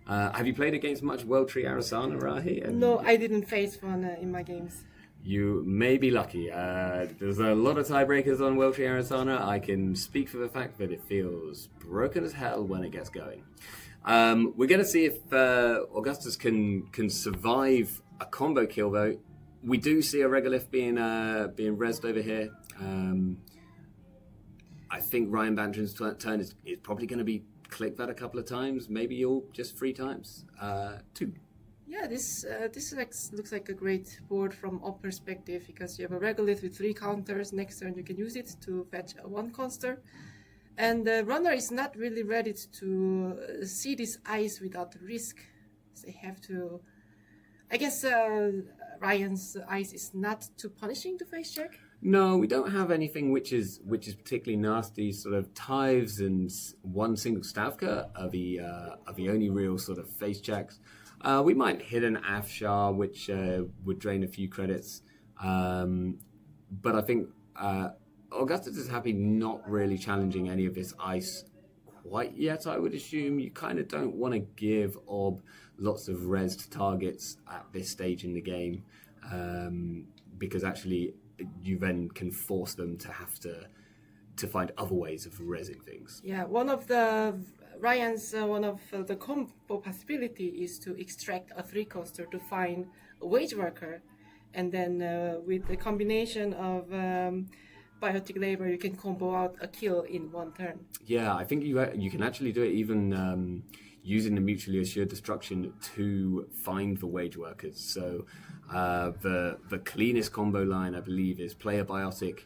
Have you played against much World Tree Arasana, Rahi? No, I didn't face one in my games. You may be lucky. There's a lot of tiebreakers on World Tree Arasana. I can speak for the fact that it feels broken as hell when it gets going. We're going to see if Augustus can survive a combo kill, though. We do see a regolith being rezzed over here. I think Ryan Bantrin's turn is probably going to be click that a couple of times, maybe all just 3 times. 2. Yeah, this looks like a great board from our perspective because you have a regolith with 3 counters. Next turn you can use it to fetch a 1 counter. And the runner is not really ready to see this ice without risk. So they have to... I guess Ryan's ice is not too punishing to face check. No, we don't have anything which is particularly nasty. Sort of tithes and 1 single Stavka are the only real sort of face checks. We might hit an Afshar, which would drain a few credits. But I think Augustus is happy not really challenging any of this ice quite yet, I would assume. You kind of don't want to give Ob lots of rezzed targets at this stage in the game, because actually you then can force them to have to find other ways of rezzing things. Yeah, one of the combo possibility is to extract a 3 coaster to find a wage worker, and then with the combination of biotic labor, you can combo out a kill in 1 turn. Yeah, I think you can actually do it even using the mutually assured destruction to find the wage workers. So the cleanest combo line, I believe, is player biotic,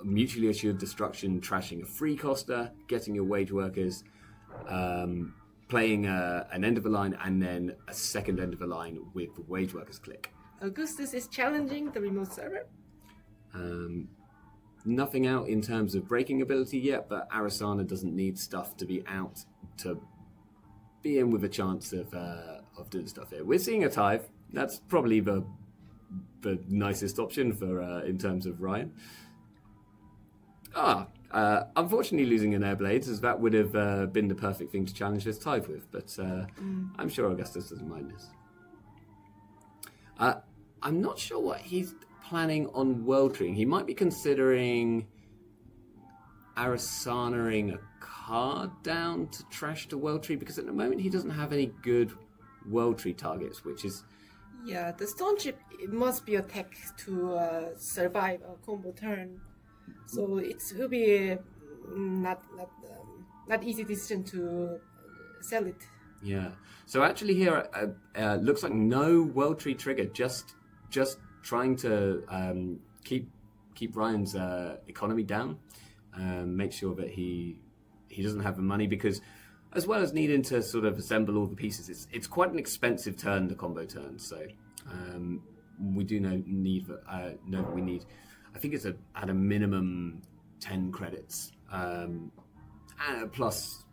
mutually assured destruction, trashing a 3 coster, getting your wage workers, playing an end of the line, and then a second end of the line with the wage workers click. Augustus is challenging the remote server. Nothing out in terms of breaking ability yet, but Arasana doesn't need stuff to be out to be in with a chance of doing stuff here. We're seeing a tithe. That's probably the nicest option for in terms of Ryan. Unfortunately losing an Airblades, as that would have been the perfect thing to challenge this tithe with, but I'm sure Augustus doesn't mind this. I'm not sure what he's planning on World Treeing. He might be considering Arasana-ing a card down to trash to World Tree, because at the moment he doesn't have any good World Tree targets, which is... Yeah, the Stone Chip, it must be a tech to survive a combo turn. So it will be not easy decision to sell it. Yeah. So actually here, looks like no World Tree trigger, just trying to keep Ryan's economy down, make sure that he doesn't have the money, because as well as needing to sort of assemble all the pieces, it's quite an expensive turn, the combo turn. So we do know that we need, I think it's at a minimum 10 credits, plus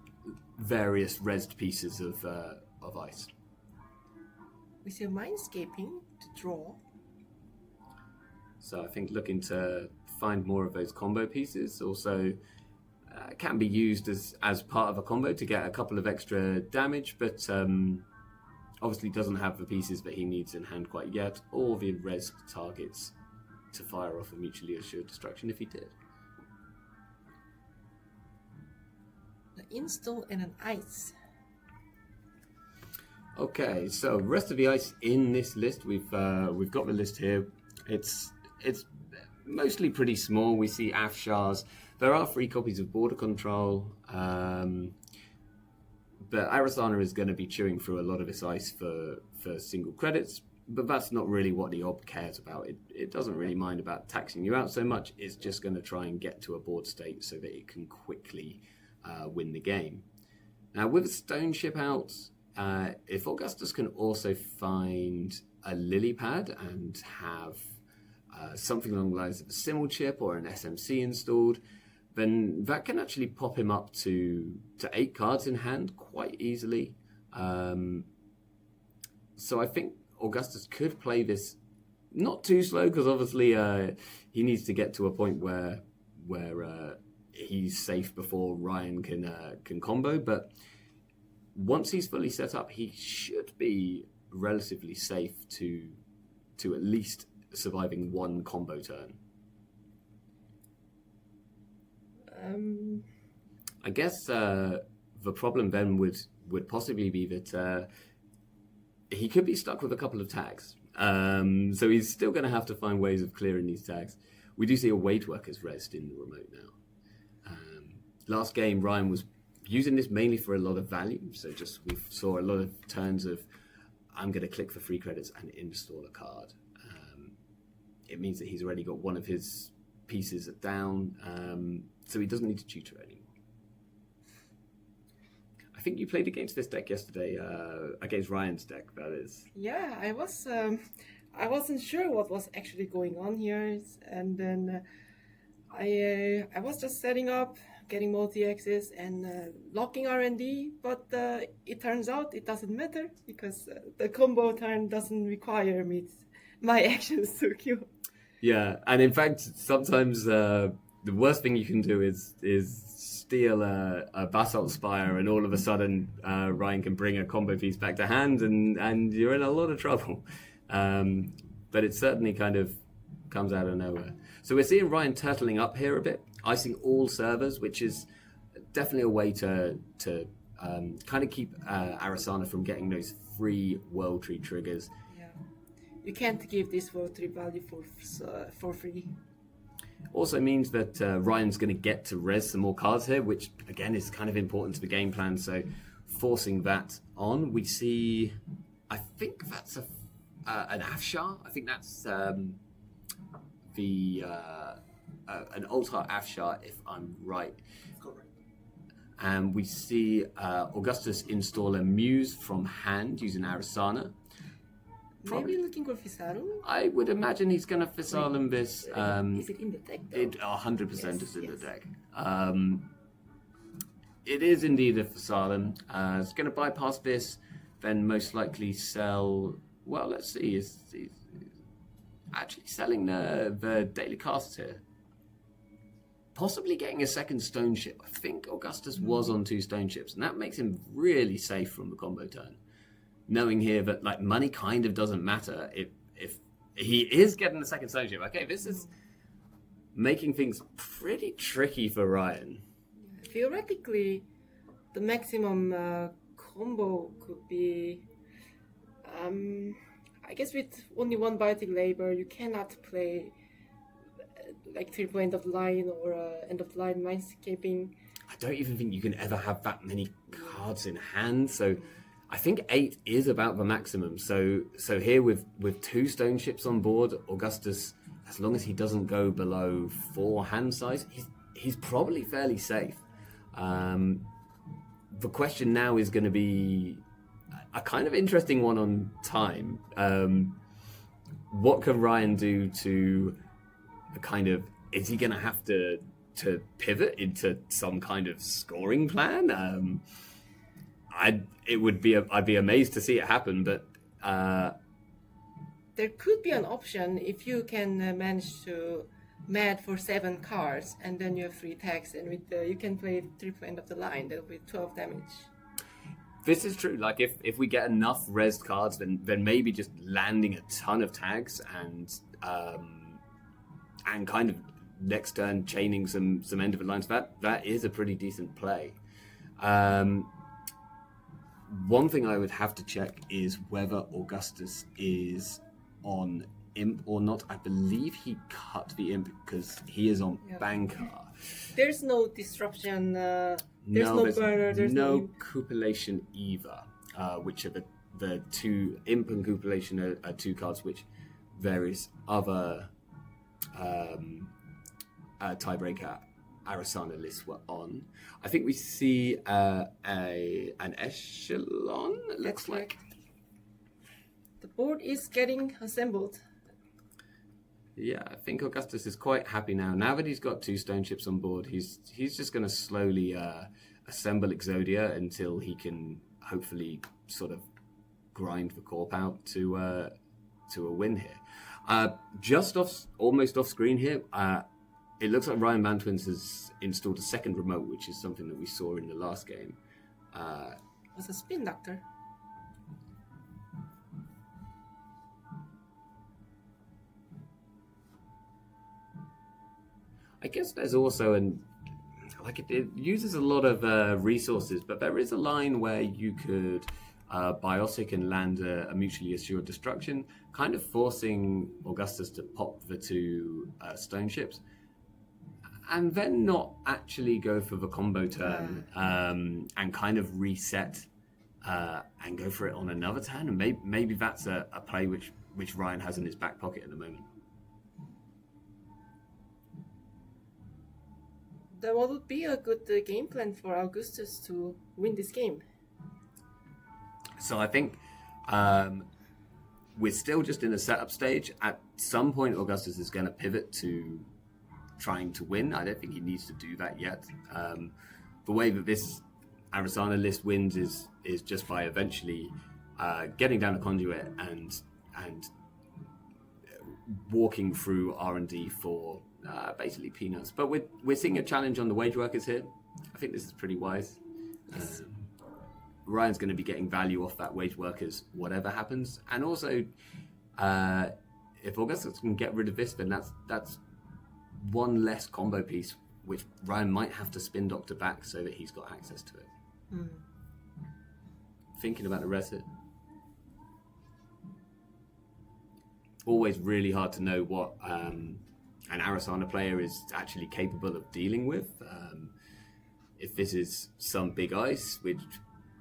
various rezzed pieces of ice. We see mindscaping to draw. So I think looking to find more of those combo pieces also can be used as part of a combo to get a couple of extra damage, but obviously doesn't have the pieces that he needs in hand quite yet, or the res targets to fire off a mutually assured destruction if he did. an install, and an ice. Okay, so rest of the ice in this list, we've got the list here. It's mostly pretty small. We see Afshars. There are 3 copies of Border Control, but Arizona is going to be chewing through a lot of this ice for single credits. But that's not really what the OB cares about. It doesn't really mind about taxing you out so much. It's just going to try and get to a board state so that it can quickly win the game. Now, with a stone ship out, if Augustus can also find a lily pad and have something along the lines of a simul chip or an SMC installed, then that can actually pop him up to 8 cards in hand quite easily. So I think Augustus could play this not too slow, because obviously he needs to get to a point where he's safe before Ryan can combo. But once he's fully set up, he should be relatively safe to at least surviving 1 combo turn. I guess the problem then would possibly be that he could be stuck with a couple of tags. So he's still going to have to find ways of clearing these tags. We do see a wage workers rest in the remote now. Last game, Ryan was using this mainly for a lot of value. So just we saw a lot of turns of, I'm going to click for 3 credits and install a card. It means that he's already got one of his pieces down, so he doesn't need to tutor anymore. I think you played against this deck yesterday, against Ryan's deck, that is. Yeah, I wasn't sure what was actually going on here, and then I was just setting up, getting multi-axis and locking R&D, but it turns out it doesn't matter because the combo turn doesn't require my actions to queue. Yeah, and in fact, sometimes the worst thing you can do is steal a Basalt Spire, and all of a sudden Ryan can bring a combo piece back to hand, and you're in a lot of trouble. But it certainly kind of comes out of nowhere. So we're seeing Ryan turtling up here a bit, icing all servers, which is definitely a way to kind of keep Arasana from getting those free World Tree triggers. You can't give this World Tree value for free. Also means that Ryan's going to get to res some more cards here, which again is kind of important to the game plan. So forcing that on, we see, I think that's an Afshar. I think that's an Altar Afshar, if I'm right. Correct. And we see Augustus install a Muse from hand using Arasana. Maybe looking for Fisarum? I would imagine he's going to Fisarum this. Is it in the deck, though? It 100% is in the deck. It is indeed a Fisarum. It's going to bypass this, then most likely sell. Well, let's see. He's actually selling the daily casts here. Possibly getting a second stone ship. I think Augustus was on 2 stone ships, and that makes him really safe from the combo turn. Knowing here that like money kind of doesn't matter if he is getting the second stone ship. Okay, this is making things pretty tricky for Ryan. Theoretically, the maximum combo could be, I guess, with only 1 biotic labor, you cannot play like 3 end of the line or end of the line mindscaping. I don't even think you can ever have that many cards in hand, so I think 8 is about the maximum. So here with 2 stone ships on board, Augustus, as long as he doesn't go below 4 hand size, he's probably fairly safe. The question now is going to be a kind of interesting one on time. What can Ryan do to kind of, is he going to have to pivot into some kind of scoring plan? I'd be amazed to see it happen, but there could be an option if you can manage to mad for 7 cards, and then you have 3 tags, and with you can play triple end of the line. That'll be 12 damage. This is true. Like if we get enough res cards, then maybe just landing a ton of tags and kind of next turn chaining some end of the lines. That is a pretty decent play. One thing I would have to check is whether Augustus is on Imp or not. I believe he cut the Imp because he is on Banker. There's no disruption. There's no burner. There's no Imp. Cupulation either, which are the two Imp and Cupulation are two cards which various other tiebreaker Arasana lists were on. I think we see an echelon, it looks like. The board is getting assembled. Yeah, I think Augustus is quite happy now. Now that he's got 2 stone chips on board, he's just going to slowly assemble Exodia until he can hopefully sort of grind the corp out to a win here. Almost off screen here, it looks like Ryan Bantwins has installed a second remote, which is something that we saw in the last game. Was a spin doctor. I guess there's also it uses a lot of resources, but there is a line where you could biotic and land a mutually assured destruction, kind of forcing Augustus to pop the 2 stone ships, and then not actually go for the combo turn and kind of reset and go for it on another turn. And maybe that's a play which Ryan has in his back pocket at the moment. Then what would be a good game plan for Augustus to win this game? So I think we're still just in a setup stage. At some point, Augustus is going to pivot to trying to win. I don't think he needs to do that yet. The way that this Arasana list wins is just by eventually getting down a conduit and walking through R&D for basically peanuts. But we're seeing a challenge on the wage workers here. I think this is pretty wise. Yes. Ryan's going to be getting value off that wage workers, whatever happens. And also, if Augustus can get rid of this, then that's one less combo piece, which Ryan might have to spin Doctor back so that he's got access to it. Thinking about the rest of it. Always really hard to know what an Arasana player is actually capable of dealing with. If this is some big ice, which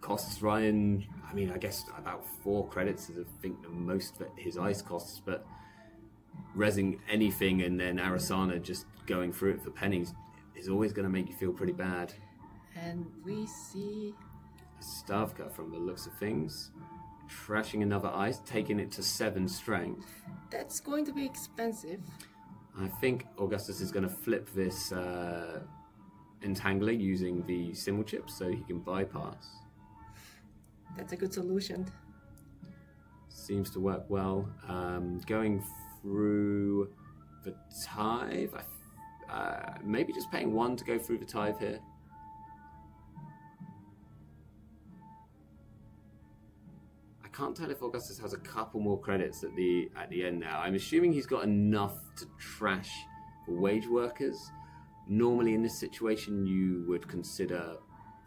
costs Ryan, I guess about 4 credits is I think the most that his ice costs, but rezzing anything and then Arasana just going through it for pennies is always going to make you feel pretty bad. And we see Stavka, from the looks of things, trashing another ice, taking it to 7 strength. That's going to be expensive. I think Augustus is going to flip this Entangler using the Simmel chip so he can bypass. That's a good solution. Seems to work well. Going through the Tithe, maybe just paying 1 to go through the Tithe here. I can't tell if Augustus has a couple more credits at the end now. I'm assuming he's got enough to trash for wage workers. Normally in this situation you would consider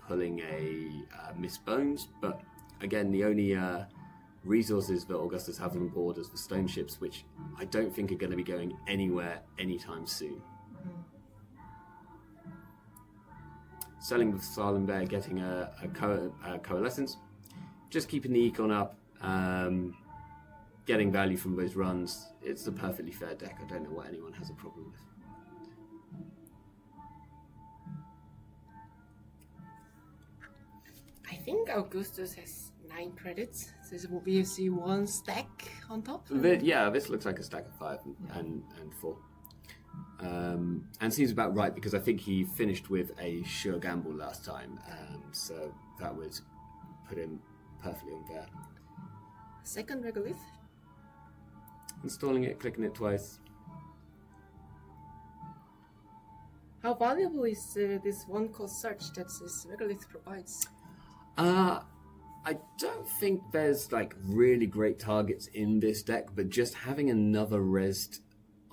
pulling a Miss Bones, but again the only resources that Augustus has on board is the stone ships, which I don't think are going to be going anywhere anytime soon. Selling with Silent Bear, getting a coalescence, just keeping the econ up, getting value from those runs. It's a perfectly fair deck. I don't know what anyone has a problem with. I think Augustus has 9 credits. So will we see 1 stack on top? This looks like a stack of 5 and 4. And seems about right because I think he finished with a sure gamble last time. So that would put him perfectly on there. Second regolith. Installing it, clicking it twice. How valuable is this 1 cost search that this regolith provides? I don't think there's like really great targets in this deck, but just having another rezzed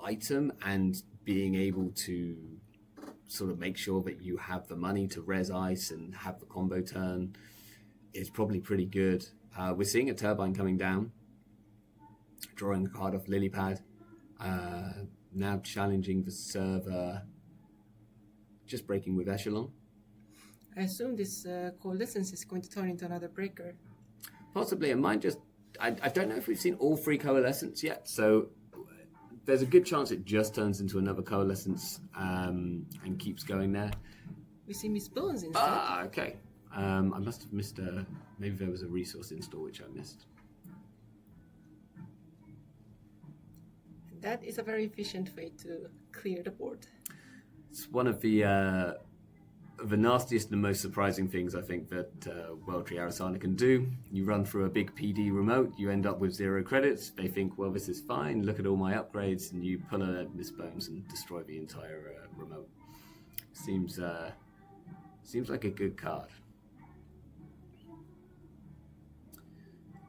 item and being able to sort of make sure that you have the money to res ice and have the combo turn is probably pretty good. We're seeing a turbine coming down, drawing a card off Lilypad, now challenging the server, just breaking with Echelon. I assume this coalescence is going to turn into another breaker. Possibly, it might just... I don't know if we've seen all 3 coalescence yet, so there's a good chance it just turns into another coalescence and keeps going there. We see Miss Bones instead. Ah, okay. I must have missed maybe there was a resource install which I missed. That is a very efficient way to clear the board. It's one of the nastiest and most surprising things I think that World Tree Arasana can do. You run through a big PD remote, you end up with 0 credits. They think, well, this is fine, look at all my upgrades, and you pull a Miss Bones and destroy the entire remote. Seems like a good card.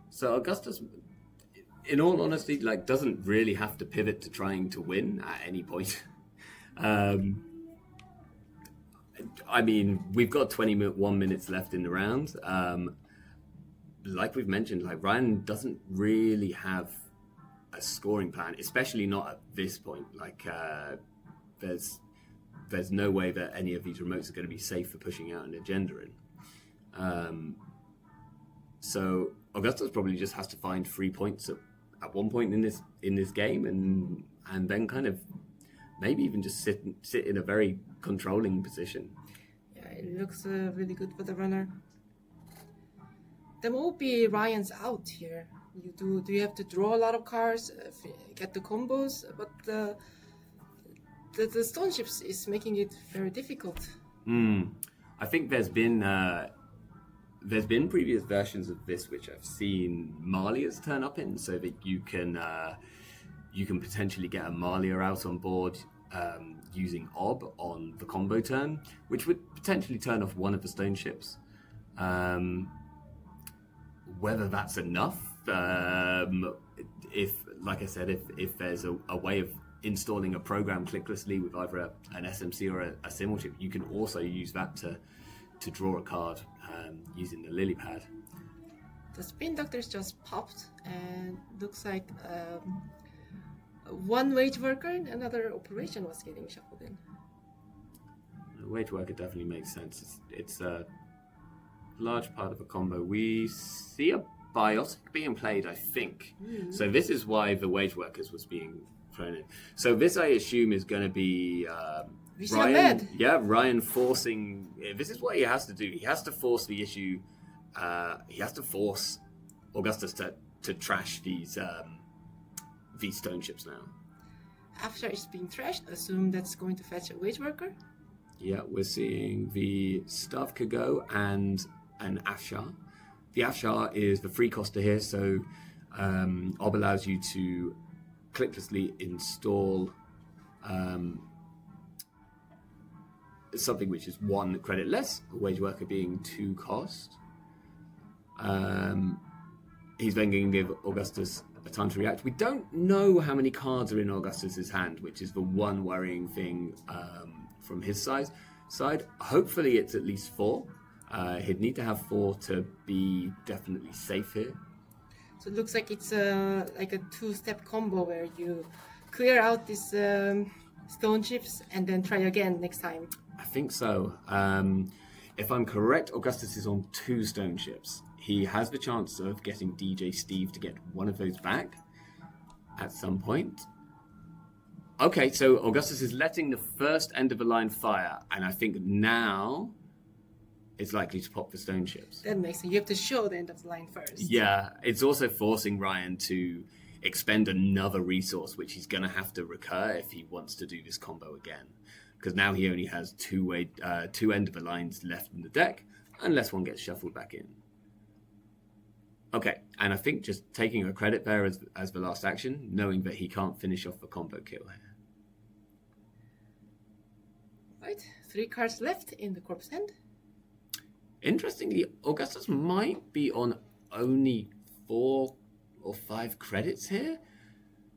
So Augustus, in all honesty, doesn't really have to pivot to trying to win at any point. I mean, we've got 21 minutes left in the round. Like we've mentioned, Ryan doesn't really have a scoring plan, especially not at this point. There's no way that any of these remotes are going to be safe for pushing out an agenda in. So Augustus probably just has to find 3 points at one point in this game, and then kind of maybe even just sit in a very controlling position. Yeah, it looks really good for the runner. There will be Ryan's out here. Do you have to draw a lot of cards, get the combos, but the stone ships is making it very difficult. I think there's been previous versions of this which I've seen Malias turn up in, so that you can potentially get a Malia out on board using Ob on the combo turn, which would potentially turn off one of the stone ships. Whether that's enough, if, like I said, if there's a way of installing a program clicklessly with either an SMC or a Simul chip, you can also use that to draw a card using the Lilypad. The Spin Doctors just popped, and looks like one wage worker and another operation was getting shuffled in. The wage worker definitely makes sense. It's a large part of a combo. We see a Biotic being played, I think. So this is why the wage workers was being thrown in. So this, I assume, is going to be Ryan. Yeah, Ryan forcing. This is what he has to do. He has to force the issue. He has to force Augustus to trash these stone ships now. After it's being trashed, assume that's going to fetch a wage worker. Yeah, we're seeing the Stav Kago and an Afshar. The Afshar is the free coster here, so Ob allows you to clicklessly install something which is 1 credit less, a wage worker being 2 cost. He's then going to give Augustus a time to react. We don't know how many cards are in Augustus's hand, which is the one worrying thing from his side. Hopefully it's at least 4. He'd need to have 4 to be definitely safe here. So it looks like it's like a 2-step combo where you clear out these stone chips and then try again next time. I think so. If I'm correct, Augustus is on 2 stone ships. He has the chance of getting DJ Steve to get one of those back at some point. Okay, so Augustus is letting the first end of the line fire, and I think now it's likely to pop the stone ships. That makes sense. You have to show the end of the line first. Yeah, it's also forcing Ryan to expend another resource, which he's going to have to recur if he wants to do this combo again. Because now he only has 2 end of the lines left in the deck, unless one gets shuffled back in. Okay, and I think just taking a credit there as the last action, knowing that he can't finish off the combo kill here. Right, 3 cards left in the corpse hand. Interestingly, Augustus might be on only 4 or 5 credits here,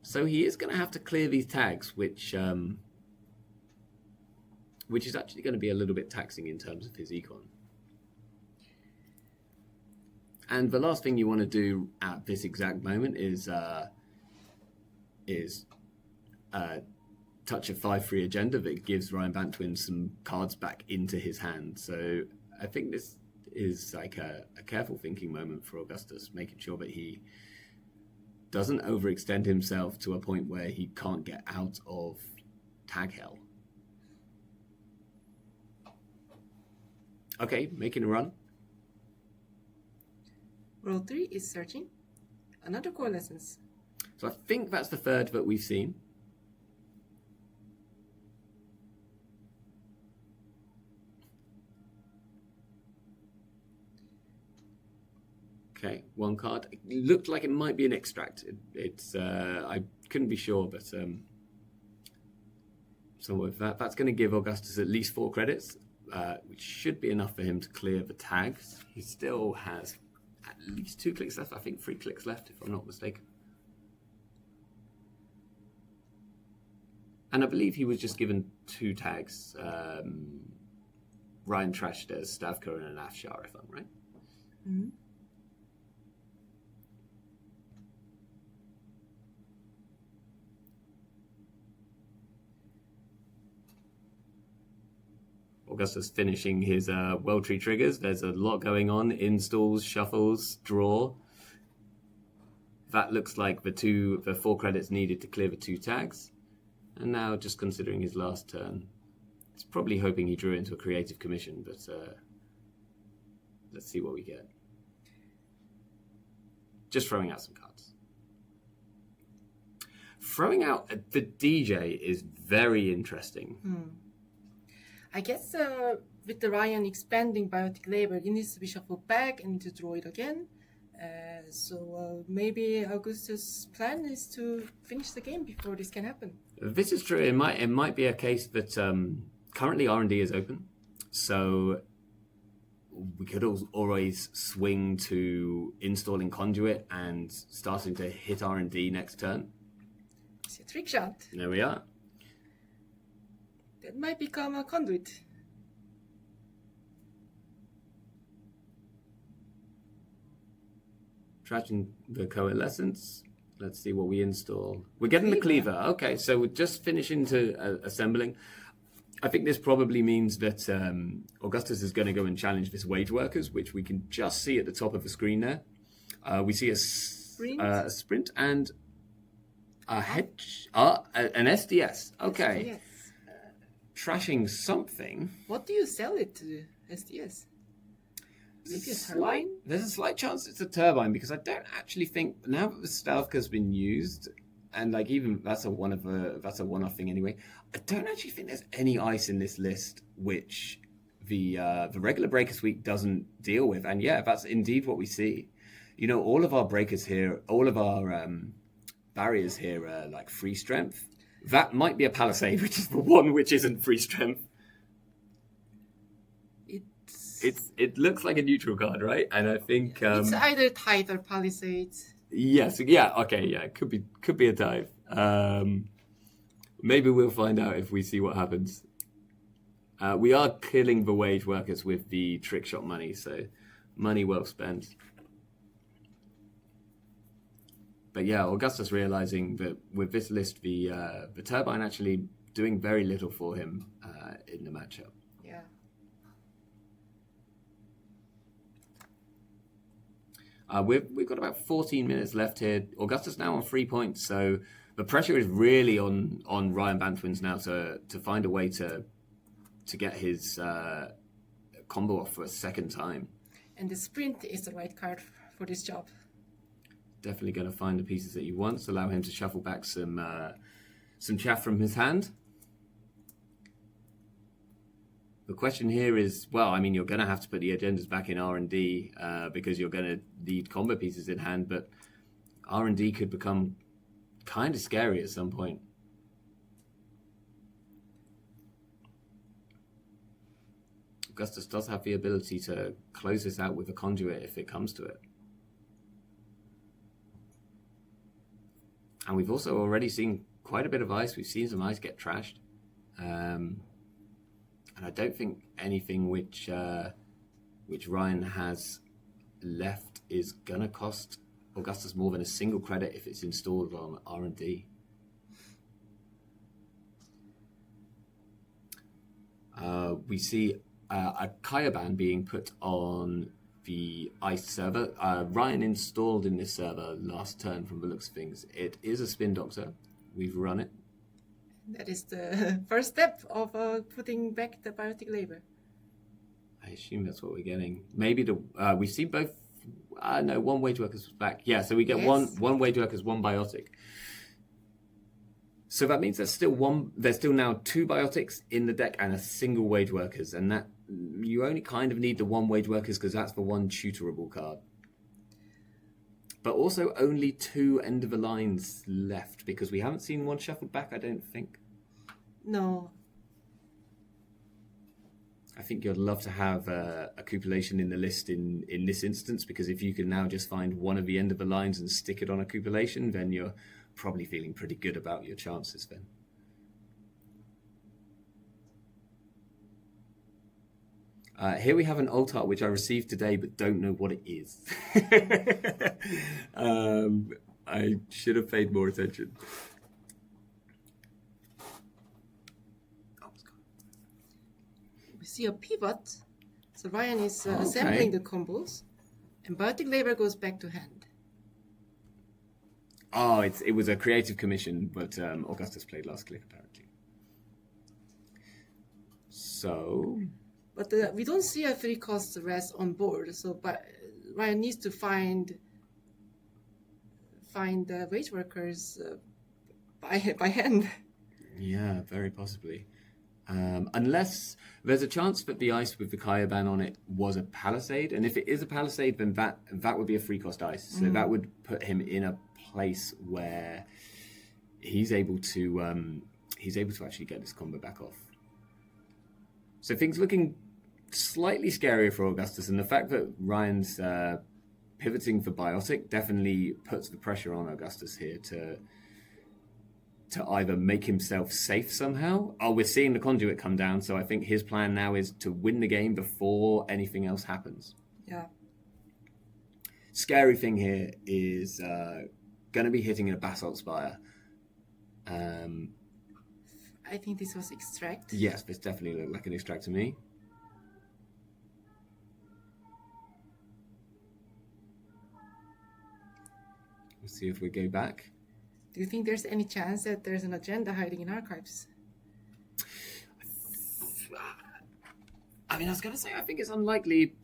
so he is going to have to clear these tags, which which is actually going to be a little bit taxing in terms of his econ. And the last thing you want to do at this exact moment is touch a 5-3 agenda that gives Ryan Bantwin some cards back into his hand. So I think this is like a careful thinking moment for Augustus, making sure that he doesn't overextend himself to a point where he can't get out of tag hell. Okay, making a run. Roll 3 is searching. Another coalescence. So I think that's the third that we've seen. Okay, one card. It looked like it might be an extract. It's I couldn't be sure, but so with that's going to give Augustus at least 4 credits, which should be enough for him to clear the tags. He still has at least 2 clicks left. I think 3 clicks left, if I'm not mistaken. And I believe he was just given 2 tags. Ryan trashed as Stavka and an Afshar, if I'm right. Mm-hmm. Augustus finishing his World Tree triggers. There's a lot going on. Installs, shuffles, draw. That looks like the 4 credits needed to clear the 2 tags. And now just considering his last turn. He's probably hoping he drew into a creative commission, but let's see what we get. Just throwing out some cards. Throwing out the DJ is very interesting. I guess with the Ryan expanding biotic labor, it needs to be shuffled back and to draw it again. So maybe Augustus' plan is to finish the game before this can happen. This is true. It might be a case that currently R&D is open, so we could always swing to installing Conduit and starting to hit R&D next turn. It's a trick shot. There we are. That might become a Conduit. Trashing the Coalescence. Let's see what we install. We're getting the Cleaver. Okay, so we're just finishing to assembling. I think this probably means that Augustus is going to go and challenge this Wage Workers, which we can just see at the top of the screen there. We see a sprint and a hedge, an SDS. Okay. SDS. Trashing something. What do you sell it to, SDS? There's a slight chance it's a turbine, because I don't actually think, now that the Stavka's been used, and like even that's a one-off thing anyway, I don't actually think there's any ice in this list which the regular Breaker Suite doesn't deal with. And yeah, that's indeed what we see. You know, all of our breakers here, all of our barriers here are like free strength. That might be a Palisade, which is the one which isn't free strength. It looks like a neutral card, right? And I think it's either Tithe or Palisades. Yes, yeah, okay, yeah, could be a Tithe. Maybe we'll find out if we see what happens. We are killing the Wage Workers with the trick shot money, so money well spent. But yeah, Augustus realizing that with this list, the turbine actually doing very little for him in the matchup. Yeah. We've got about 14 minutes left here. Augustus now on 3 points, so the pressure is really on Ryan Bantwins now to find a way to get his combo off for a second time. And the sprint is the right card for this job. Definitely going to find the pieces that he wants, allow him to shuffle back some chaff from his hand. The question here is, well, I mean, you're going to have to put the agendas back in R&D because you're going to need combo pieces in hand, but R&D could become kind of scary at some point. Augustus does have the ability to close this out with a conduit if it comes to it. And we've also already seen quite a bit of ice. We've seen some ice get trashed. And I don't think anything which Ryan has left is gonna cost Augustus more than a single credit if it's installed on R&D. We see a Kayaban being put on the ICE server. Ryan installed in this server last turn from the looks of things. It is a spin doctor. We've run it. That is the first step of putting back the biotic labor. I assume that's what we're getting. Maybe we see both. No, one wage worker's back. Yeah, so we get one wage worker's, one biotic. So that means there's still now 2 biotics in the deck and a single wage workers, and that you only kind of need the 1 wage workers because that's the 1 tutorable card. But also only 2 end of the lines left because we haven't seen one shuffled back, I don't think. No. I think you'd love to have a cupulation in the list in this instance, because if you can now just find one of the end of the lines and stick it on a cupulation, then you're probably feeling pretty good about your chances then. Here we have an alt art which I received today but don't know what it is. I should have paid more attention. We see a pivot. So Ryan is assembling the combos, and biotic labor goes back to hand. Oh, it was a creative commission, but Augustus played last click apparently. So, but we don't see a 3-cost rest on board. So, but Ryan needs to find the wage workers by hand. Yeah, very possibly. Unless there's a chance that the ice with the Kayaban on it was a palisade, and if it is a palisade, then that would be a 3-cost ice. So that would put him in a place where he's able to actually get this combo back off. So things looking slightly scarier for Augustus, and the fact that Ryan's pivoting for biotic definitely puts the pressure on Augustus here to either make himself safe somehow. Oh, we're seeing the conduit come down, so I think his plan now is to win the game before anything else happens. Yeah. Scary thing here is going to be hitting in a basalt spire. I think this was extract. Yes, this definitely looked like an extract to me. Let's see if we go back. Do you think there's any chance that there's an agenda hiding in archives? I mean, I was going to say, I think it's unlikely,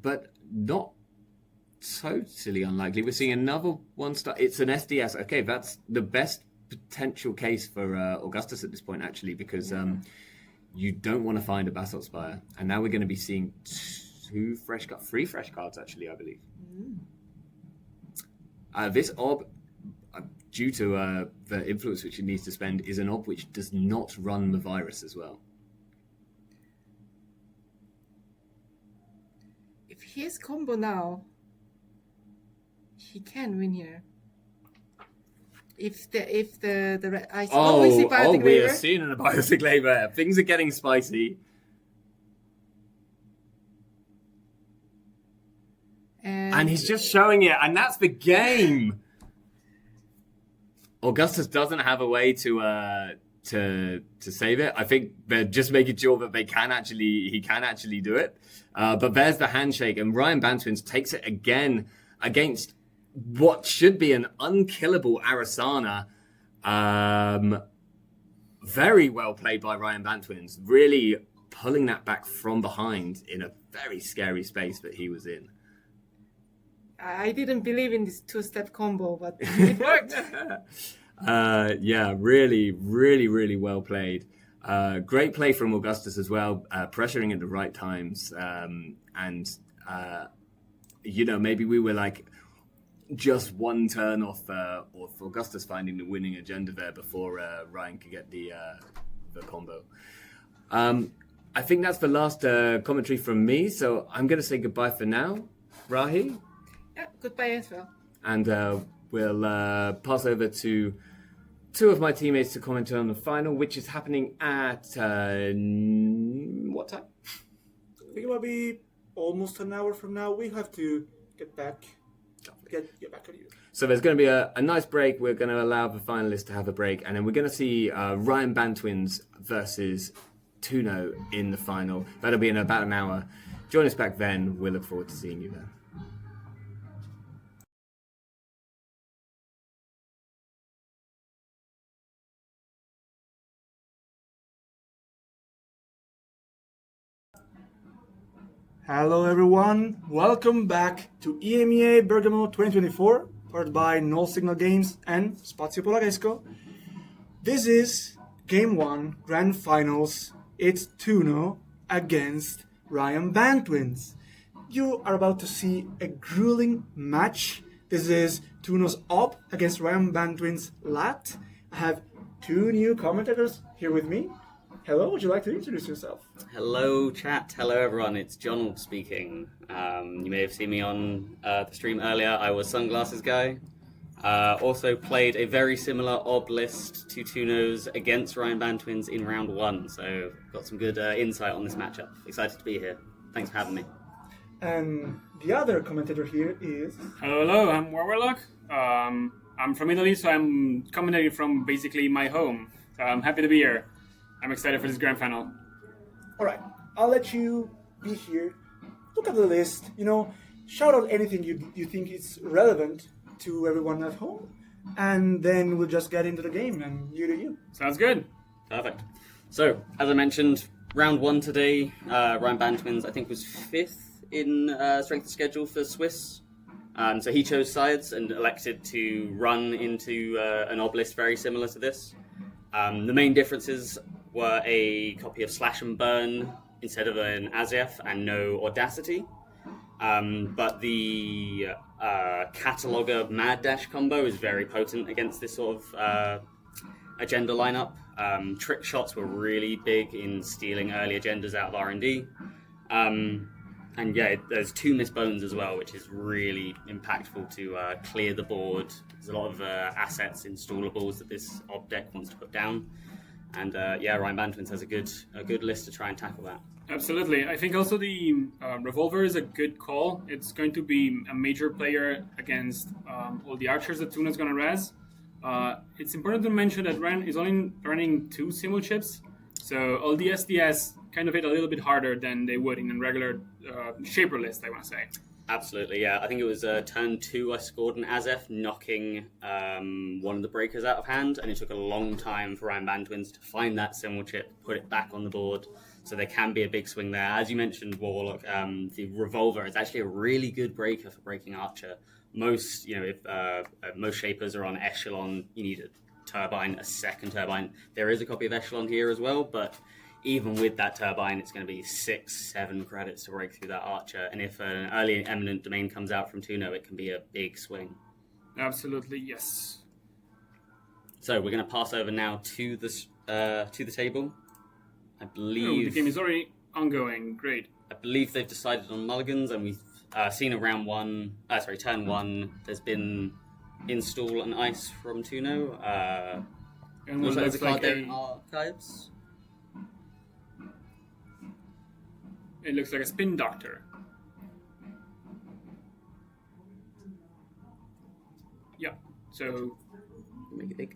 but not totally unlikely. We're seeing another one star. It's an SDS. Okay, that's the best potential case for Augustus at this point, actually, because you don't want to find a Basalt Spire. And now we're going to be seeing 3 fresh cards, actually, I believe. This orb, due to the influence which it needs to spend, is an orb which does not run the virus as well. If he has combo now, he can win here. If the we see biotic we labor. are seeing a biotic labor. Things are getting spicy. And he's just showing it, and that's the game. Augustus doesn't have a way to save it. I think they're just making sure that he can actually do it. But there's the handshake, and Ryan Bantwins takes it again against what should be an unkillable Arasana. Very well played by Ryan Bantwins, really pulling that back from behind in a very scary space that he was in. I didn't believe in this 2-step combo, but it worked. Yeah, really, really, really well played. Great play from Augustus as well, pressuring at the right times. Maybe we were like just one turn off Augustus finding the winning agenda there before Ryan could get the combo. I think that's the last commentary from me, so I'm going to say goodbye for now. Rahi? Yeah, goodbye as well. And we'll pass over to two of my teammates to comment on the final, which is happening at what time? I think it will be almost an hour from now. We have to get back on you. So there's going to be a nice break. We're going to allow the finalists to have a break, and then we're going to see Ryan Bantwins versus Tuno in the final. That'll be in about an hour. Join us back then. We'll look forward to seeing you there. Hello everyone, welcome back to EMEA Bergamo 2024, powered by Null Signal Games and Spazio Polaresco. This is Game 1, Grand Finals. It's Tuno against Ryan Bantwins. You are about to see a grueling match. This is Tuno's Op against Ryan Bantwins' Lat. I have two new commentators here with me. Hello, would you like to introduce yourself? Hello, chat. Hello, everyone. It's John speaking. You may have seen me on the stream earlier. I was Sunglasses Guy. Also played a very similar ob list to Tuno's against Ryan Bantwins in round 1. So got some good insight on this matchup. Excited to be here. Thanks for having me. And the other commentator here is... Hello, I'm Warlock. I'm from Italy, so I'm commentating from basically my home. So I'm happy to be here. I'm excited for this grand final. Alright, I'll let you be here. Look at the list, shout out anything you think is relevant to everyone at home. And then we'll just get into the game and you do you. Sounds good. Perfect. So, as I mentioned, round 1 today, Ryan Bantwins, I think, was 5th in strength of schedule for Swiss. So he chose sides and elected to run into an ob list very similar to this. The main differences were a copy of Slash and Burn instead of an Azef and no Audacity. But the Cataloger Mad Dash combo is very potent against this sort of agenda lineup. Trick shots were really big in stealing early agendas out of R&D. And yeah, there's 2 Miss Bones as well, which is really impactful to clear the board. There's a lot of assets, installables that this ob deck wants to put down. And yeah, Ryan Bantwins has a good list to try and tackle that. Absolutely. I think also the Revolver is a good call. It's going to be a major player against all the archers that Tuna's going to res. It's important to mention that Ryan is only running 2 simul chips, so all the SDS kind of hit a little bit harder than they would in a regular Shaper list, I want to say. Absolutely, yeah. I think it was turn 2 I scored an Azef, knocking one of the breakers out of hand, and it took a long time for Ryan Bantwins to find that simul chip, put it back on the board, so there can be a big swing there. As you mentioned, Warlock, the Revolver is actually a really good breaker for breaking Archer. Most, if most Shapers are on Echelon, you need a turbine, a second turbine. There is a copy of Echelon here as well, but even with that turbine, it's going to be 6-7 credits to break through that Archer. And if an early eminent domain comes out from Tuno, it can be a big swing. Absolutely, yes. So we're going to pass over now to the table. I believe the game is already ongoing. Great. I believe they've decided on mulligans, and we've seen turn 1. There's been install and ice from Tuno. And looks like there's a card like there in archives. It looks like a Spin Doctor. Yeah, so make it big.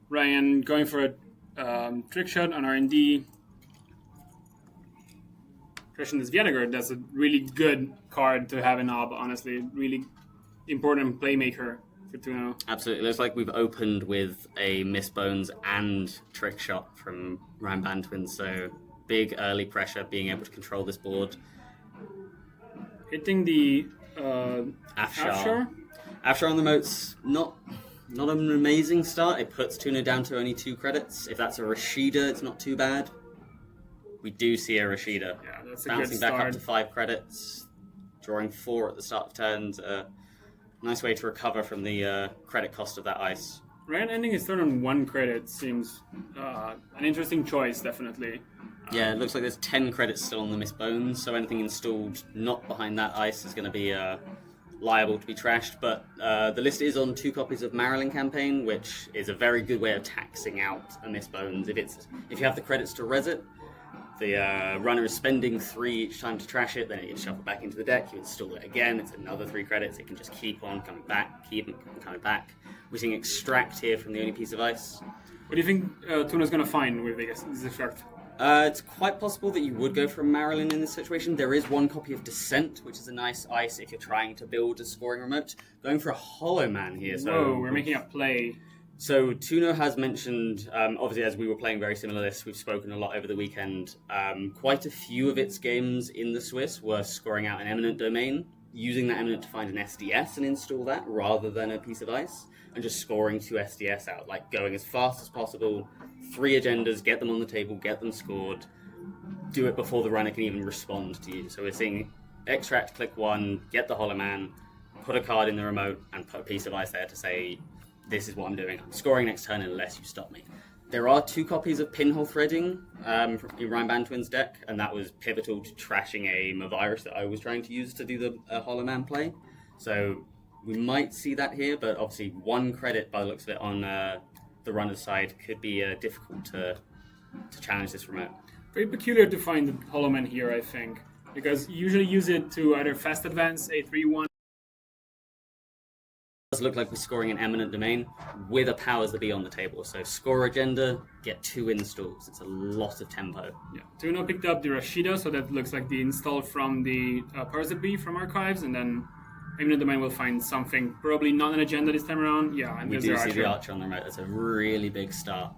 Ryan going for a trick shot on R&D. Christian this Vinegar, that's a really good card to have in ob, honestly. Really important playmaker for Tuno. Absolutely. Looks like we've opened with a Miss Bones and trick shot from Ryan Bantwins, so big early pressure, being able to control this board. Hitting the Afshar. Afshar on the moat's not an amazing start. It puts Tuno down to only 2 credits. If that's a Rashida, it's not too bad. We do see a Rashida. Yeah, that's a bouncing good back start. up to 5 credits, drawing 4 at the start of turns. Nice way to recover from the credit cost of that ice. Ryan ending his turn on 1 credit seems an interesting choice, definitely. Yeah, it looks like there's 10 credits still on the Miss Bones, so anything installed not behind that ice is going to be liable to be trashed, but the list is on 2 copies of Marilyn Campaign, which is a very good way of taxing out a Miss Bones. If you have the credits to res it, the runner is spending 3 each time to trash it, then it gets shuffled back into the deck, you install it again, it's another 3 credits, it can just keep on coming back, keep coming back. We're seeing Extract here from the only piece of ice. What do you think Tuna's going to find with this Extract? It's quite possible that you would go for Marilyn in this situation. There is 1 copy of Descent, which is a nice ice if you're trying to build a scoring remote. Going for a Hollow Man here. Whoa, we're making a play. So Tuna has mentioned, obviously as we were playing very similar lists, we've spoken a lot over the weekend, quite a few of its games in the Swiss were scoring out an Eminent Domain, using that Eminent to find an SDS and install that rather than a piece of ice, and just scoring 2 SDS out, like going as fast as possible, 3 agendas, get them on the table, get them scored, do it before the runner can even respond to you. So we're seeing Extract, click 1, get the Hollow Man, put a card in the remote, and put a piece of ice there to say, this is what I'm doing. I'm scoring next turn unless you stop me. There are 2 copies of Pinhole Threading in Ryan Bantwin's deck, and that was pivotal to trashing a Mavirus that I was trying to use to do the Hollow Man play. So we might see that here, but obviously 1 credit by the looks of it on the runner's side could be difficult to challenge this remote. Very peculiar to find the Hollow Man here, I think, because you usually use it to either fast advance a 3-1. Does look like we're scoring an Eminent Domain with a powers that be on the table. So score agenda, get 2 installs. It's a lot of tempo. Yeah, Tuna picked up the Rashida, so that looks like the install from the powers that be from archives, and then Eminent Domain will find something, probably not an agenda this time around. Yeah, and we there's do their see Archer. the Archer on the remote. That's a really big start.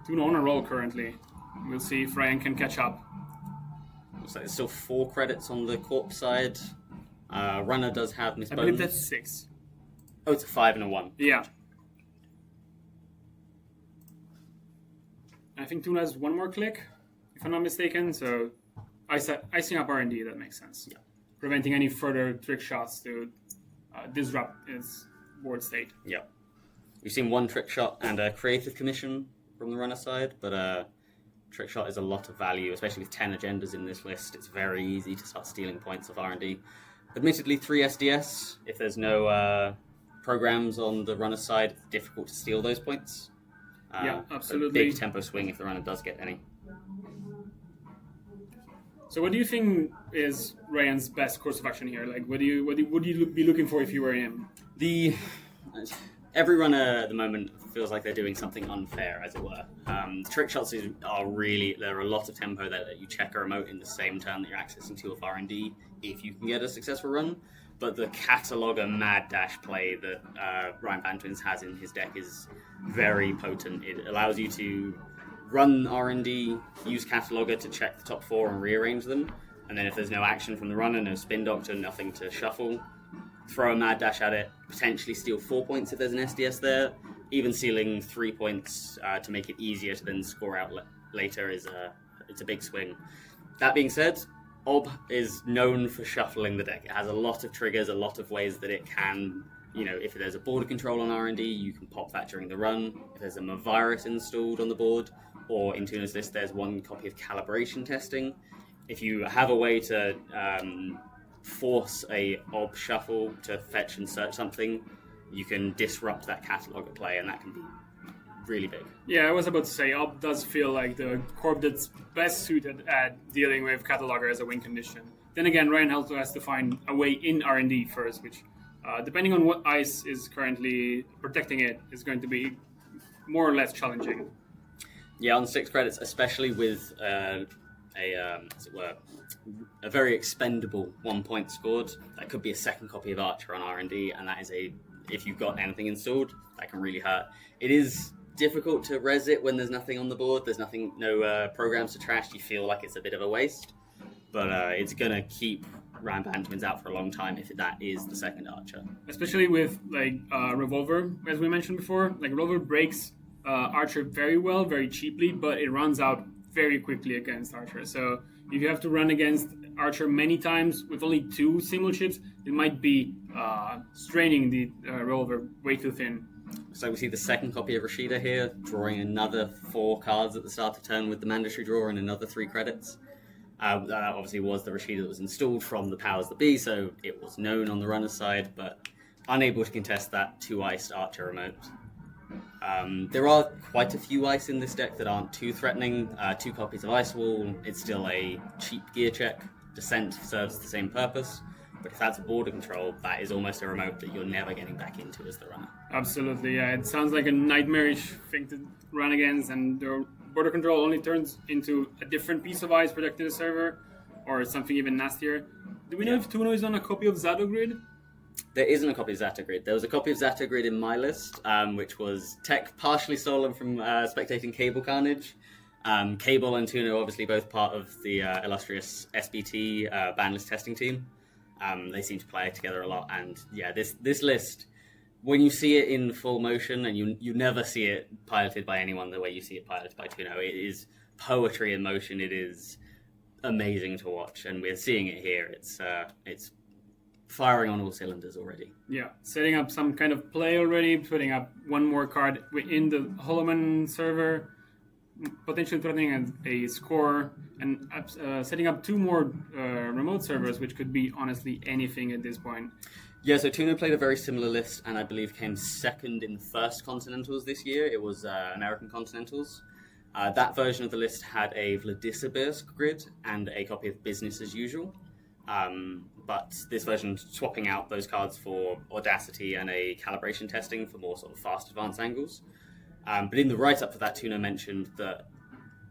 Tuna on a roll currently. We'll see if Ryan can catch up. Looks like there's still 4 credits on the Corp side. Runner does have Miss I Bones. believe that's 6. Oh, it's a 5 and a 1. Yeah. I think Tuna has 1 more click, if I'm not mistaken. So icing up R&D, that makes sense. Yeah. Preventing any further trick shots to disrupt his board state. Yeah. We've seen 1 trick shot and a creative commission from the runner side, but trick shot is a lot of value, especially with 10 agendas in this list. It's very easy to start stealing points of R&D. Admittedly, 3 SDS. If there's no programs on the runner side, it's difficult to steal those points. Yeah, absolutely. Big tempo swing if the runner does get any. So what do you think is Ryan's best course of action here? Like, what would you be looking for if you were him? Every runner at the moment feels like they're doing something unfair, as it were. Trick shots are really, there are a lot of tempo there that you check a remote in the same turn that you're accessing 2 of R&D if you can get a successful run. But the Cataloger Mad Dash play that Ryan Bantwins has in his deck is very potent. It allows you to run R&D, use Cataloger to check the top 4 and rearrange them, and then if there's no action from the runner, no Spin Doctor, nothing to shuffle, throw a Mad Dash at it, potentially steal 4 points if there's an SDS there, even stealing 3 points to make it easier to then score out later it's a big swing. That being said, Ob is known for shuffling the deck. It has a lot of triggers, a lot of ways that it can, if there's a border control on R&D, you can pop that during the run. If there's a Mavirus installed on the board, or in Tuna's list, there's 1 copy of calibration testing. If you have a way to force a Ob shuffle to fetch and search something, you can disrupt that catalogue play, and that can be really big. Yeah, I was about to say, Ob does feel like the corp that's best suited at dealing with Cataloger as a win condition. Then again, Ryan also has to find a way in R&D first, which, depending on what ice is currently protecting it, is going to be more or less challenging. Yeah, on 6 credits, especially with as it were, a very expendable 1 point scored. That could be a 2nd copy of Archer on R&D, and that is if you've got anything installed, that can really hurt. It is difficult to res it when there's nothing on the board. There's no programs to trash. You feel like it's a bit of a waste, but it's gonna keep Ryan Bantwins out for a long time if that is the 2nd Archer. Especially with Revolver, as we mentioned before. Like Revolver breaks Archer very well, very cheaply, but it runs out very quickly against Archer. So if you have to run against Archer many times with only 2 single chips, it might be straining the Revolver way too thin. So we see the 2nd copy of Rashida here, drawing another 4 cards at the start of turn with the mandatory draw and another 3 credits. That obviously was the Rashida that was installed from the powers that be, so it was known on the runner's side, but unable to contest that 2-iced Archer remote. There are quite a few ice in this deck that aren't too threatening. 2 copies of Ice Wall, it's still a cheap gear check. Descent serves the same purpose, but if that's a border control, that is almost a remote that you're never getting back into as the runner. Absolutely, yeah. It sounds like a nightmarish thing to run against, and the border control only turns into a different piece of ice protecting the server, or something even nastier. Do we know if Tuno is on a copy of Zatogrid? There isn't a copy of Zatogrid. There was a copy of Zatogrid in my list, which was tech partially stolen from spectating Cable Carnage. Cable and Tuno are obviously both part of the illustrious SBT banlist testing team. They seem to play together a lot, and yeah, this list, when you see it in full motion, and you never see it piloted by anyone the way you see it piloted by Tuno, it is poetry in motion. It is amazing to watch, and we're seeing it here. It's firing on all cylinders already. Yeah, setting up some kind of play already, putting up one more card in the Holoman server, potentially threatening a score, and setting up 2 more remote servers, which could be honestly anything at this point. Yeah, so Tuno played a very similar list, and I believe came second in the first Continentals this year. It was American Continentals. That version of the list had a Vladisibirsk grid and a copy of Business as Usual. But this version swapping out those cards for Audacity and a calibration testing for more sort of fast advanced angles. But in the write-up for that, Tuno mentioned that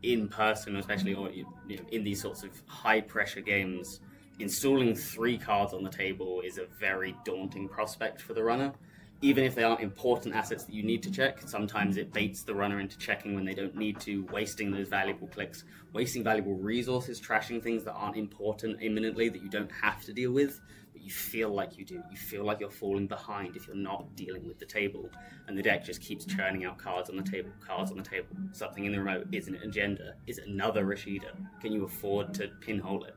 in person, especially or in these sorts of high-pressure games, installing 3 cards on the table is a very daunting prospect for the runner. Even if they aren't important assets that you need to check, sometimes it baits the runner into checking when they don't need to, wasting those valuable clicks, wasting valuable resources, trashing things that aren't important imminently that you don't have to deal with, but you feel like you do. You feel like you're falling behind if you're not dealing with the table, and the deck just keeps churning out cards on the table, cards on the table. Something in the remote, is it an agenda? Is it another Rashida? Can you afford to pinhole it?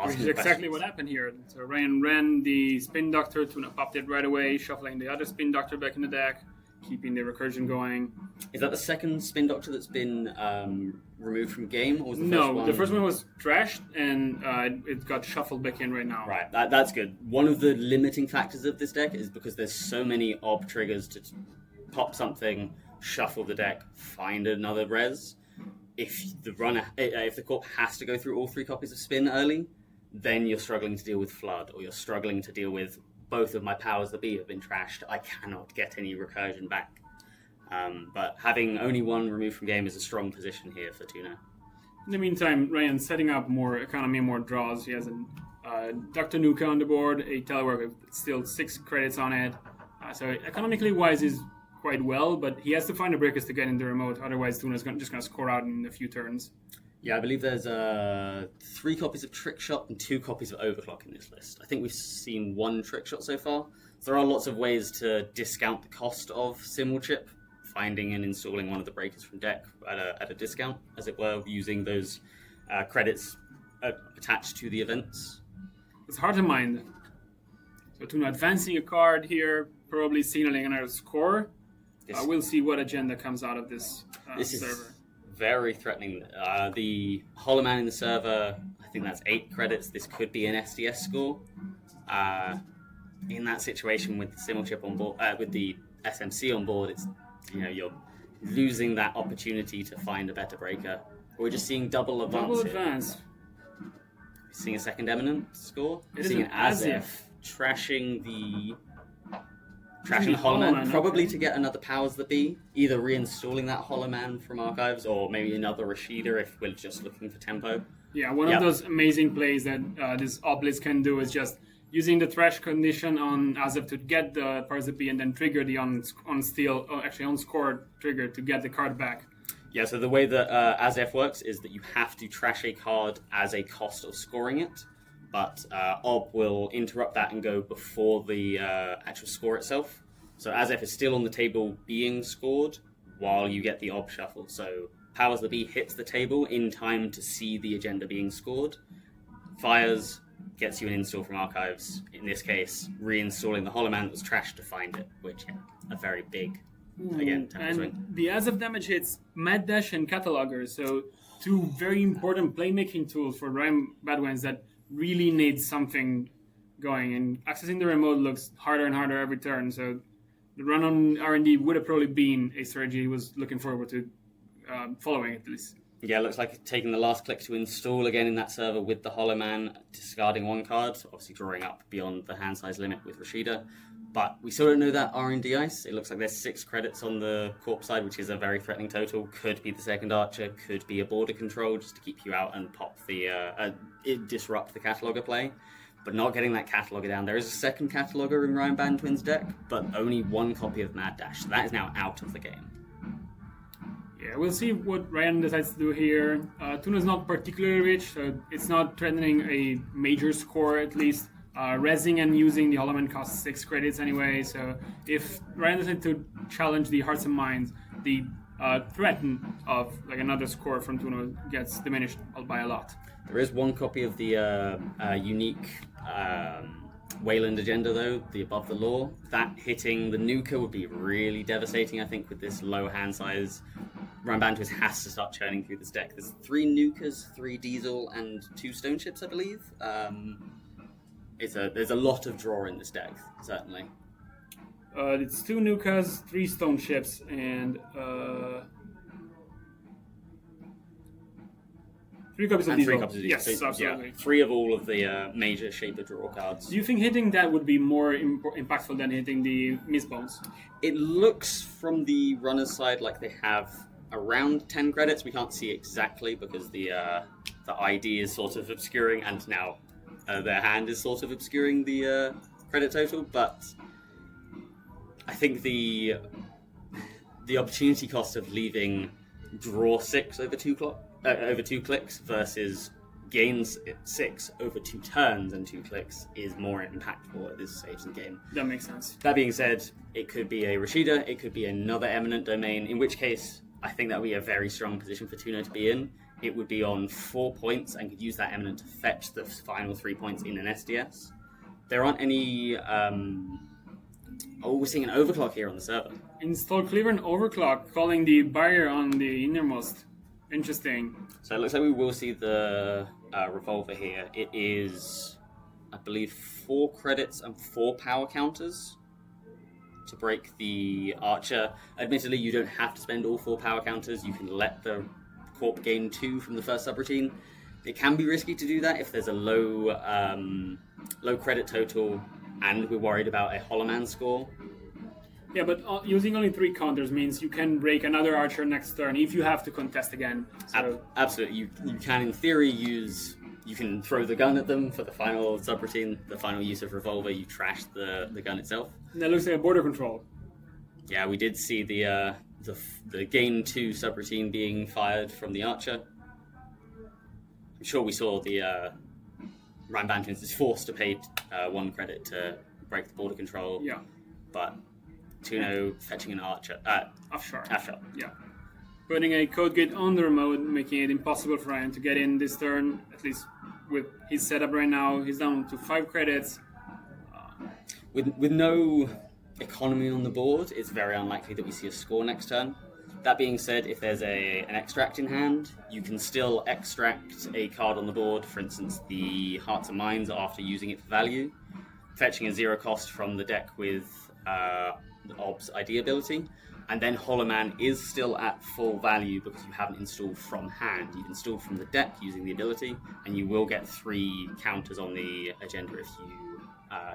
Which is exactly what happened here. So Ryan ran the Spin Doctor, Tuna popped it right away, shuffling the other Spin Doctor back in the deck, keeping the recursion going. Is that the second Spin Doctor that's been removed from game? Or was the first No, one? the first one was trashed, and it got shuffled back in right now. Right, that's good. One of the limiting factors of this deck is because there's so many ob triggers to pop something, shuffle the deck, find another res. If the corp has to go through all 3 copies of Spin early, then you're struggling to deal with Flood, or you're struggling to deal with both of my powers that be have been trashed. I cannot get any recursion back. But having only 1 removed from game is a strong position here for Tuno. In the meantime, Ryan's setting up more economy, more draws. He has a Dr. Nuka on the board, a telework with still 6 credits on it. So economically wise is quite well, but he has to find the breakers to get in the remote. Otherwise, Tuna's just going to score out in a few turns. Yeah, I believe there's 3 copies of Trick Shot and 2 copies of Overclock in this list. I think we've seen 1 Trick Shot so far. There are lots of ways to discount the cost of Simul Chip, finding and installing one of the breakers from deck at a discount, as it were, using those credits attached to the events. It's hard to mind. So Tuna advancing a card here, probably signaling another score. We'll see what agenda comes out of this server. Is very threatening. The Holoman in the server, I think that's 8 credits. This could be an SDS score. In that situation with the Simul Chip on board, with the SMC on board, it's you're losing that opportunity to find a better breaker. We're just seeing double advance. Seeing a second Eminent score. Seeing an Azef trashing the Holoman, probably to get another powers that be, either reinstalling that Holoman from archives or maybe another Rashida if we're just looking for tempo. Yeah, one of those amazing plays that this Obelisk can do is just using the trash condition on Azef to get the powers that be and then trigger the on score trigger to get the card back. Yeah, so the way that Azef works is that you have to trash a card as a cost of scoring it. But Ob will interrupt that and go before the actual score itself. So Azef is still on the table being scored while you get the Ob shuffle. So Powers that Be hits the table in time to see the agenda being scored. Fires, gets you an install from archives. In this case, reinstalling the Holoman that was trashed to find it, which a very big, again, tempo swing. The Azef damage hits Mad Dash and Cataloger, so two very important playmaking tools for Ryan Badwins that really need something going. And accessing the remote looks harder and harder every turn. So the run on R&D would have probably been a strategy he was looking forward to following at least. Yeah, it looks like taking the last click to install again in that server with the Hollow Man, discarding one card, obviously drawing up beyond the hand size limit with Rashida. But we still don't know that R&D ice. It looks like there's 6 credits on the Corp side, which is a very threatening total. Could be the second Archer, could be a border control just to keep you out and pop the disrupt the Cataloger play. But not getting that Cataloger down. There is a second Cataloger in Ryan Bandwin's deck, but only 1 copy of Mad Dash. So that is now out of the game. Yeah, we'll see what Ryan decides to do here. Tuna's not particularly rich, so it's not threatening a major score at least. Rezzing and using the Hollow Man costs 6 credits anyway, so if Ryan decides to challenge the Hearts and Minds, the threat of like another score from Tuna gets diminished by a lot. There is 1 copy of the unique Wayland agenda, though, the Above the Law. That hitting the Nuka would be really devastating, I think, with this low hand size. Ryan Bandwidth has to start churning through this deck. There's 3 Nukas, 3 Diesel, and 2 Stone Ships, I believe. There's a lot of draw in this deck, certainly. It's 2 Nukas, 3 Stone Ships, and 3 copies of Diesel. 3 copies of Diesel. Yes, So, absolutely. Yeah, 3 of all of the major Shaper draw cards. Do you think hitting that would be more impactful than hitting the Miss Bones? It looks from the runner's side like they have around 10 credits. We can't see exactly because the ID is sort of obscuring, and now their hand is sort of obscuring the credit total. But I think the opportunity cost of leaving draw 6 over 2 clicks versus gains 6 over 2 turns and 2 clicks is more impactful at this stage in the game. That makes sense. That being said, it could be a Rashida, it could be another Eminent Domain, in which case I think that would be a very strong position for Tuno to be in. It would be on 4 points and could use that Eminent to fetch the final 3 points in an SDS. There aren't any... we're seeing an overclock here on the server. Install Cleaver and Overclock, calling the barrier on the innermost. Interesting. So it looks like we will see the Revolver here. It is, I believe, 4 credits and 4 power counters to break the Archer. Admittedly, you don't have to spend all 4 power counters. You can let the Corp gain 2 from the first subroutine. It can be risky to do that if there's a low credit total and we're worried about a Hollow Man score. Yeah, but using only 3 counters means you can break another Archer next turn if you have to contest again. So Absolutely. You can, in theory, you can throw the gun at them for the final subroutine, the final use of Revolver. You trash the gun itself. That looks like a border control. Yeah, we did see the gain 2 subroutine being fired from the Archer. I'm sure we saw the Ryan Bantwins is forced to pay 1 credit to break the border control. Yeah. But Tuno fetching an Archer. Offshore. Yeah. Putting a code gate on the remote, making it impossible for Ryan to get in this turn, at least with his setup right now. He's down to 5 credits. With no economy on the board, it's very unlikely that we see a score next turn. That being said, if there's an extract in hand, you can still extract a card on the board, for instance, the Hearts and Minds after using it for value, fetching a 0 cost from the deck with the Ob's ID ability, and then Hollow Man is still at full value because you haven't installed from hand. You've installed from the deck using the ability, and you will get 3 counters on the agenda if you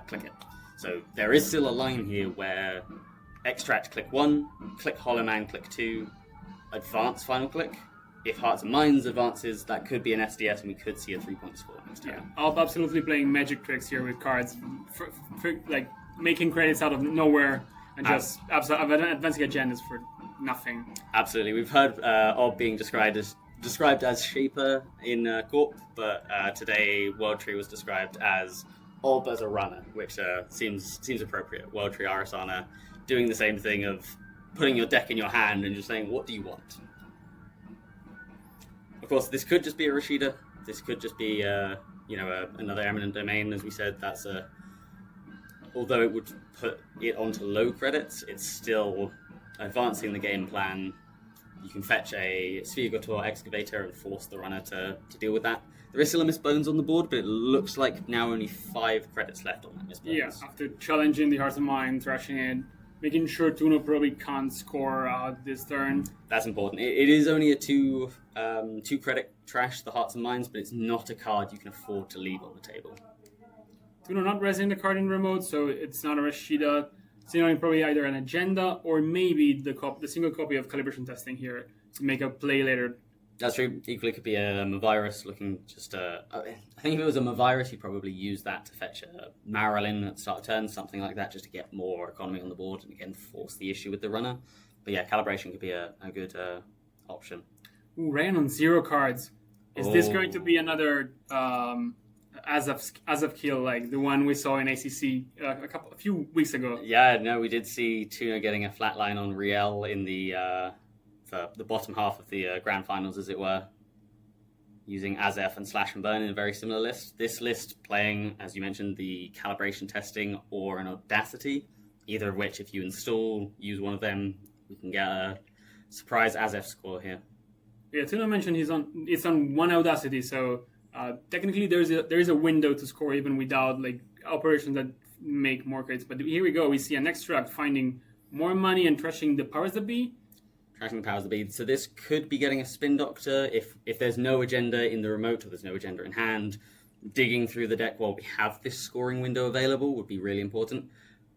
click it. So there is still a line here where extract click 1, click Hollow Man click 2, advance final click. If Hearts and Minds advances, that could be an SDS and we could see a 3-point score next turn. Yeah, I'm absolutely playing magic tricks here with cards, for like making credits out of nowhere and just advancing agendas for nothing. Absolutely, we've heard Ob being described as Shaper in Corp, but today World Tree was described as Ob as a runner, which seems appropriate. World Tree Arasana doing the same thing of putting your deck in your hand and just saying, what do you want? Of course, this could just be a Rashida. This could just be, another Eminent Domain, as we said. That's although it would put it onto low credits, it's still advancing the game plan. you can fetch a Sphere Excavator and force the runner to deal with that. There is still a Miss Bones on the board, but it looks like now only 5 credits left on that Miss Bones. Yeah, after challenging the Hearts of Mine, thrashing it, making sure Tuno probably can't score out this turn. That's important. It is only a 2 credit trash, the Hearts and Minds, but it's not a card you can afford to leave on the table. Tuno not resing the card in remote, so it's not a Rashida. It's probably either an agenda or maybe the single copy of Calibration Testing here to make a play later. That's true. Equally could be a Mavirus looking just I think if it was a Mavirus, you'd probably use that to fetch a Marilyn at the start of turn, something like that, just to get more economy on the board and again force the issue with the runner. But yeah, Calibration could be a good option. Ooh, Rayan on 0 cards. Is this going to be another as of kill like the one we saw in ACC a few weeks ago? Yeah, no, we did see Tuna getting a flatline on Riel in the bottom half of the grand finals, as it were, using Azef and Slash and Burn in a very similar list. This list playing, as you mentioned, the Calibration Testing or an Audacity, either of which, if you install, use one of them, we can get a surprise Azef score here. Yeah, Tuna mentioned it's on 1 Audacity, so technically there is a window to score even without like operations that make more credits. But here we go, we see an extract finding more money and trashing the powers that be. Trashing the powers that be. So this could be getting a Spin Doctor if there's no agenda in the remote or there's no agenda in hand. Digging through the deck while we have this scoring window available would be really important.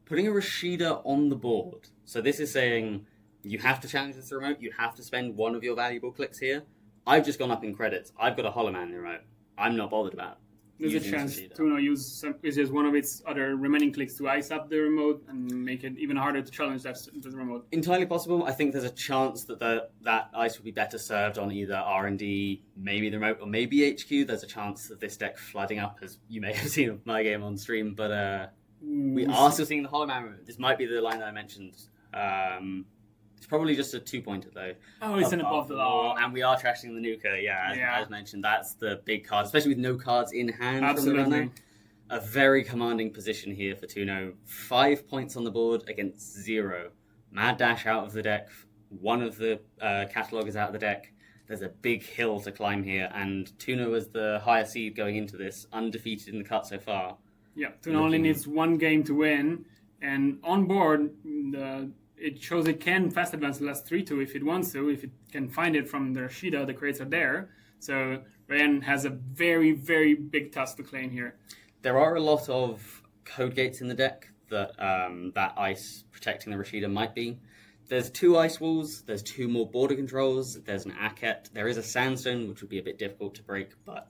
Putting a Rashida on the board. So this is saying you have to challenge this remote, you have to spend one of your valuable clicks here. I've just gone up in credits. I've got a Hollow Man in the remote. I'm not bothered about it. There's a chance Tuno uses one of its other remaining clicks to ice up the remote and make it even harder to challenge the remote. Entirely possible. I think there's a chance that that ice would be better served on either R&D, maybe the remote, or maybe HQ. There's a chance of this deck flooding up, as you may have seen of my game on stream. But we are still seeing the Hollow Man remote. This might be the line that I mentioned. It's probably just a 2-pointer though. Oh, it's an above the law. And we are trashing the Nuka, as mentioned. That's the big card, especially with no cards in hand. Absolutely. From the runner. A very commanding position here for Tuno. 5 points on the board against 0. Mad Dash out of the deck. One of the catalogue is out of the deck. There's a big hill to climb here, and Tuno as the higher seed going into this, undefeated in the cut so far. Yeah, Tuno only needs 1 game to win, and on board, it shows it can fast advance the last 3-2 if it wants to. If it can find it from the Rashida, the crates are there. So Rayan has a very, very big task to claim here. There are a lot of code gates in the deck that that ice protecting the Rashida might be. There's 2 ice walls, there's 2 more border controls, there's an Aket, there is a sandstone, which would be a bit difficult to break, but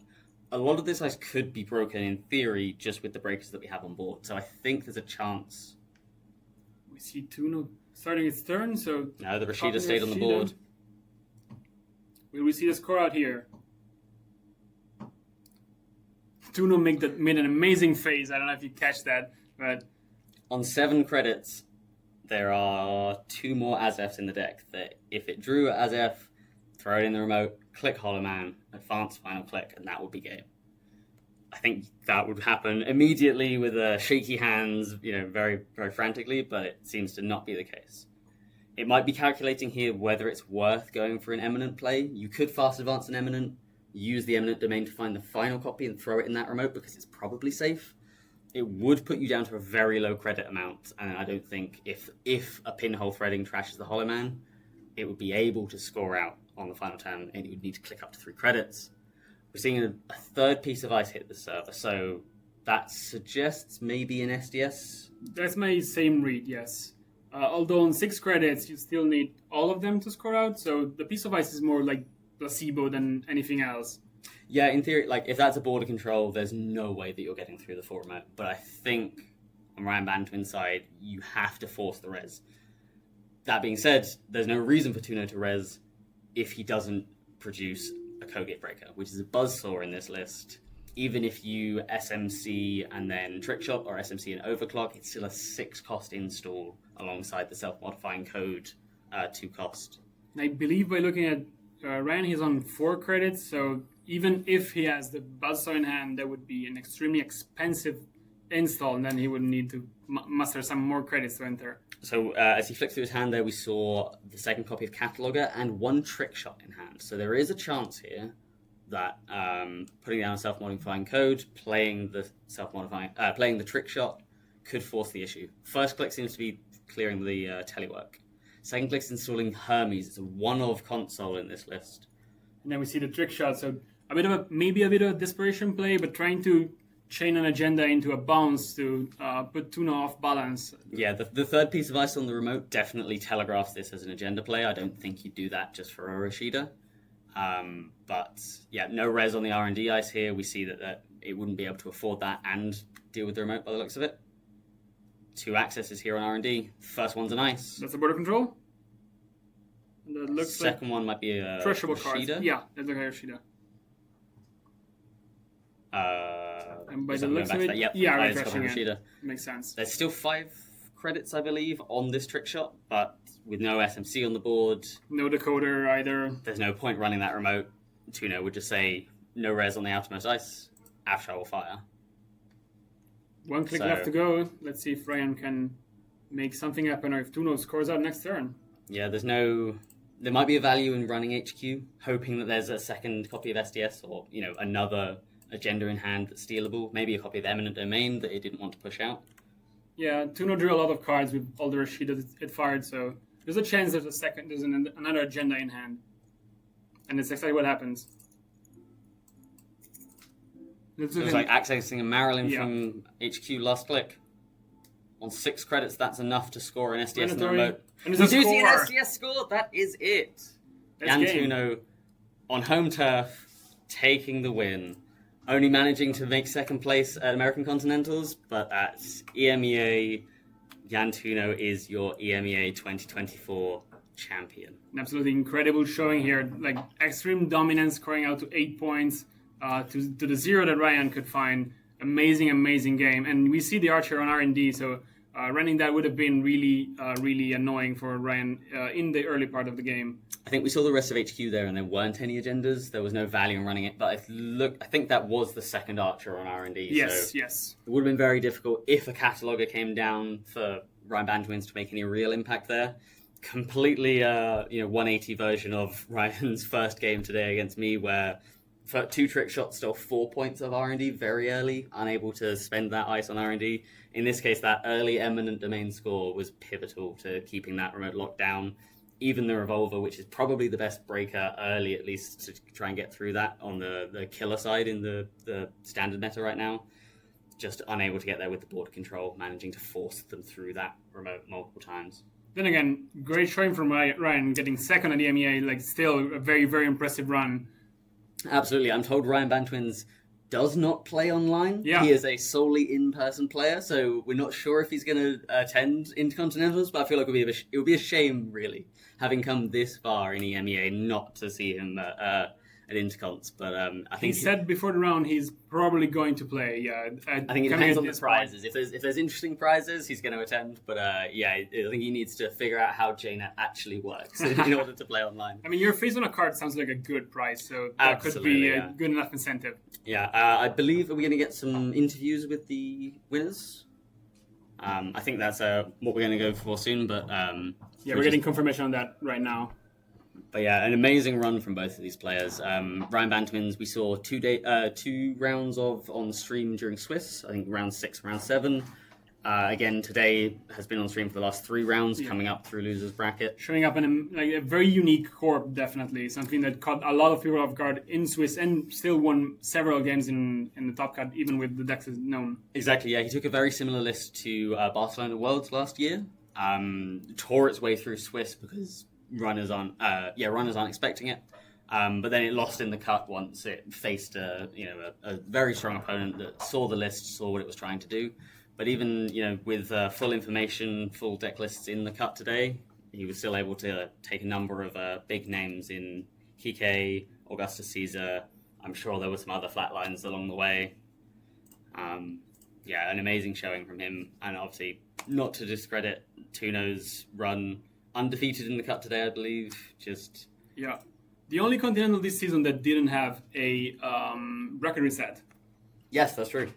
a lot of this ice could be broken in theory just with the breakers that we have on board. So I think there's a chance. We see Tuno starting its turn, so... No, the Rashida stayed on the board. Will we see the score out here? Tuno made an amazing face. I don't know if you catch that, but... On 7 credits, there are 2 more Azefs in the deck. That if it drew Azef, throw it in the remote, click Hollow Man, advance final click, and that would be game. I think that would happen immediately with shaky hands, very, very frantically, but it seems to not be the case. It might be calculating here whether it's worth going for an Eminent play. You could fast advance an Eminent, use the Eminent domain to find the final copy and throw it in that remote because it's probably safe. It would put you down to a very low credit amount, and I don't think if a Pinhole Threading trashes the Hollow Man, it would be able to score out on the final turn, and it would need to click up to 3 credits. We're seeing a 3rd piece of ice hit the server, so that suggests maybe an SDS. That's my same read, yes. Although on 6 credits, you still need all of them to score out, so the piece of ice is more like placebo than anything else. Yeah, in theory, if that's a border control, there's no way that you're getting through the 4 remote. But I think on Ryan Bantwin's side, you have to force the res. That being said, there's no reason for Tuno to res if he doesn't produce a Kogate Breaker, which is a buzzsaw in this list. Even if you SMC and then Trickshot or SMC and Overclock, it's still a 6 cost install alongside the self-modifying code 2 cost. I believe by looking at Ryan, he's on 4 credits, so even if he has the buzzsaw in hand, that would be an extremely expensive install, and then he would need to muster some more credits to enter. So as he flicked through his hand there, we saw the second copy of Cataloger and one trick shot in hand. So there is a chance here that putting down a self-modifying code, playing the trick shot, could force the issue. First click seems to be clearing the telework. Second click is installing Hermes. It's a one-of console in this list. And then we see the trick shot. So maybe a bit of a desperation play, but trying to chain an agenda into a bounce to put Tuna off balance. Yeah, the third piece of ice on the remote definitely telegraphs this as an agenda play. I don't think you do that just for Oroshida. But yeah, no res on the R&D ice here. We see that it wouldn't be able to afford that and deal with the remote by the looks of it. 2 accesses here on R&D. First one's an ice. That's a border control. And that looks Second one might be a crushable cards. Yoshida. Yeah, that looks like Yoshida. And by is the that looks of going back it, to that? Yep, yeah, that is refreshing it. Yoshida. Makes sense. There's still 5 credits, I believe, on this trick shot, but with no SMC on the board, no decoder either. There's no point running that remote. Tuna would just say no res on the outermost ice. After will fire. 1 click left to go. Let's see if Ryan can make something happen, or if Tuno scores out next turn. Yeah, there might be a value in running HQ, hoping that there's a second copy of SDS or, another agenda in hand that's stealable. Maybe a copy of Eminent Domain that it didn't want to push out. Yeah, Tuno drew a lot of cards with all the Rashida it fired, so there's a chance there's another agenda in hand. And it's exactly what happens. It was like accessing a Marilyn from HQ last click. On 6 credits, that's enough to score an SDS in the remote. And we do see an SDS score. That is it. Jan Tuno on home turf, taking the win. Only managing to make second place at American Continentals, but at EMEA, Jan Tuno is your EMEA 2024 champion. An absolutely incredible showing here. Like extreme dominance, scoring out to 8 points to the 0 that Ryan could find. Amazing game. And we see the Archer on R&D, so running that would have been really annoying for Ryan in the early part of the game. I think we saw the rest of HQ there, and there weren't any agendas. There was no value in running it, but I think that was the second Archer on R&D. Yes, so yes. It would have been very difficult if a cataloger came down for Ryan Bantwins to make any real impact there. Completely 180 version of Ryan's first game today against me, where for 2 trick shots stole 4 points of R&D very early, unable to spend that ice on R&D. In this case, that early Eminent Domain score was pivotal to keeping that remote locked down. Even the Revolver, which is probably the best breaker early, at least, to try and get through that on the killer side in the standard meta right now. Just unable to get there with the border control, managing to force them through that remote multiple times. Then again, great showing from Ryan, getting second at the EMEA, still a very, very impressive run. Absolutely. I'm told Ryan Bantwins does not play online. Yeah. He is a solely in-person player, so we're not sure if he's going to attend Intercontinentals, but I feel like it would be a shame, really, having come this far in EMEA, not to see him at Intercons. But I think he said before the round he's probably going to play. Yeah, I think it depends on the prizes. If there's interesting prizes, he's going to attend. But I think he needs to figure out how Jaina actually works in order to play online. I mean, your face on a card sounds like a good prize, so that could be a good enough incentive. Yeah, I believe we're going to get some interviews with the winners. I think that's what we're going to go for soon. But we're getting confirmation on that right now. But yeah, an amazing run from both of these players. Ryan Bantwins, we saw 2 rounds of on stream during Swiss. I think round 6, round 7. Again, today has been on stream for the last 3 rounds, coming up through losers bracket. Showing up in a very unique corp, definitely. Something that caught a lot of people off guard in Swiss and still won several games in the top cut, even with the decks known. Exactly, yeah. He took a very similar list to Barcelona Worlds last year. Tore its way through Swiss because runners aren't expecting it. But then it lost in the cut once it faced a very strong opponent that saw the list, saw what it was trying to do. But even with full information, full deck lists in the cut today, he was still able to take a number of big names in Kike, Augustus Caesar. I'm sure there were some other flatlines along the way. An amazing showing from him, and obviously not to discredit Tuno's run. Undefeated in the cut today, I believe. The only Continental this season that didn't have a record reset. Yes, that's true.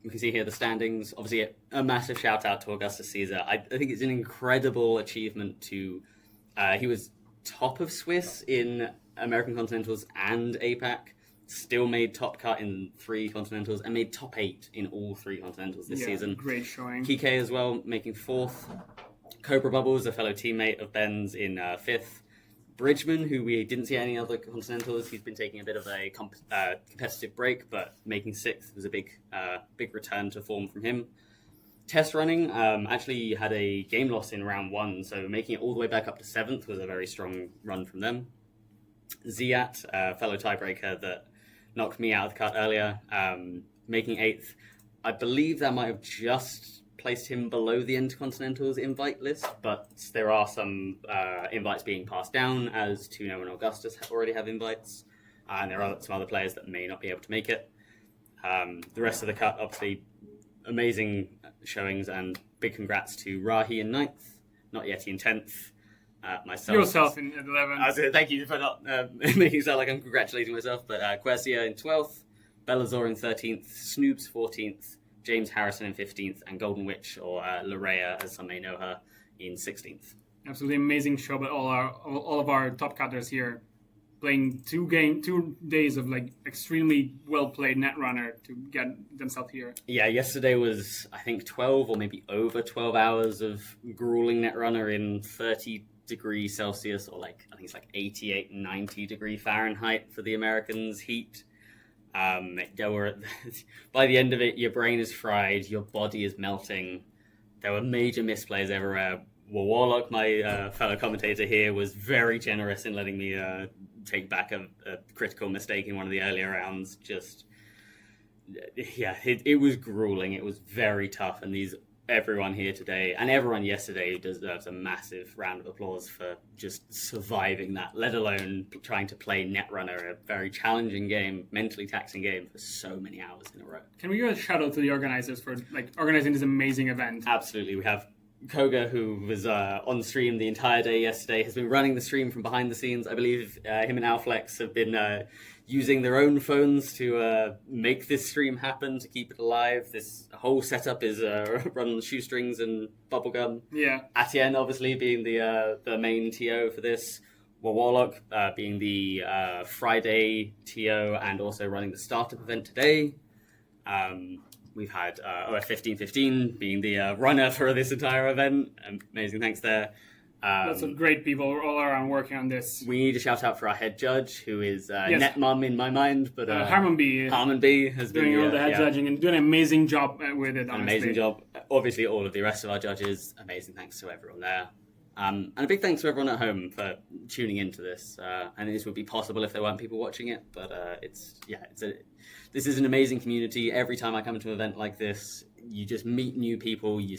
We can see here the standings. Obviously, a massive shout out to Augustus Caesar. I think it's an incredible achievement to. He was top of Swiss in American Continentals and APAC. Still made top cut in 3 Continentals and made top 8 in all 3 Continentals this season. Great showing. Kike as well, making 4th. Cobra Bubbles, a fellow teammate of Ben's, in 5th. Bridgman, who we didn't see any other Continentals, he's been taking a bit of a competitive break, but making 6th was a big return to form from him. Test running actually had a game loss in round 1, so making it all the way back up to 7th was a very strong run from them. Ziat, a fellow tiebreaker that knocked me out of the cut earlier, making 8th. I believe that might have just placed him below the Intercontinentals invite list, but there are some invites being passed down, as Tuno and Augustus already have invites, and there are some other players that may not be able to make it. The rest of the cut, obviously, amazing showings, and big congrats to Rahi in 9th, Not Yeti in 10th, myself. Yourself in 11th. Thank you for not making it sound like I'm congratulating myself, but Quercia in 12th, Belazor in 13th, Snoobs 14th, James Harrison in 15th, and Golden Witch, or Larea, as some may know her, in 16th. Absolutely amazing show by all of our top cutters here, playing 2 days of like extremely well played Netrunner to get themselves here. Yeah, yesterday was I think 12 or maybe over 12 hours of grueling Netrunner in 30 degrees Celsius, or like I think it's like 88, 90 degree Fahrenheit for the Americans heat. There were, by the end of it, your brain is fried, your body is melting. There were major misplays everywhere. Warlock, my fellow commentator here, was very generous in letting me take back a critical mistake in one of the earlier rounds. It was grueling. It was very tough, and everyone here today and everyone yesterday deserves a massive round of applause for just surviving that, let alone trying to play Netrunner, a very challenging game, mentally taxing game, for so many hours in a row. Can we give a shout out to the organizers for like organizing this amazing event? Absolutely. We have Koga, who was on stream the entire day yesterday, has been running the stream from behind the scenes. I believe him and Alflex have been using their own phones to make this stream happen, to keep it alive. This whole setup is run on shoestrings and bubblegum. Yeah. Atienne, obviously, being the main TO for this. Warlock being the Friday TO and also running the startup event today. We've had OF1515 being the runner for this entire event. Amazing thanks there. Lots of great people all around working on this. We need a shout out for our head judge, who is Netmum in my mind, but Harmon B. Harmon B has doing been all the head judging and doing an amazing job with it. An amazing job. Obviously, all of the rest of our judges. Amazing thanks to everyone there. And a big thanks to everyone at home for tuning into this. And this would be possible if there weren't people watching it, but this is an amazing community. Every time I come to an event like this, you just meet new people. You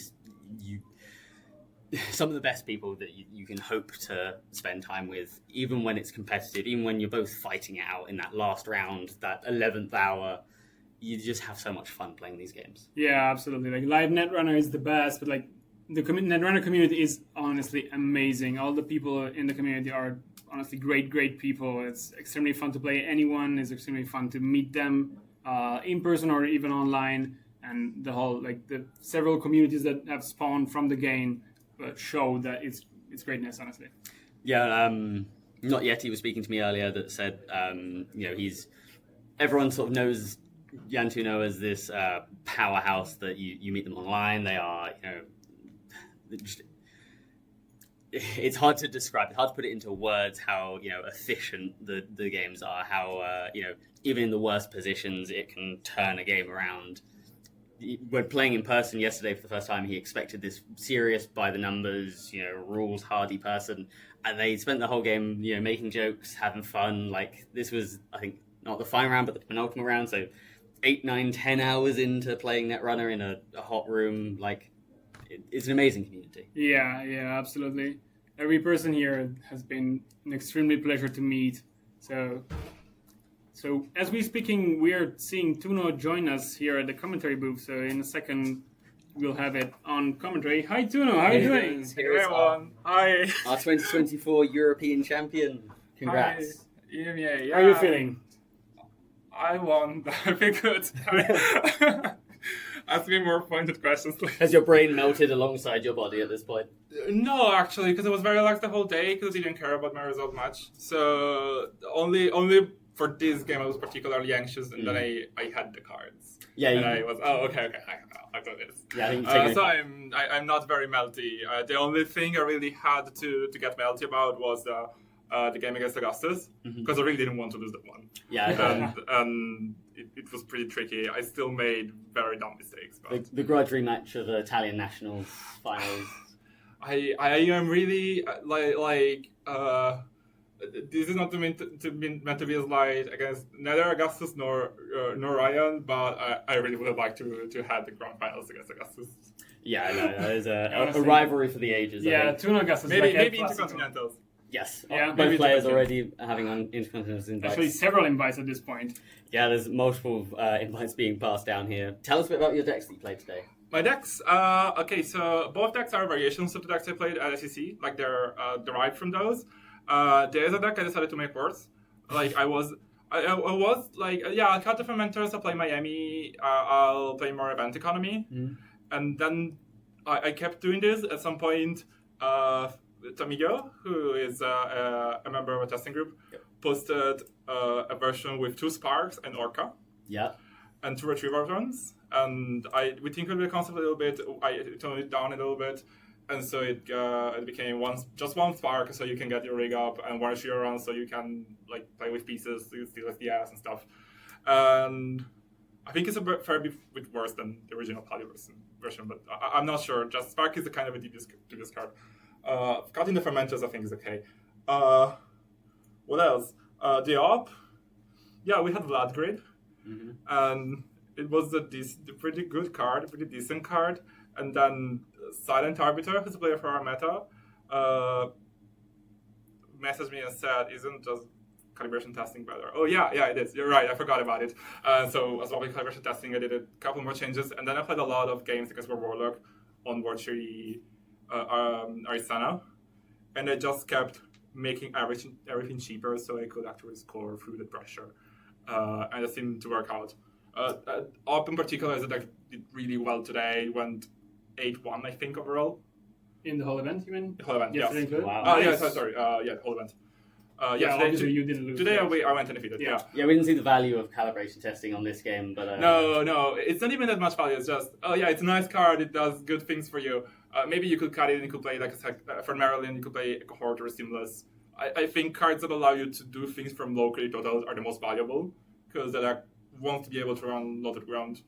some of the best people that you can hope to spend time with, even when it's competitive, even when you're both fighting it out in that last round, that 11th hour. You just have so much fun playing these games. Yeah, absolutely. Like live Netrunner is the best, but like the Netrunner community is honestly amazing. All the people in the community are honestly great people. It's extremely fun to play anyone. It's extremely fun to meet them in person or even online. And the whole, like the several communities that have spawned from the game show that it's greatness, honestly. Yeah, Not Yeti was speaking to me earlier that said, everyone sort of knows Yantuno as this powerhouse that you meet them online. They are, it's hard to describe. It's hard to put it into words how efficient the games are. How even in the worst positions, it can turn a game around. When playing in person yesterday for the first time, he expected this serious, by the numbers, rules hardy person, and they spent the whole game, making jokes, having fun. Like this was, I think, not the final round, but the penultimate round. So 8, 9, 10 hours into playing Netrunner in a hot room, like. It's an amazing community. Yeah, absolutely. Every person here has been an extremely pleasure to meet. So as we're speaking, we are seeing Tuno join us here at the commentary booth. So in a second, we'll have it on commentary. Hi, Tuno. How are you doing? Here's everyone. Hi. Our 2024 European champion. Congrats. Hi. Yeah. How are you feeling? I won. I feel good. Ask me more pointed questions. Has your brain melted alongside your body at this point? No, actually, because I was very relaxed the whole day because I didn't care about my result much. So only for this game I was particularly anxious, and then I had the cards. Yeah, and I was okay, I'll do this. Yeah, I think so I'm not very melty. The only thing I really had to get melty about was the game against Augustus, because I really didn't want to lose that one. Yeah, and it was pretty tricky. I still made very dumb mistakes. But the grudge rematch of the Italian nationals finals. I am really this is not meant to be a slide against neither Augustus nor Ryan, but I really would have liked to have the grand finals against Augustus. Yeah, I know. There's a rivalry for the ages. Yeah, Tuna Augustus. Maybe Intercontinentals. Yes, yeah, both players already having Intercontinentals invites. Actually, several invites at this point. Yeah, there's multiple invites being passed down here. Tell us a bit about your decks that you played today. My decks, okay, so both decks are variations of the decks I played at SEC, like they're derived from those. The other deck I decided to make worse. Like I was like, I'll cut the fermenters, I'll play Miami, I'll play more event economy, and then I kept doing this. At some point, Tamigo, who is a member of a testing group, posted a version with 2 Sparks and Orca. Yeah. And 2 Retriever runs. And we tinkered with the concept a little bit. I toned it down a little bit. And so it became just 1 Spark, so you can get your rig up, and 1 Retriever run, so you can like play with pieces, so you steal SDS and stuff. And I think it's a fair bit worse than the original Pally version, but I'm not sure. Just Spark is a kind of a devious card. Cutting the fermenters, I think, is okay. What else? The op. Yeah, we had Vlad Grid. And it was a pretty good card, a pretty decent card. And then Silent Arbiter, who's a player for our meta, messaged me and said, isn't just calibration testing better? Oh, yeah, it is. You're right, I forgot about it. So as well with calibration testing, I did a couple more changes. And then I played a lot of games against Warlock on World 3 Arizona. And I just kept making everything cheaper so I could actually score through the pressure. And it seemed to work out. Op in particular is a deck did really well today. Went 8-1, I think, overall. In the whole event, you mean? The whole event, yes. Wow. Nice. Sorry. The whole event. Obviously you didn't lose. Today I went undefeated. Yeah, we didn't see the value of calibration testing on this game, but no, it's not even that much value. It's just it's a nice card. It does good things for you. Maybe you could cut it and you could play like for Maryland. You could play a cohort or a Seamless. I think cards that allow you to do things from low credit totals are the most valuable, because the deck wants to be able to run loaded ground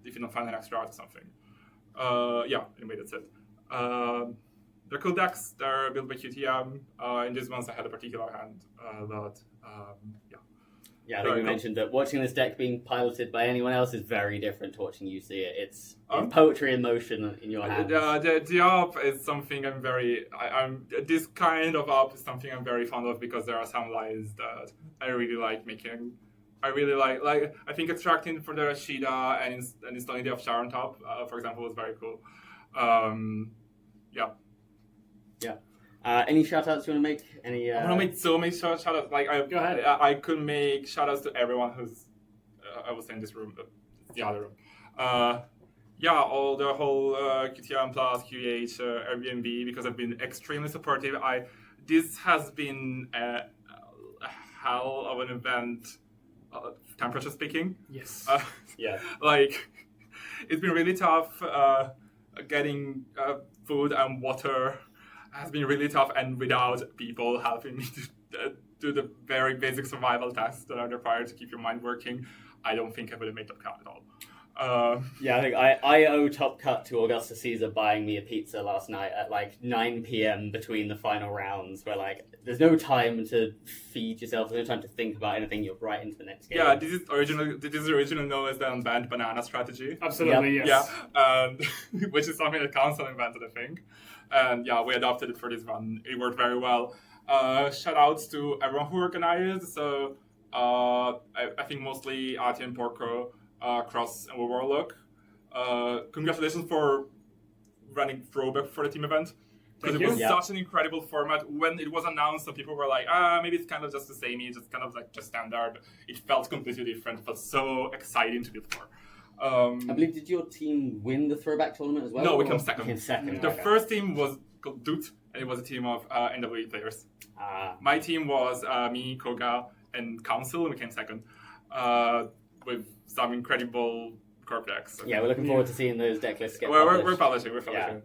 if you don't find an extra art or something. Anyway, that's it. They're cool decks. They're built by QTM. In these ones, I had a particular hand. I think we mentioned that watching this deck being piloted by anyone else is very different to watching you see it. It's poetry in motion in your hands. The op is something I'm this kind of op is something I'm very fond of, because there are some lies that I really like making. I really like I think extracting for the Rashida and installing the offshore on top, for example, was very cool. Any shout outs you want to make? I want to make so many shout outs. Go ahead. I could make shout outs to everyone who's I was in this room, but it's the other room. All the whole QTM Plus, QEH, Airbnb, because I've been extremely supportive. This has been a hell of an event, temperature speaking. Yes. It's been really tough getting food and water. Has been really tough, and without people helping me to do the very basic survival tests that are required to keep your mind working, I don't think I would have made top cut at all. I think I owe Top Cut to Augusta Caesar buying me a pizza last night at 9 p.m. between the final rounds, where there's no time to feed yourself, there's no time to think about anything, you're right into the next game. Yeah, this is originally known as the unbanned banana strategy. Absolutely, yes. Yeah, which is something that Council invented, I think. And we adopted it for this run. It worked very well. Shout outs to everyone who organized. So I think mostly Ati and Porco, Cross and Warlock. Congratulations for running throwback for the team event. Because it was such an incredible format. When it was announced, some people were like, maybe it's kind of just the same, it's just kind of just standard. It felt completely different. It felt so exciting to be for. I believe, did your team win the throwback tournament as well? No, we or- came second. Came second. The okay. first team was called Doot, and it was a team of NWE players. My team was me, Koga, and Council, and we came second with some incredible corp decks. Yeah, we're looking forward to seeing those deck lists get We're published. publishing. We're publishing.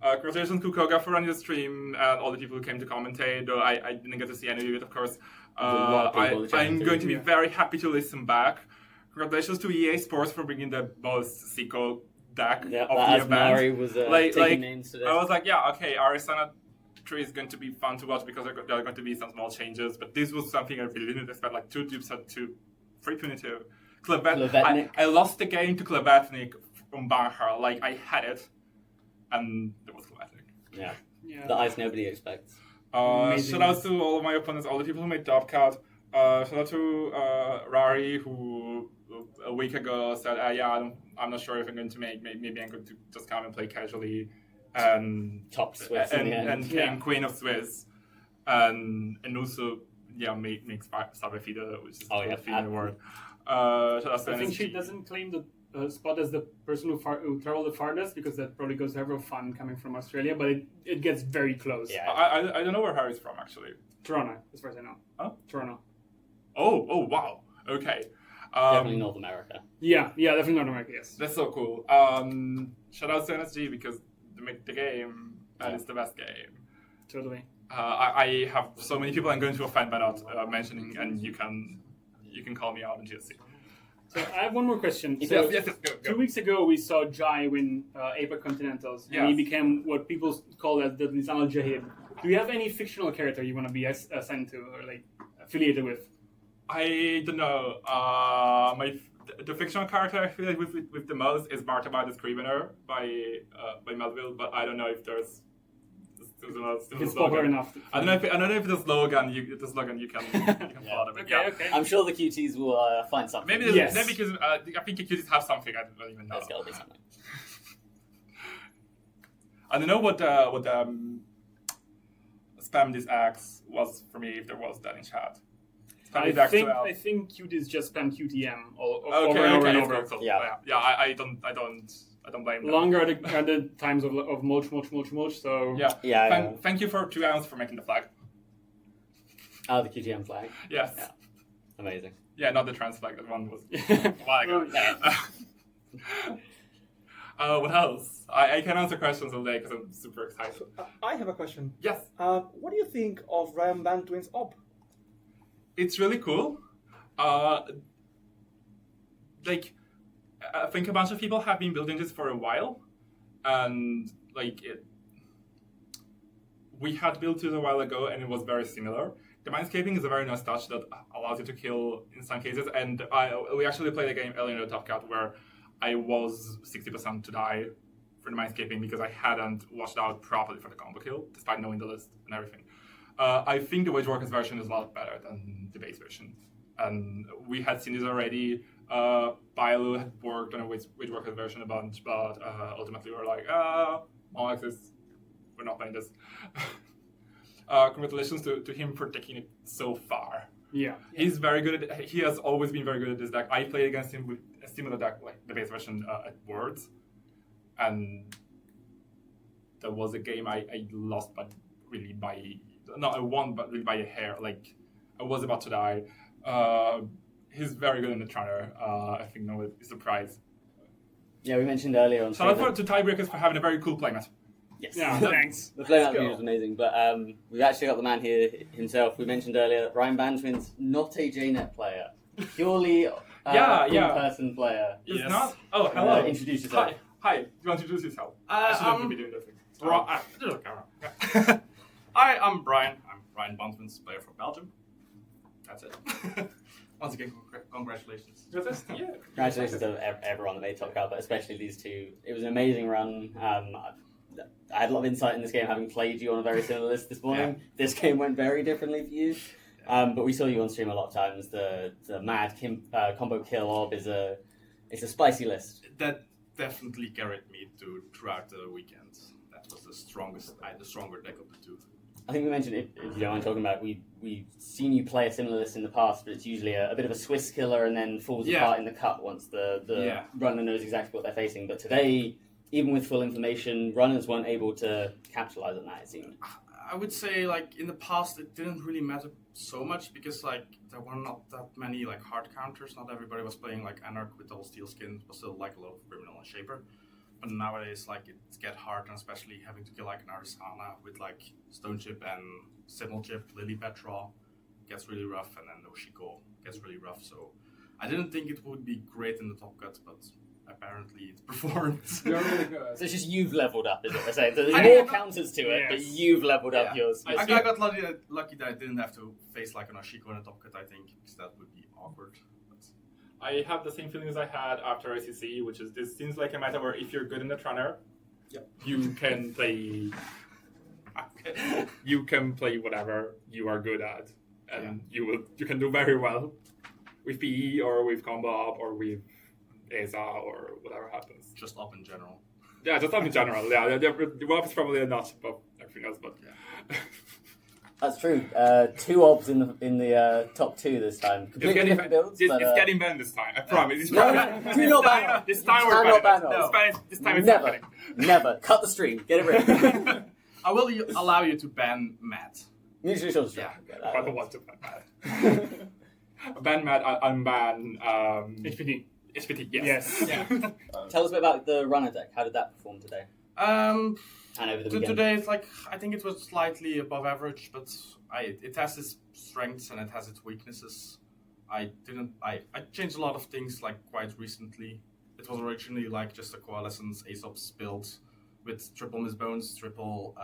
Congratulations to Koga for running the stream and all the people who came to commentate, though I didn't get to see any of it, of course. I'm going to be very happy to listen back. Congratulations to EA Sports for bringing the most Seiko deck of the event. Mari was taking names today. I was like, yeah, okay, Arisana 3 is going to be fun to watch because there are going to be some small changes, but this was something I really didn't expect, like 2 dupes had 2 free punitive. I lost the game to Klevetnik from Banhar, like I had it, and there was Klevetnik. Yeah. The ice nobody expects. Shout out to all of my opponents, all the people who made top cut. Shout out to Rari, who a week ago said, I'm not sure if I'm going to make, maybe I'm going to just come and play casually. And top Swiss and came Queen of Swiss. And also, makes Sabafida, which is the female word. I think she doesn't claim the spot as the person who traveled the farthest because that probably goes to have real fun coming from Australia, but it gets very close. Yeah. I don't know where Harry's from, actually. Toronto, as far as I know. Huh? Toronto. Oh, wow. Okay. Definitely North America. Yeah, definitely North America, yes. That's so cool. Shout out to NSG because they make the game, and it's the best game. Totally. I have so many people I'm going to offend by not mentioning, and you can call me out in GSC. So I have one more question. Yes, go. 2 weeks ago, we saw Jai win APAC Continentals, and he became what people call as the Nisan al-Jahid. Do you have any fictional character you want to be assigned to or like affiliated with? I don't know. The fictional character I feel like with the most is Martaba the Scrivener by Melville, but I don't know if there's it's popular enough. I don't know if the slogan you can follow them. Okay. I'm sure the QTs will find something. Maybe because I think the QTs have something I don't even know. There's got to be something. I don't know what spam this axe was for me if there was that in chat. I think QTs just spam QTM over and over. Cool. Yeah. I don't blame them. Longer are the times of mulch. So Thank you for 2 hours for making the flag. Oh, the QTM flag. Yes. Yeah. Amazing. Yeah, not the trans flag. That one was a while ago. What else? I can answer questions all day because I'm super excited. I have a question. Yes. What do you think of Ryan Bantwin's op? It's really cool. I think a bunch of people have been building this for a while, and we had built it a while ago, and it was very similar. The mindscaping is a very nice touch that allows you to kill in some cases, and we actually played a game earlier in the Top Cut where I was 60% to die for the mindscaping because I hadn't watched out properly for the combo kill, despite knowing the list and everything. I think the Wage Workers version is a lot better than the base version. And we had seen this already. Bailu had worked on a Wage Workers version a bunch, but ultimately we were like, we're not playing this. Congratulations to him for taking it so far. Yeah. He's very good he has always been very good at this deck. I played against him with a similar deck, like the base version at Worlds. And there was a game I lost, but really I won, but really by a hair. Like, I was about to die. He's very good in Netrunner. I think no one is surprised. Yeah, we mentioned earlier on. Shout out to Tiebreakers for having a very cool playmat. Yes. Yeah, thanks. The playmat view was amazing, but we've actually got the man here himself. We mentioned earlier that Ryan Bantwin's not a JNet player, purely in-person player. It's not. Oh, hello. Introduce yourself. Hi. Do you want to introduce yourself? I shouldn't be doing that thing. Hi, I'm Brian. I'm Brian Bantwin's player from Belgium. That's it. Once again, congratulations. Congratulations to everyone that made Top Cut, but especially these two. It was an amazing run. I had a lot of insight in this game, having played you on a very similar list this morning. Yeah. This game went very differently for you. But we saw you on stream a lot of times. The mad combo kill orb is a spicy list. That definitely carried me throughout the weekend. That was the stronger deck of the two. I think we mentioned it, if you don't mind talking about it, we've seen you play a similar list in the past, but it's usually a bit of a Swiss killer and then falls apart in the cut once the runner knows exactly what they're facing. But today, even with full information, runners weren't able to capitalize on that, it seemed. I would say, like, in the past, it didn't really matter so much because, like, there were not that many, like, hard counters. Not everybody was playing, like, Anarch with double steel skin. It was still, like, a lot of Criminal and Shaper. But nowadays, like, it gets hard, and especially having to kill, like, an Arisana with, like, Stone Chip and Simmel Chip, Lily Petra gets really rough, and then Oshiko gets really rough. So I didn't think it would be great in the top cut, but apparently it performed. You're really good. So it's just you've leveled up, is what we're saying. So there's more counters to it, but you've leveled up yours. I got lucky that I didn't have to face, like, an Oshiko in the top cut, I think, because that would be awkward. I have the same feelings I had after ICC, which is this seems like a meta where if you're good in Netrunner, you can play. You can play whatever you are good at, and you can do very well with PE or with combo up or with ESA or whatever happens. Just up in general. Yeah, just up in general. Yeah, the up is probably not above everything else, but yeah. That's true. 2 obs in the top 2 this time. Completely different builds. It's getting banned this time. I promise. No, do not ban it. This time we're banning it. This time it's not Never. banning. Never. Cut the stream. Get it rid. I will allow you to ban Matt. Mutually sure. Yeah. I don't want to ban Matt. Ban Matt, unban HPT. HPT, yes. Yeah. Tell us a bit about the runner deck. How did that perform today? And over the weekend? Today, it's like, I think it was slightly above average, but it has its strengths and it has its weaknesses. I changed a lot of things, like, quite recently. It was originally, like, just a Coalescence Aesop's build with triple Miss Bones, triple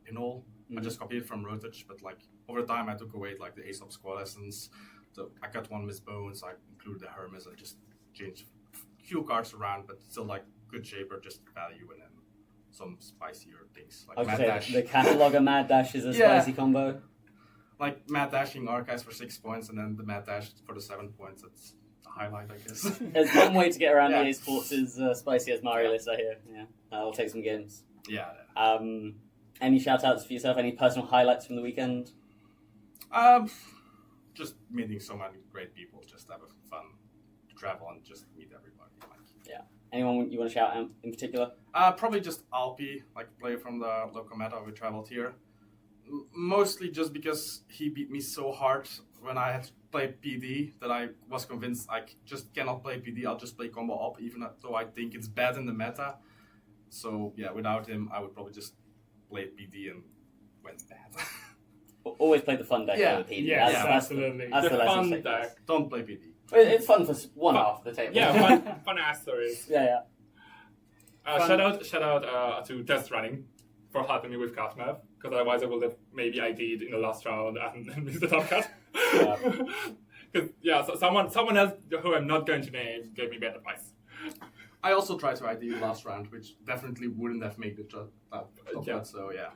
Pinhole. I just copied it from Rotage, but, like, over time I took away, like, the Aesop's Coalescence. So I got 1 Miss Bones, I included the Hermes and just changed a few cards around, but still, like, good shaper, just value, and then some spicier things like Mad Dash. The Cataloger Mad Dash is a spicy combo. Like Mad Dashing Archives for 6 points and then the Mad Dash for the 7 points. That's the highlight, I guess. There's one way to get around the eSports' spicy as Mario list, I hear. Yeah, I'll take some games. Yeah. Any shout outs for yourself? Any personal highlights from the weekend? Just meeting so many great people. Just have fun to travel and just meet everybody. Yeah. Anyone you want to shout out in particular? Probably just Alpi, like player from the local meta. We traveled here. Mostly just because he beat me so hard when I had to play PD that I was convinced I just cannot play PD. I'll just play combo up, even though I think it's bad in the meta. So yeah, without him, I would probably just play PD and went bad. Always play the fun deck over PD. Yes, absolutely. That's the fun lesson. deck. Don't play PD. It's fun for one half of the table. Yeah, fun ass stories. Yeah. Shout out to Test Running for helping me with cut math, because otherwise I would have maybe ID'd in the last round and missed the top cut. Because someone else who I'm not going to name gave me bad advice. I also tried to ID last round, which definitely wouldn't have made the top cut. So yeah,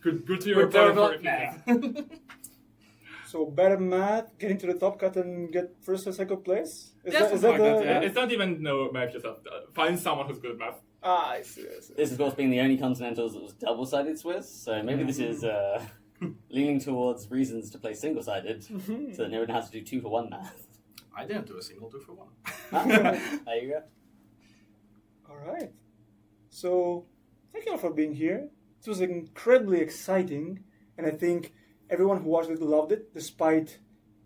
good to your report. So better math, get into the top cut and get first or second place? It's not even math yourself. Find someone who's good at math. I see. This, of course, being the only Continentals that was double-sided Swiss, so maybe this is leaning towards reasons to play single-sided, so that no one has to do 2 for 1 math. I didn't do a single 2 for 1. There you go. All right. So, thank you all for being here. It was incredibly exciting, and I think everyone who watched it loved it, despite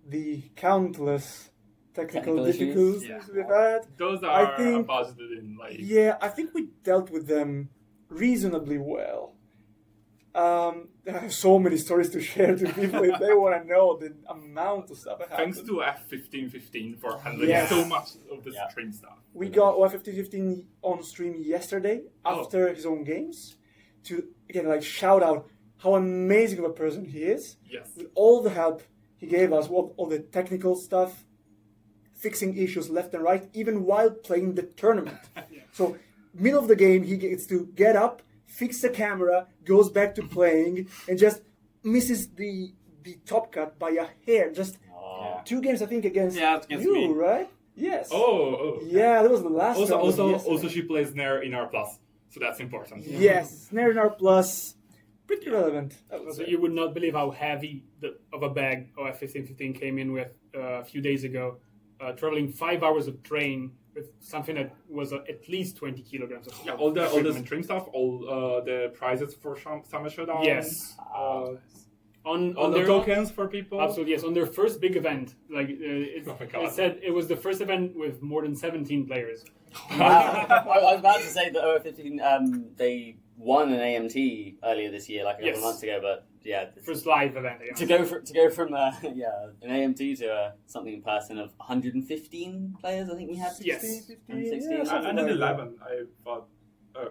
the countless technical difficulties we've had. Those are budgeted in, like... Yeah, I think we dealt with them reasonably well. There are so many stories to share to people if they want to know the amount of stuff that happened. Thanks to F1515 for handling so much of the stream stuff. We got F1515 on stream yesterday after his own games to, again, like, shout out how amazing of a person he is. Yes. With all the help he gave us, all the technical stuff, fixing issues left and right, even while playing the tournament. So, middle of the game, he gets to get up, fix the camera, goes back to playing, and just misses the top cut by a hair. Just 2 games, I think, against you, me. right? Yes. Oh. Yeah, that was the last one. Also, she plays Nair in R+, so that's important. Yes, Snare in R+, pretty relevant. I would So say. you would not believe how heavy of a bag OF-1515 came in with a few days ago, traveling 5 hours of train with something that was at least 20 kilograms of Yeah, all the equipment. stream stuff, all the prizes for Summer Showdown. Yes. On all the their tokens for people. Absolutely, yes. On their first big event, like Oh my God. it said, it was the first event with more than 17 players. I was about to say that OF15, they won an AMT earlier this year, like a couple of months ago. But yeah, First live event. Yeah. to go from an AMT to something in person of 115 players, I think we had. Yes. 116. Yeah, something and then like 11, I thought.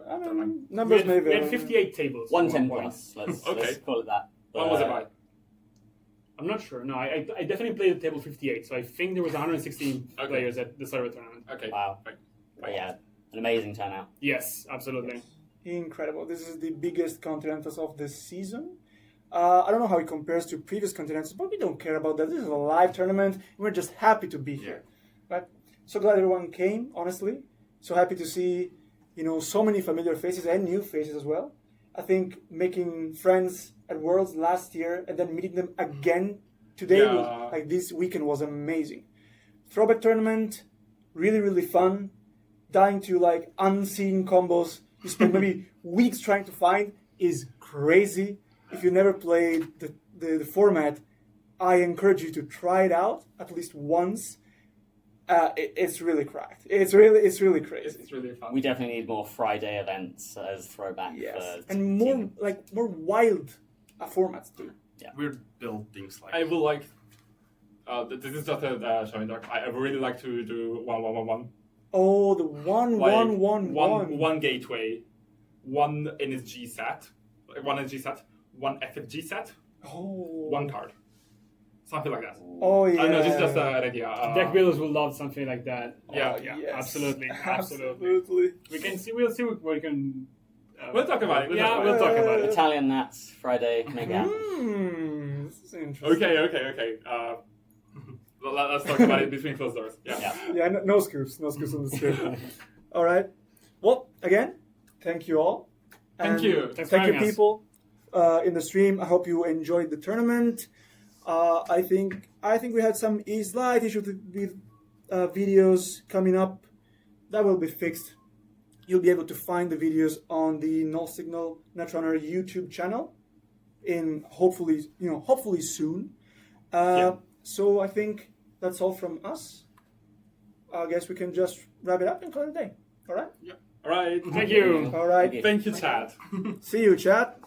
I mean, We numbers had, maybe. we had 58 tables. 110 at one point. plus. Let's Okay. call it that. When was it by? I'm not sure. No, I definitely played at table 58, so I think there was 116 Okay. players at the start of the tournament. Okay. Wow. Right. But yeah, an amazing turnout. Yes, absolutely. Incredible. This is the biggest Continentals of the season. I don't know how it compares to previous Continentals, but we don't care about that. This is a live tournament. We're just happy to be here. Right? So glad everyone came, honestly. So happy to see, so many familiar faces and new faces as well. I think making friends at Worlds last year and then meeting them again today, Yeah. like this weekend, was amazing. Throwback tournament, really, really fun. Dying to like unseen combos you spend maybe weeks trying to find is crazy. If you never played the format, I encourage you to try it out at least once. It's really cracked. It's really crazy. It's really fun. We definitely need more Friday events as throwback. Yes, for and more wild formats too. Weird build things like. I will like. This is just a showing dark. I would really like to do 1-1-1-1. Oh, the one gateway, one NSG set, one FFG set, one card, something like that. Oh yeah. I know this is just an idea. Deck builders will love something like that. Yeah. yeah, Yes. absolutely. Absolutely. We'll see what we can. We'll talk about it. We'll talk about it. Italian Nats Friday Mega. This is interesting. Okay. Let's talk about it between closed doors. Yeah. Yeah, no scoops on the stream. All right. Well, again, thank you all. Thank you. Thanks for Thank you, having us. people in the stream. I hope you enjoyed the tournament. I think we had some slight issues with videos coming up. That will be fixed. You'll be able to find the videos on the Null Signal Netrunner YouTube channel in hopefully soon. So I think that's all from us. I guess we can just wrap it up and call it a day. All right? All right. Thank you. All right. Thank you, Chad. See you, chat.